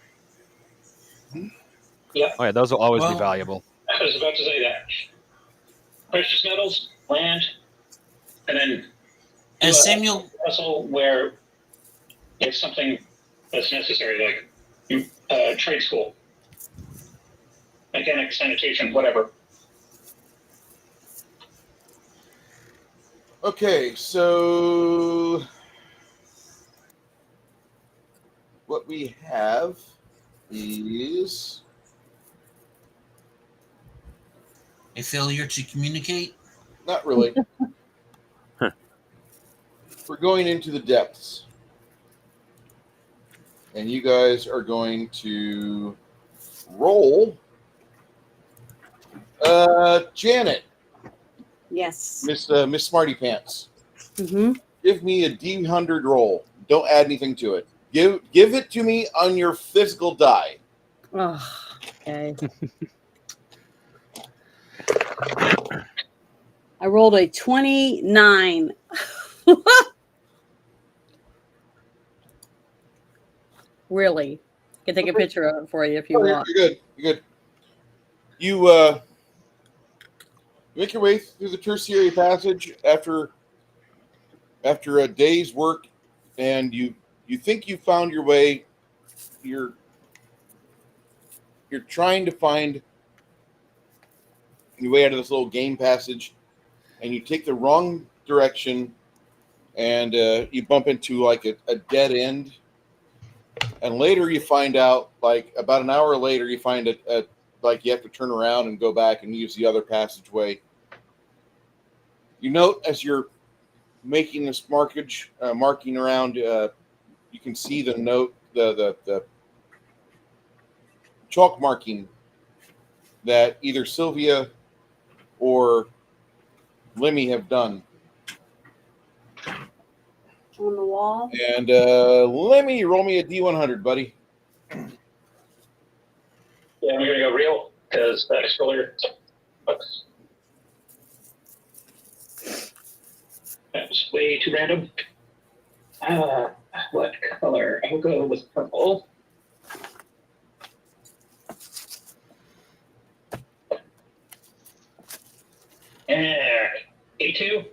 Yeah. Oh yeah, those will always be valuable. I was about to say that. Precious metals, land, and then And Samuel, Russell, where it's something that's necessary, like trade school, mechanics, sanitation, whatever. Okay, so what we have is a failure to communicate. not really. We're going into the depths. And you guys are going to roll. Janet, Yes. Miss Smarty Pants, Mm-hmm. give me a d100 roll. Don't add anything to it. Give it to me on your physical die. Oh, okay. I rolled a 29. Really? I can take a picture of it for you if you want. You're good. You're good. You make your way through the tertiary passage after a day's work, and you think you found your way. You're trying to find your way out of this little game passage, and you take the wrong direction, and you bump into like a dead end. And later you find out, like about an hour later, you find a like you have to turn around and go back and use the other passageway. You note as you're making this marking around, you can see the note, the chalk marking that either Sylvia or Lemmy have done. On the wall? And Lemmy, roll me a d100, buddy. Yeah, I'm gonna go real because that exfoliator sucks. That's way too random. What color? I'll go with purple. And A2.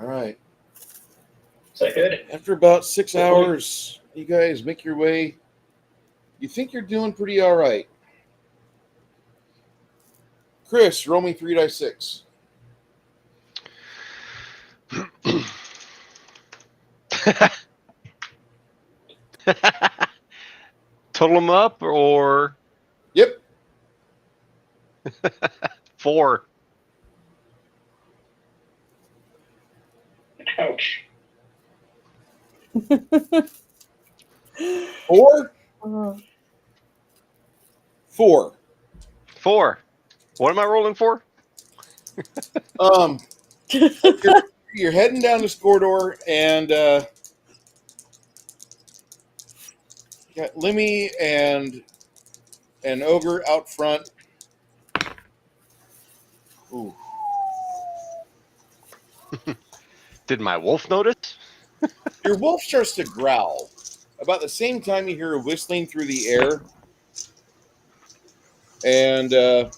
All right. Is that good? After about 6 hours, you guys make your way. You think you're doing pretty all right. Chris, roll me 3 dice 6. Total them up or Yep. 4. Ouch. 4? Oh. 4. 4. What am I rolling for? You're heading down this corridor, and you got Lemmy and an ogre out front. Ooh. Did my wolf notice? Your wolf starts to growl. About the same time, you hear a whistling through the air, and all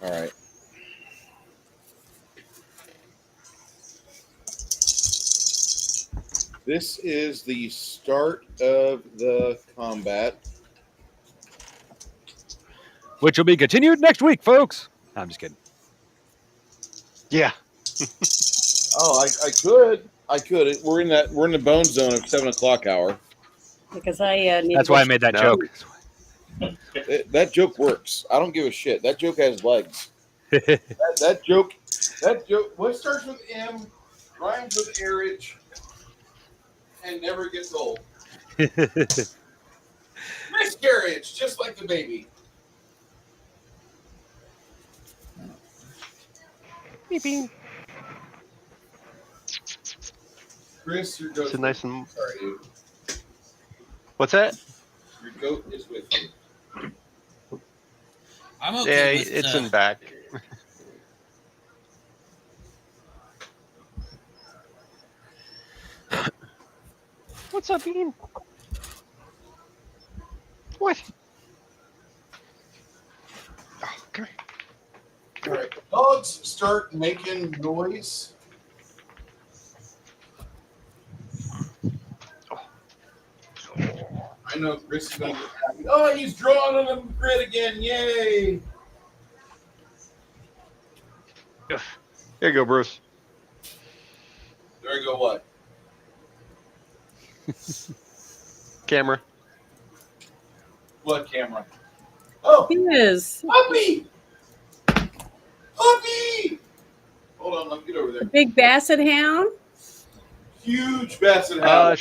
right. This is the start of the combat. Which will be continued next week, folks. No, I'm just kidding. Yeah. Oh, I could. We're in the bone zone of 7 o'clock hour. Because I need That's to why I go made that No. joke. That joke works. I don't give a shit. That joke has legs. That joke. What starts with M, rhymes with airage, and never gets old. Miscarriage, just like the baby. Chris, your goat. It's a nice and Sorry, dude. what's that? Your goat is with you. I'm Yeah, okay with it's in back. What's up, Ian? What? Oh, come here. All right. Dogs start making noise. I know Chris is going to get happy. Oh, he's drawing on the grid again. Yay. Here you go, Bruce. There you go, what? Camera. What camera? Oh, He is puppy! Puppy! Hold on, let me get over the there. big basset hound. Huge basset hound.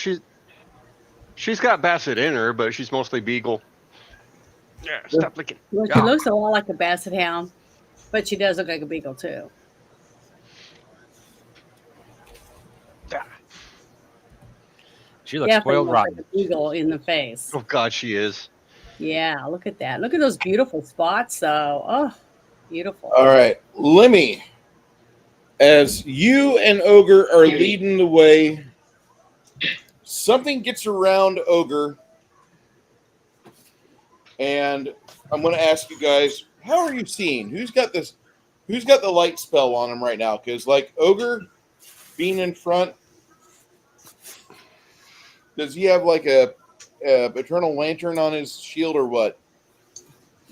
She's got Basset in her, but she's mostly Beagle. Yeah, stop licking. Well, she Yeah. looks a lot like a basset hound, but she does look like a beagle too. She looks Definitely spoiled looks rotten. like a beagle in the face. Oh God, she is. Yeah, look at that. Look at those beautiful spots, though. Oh, beautiful. All right, Lemmy, as you and Ogre are leading the way, something gets around Ogre, and I'm going to ask you guys, how are you seeing? Who's got this? Who's got the light spell on him right now? Because like Ogre being in front, does he have like a eternal lantern on his shield or what?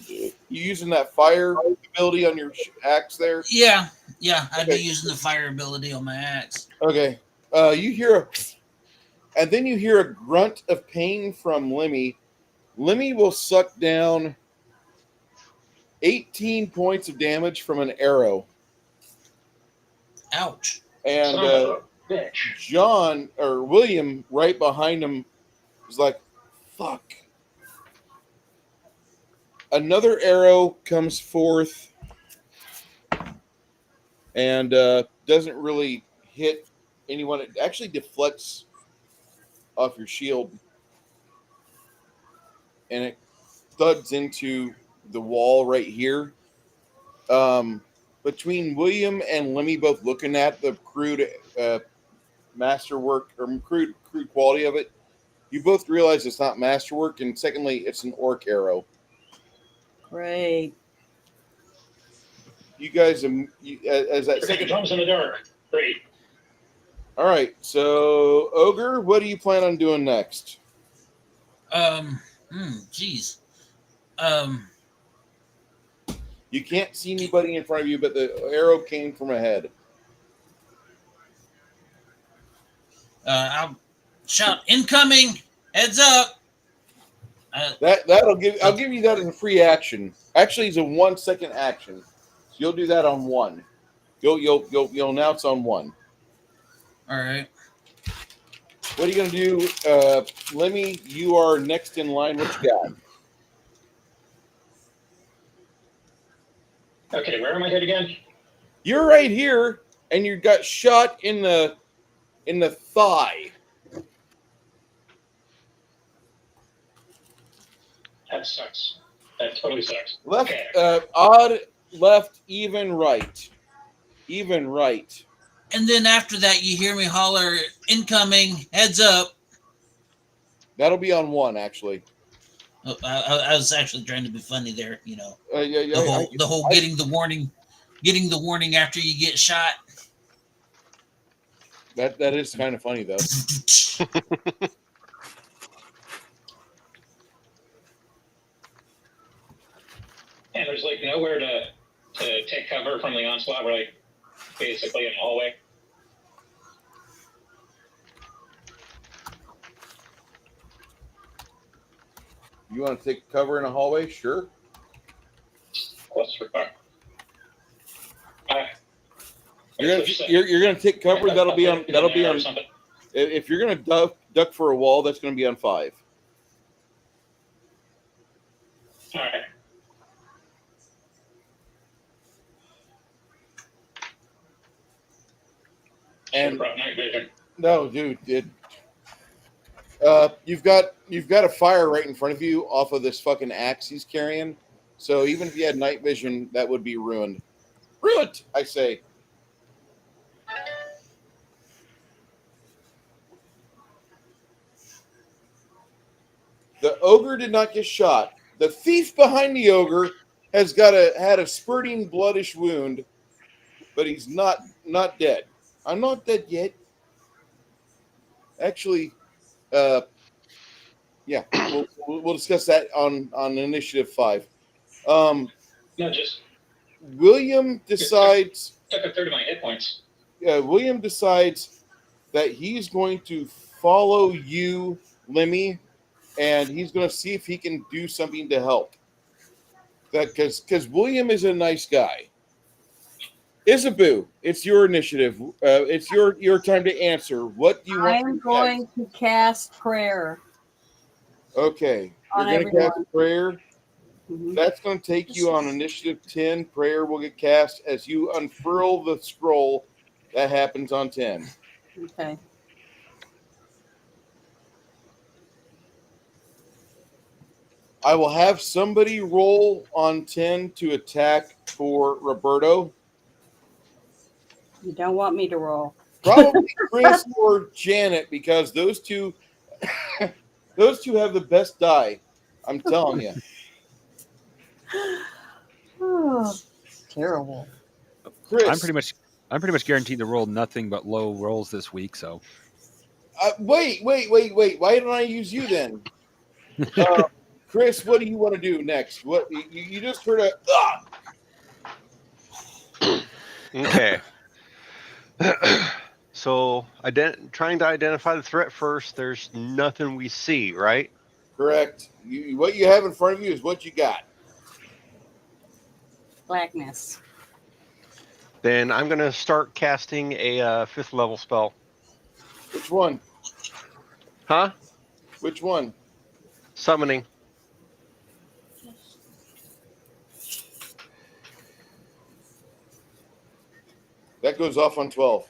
You using that fire ability on your axe there? Yeah, I'd Okay. be using the fire ability on my axe. Okay. You hear and then you hear a grunt of pain from Lemmy. Lemmy will suck down 18 points of damage from an arrow. Ouch. And Son of a bitch. John or William right behind him is like, fuck. Another arrow comes forth and doesn't really hit anyone. It actually deflects off your shield and it thuds into the wall right here. Between William and Lemmy both looking at the crude masterwork or crude quality of it, you both realize it's not masterwork, and secondly, it's an orc arrow. Great. You guys, as that second Drums in the dark. Great. All right, so Ogre, what do you plan on doing next? Geez. You can't see anybody in front of you, but the arrow came from ahead. I'll shout, incoming, heads up. I'll give you that as a free action. Actually, it's a 1 second action. So you'll do that on one. You'll announce on one. All right. What are you gonna do, Lemmy? You are next in line. What you got? Okay, where am I hit again? You're right here, and you got shot in the thigh. That sucks. That totally sucks. Left, Okay. odd, left, even, right. Even, right. And then after that, you hear me holler, incoming, heads up. That'll be on one, actually. Oh, I was actually trying to be funny there, you know. Yeah, The whole getting the warning after you get shot. That is kind of funny, though. And there's like nowhere to take cover from the onslaught. We're like basically in the hallway. You want to take cover in a hallway? Sure. Clusterfuck. You're gonna take cover. That'll be on. Something. If you're gonna duck for a wall, that's gonna be on 5. All right. And brought night vision. no, dude, you've got a fire right in front of you off of this fucking axe he's carrying. So even if you had night vision, that would be ruined. Ruined, I say. The ogre did not get shot. The thief behind the ogre has had a spurting bloodish wound, but he's not dead. I'm not dead yet. Actually, yeah, we'll discuss that on initiative 5. No, just William decides. took a third of my hit points. William decides that he's going to follow you, Lemmy, and he's going to see if he can do something to help. That because William is a nice guy. Isabu, it's your initiative. It's your time to answer. What do you want? I'm going to cast prayer Okay, you're on going to cast everyone. prayer. Mhm. That's going to take you on initiative 10. Prayer will get cast as you unfurl the scroll. That happens on 10. Okay. I will have somebody roll on 10 to attack for Roberto. You don't want me to roll. Probably Chris or Janet, because those two have the best die. I'm telling you. Oh, terrible. Chris, I'm pretty much guaranteed to roll nothing but low rolls this week. So wait. Why didn't I use you then? Chris, what do you want to do next? What you just heard a Okay. So, trying to identify the threat first. There's nothing we see, right? correct. What you have in front of you is what you got. Blackness. Then I'm going to start casting a 5th level spell. Which one? Huh? Which one? Summoning. That goes off on 12.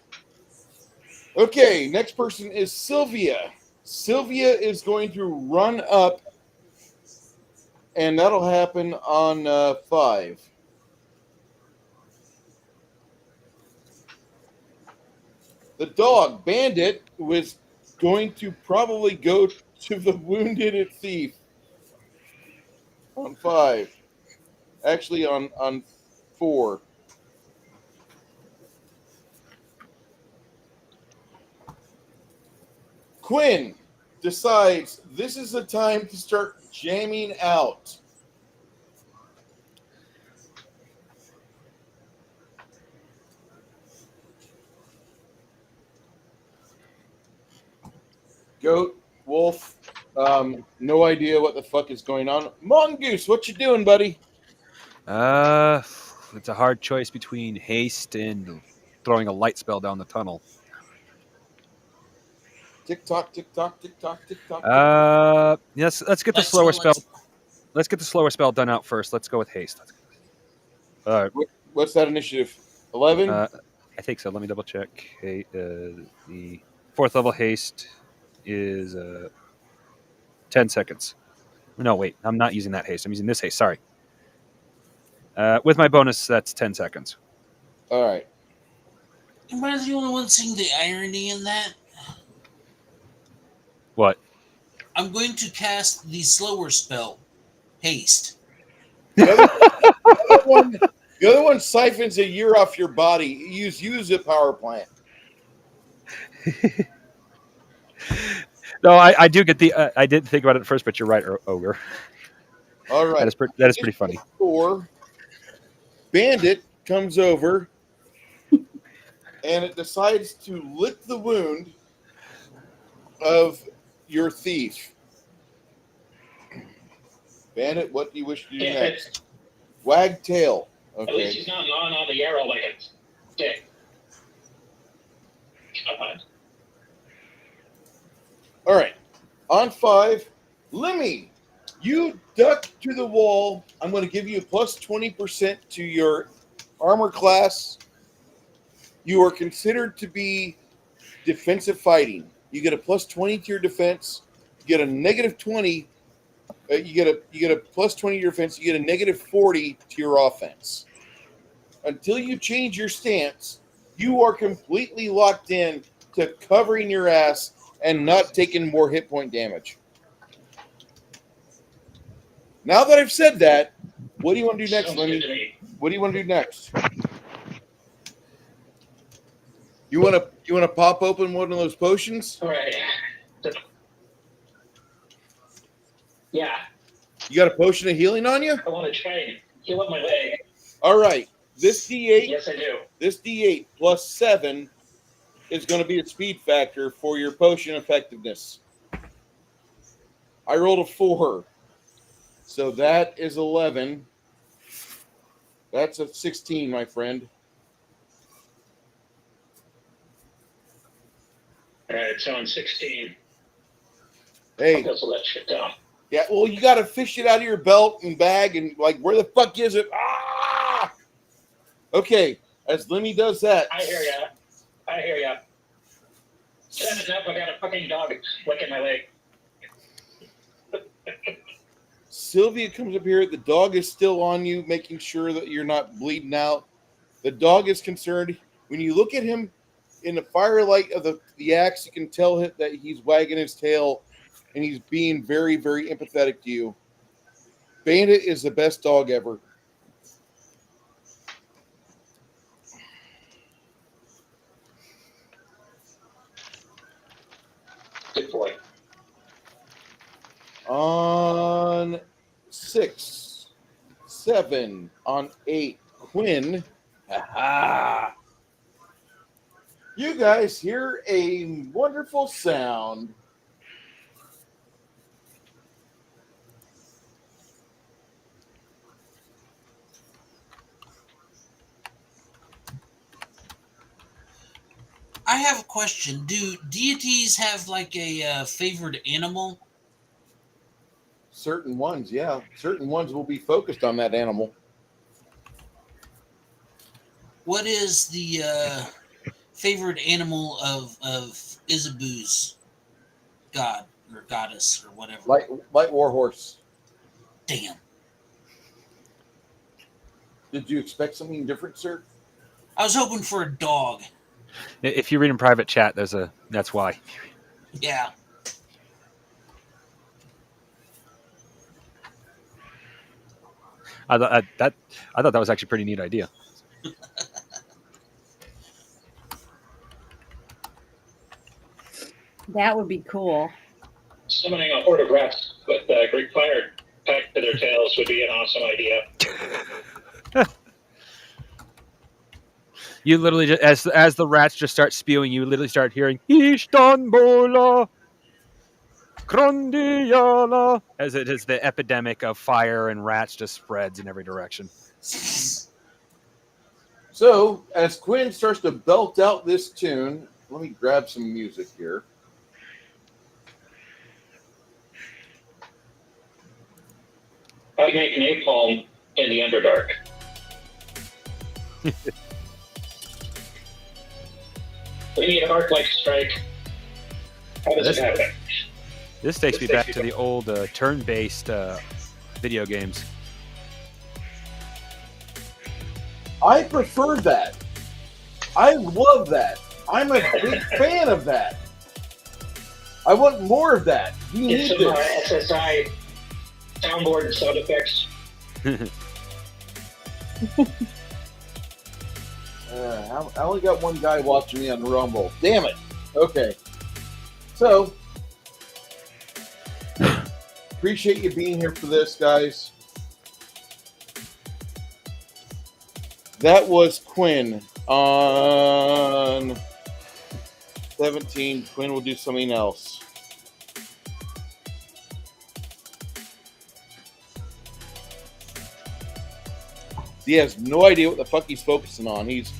Okay, next person is Sylvia. Sylvia is going to run up, and that'll happen on 5. The dog, Bandit, was going to probably go to the wounded thief on 5. Actually, on 4. Quinn decides this is the time to start jamming out. Goat, wolf, no idea what the fuck is going on. Mongoose, what you doing, buddy? it's a hard choice between haste and throwing a light spell down the tunnel. Tick tock, tick tock, tick tock, tick tock. Yes. Let's get the Let's slower go, spell. let's- Let's get the slower spell done out first. Let's go with haste. All right. What's that initiative? 11? I think so. Let me double check. Okay, the 4th level haste is 10 seconds. No, wait. I'm not using that haste. I'm using this haste. Sorry. With my bonus, that's 10 seconds. All right. Am I the only one seeing the irony in that? What? I'm going to cast the slower spell, haste. The other one siphons a year off your body. Use a power plant. No, I do get the. I didn't think about it at first, but you're right, Ogre. All right. That is pretty funny. 4. Bandit comes over and it decides to lick the wound of your thief. Bandit, what do you wish to do next? Wag tail. At least Okay. he's not gnawing on the arrow like it's dick. All right. On 5, Lemmy, you duck to the wall. I'm going to give you a plus 20% to your armor class. You are considered to be defensive fighting. You get a plus 20 to your defense. You get a negative 20. You get a plus 20 to your defense. You get a negative 40 to your offense. Until you change your stance, you are completely locked in to covering your ass and not taking more hit point damage. Now that I've said that, what do you want to do next, Sounds good to Lenny? me. What do you want to do next? You want to pop open one of those potions? All right. Yeah, You got a potion of healing on you? I want to try and heal up my leg. All right. This D8, Yes, I do. this D8 plus 7 is going to be a speed factor for your potion effectiveness. I rolled a 4. So that is 11. That's a 16, my friend. All right, so on 16, Hey, I'll let shit down. yeah, well, you got to fish it out of your belt and bag and, like, where the fuck is it? Ah! Okay, as Lemmy does that. I hear ya. Set it up, I got a fucking dog licking my leg. Sylvia comes up here. The dog is still on you, making sure that you're not bleeding out. The dog is concerned. When you look at him in the firelight of the axe, you can tell that he's wagging his tail and he's being very, very empathetic to you. Bandit is the best dog ever. Good boy. On 6, 7, on 8, Quinn. Ha-ha. You guys hear a wonderful sound. I have a question. Do deities have like a favored animal? Certain ones, yeah. Certain ones will be focused on that animal. What is the favored animal of Isabu's god or goddess or whatever? Light warhorse. Damn. Did you expect something different, sir? I was hoping for a dog. If you read in private chat, that's why. Yeah. I thought that was actually a pretty neat idea. That would be cool. Summoning a horde of rats with Greek fire packed to their tails would be an awesome idea. You literally just, as the rats just start spewing, you literally start hearing Istanbul, Krondiala, as it is the epidemic of fire and rats just spreads in every direction. So, as Quinn starts to belt out this tune, let me grab some music here. I make napalm in the Underdark. We need an arc-like strike. How does it happen? This takes me back to the old turn-based video games. I prefer that. I love that. I'm a big fan of that. I want more of that. You need Get some this. SSI soundboard and sound effects. I only got one guy watching me on Rumble. Damn it. Okay. So, appreciate you being here for this, guys. That was Quinn on 17. Quinn will do something else. He has no idea what the fuck he's focusing on. He's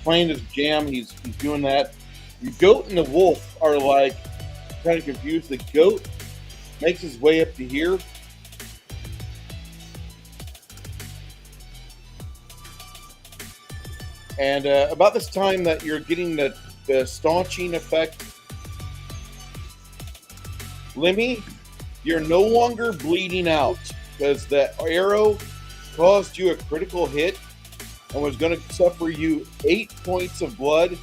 playing his jam. He's doing that. The goat and the wolf are like kind of confused. The goat makes his way up to here. And about this time that you're getting the staunching effect, Lemmy, you're no longer bleeding out because the arrow caused you a critical hit and was going to suffer you 8 points of blood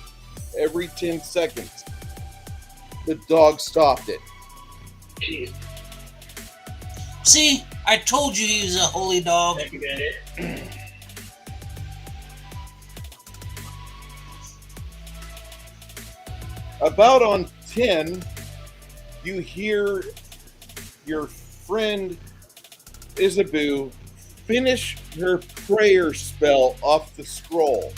every 10 seconds. The dog stopped it. Jeez. See, I told you he was a holy dog. Thank you, Bandit. About on 10, you hear your friend Isabu finish her prayer spell off the scroll.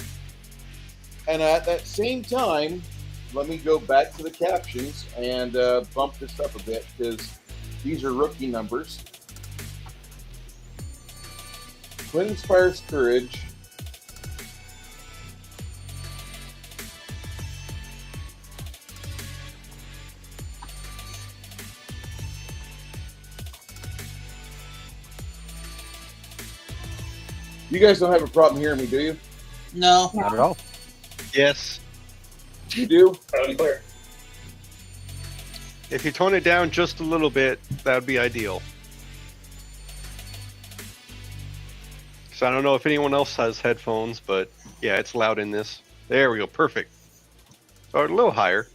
And at that same time, let me go back to the captions and bump this up a bit because these are rookie numbers. Twin inspires courage. You guys don't have a problem hearing me, do you? No. Not at all. Yes. You do? Clear. If you tone it down just a little bit, that would be ideal. So I don't know if anyone else has headphones, but yeah, it's loud in this. There we go. Perfect. So a little higher.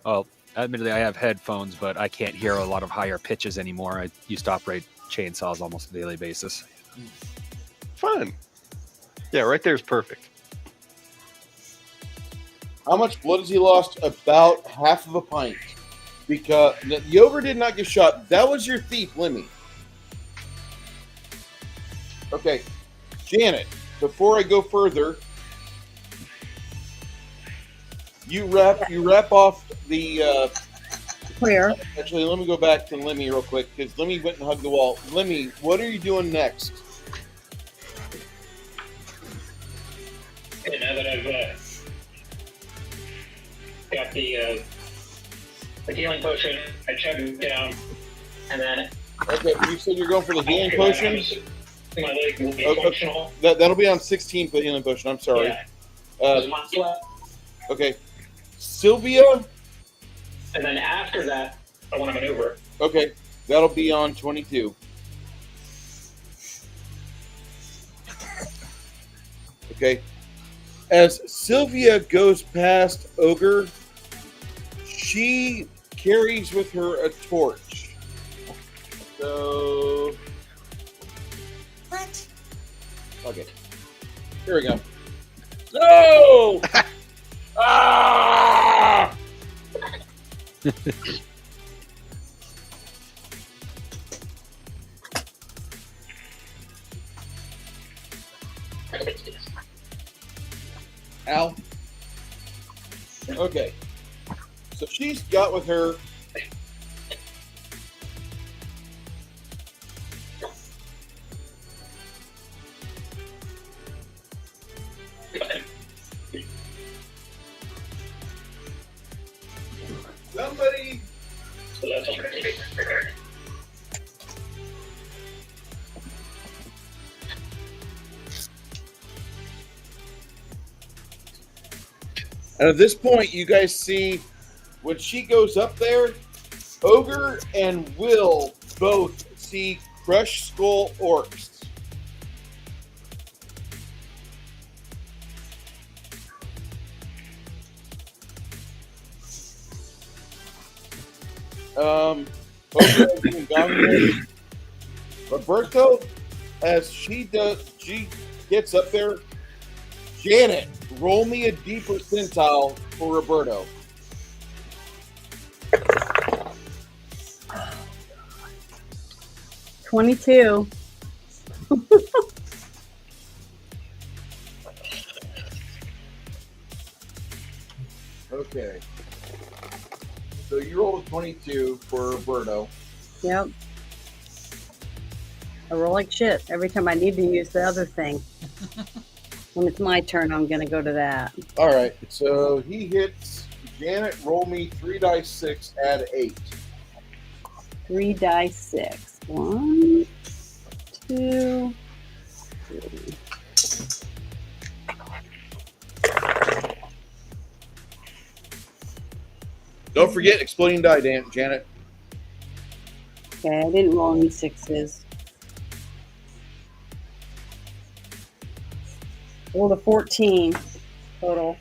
Well, admittedly, I have headphones, but I can't hear a lot of higher pitches anymore. I used to operate chainsaws almost on a daily basis. Fun. Yeah, right there is perfect. How much blood has he lost? About half of a pint. Because the ogre did not get shot. That was your thief, Lemmy. Okay, Janet, before I go further, you wrap off the Clear. actually, let me go back to Lemmy real quick because Lemmy went and hugged the wall. Lemmy, what are you doing next? Okay, now that I've got the healing potion, I chug it down, and then Okay, you said you're going for the healing potions. my leg will be Okay. functional. That'll be on 16 for the healing potion. I'm sorry. Yeah. Uh, One left. okay, Sylvia. And then after that, I want to maneuver. Okay, that'll be on 22. Okay, as Sylvia goes past Ogre, she carries with her a torch. So, What? okay, here we go. No! Ah! Al. Okay. So she's got with her. Somebody. So that's all. And at this point, you guys see when she goes up there, Ogre and Will both see crushed skull orcs. Ogre has been down there. Roberto, as she gets up there. Janet, roll me a D percentile for Roberto. $22. Okay. So you rolled a 22 for Roberto. Yep. I roll like shit every time I need to use the other thing. When it's my turn, I'm going to go to that. All right. So he hits. Janet, roll me 3 dice 6, add 8. 3 dice 6. 1, 2, 3. Don't forget exploding die, Janet. Okay, I didn't roll any 6s. Rolled a 14 total.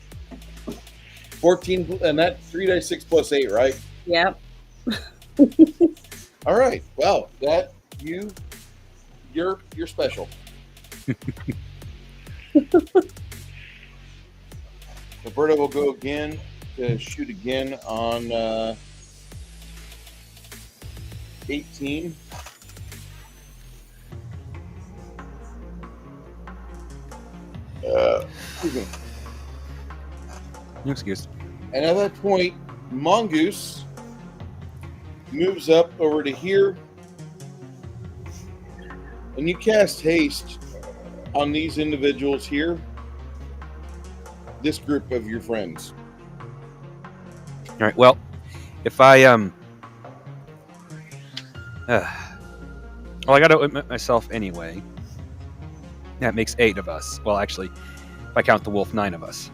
14, and that 3 dice 6 plus 8, right? Yep. All right. Well, that you're special. Roberto will go again to shoot again on 18. Excuse me. No excuse. And at that point, Mongoose moves up over to here, and you cast haste on these individuals here. This group of your friends. All right. Well, if I well, I got to admit myself anyway. That makes 8 of us. Well, actually, if I count the wolf, 9 of us.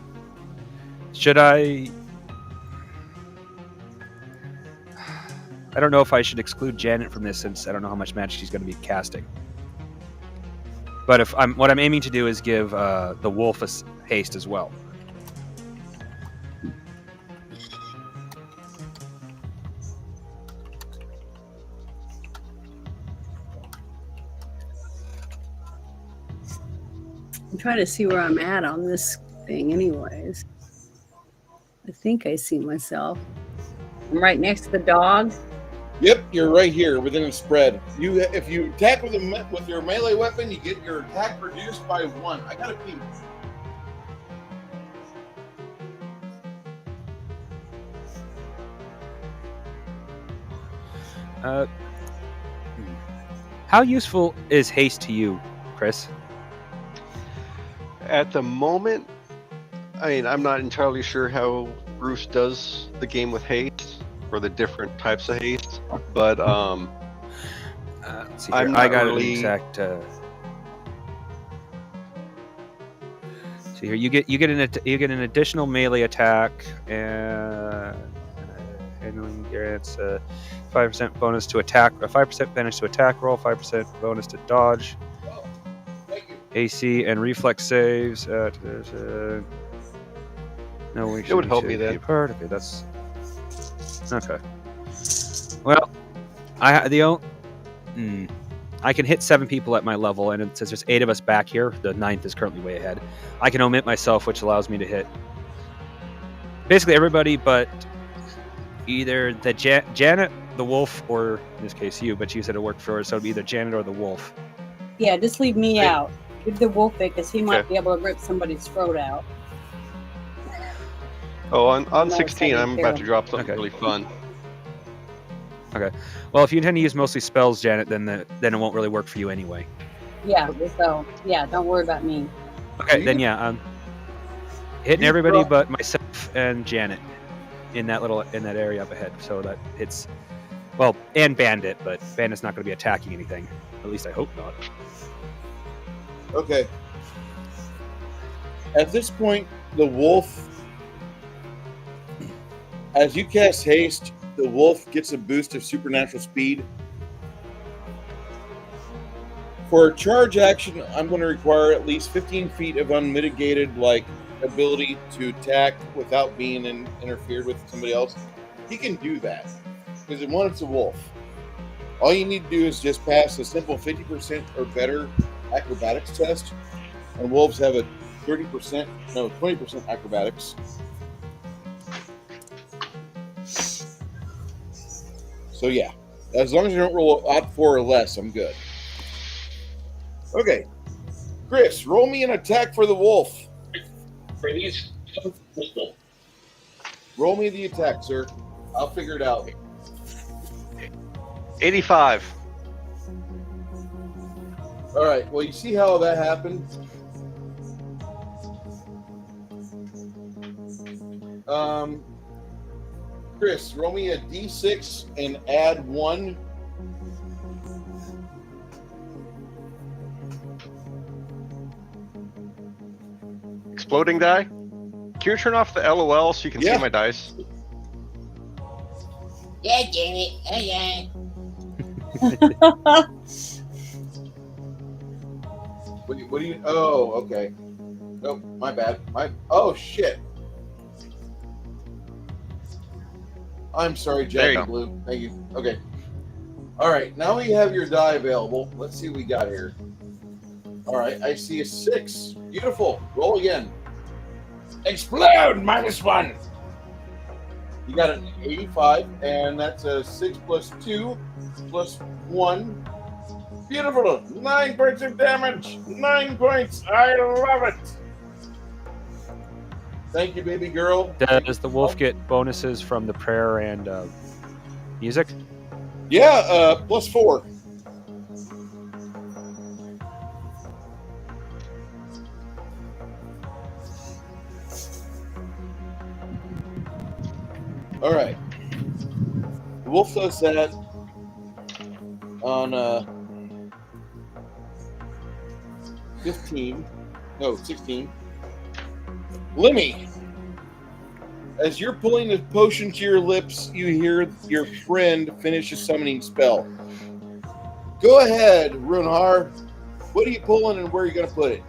Should I? I don't know if I should exclude Janet from this, since I don't know how much magic she's going to be casting. But if what I'm aiming to do is give the wolf a haste as well. I'm trying to see where I'm at on this thing anyways. I think I see myself. I'm right next to the dog. Yep, you're right here within a spread. If you attack with your melee weapon, you get your attack reduced by 1. I gotta pee. How useful is haste to you, Chris? At the moment, I mean, I'm not entirely sure how Bruce does the game with haste or the different types of haste, but Let's see here. I'm I not got really- an exact. See here, you get an additional melee attack, and handling grants 5% bonus to attack, a 5% bonus to attack roll, 5% bonus to dodge, Thank you. AC and reflex saves. No, we It would help me then. Apart. Okay, that's okay. Well, I can hit 7 people at my level, and it says there's 8 of us back here. The 9th is currently way ahead. I can omit myself, which allows me to hit basically everybody, but either the Janet, the wolf, or in this case you. But you said it worked for her, so it'd be either Janet or the wolf. Yeah, just leave me Hey. out. Give the wolf it, because he might Okay. be able to rip somebody's throat out. oh, on No, 16, I'm about to drop something Okay. really fun. Well, if you intend to use mostly spells, Janet, then it won't really work for you anyway. Yeah, so, yeah, don't worry about me. Okay, You then can- yeah, hitting you everybody drop- but myself and Janet in that area up ahead. So that hits, well, and Bandit, but Bandit's not going to be attacking anything. At least I hope not. Okay. At this point, the wolf, as you cast haste, the wolf gets a boost of supernatural speed. For a charge action, I'm going to require at least 15 feet of unmitigated, ability to attack without being interfered with somebody else. He can do that because it's a wolf. All you need to do is just pass a simple 50% or better acrobatics test, and wolves have a 20% acrobatics. So yeah, as long as you don't roll odd 4 or less, I'm good. Okay, Chris, roll me an attack for the wolf. For these pistol. Roll me the attack, sir. I'll figure it out. 85. All right. Well, you see how that happened? Chris, roll me a d6 and add 1. Exploding die? Can you turn off the LOL so you can Yeah. see my dice? Yeah, damn it. Oh, yeah. What do you? Oh, okay. Oh, my bad. Oh, shit. I'm sorry, There you Jack Blue. Thank you. Okay. All right. Now we have your die available. Let's see what we got here. All right. I see a 6. Beautiful. Roll again. Explode! -1. You got an 85, and that's a 6 plus 2 plus 1. Beautiful. 9 points of damage. 9 points. I love it. Thank you, baby girl. Does the wolf get bonuses from the prayer and music? Yeah, +4. All right. The wolf does that on 15. No, 16. Lemmy, as you're pulling the potion to your lips, you hear your friend finish a summoning spell. Go ahead, Runhar. What are you pulling and where are you going to put it?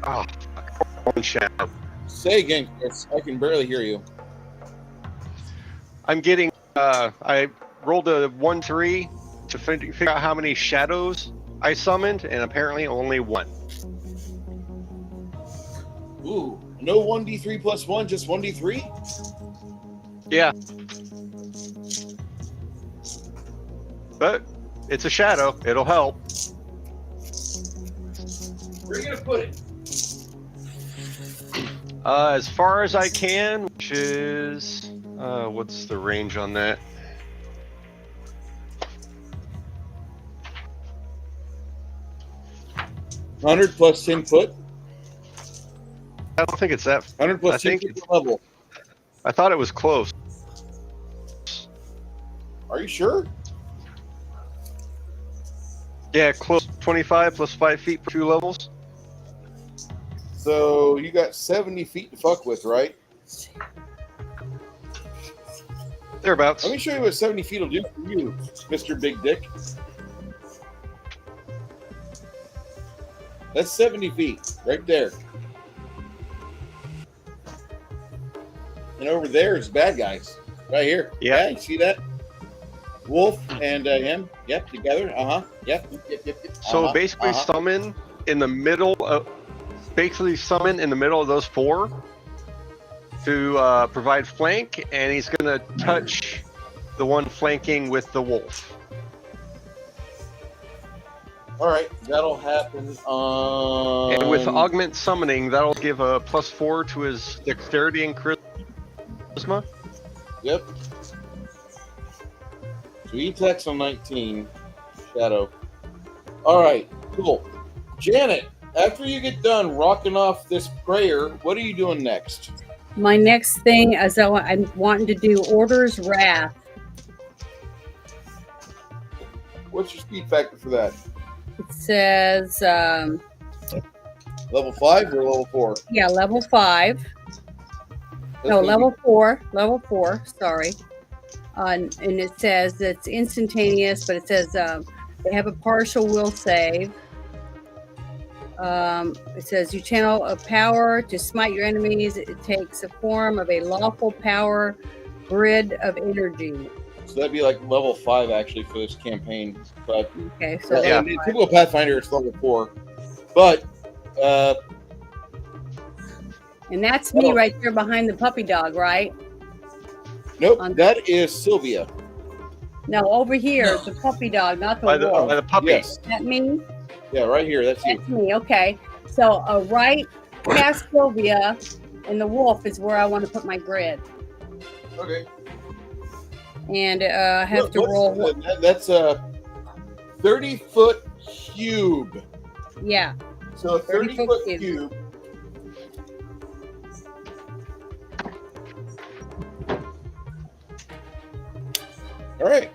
Oh, one shadow. Say again, Chris. I can barely hear you. I'm getting. I rolled a 1-3 to figure out how many shadows I summoned, and apparently only one. Ooh, no 1d3 plus 1, just 1d3? Yeah. But it's a shadow. It'll help. Where are you going to put it? As far as I can, which is what's the range on that? $100 plus 10 foot. I don't think it's that. $100 plus 10 think foot level. I thought it was close. Are you sure? Yeah, close. 25 plus 5 feet for 2 levels. So you got 70 feet to fuck with, right? Thereabouts. Let me show you what 70 feet will do for you, Mr. Big Dick. That's 70 feet right there. And over there is bad guys. Right here. Yeah. You see that? Wolf and him. Yep, together. Yep. So basically, summon in the middle of. Basically, summon in the middle of those 4 to provide flank, and he's going to touch the one flanking with the wolf. All right, that'll happen on. And with augment summoning, that'll give a +4 to his dexterity and charisma. Yep. So he attacks on 19. Shadow. All right, cool. Janet, after you get done rocking off this prayer, what are you doing next? My next thing is I'm wanting to do Order's Wrath. What's your speed factor for that? It says, Level 5 or level 4? yeah, level 5. No, level 4. Level 4, sorry. And it says it's instantaneous, but it says they have a partial will save. It says you channel a power to smite your enemies. It takes the form of a lawful power grid of energy. So that'd be like level 5 actually for this campaign. But Okay, so Yeah. in typical Pathfinder, it's level 4. But and that's me right there behind the puppy dog, right? nope, that is Sylvia. No, over here, No. the puppy dog, not the By the wolf. puppy. Yes. Is that me? Yeah, right here. That's you. That's me. Okay. So right past Sylvia and the wolf is where I want to put my grid. Okay. And I have to roll. That's a 30-foot cube. Yeah. So a 30-foot 30-foot cube. All right.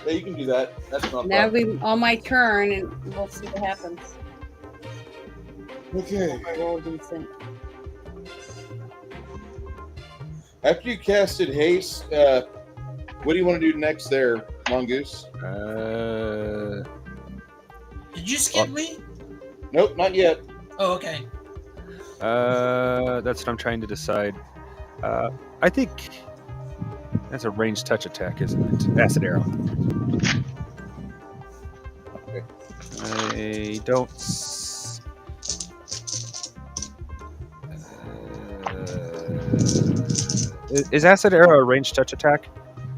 Yeah, you can do that. That's not a That'll problem. be on my turn, and we'll see what happens. Okay. I roll decent. After you casted haste, what do you want to do next there, Mongoose? Did you skip me? Nope, not yet. Oh, okay. That's what I'm trying to decide. I think that's a ranged touch attack, isn't it? Acid arrow. Okay. I don't. Is acid arrow a ranged touch attack?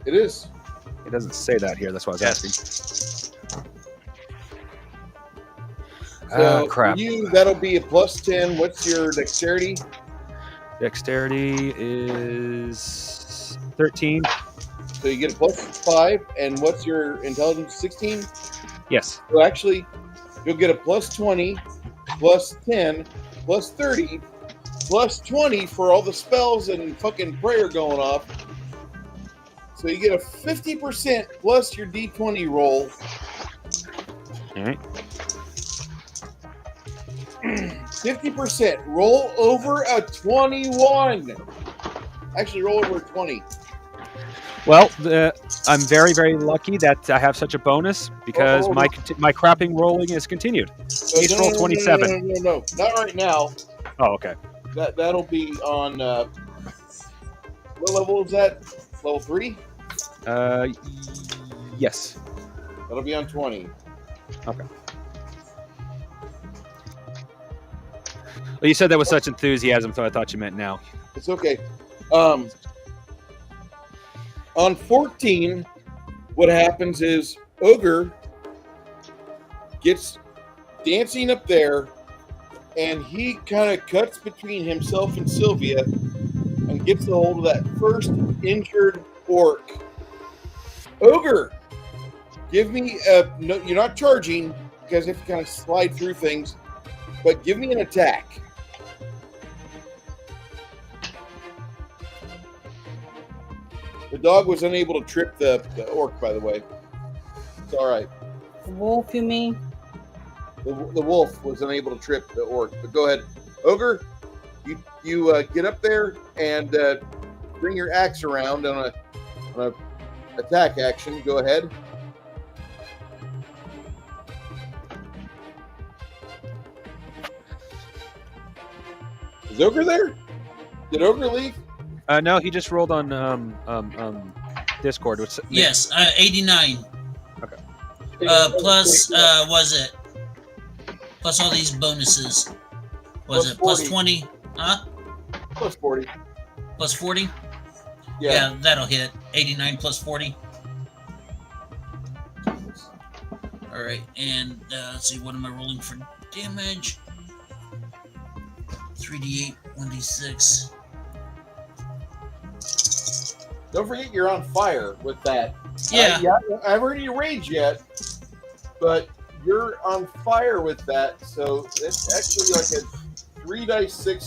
It is. It doesn't say that here. That's why I was asking. So crap. for you, that'll be a +10. What's your dexterity? Dexterity is 13. So you get a +5. And what's your intelligence? 16? Yes. So actually, you'll get a +20, +10, +30, +20 for all the spells and fucking prayer going off. So you get a 50% plus your D20 roll. All right. 50%. Roll over a 21. Actually, roll over a 20. Well, I'm very, very lucky that I have such a bonus because Oh. my crapping rolling is continued. Ace roll 27. No. Not right now. Oh, okay. That'll be on... what level is that? Level 3? Yes. That'll be on 20. Okay. Well, you said that with such enthusiasm, so I thought you meant now. It's okay. On 14, what happens is Ogre gets dancing up there, and he kind of cuts between himself and Sylvia and gets a hold of that first injured orc. Ogre, give me a... No, you're not charging, because you have to kind of slide through things, but give me an attack. The dog was unable to trip the orc, by the way. It's all right. The wolf, you mean? The wolf was unable to trip the orc. But go ahead. Ogre, you get up there and bring your axe around on a attack action. Go ahead. Is Ogre there? Did Ogre leave? No, he just rolled on Discord. Which, Yes, 89. Okay. Plus, was it? Plus all these bonuses. Was it plus 20? Huh? Plus 40. Plus 40? Yeah. Yeah, that'll hit. 89 plus 40. All right, and let's see, what am I rolling for damage? 3d8, 1d6. Don't forget you're on fire with that. Yeah. I haven't heard you rage yet, but you're on fire with that. So it's actually like a 3 dice 6.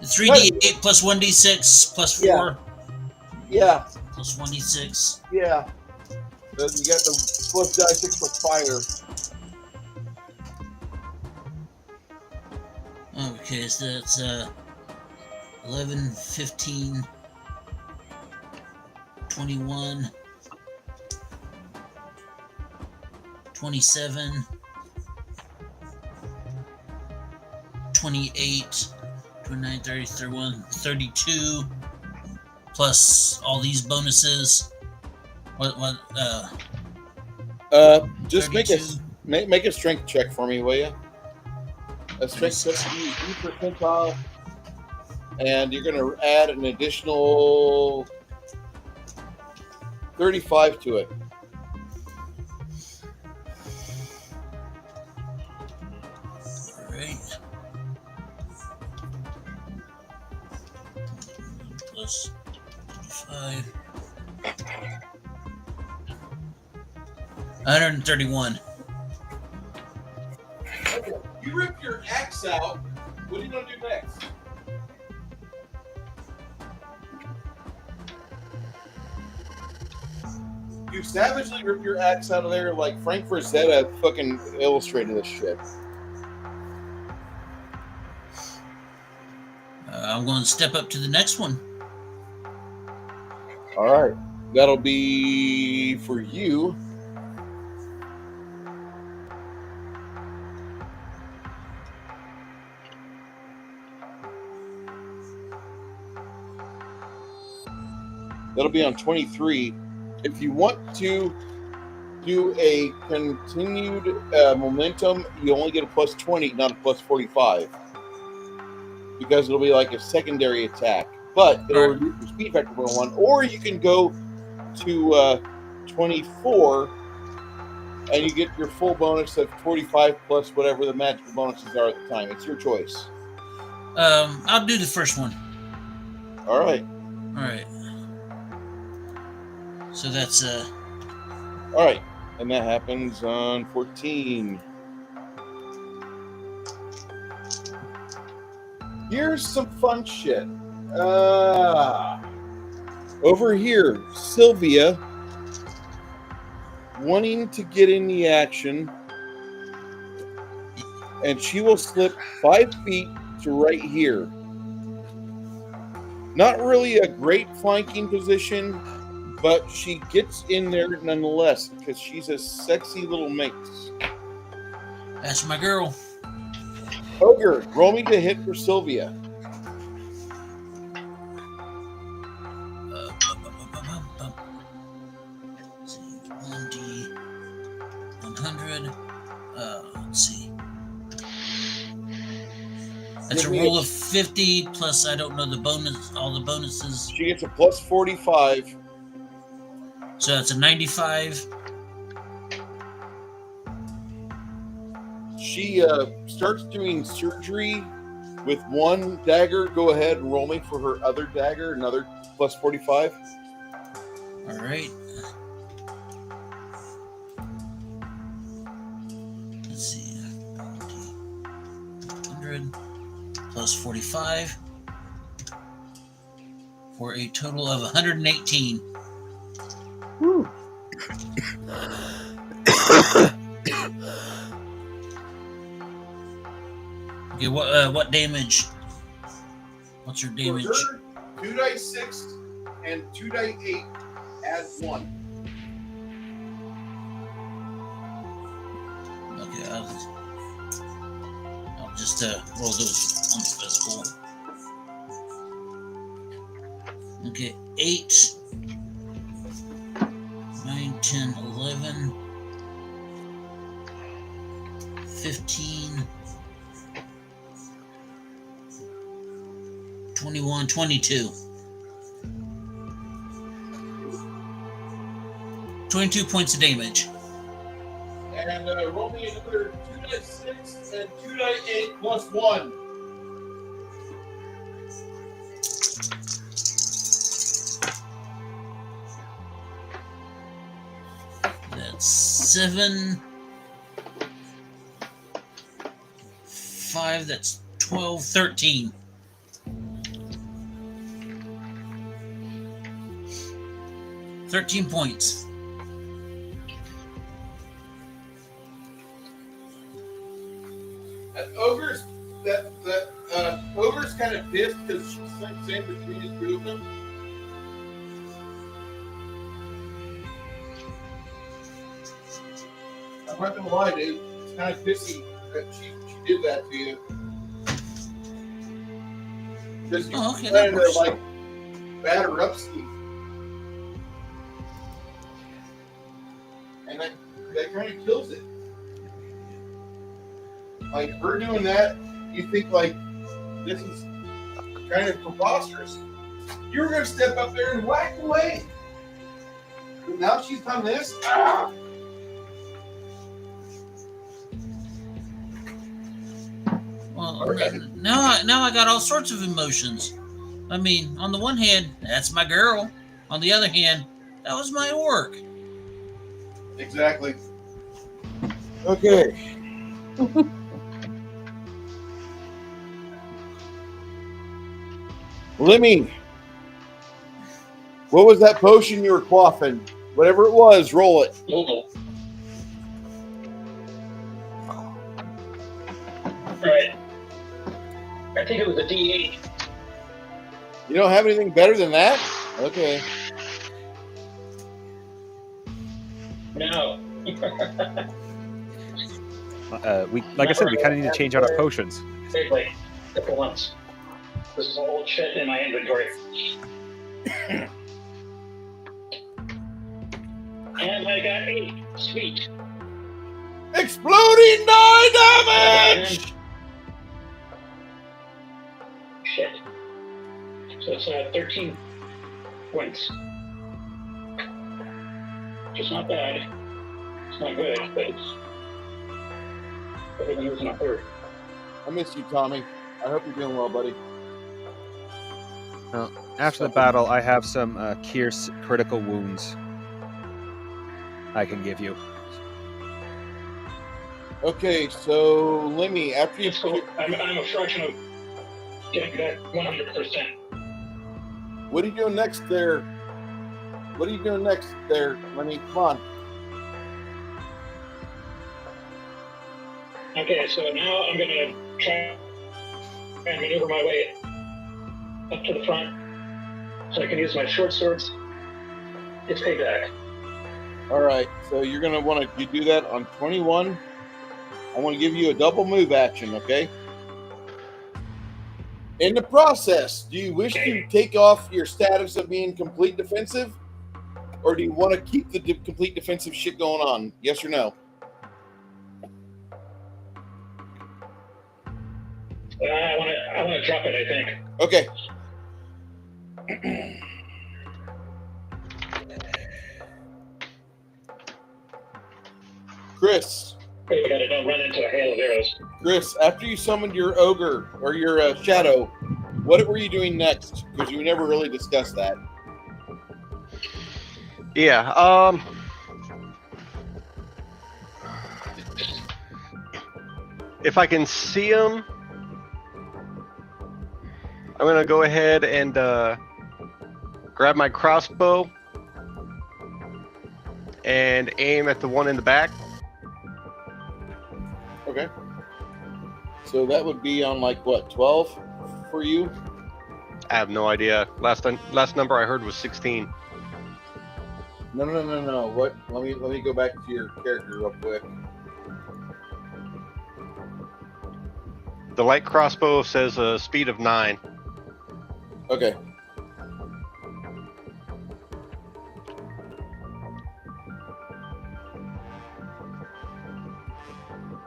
3d8 plus 1d6 plus 4 Yeah. plus 1d6. Yeah. So you got the plus dice 6 plus fire. Okay, so that's 11, 15, 21, 27, 28, 29, 30, 31, 32, plus all these bonuses. Just 32. make a strength check for me, will you? A strength check to use E percentile, and you're going to add an additional 35 to it. All right. Plus 5. 131. You rip your axe out. What are you going to do next? You savagely rip your axe out of there like Frank Frazetta fucking illustrated this shit. I'm going to step up to the next one. All right. That'll be for you. That'll be on 23. If you want to do a continued momentum, you only get a plus 20, not a plus 45. Because it'll be like a secondary attack. but it'll reduce your speed factor by 1. Or you can go to 24, and you get your full bonus of 45 plus whatever the magical bonuses are at the time. It's your choice. I'll do the first one. All right. All right. So that's All right. And that happens on 14. Here's some fun shit. Over here, Sylvia wanting to get in the action, and she will slip 5 feet to right here. Not really a great flanking position, but she gets in there nonetheless because she's a sexy little minx. that's my girl. Ogre, roll me to hit for Sylvia. Let's see, 1d100. Let's see. That's a roll of 50 plus. I don't know the bonus. All the bonuses. She gets a plus 45. So that's a 95. She starts doing surgery with one dagger. Go ahead and roll me for her other dagger, another plus 45. All right. Let's see. 100 plus 45 for a total of 118. Woo. Okay, what damage? What's your damage? For her, 2 dice 6 and 2 dice 8 add 1. Okay, I'll just roll those on physical. Okay, 8, 9, 10, 11, 15, 21, 22. 22 points of damage. And roll me another 2 dice 6 and 2 dice 8 plus 1. That's 7, 5, that's 12, 13. 13 points. Ogre's kind of pissed because she's same between the two of them. I'm not gonna lie, dude. It's kind of pissy that she did that to you. Because you Oh, okay, trying that to works. like batter up Steve. And that kind of kills it. Like her doing that, you think like this is kind of preposterous. You were gonna step up there and whack away. But now she's done this. Ah! Well, Okay. now I got all sorts of emotions. I mean, on the one hand, that's my girl. On the other hand, that was my orc. Exactly. Okay. Lemmy, what was that potion you were quaffing? Whatever it was, roll it. Right. I think it was a D8. You don't have anything better than that? Okay. No. Like I said, we kind of need to change out our potions. Exactly. At once. This is old shit in my inventory. And I got 8. Sweet. Exploding 9 damage! Shit. So it's not points. Which is not bad. It's not good, but it's better than losing a third. I miss you, Tommy. I hope you're doing well, buddy. After the battle, I have some Kier's critical wounds I can give you. Okay, so Lemmy, after you It's cool. I'm a fraction of getting that 100%. what are you doing next there? What are you doing next there, Lemmy? Come on. Okay, so now I'm gonna try and maneuver my way up to the front so I can use my short swords. It's payback. All right, so you're gonna want to do that on 21. I want to give you a double move action, okay? In the process, do you wish to take off your status of being complete defensive, or do you want to keep the complete defensive shit going on? Yes or no? I want to drop it, I think. Okay. Chris, Hey, we gotta don't run into a hail of arrows. Chris, after you summoned your ogre or your shadow, what were you doing next? Because we never really discussed that. Yeah. If I can see him, I'm gonna go ahead and grab my crossbow and aim at the one in the back. Okay. So that would be on like what, 12 for you? I have no idea. Last number I heard was 16. No. What? Let me go back to your character real quick. The light crossbow says a speed of 9. Okay.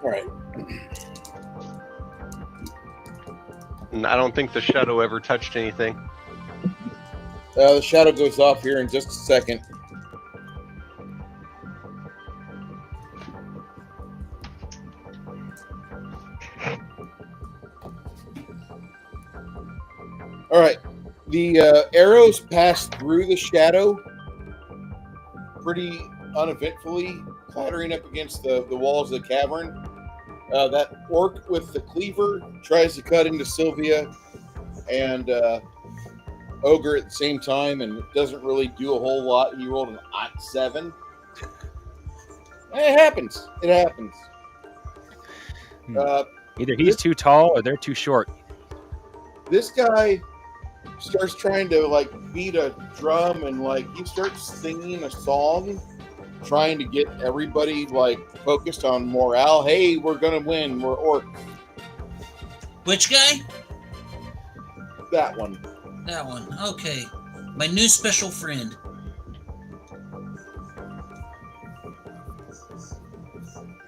All right. And I don't think the shadow ever touched anything. The shadow goes off here in just a second. All right. The arrows pass through the shadow pretty uneventfully, clattering up against the walls of the cavern. That orc with the cleaver tries to cut into Sylvia and Ogre at the same time, and it doesn't really do a whole lot. He rolled an 7. It happens. It happens. Either he's too tall or they're too short. This guy starts trying to like beat a drum, and like he starts singing a song, trying to get everybody like focused on morale. Hey, we're gonna win. We're orcs. Which guy? That one. That one. Okay. My new special friend.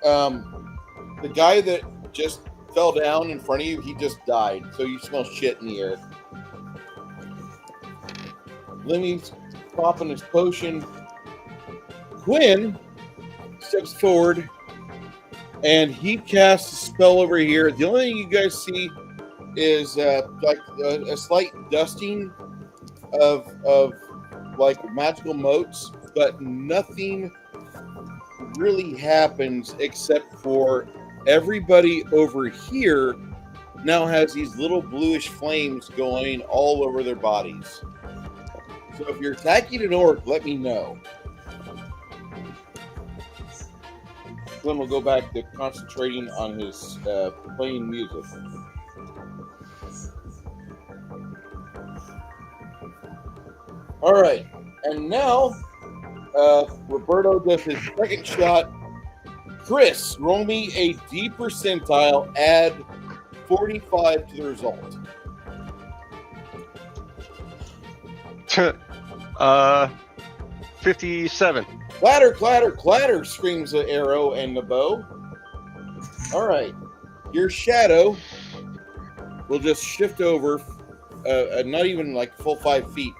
The guy that just fell down in front of you, he just died. So you smell shit in the air. Lemmy's popping his potion. Quinn steps forward and he casts a spell over here. The only thing you guys see is like a slight dusting of like magical motes, but nothing really happens except for everybody over here now has these little bluish flames going all over their bodies. So if you're attacking an orc, let me know. Glenn will go back to concentrating on his playing music. All right, and now Roberto does his second shot. Chris, roll me a D percentile, add 45 to the result. 57. Clatter, clatter, clatter, screams the arrow and the bow. All right. Your shadow will just shift over, not even like full 5 feet,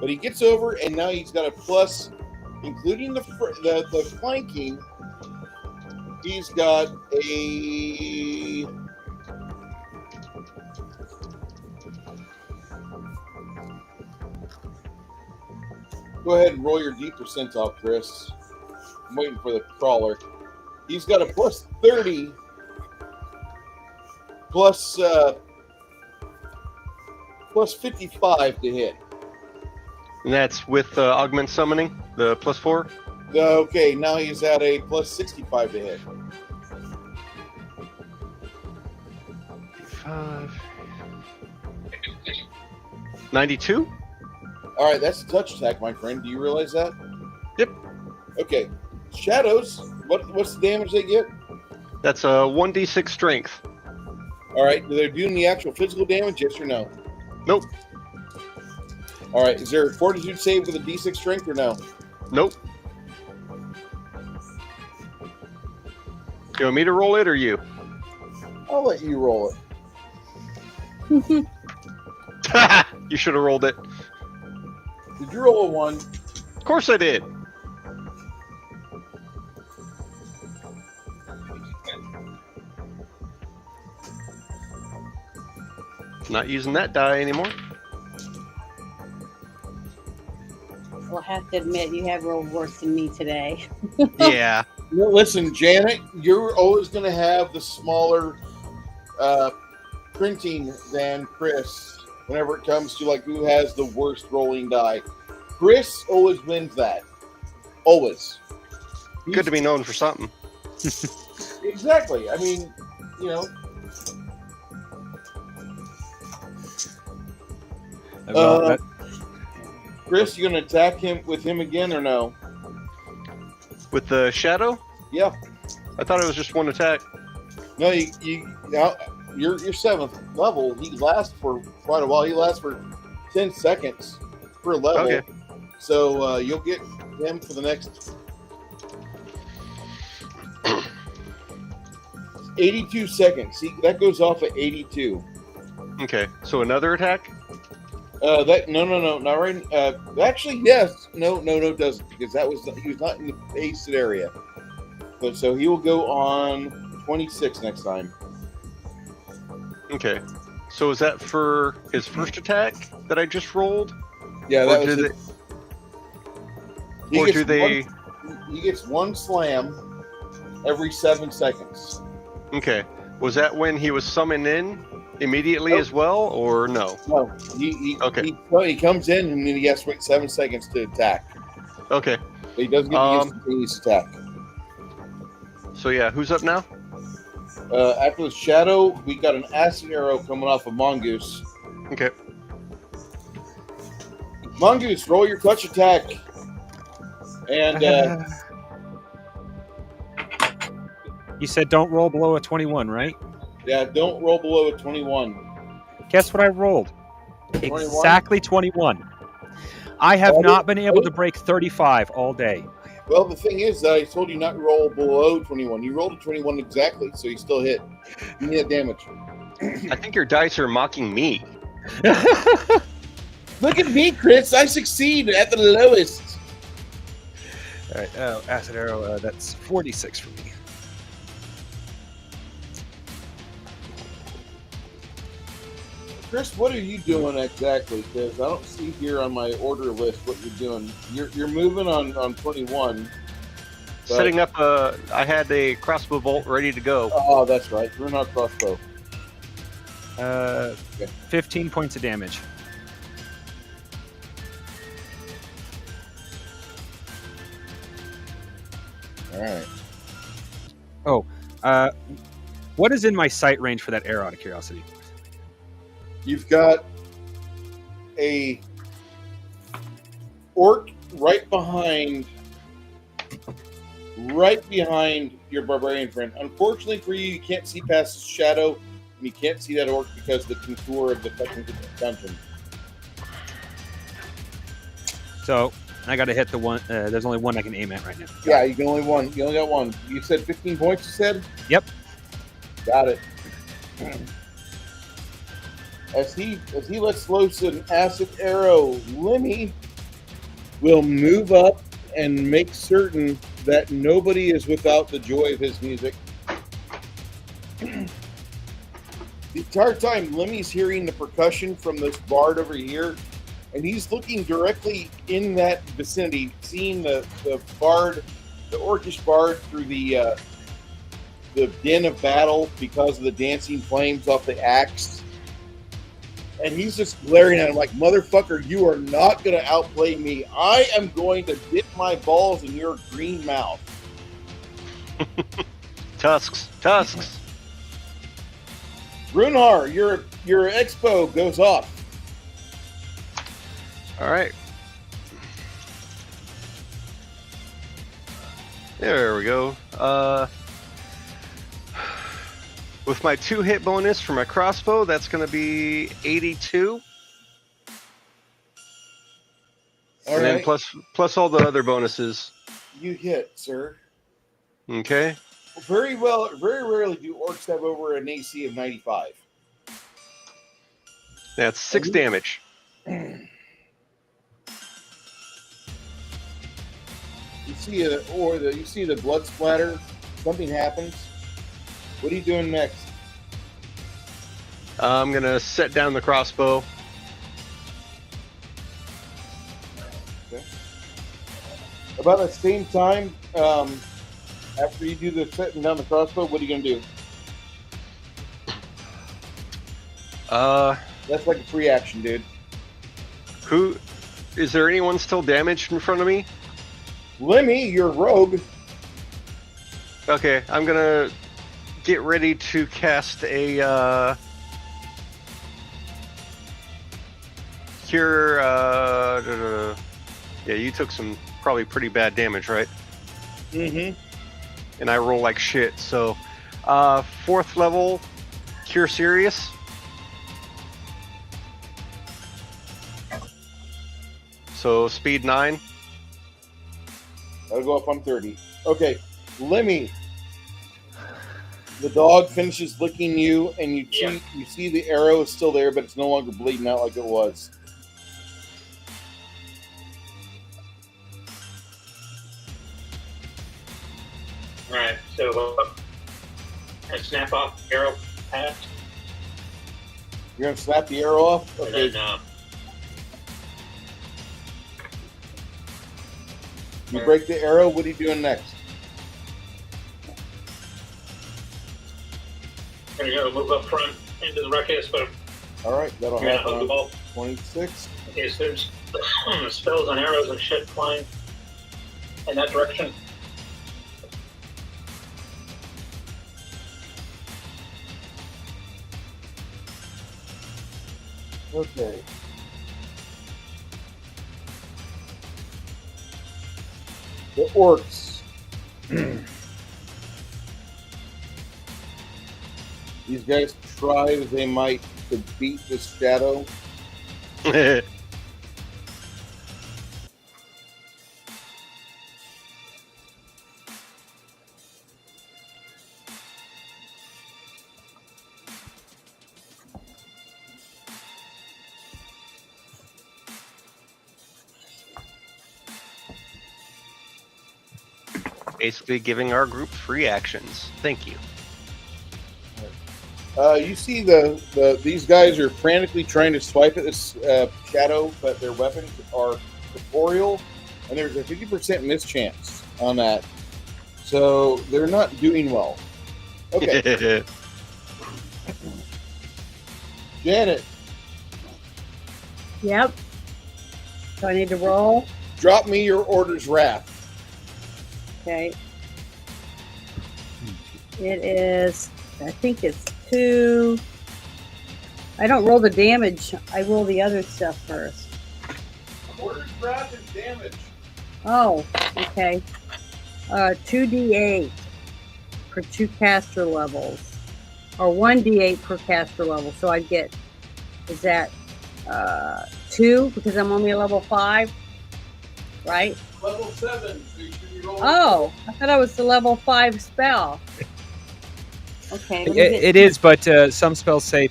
But he gets over, and now he's got a plus, including the flanking. He's got a... Go ahead and roll your D percentile, Chris. I'm waiting for the crawler. He's got a plus 30, plus 55 to hit. And that's with augment summoning, the +4. Okay, now he's at a plus 65 to hit. 5. 92. All right, that's a touch attack, my friend. Do you realize that? Yep. Okay. Shadows. What's the damage they get? That's a 1d6 strength. All right. They're doing the actual physical damage, yes or no? Nope. All right. Is there a fortitude save with a d6 strength or no? Nope. You want me to roll it or you? I'll let you roll it. You should have rolled it. Did you roll a 1? Of course I did. Not using that die anymore. We'll have to admit you have rolled worse than me today. Yeah. No, listen, Janet, you're always going to have the smaller printing than Chris whenever it comes to like who has the worst rolling die. Chris always wins that. Always. Good to be known for something. Exactly. I mean, you know. Chris, you going to attack him with him again or no? With the shadow? Yeah. I thought it was just one attack. No, you're 7th level. He lasts for quite a while. He lasts for 10 seconds per level. Okay. So you'll get him for the next 82 seconds. See, that goes off at 82. Okay. So another attack? No, not right. Actually, yes. No, it doesn't, because he was not in the pasted area. So he will go on 26 next time. Okay. So is that for his first attack that I just rolled? Yeah, that was it. He gets one slam every 7 seconds. Okay. Was that when he was summoned in immediately as well, or no? No. He comes in and then he has to wait 7 seconds to attack. Okay. But he doesn't get the instantaneous attack. So yeah, who's up now? After the shadow, we got an acid arrow coming off of Mongoose. Okay. Mongoose, roll your touch attack. And you said don't roll below a 21, right? yeah, don't roll below a 21. Guess what I rolled? 21? Exactly 21. I have not been able to break 35 all day. Well, the thing is, I told you not to roll below 21. You rolled a 21 exactly, so you still hit. You need damage. I think your dice are mocking me. Look at me, Chris. I succeed at the lowest. All right. Oh, acid arrow. That's 46 for me. Chris, what are you doing exactly? Because I don't see here on my order list what you're doing. You're moving on 21. But... Setting up I had a crossbow bolt ready to go. Oh, that's right. Runard crossbow. 15 points of damage. All right. Oh, what is in my sight range for that arrow, out of curiosity? You've got a orc right behind your barbarian friend. Unfortunately for you, you can't see past his shadow, and you can't see that orc because of the contour of the fucking dungeon. So I got to hit the one. There's only one I can aim at right now. Yeah, you can only one. You only got one. You said 15 points. You said. Yep. Got it. As he lets loose an acid arrow, Lemmy, will move up and make certain that nobody is without the joy of his music. The entire time, Lemmy's hearing the percussion from this bard over here, and he's looking directly in that vicinity, seeing the bard, the orcish bard, through the din of battle because of the dancing flames off the axe. And he's just glaring at him like, motherfucker, you are not going to outplay me. I am going to dip my balls in your green mouth. Tusks. Runhar, your expo goes off. All right. There we go. With my 2-hit bonus for my crossbow, that's going to be 82. All And right. then plus all the other bonuses. You hit, sir. Okay. Very rarely do orcs have over an AC of 95. That's 6 damage. You see the blood splatter. Something happens. What are you doing next? I'm going to set down the crossbow. Okay. About the same time, after you do the setting down the crossbow, what are you going to do? That's like a free action, dude. Is there anyone still damaged in front of me? Lemmy, you're rogue. Okay, I'm going to get ready to cast a cure. Yeah, you took some probably pretty bad damage, right? Mm-hmm. And I roll like shit. So, 4th level, cure serious. So speed 9. That'll go up on 30. Okay, Lemmy. The dog finishes licking you, and you see the arrow is still there, but it's no longer bleeding out like it was. All right, so I snap off the arrow path, You're gonna snap the arrow off. Okay. and then You break the arrow. What are you doing next? I'm gonna move up front into the ruckus, but All right, that'll I'm gonna happen hug the on ball. 26. Okay, so there's spells and arrows and shit flying in that direction. Okay. The orcs. These guys try as they might to beat this shadow. Basically giving our group free actions. Thank you. You see these guys are frantically trying to swipe at this shadow, but their weapons are corporeal, and there's a 50% mischance on that. So they're not doing well. Okay. Janet, Yep. So I need to roll. drop me your order's wrath. Okay. It is, I think it's 2. I don't roll the damage. I roll the other stuff first. Order's wrath is damage. Oh, okay. 2d8 for 2 caster levels. Or 1d8 per caster level. So I get, is that 2? Because I'm only a level 5? Right? Level 7. So you should be rolling. Oh, I thought I was the level 5 spell. Okay. let me get- It is, but some spells say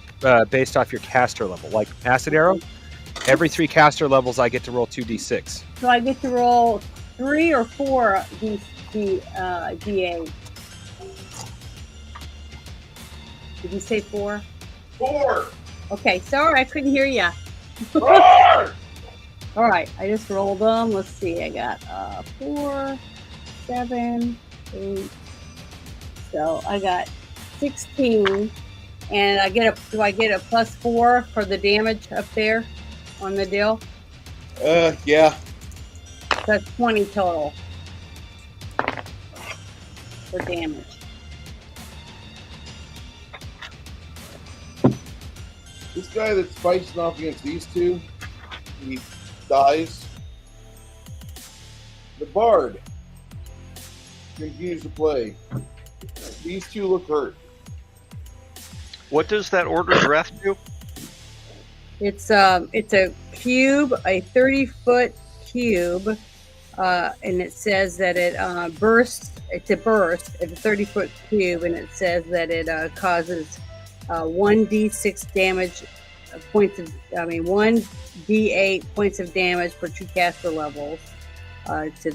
based off your caster level, like Acid Arrow. Every 3 caster levels, I get to roll 2d6. So I get to roll 3 or 4 D8. Did you say 4? 4. Okay, sorry, I couldn't hear you. 4. All right, I just rolled them. Let's see, I got 4, 7, 8. So I got 16, and do I get a +4 for the damage up there on the deal? Yeah. That's 20 total for damage. This guy that's fighting off against these two, he dies. The bard continues to play. These two look hurt. What does that Order's Wrath do? It's a cube, a 30-foot cube, and it says that it bursts. It's a burst. It's a 30-foot cube, and it says that it causes 1d6 damage points of. 1d8 points of damage for 2 caster levels to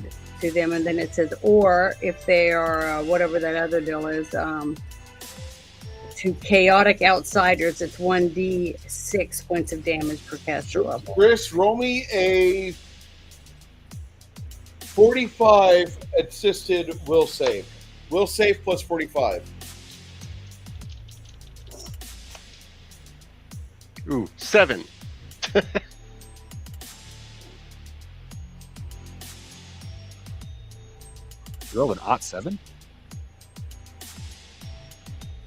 them, and then it says, or if they are whatever that other deal is. To chaotic outsiders, it's 1d6 points of damage per caster level. Chris, roll me a 45 assisted will save. Will save plus 45. Ooh, 7. You rolled an odd 7?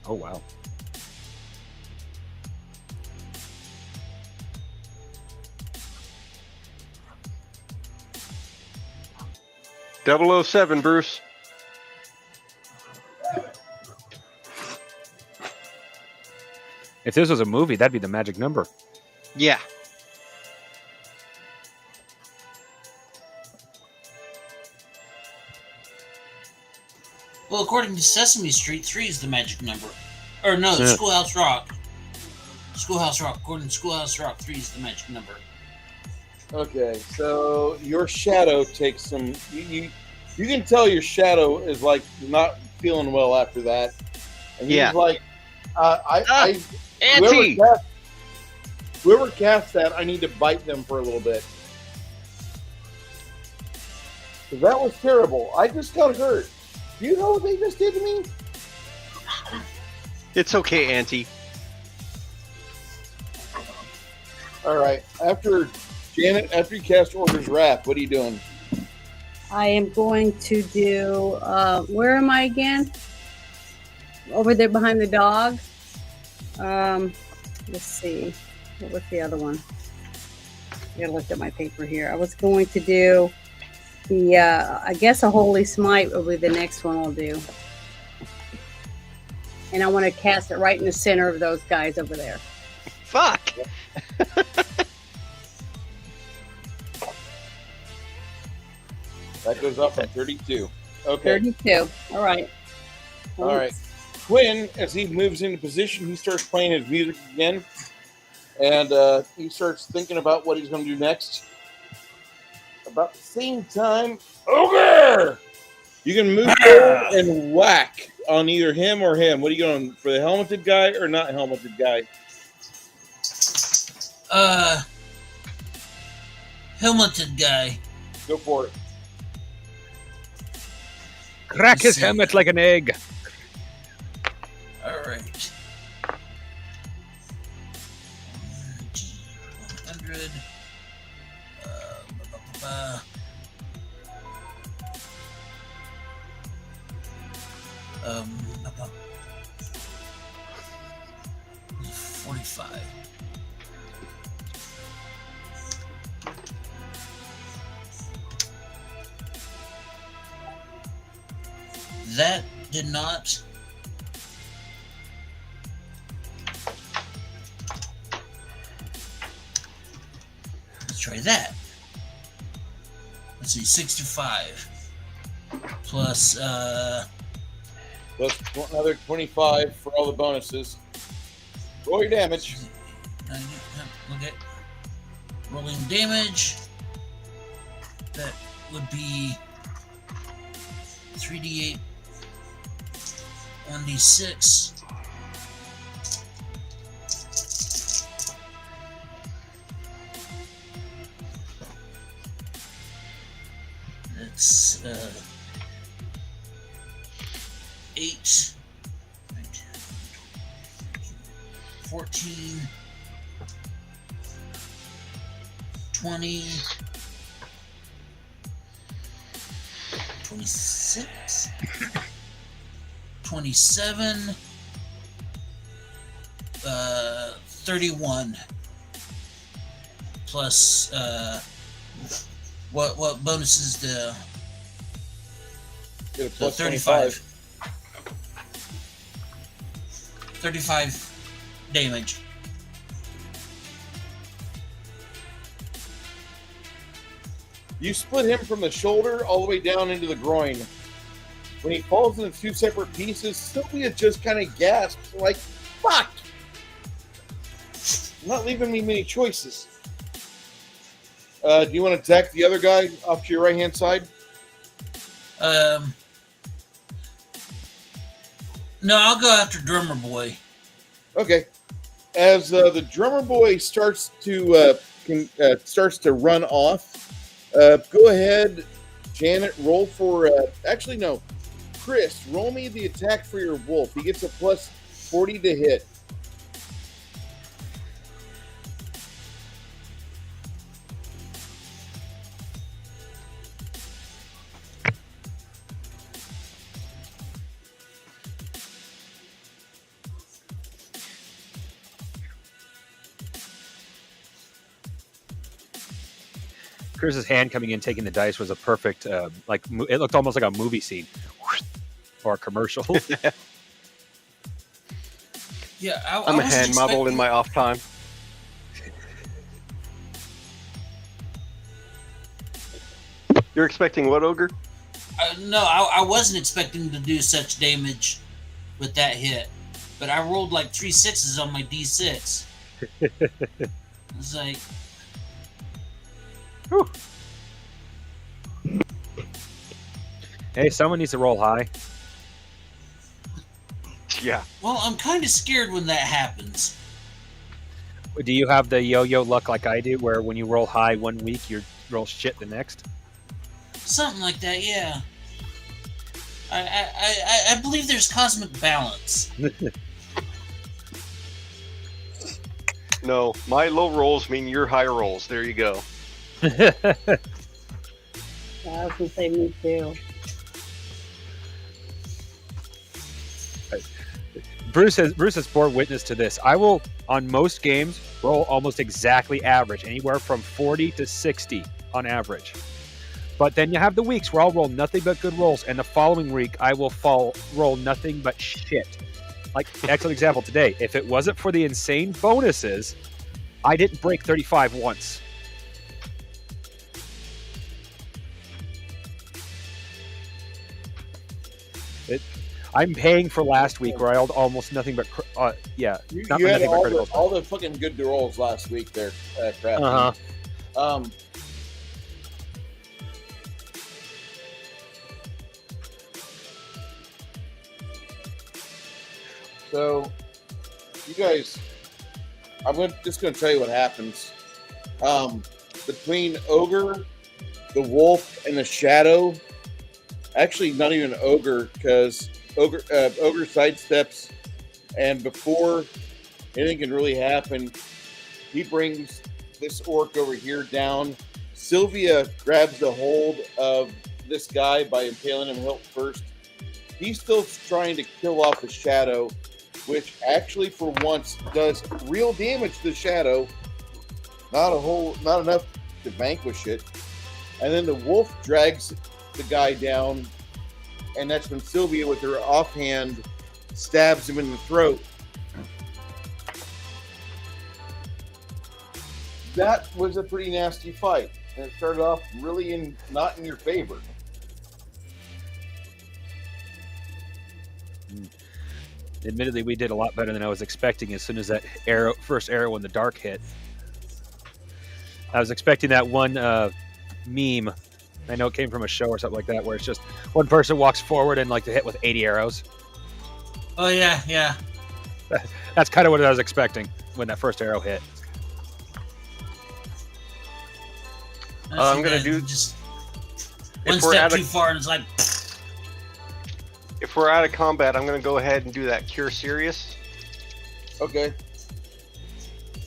Oh, wow. .007, Bruce. If this was a movie, that'd be the magic number. Yeah. Well, according to Sesame Street, 3 is the magic number. Or no, Yeah. Schoolhouse Rock. Schoolhouse Rock. According to Schoolhouse Rock, 3 is the magic number. Okay, so your shadow takes some. You can tell your shadow is like not feeling well after that, and he's Yeah. like, Auntie! whoever cast that, I need to bite them for a little bit. 'Cause that was terrible. I just got hurt. Do you know what they just did to me? It's okay, Auntie. All right, Janet, after you cast Order's Wrath, what are you doing? I am going to do. Where am I again? Over there behind the dog. Let's see. What was the other one? I gotta look at my paper here. I was going to do the. I guess a Holy Smite will be the next one I'll do. And I want to cast it right in the center of those guys over there. Fuck! That goes up from 32. Okay. 32. All right. All right. Quinn, as he moves into position, he starts playing his music again. And he starts thinking about what he's going to do next. About the same time, Ogre! You can move forward and whack on either him or him. What are you going for, the helmeted guy or not helmeted guy? Helmeted guy. Go for it. Crack his helmet like an egg. All right. 100. 45. That did not. Let's try that. Let's see, 65 plus Plus another 25 for all the bonuses. Roll your damage. okay. Rolling damage. That would be 3d8, 1d6. That's 8, 14, 20, 26, 27, 31, plus what bonuses the Get a plus 35. 35 damage. You split him from the shoulder all the way down into the groin. When he falls into two separate pieces, Sylvia just kind of gasps, like, fuck! Not leaving me many choices. Do you want to attack the other guy off to your right-hand side? No, I'll go after Drummer Boy. Okay. As the drummer boy starts to run off, go ahead, Janet. Roll for. Actually, no. Chris, roll me the attack for your wolf. He gets a plus 40 to hit. Chris's hand coming in, taking the dice was a perfect, it looked almost like a movie scene or a commercial. Yeah, I'm a hand model in my off time. You're expecting what, Ogre? No, I wasn't expecting to do such damage with that hit, but I rolled like 3 6s on my d6. It's like, whew. Hey, someone needs to roll high. Yeah. well, I'm kind of scared when that happens. Do you have the yo-yo luck like I do, where when you roll high one week, you roll shit the next? Something like that, yeah. I believe there's cosmic balance. No, my low rolls mean your high rolls. There you go. I was gonna say me too. Bruce has borne witness to this. I will, on most games, roll almost exactly average, anywhere from 40 to 60 on average. But then you have the weeks where I'll roll nothing but good rolls, and the following week I will roll nothing but shit. Like, excellent example today. If it wasn't for the insane bonuses, I didn't break 35 once. I'm paying for last week where I rolled almost nothing but You had all the fucking good rolls last week there, Crafty. So, you guys, just going to tell you what happens. Between Ogre, the Wolf, and the Shadow, actually not even Ogre, because Ogre sidesteps, and before anything can really happen, he brings this orc over here down. Sylvia grabs a hold of this guy by impaling him hilt first. He's still trying to kill off the Shadow, which actually for once does real damage to the Shadow. Not enough to vanquish it. And then the Wolf drags the guy down, and that's when Sylvia, with her offhand, stabs him in the throat. That was a pretty nasty fight, and it started off really not in your favor. Admittedly, we did a lot better than I was expecting as soon as that first arrow in the dark hit. I was expecting that one meme. I know it came from a show or something like that, where it's just one person walks forward and like they hit with 80 arrows. Oh yeah, yeah. That's kind of what I was expecting when that first arrow hit. I'm gonna do just one if we're step out too of far, and it's like, if we're out of combat, I'm gonna go ahead and do that Cure Serious. Okay.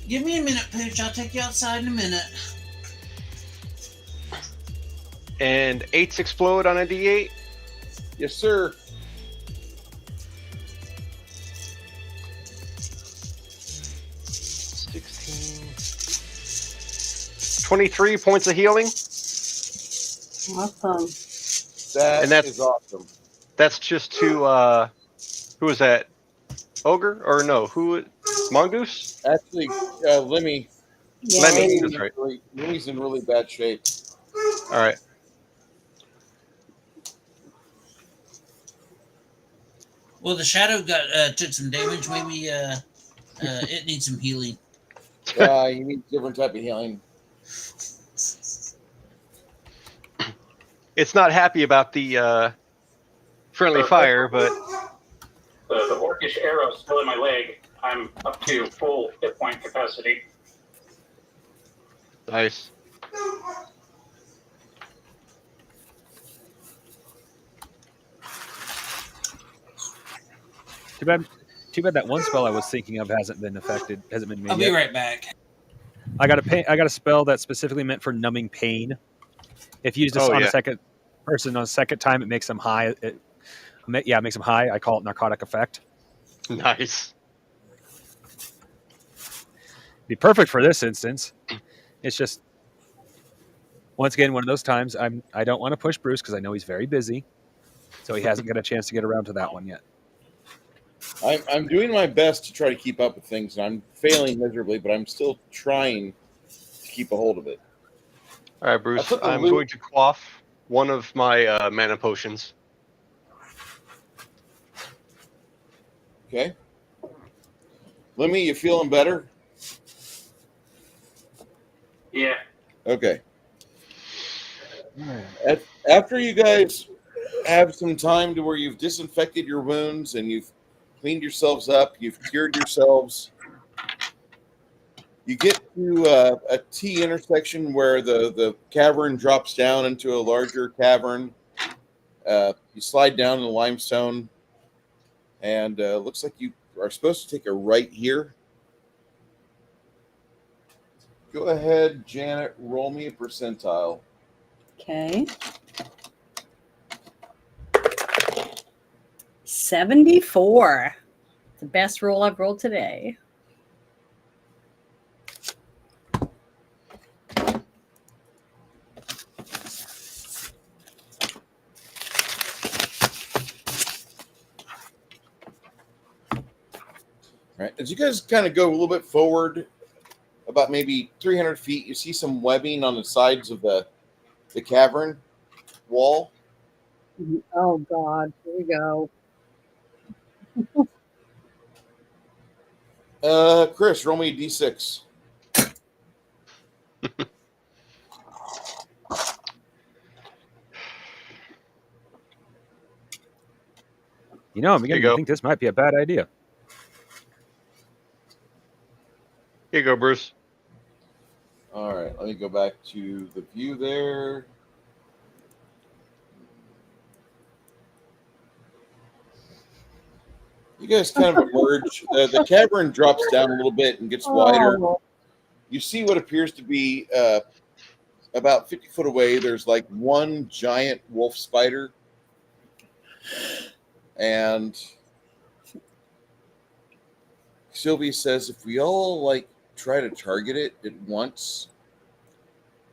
give me a minute, Pooch. I'll take you outside in a minute. And 8s explode on a D8. Yes, sir. $16. 23 points of healing. Awesome. And that's- Is awesome. That's just to who was that? Ogre or no? Who? Mongoose? Actually, Lemmy. Yeah. Lemmy, that's right. Lemmy's in really bad shape. All right. Well, the shadow took some damage. Maybe it needs some healing. You need a different type of healing. It's not happy about the friendly fire, but The orcish arrow still in my leg. I'm up to full hit point capacity. nice. Too bad that one spell I was thinking of hasn't been affected, hasn't been made I'll be yet. right back. I got a spell that's specifically meant for numbing pain. If used Oh, on yeah. a second person on a second time, it makes them high. It makes them high. I call it narcotic effect. Nice. Be perfect for this instance. It's just once again one of those times I don't want to push Bruce because I know he's very busy, so he hasn't got a chance to get around to that one yet. I'm doing my best to try to keep up with things, and I'm failing miserably, but I'm still trying to keep a hold of it. All right, Bruce. put the I'm loot- going to quaff one of my mana potions. Okay. Lemmy, you feeling better? Yeah. Okay. After you guys have some time to where you've disinfected your wounds and you've cleaned yourselves up, you've cured yourselves, you get to a T intersection where the cavern drops down into a larger cavern. You slide down in the limestone, and looks like you are supposed to take a right here. Go ahead, Janet, roll me a percentile. Okay. 74. The best roll I've rolled today. All right. As you guys kind of go a little bit forward, about maybe 300 feet, you see some webbing on the sides of the cavern wall. Oh, God. Here we go. Chris, roll me a d6. You know, I'm Here you beginning go. to think this might be a bad idea. Here you go, Bruce. All right, let me go back to the view there. You guys kind of emerge. The cavern drops down a little bit and gets wider. Oh, You see what appears to be about 50 foot away. There's like one giant wolf spider. And Sylvie says if we all try to target it at once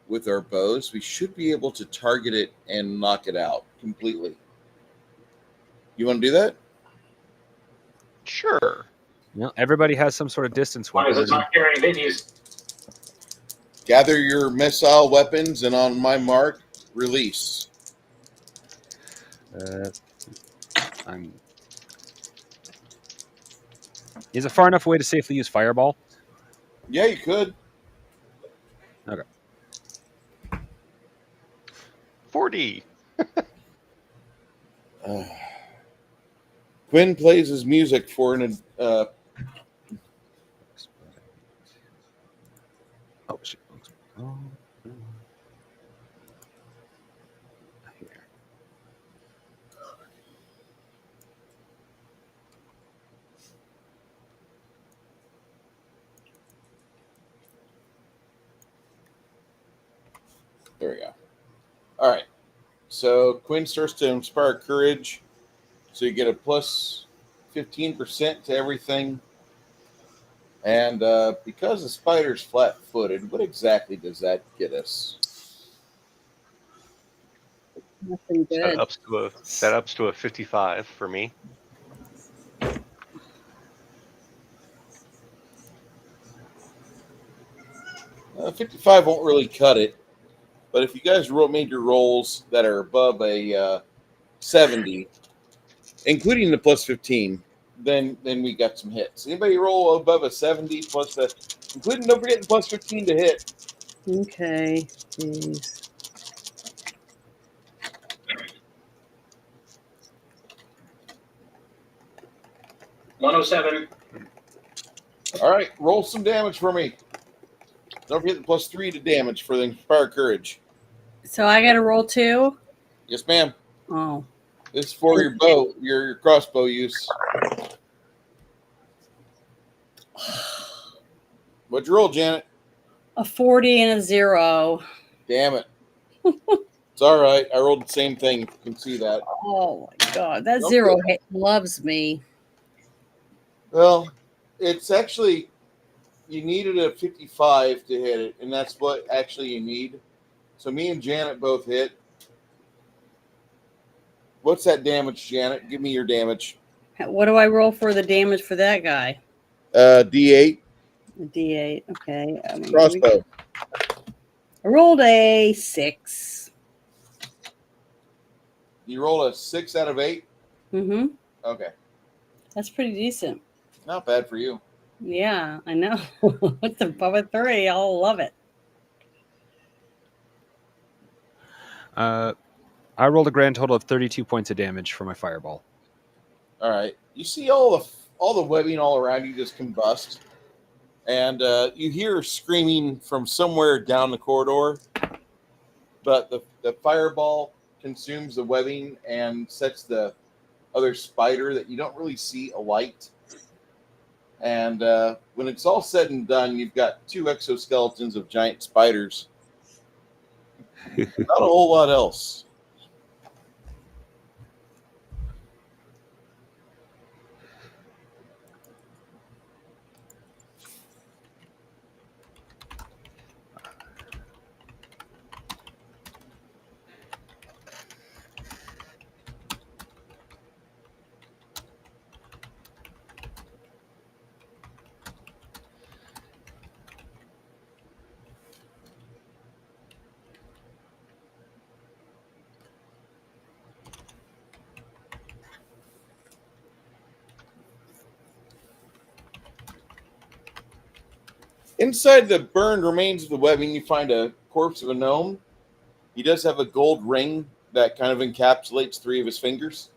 with our bows, we should be able to target it and knock it out completely. You want to do that? Sure. You know, everybody has some sort of distance Why is weapon. it not carrying babies? Gather your missile weapons, and on my mark, release. Is it far enough away to safely use fireball? Yeah, you could. Okay. 40. Quinn plays his music for an Oh, shit. Oh, here. there we go. All right. So Quinn starts to inspire courage. So you get a plus 15% to everything. And because the spider's flat-footed, what exactly does that get us? Nothing good. That ups to a 55 for me. 55 won't really cut it. But if you guys made your rolls that are above a 70, including the plus 15, then we got some hits. Anybody roll above a 70 plus the, including, don't forget the plus 15 to hit. Okay. Jeez. $107. All right, roll some damage for me. Don't forget the plus 3 to damage for the Inspire Courage. So I got to roll 2? Yes, ma'am. Oh. This is for your bow, your crossbow use. What'd you roll, Janet? A 40 and a 0. Damn it. It's all right. I rolled the same thing. You can see that. Oh my God. That Don't 0 feel- loves me. Well, it's actually, you needed a 55 to hit it, and that's what actually you need. So me and Janet both hit. What's that damage, Janet? Give me your damage. What do I roll for the damage for that guy? D8. A D8. Okay. Crossbow. I rolled a 6. You roll a 6 out of 8? Mm-hmm. Okay. That's pretty decent. Not bad for you. Yeah, I know. What's above a 3? I'll love it. I rolled a grand total of 32 points of damage for my fireball. All right. You see all the webbing all around you just combust. And you hear screaming from somewhere down the corridor. But the fireball consumes the webbing and sets the other spider that you don't really see alight. And when it's all said and done, you've got 2 exoskeletons of giant spiders. Not a whole lot else. Inside the burned remains of the webbing, you find a corpse of a gnome. He does have a gold ring that kind of encapsulates 3 of his fingers.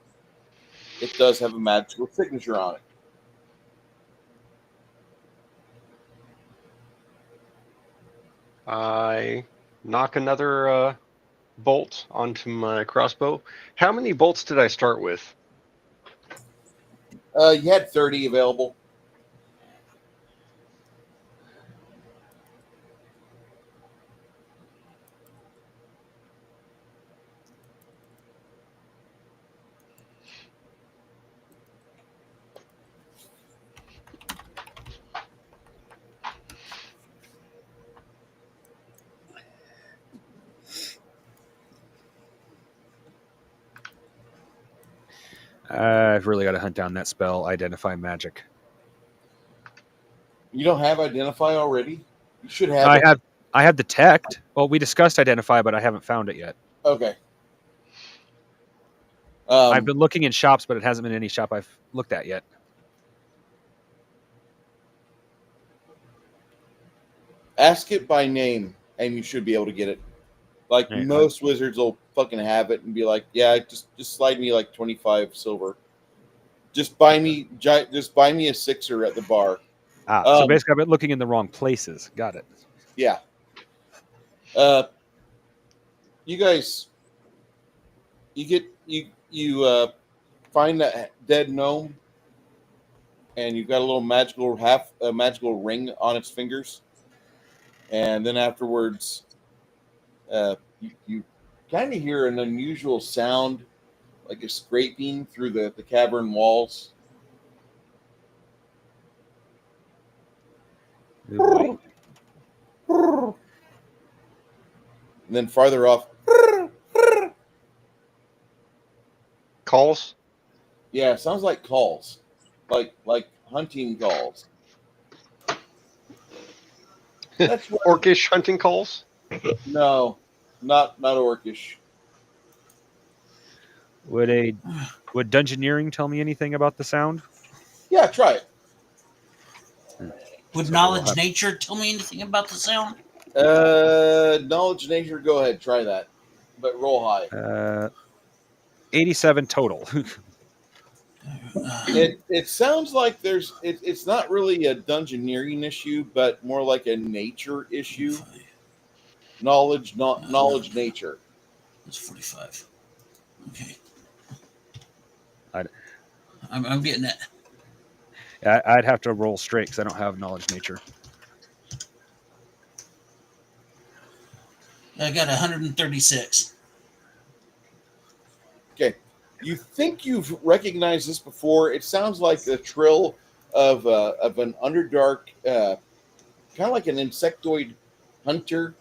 It does have a magical signature on it. I knock another bolt onto my crossbow. How many bolts did I start with? You had 30 available. I've really got to hunt down that spell, Identify Magic. You don't have Identify already? You should have I it. have Detect. Well, we discussed Identify, but I haven't found it yet. Okay. I've been looking in shops, but it hasn't been any shop I've looked at yet. Ask it by name, and you should be able to get it. Like Right, most wizards will fucking have it and be like, yeah, just slide me like 25 silver. Just buy me a sixer at the bar. So basically, I've been looking in the wrong places. Got it. Yeah. You guys, you find that dead gnome, and you've got a little magical ring on its fingers, and then afterwards, you kind of hear an unusual sound, like a scraping through the cavern walls. Ooh, boy. And then farther off, Calls. yeah, it sounds like calls, like hunting calls. That's what, Orcish hunting calls. no, not orcish. Would Dungeoneering tell me anything about the sound? Yeah, try it. Would knowledge nature tell me anything about the sound? Knowledge nature. Go ahead, try that, but roll high. 87 total. It sounds like it's not really a dungeoneering issue, but more like a nature issue. Knowledge nature. That's 45. Okay. I'd- I'm getting that. I'd have to roll straight because I don't have knowledge nature. I got 136. Okay, you think you've recognized this before? It sounds like the trill of an underdark, kind of like an insectoid hunter,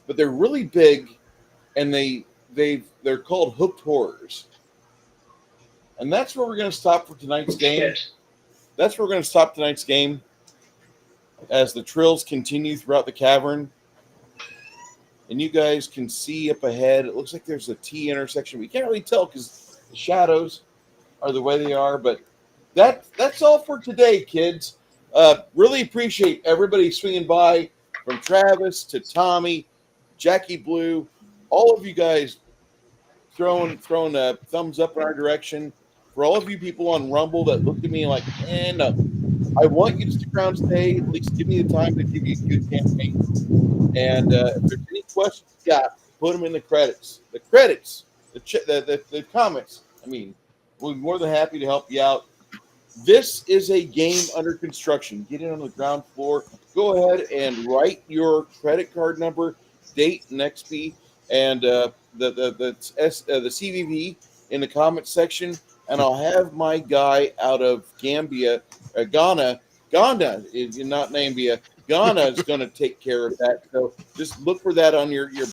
but they're really big, and they're called hooked horrors. And that's where we're going to stop for tonight's game. Shit. That's where we're going to stop tonight's game as the trills continue throughout the cavern. And you guys can see up ahead, it looks like there's a T intersection. We can't really tell because the shadows are the way they are. But that's all for today, kids. Really appreciate everybody swinging by, from Travis to Tommy, Jackie Blue, all of you guys throwing a thumbs up in our direction. For all of you people on Rumble that looked at me like, no, I want you to stick around, stay, at least give me the time to give you a good campaign. And if there's any questions you got, put them in the credits. The credits, the comments. I mean, we'll be more than happy to help you out. This is a game under construction. Get in on the ground floor. Go ahead and write your credit card number, date, and XP, and the CVV in the comments section. And I'll have my guy out of Ghana is not Nambia. Ghana is going to take care of that. So just look for that on your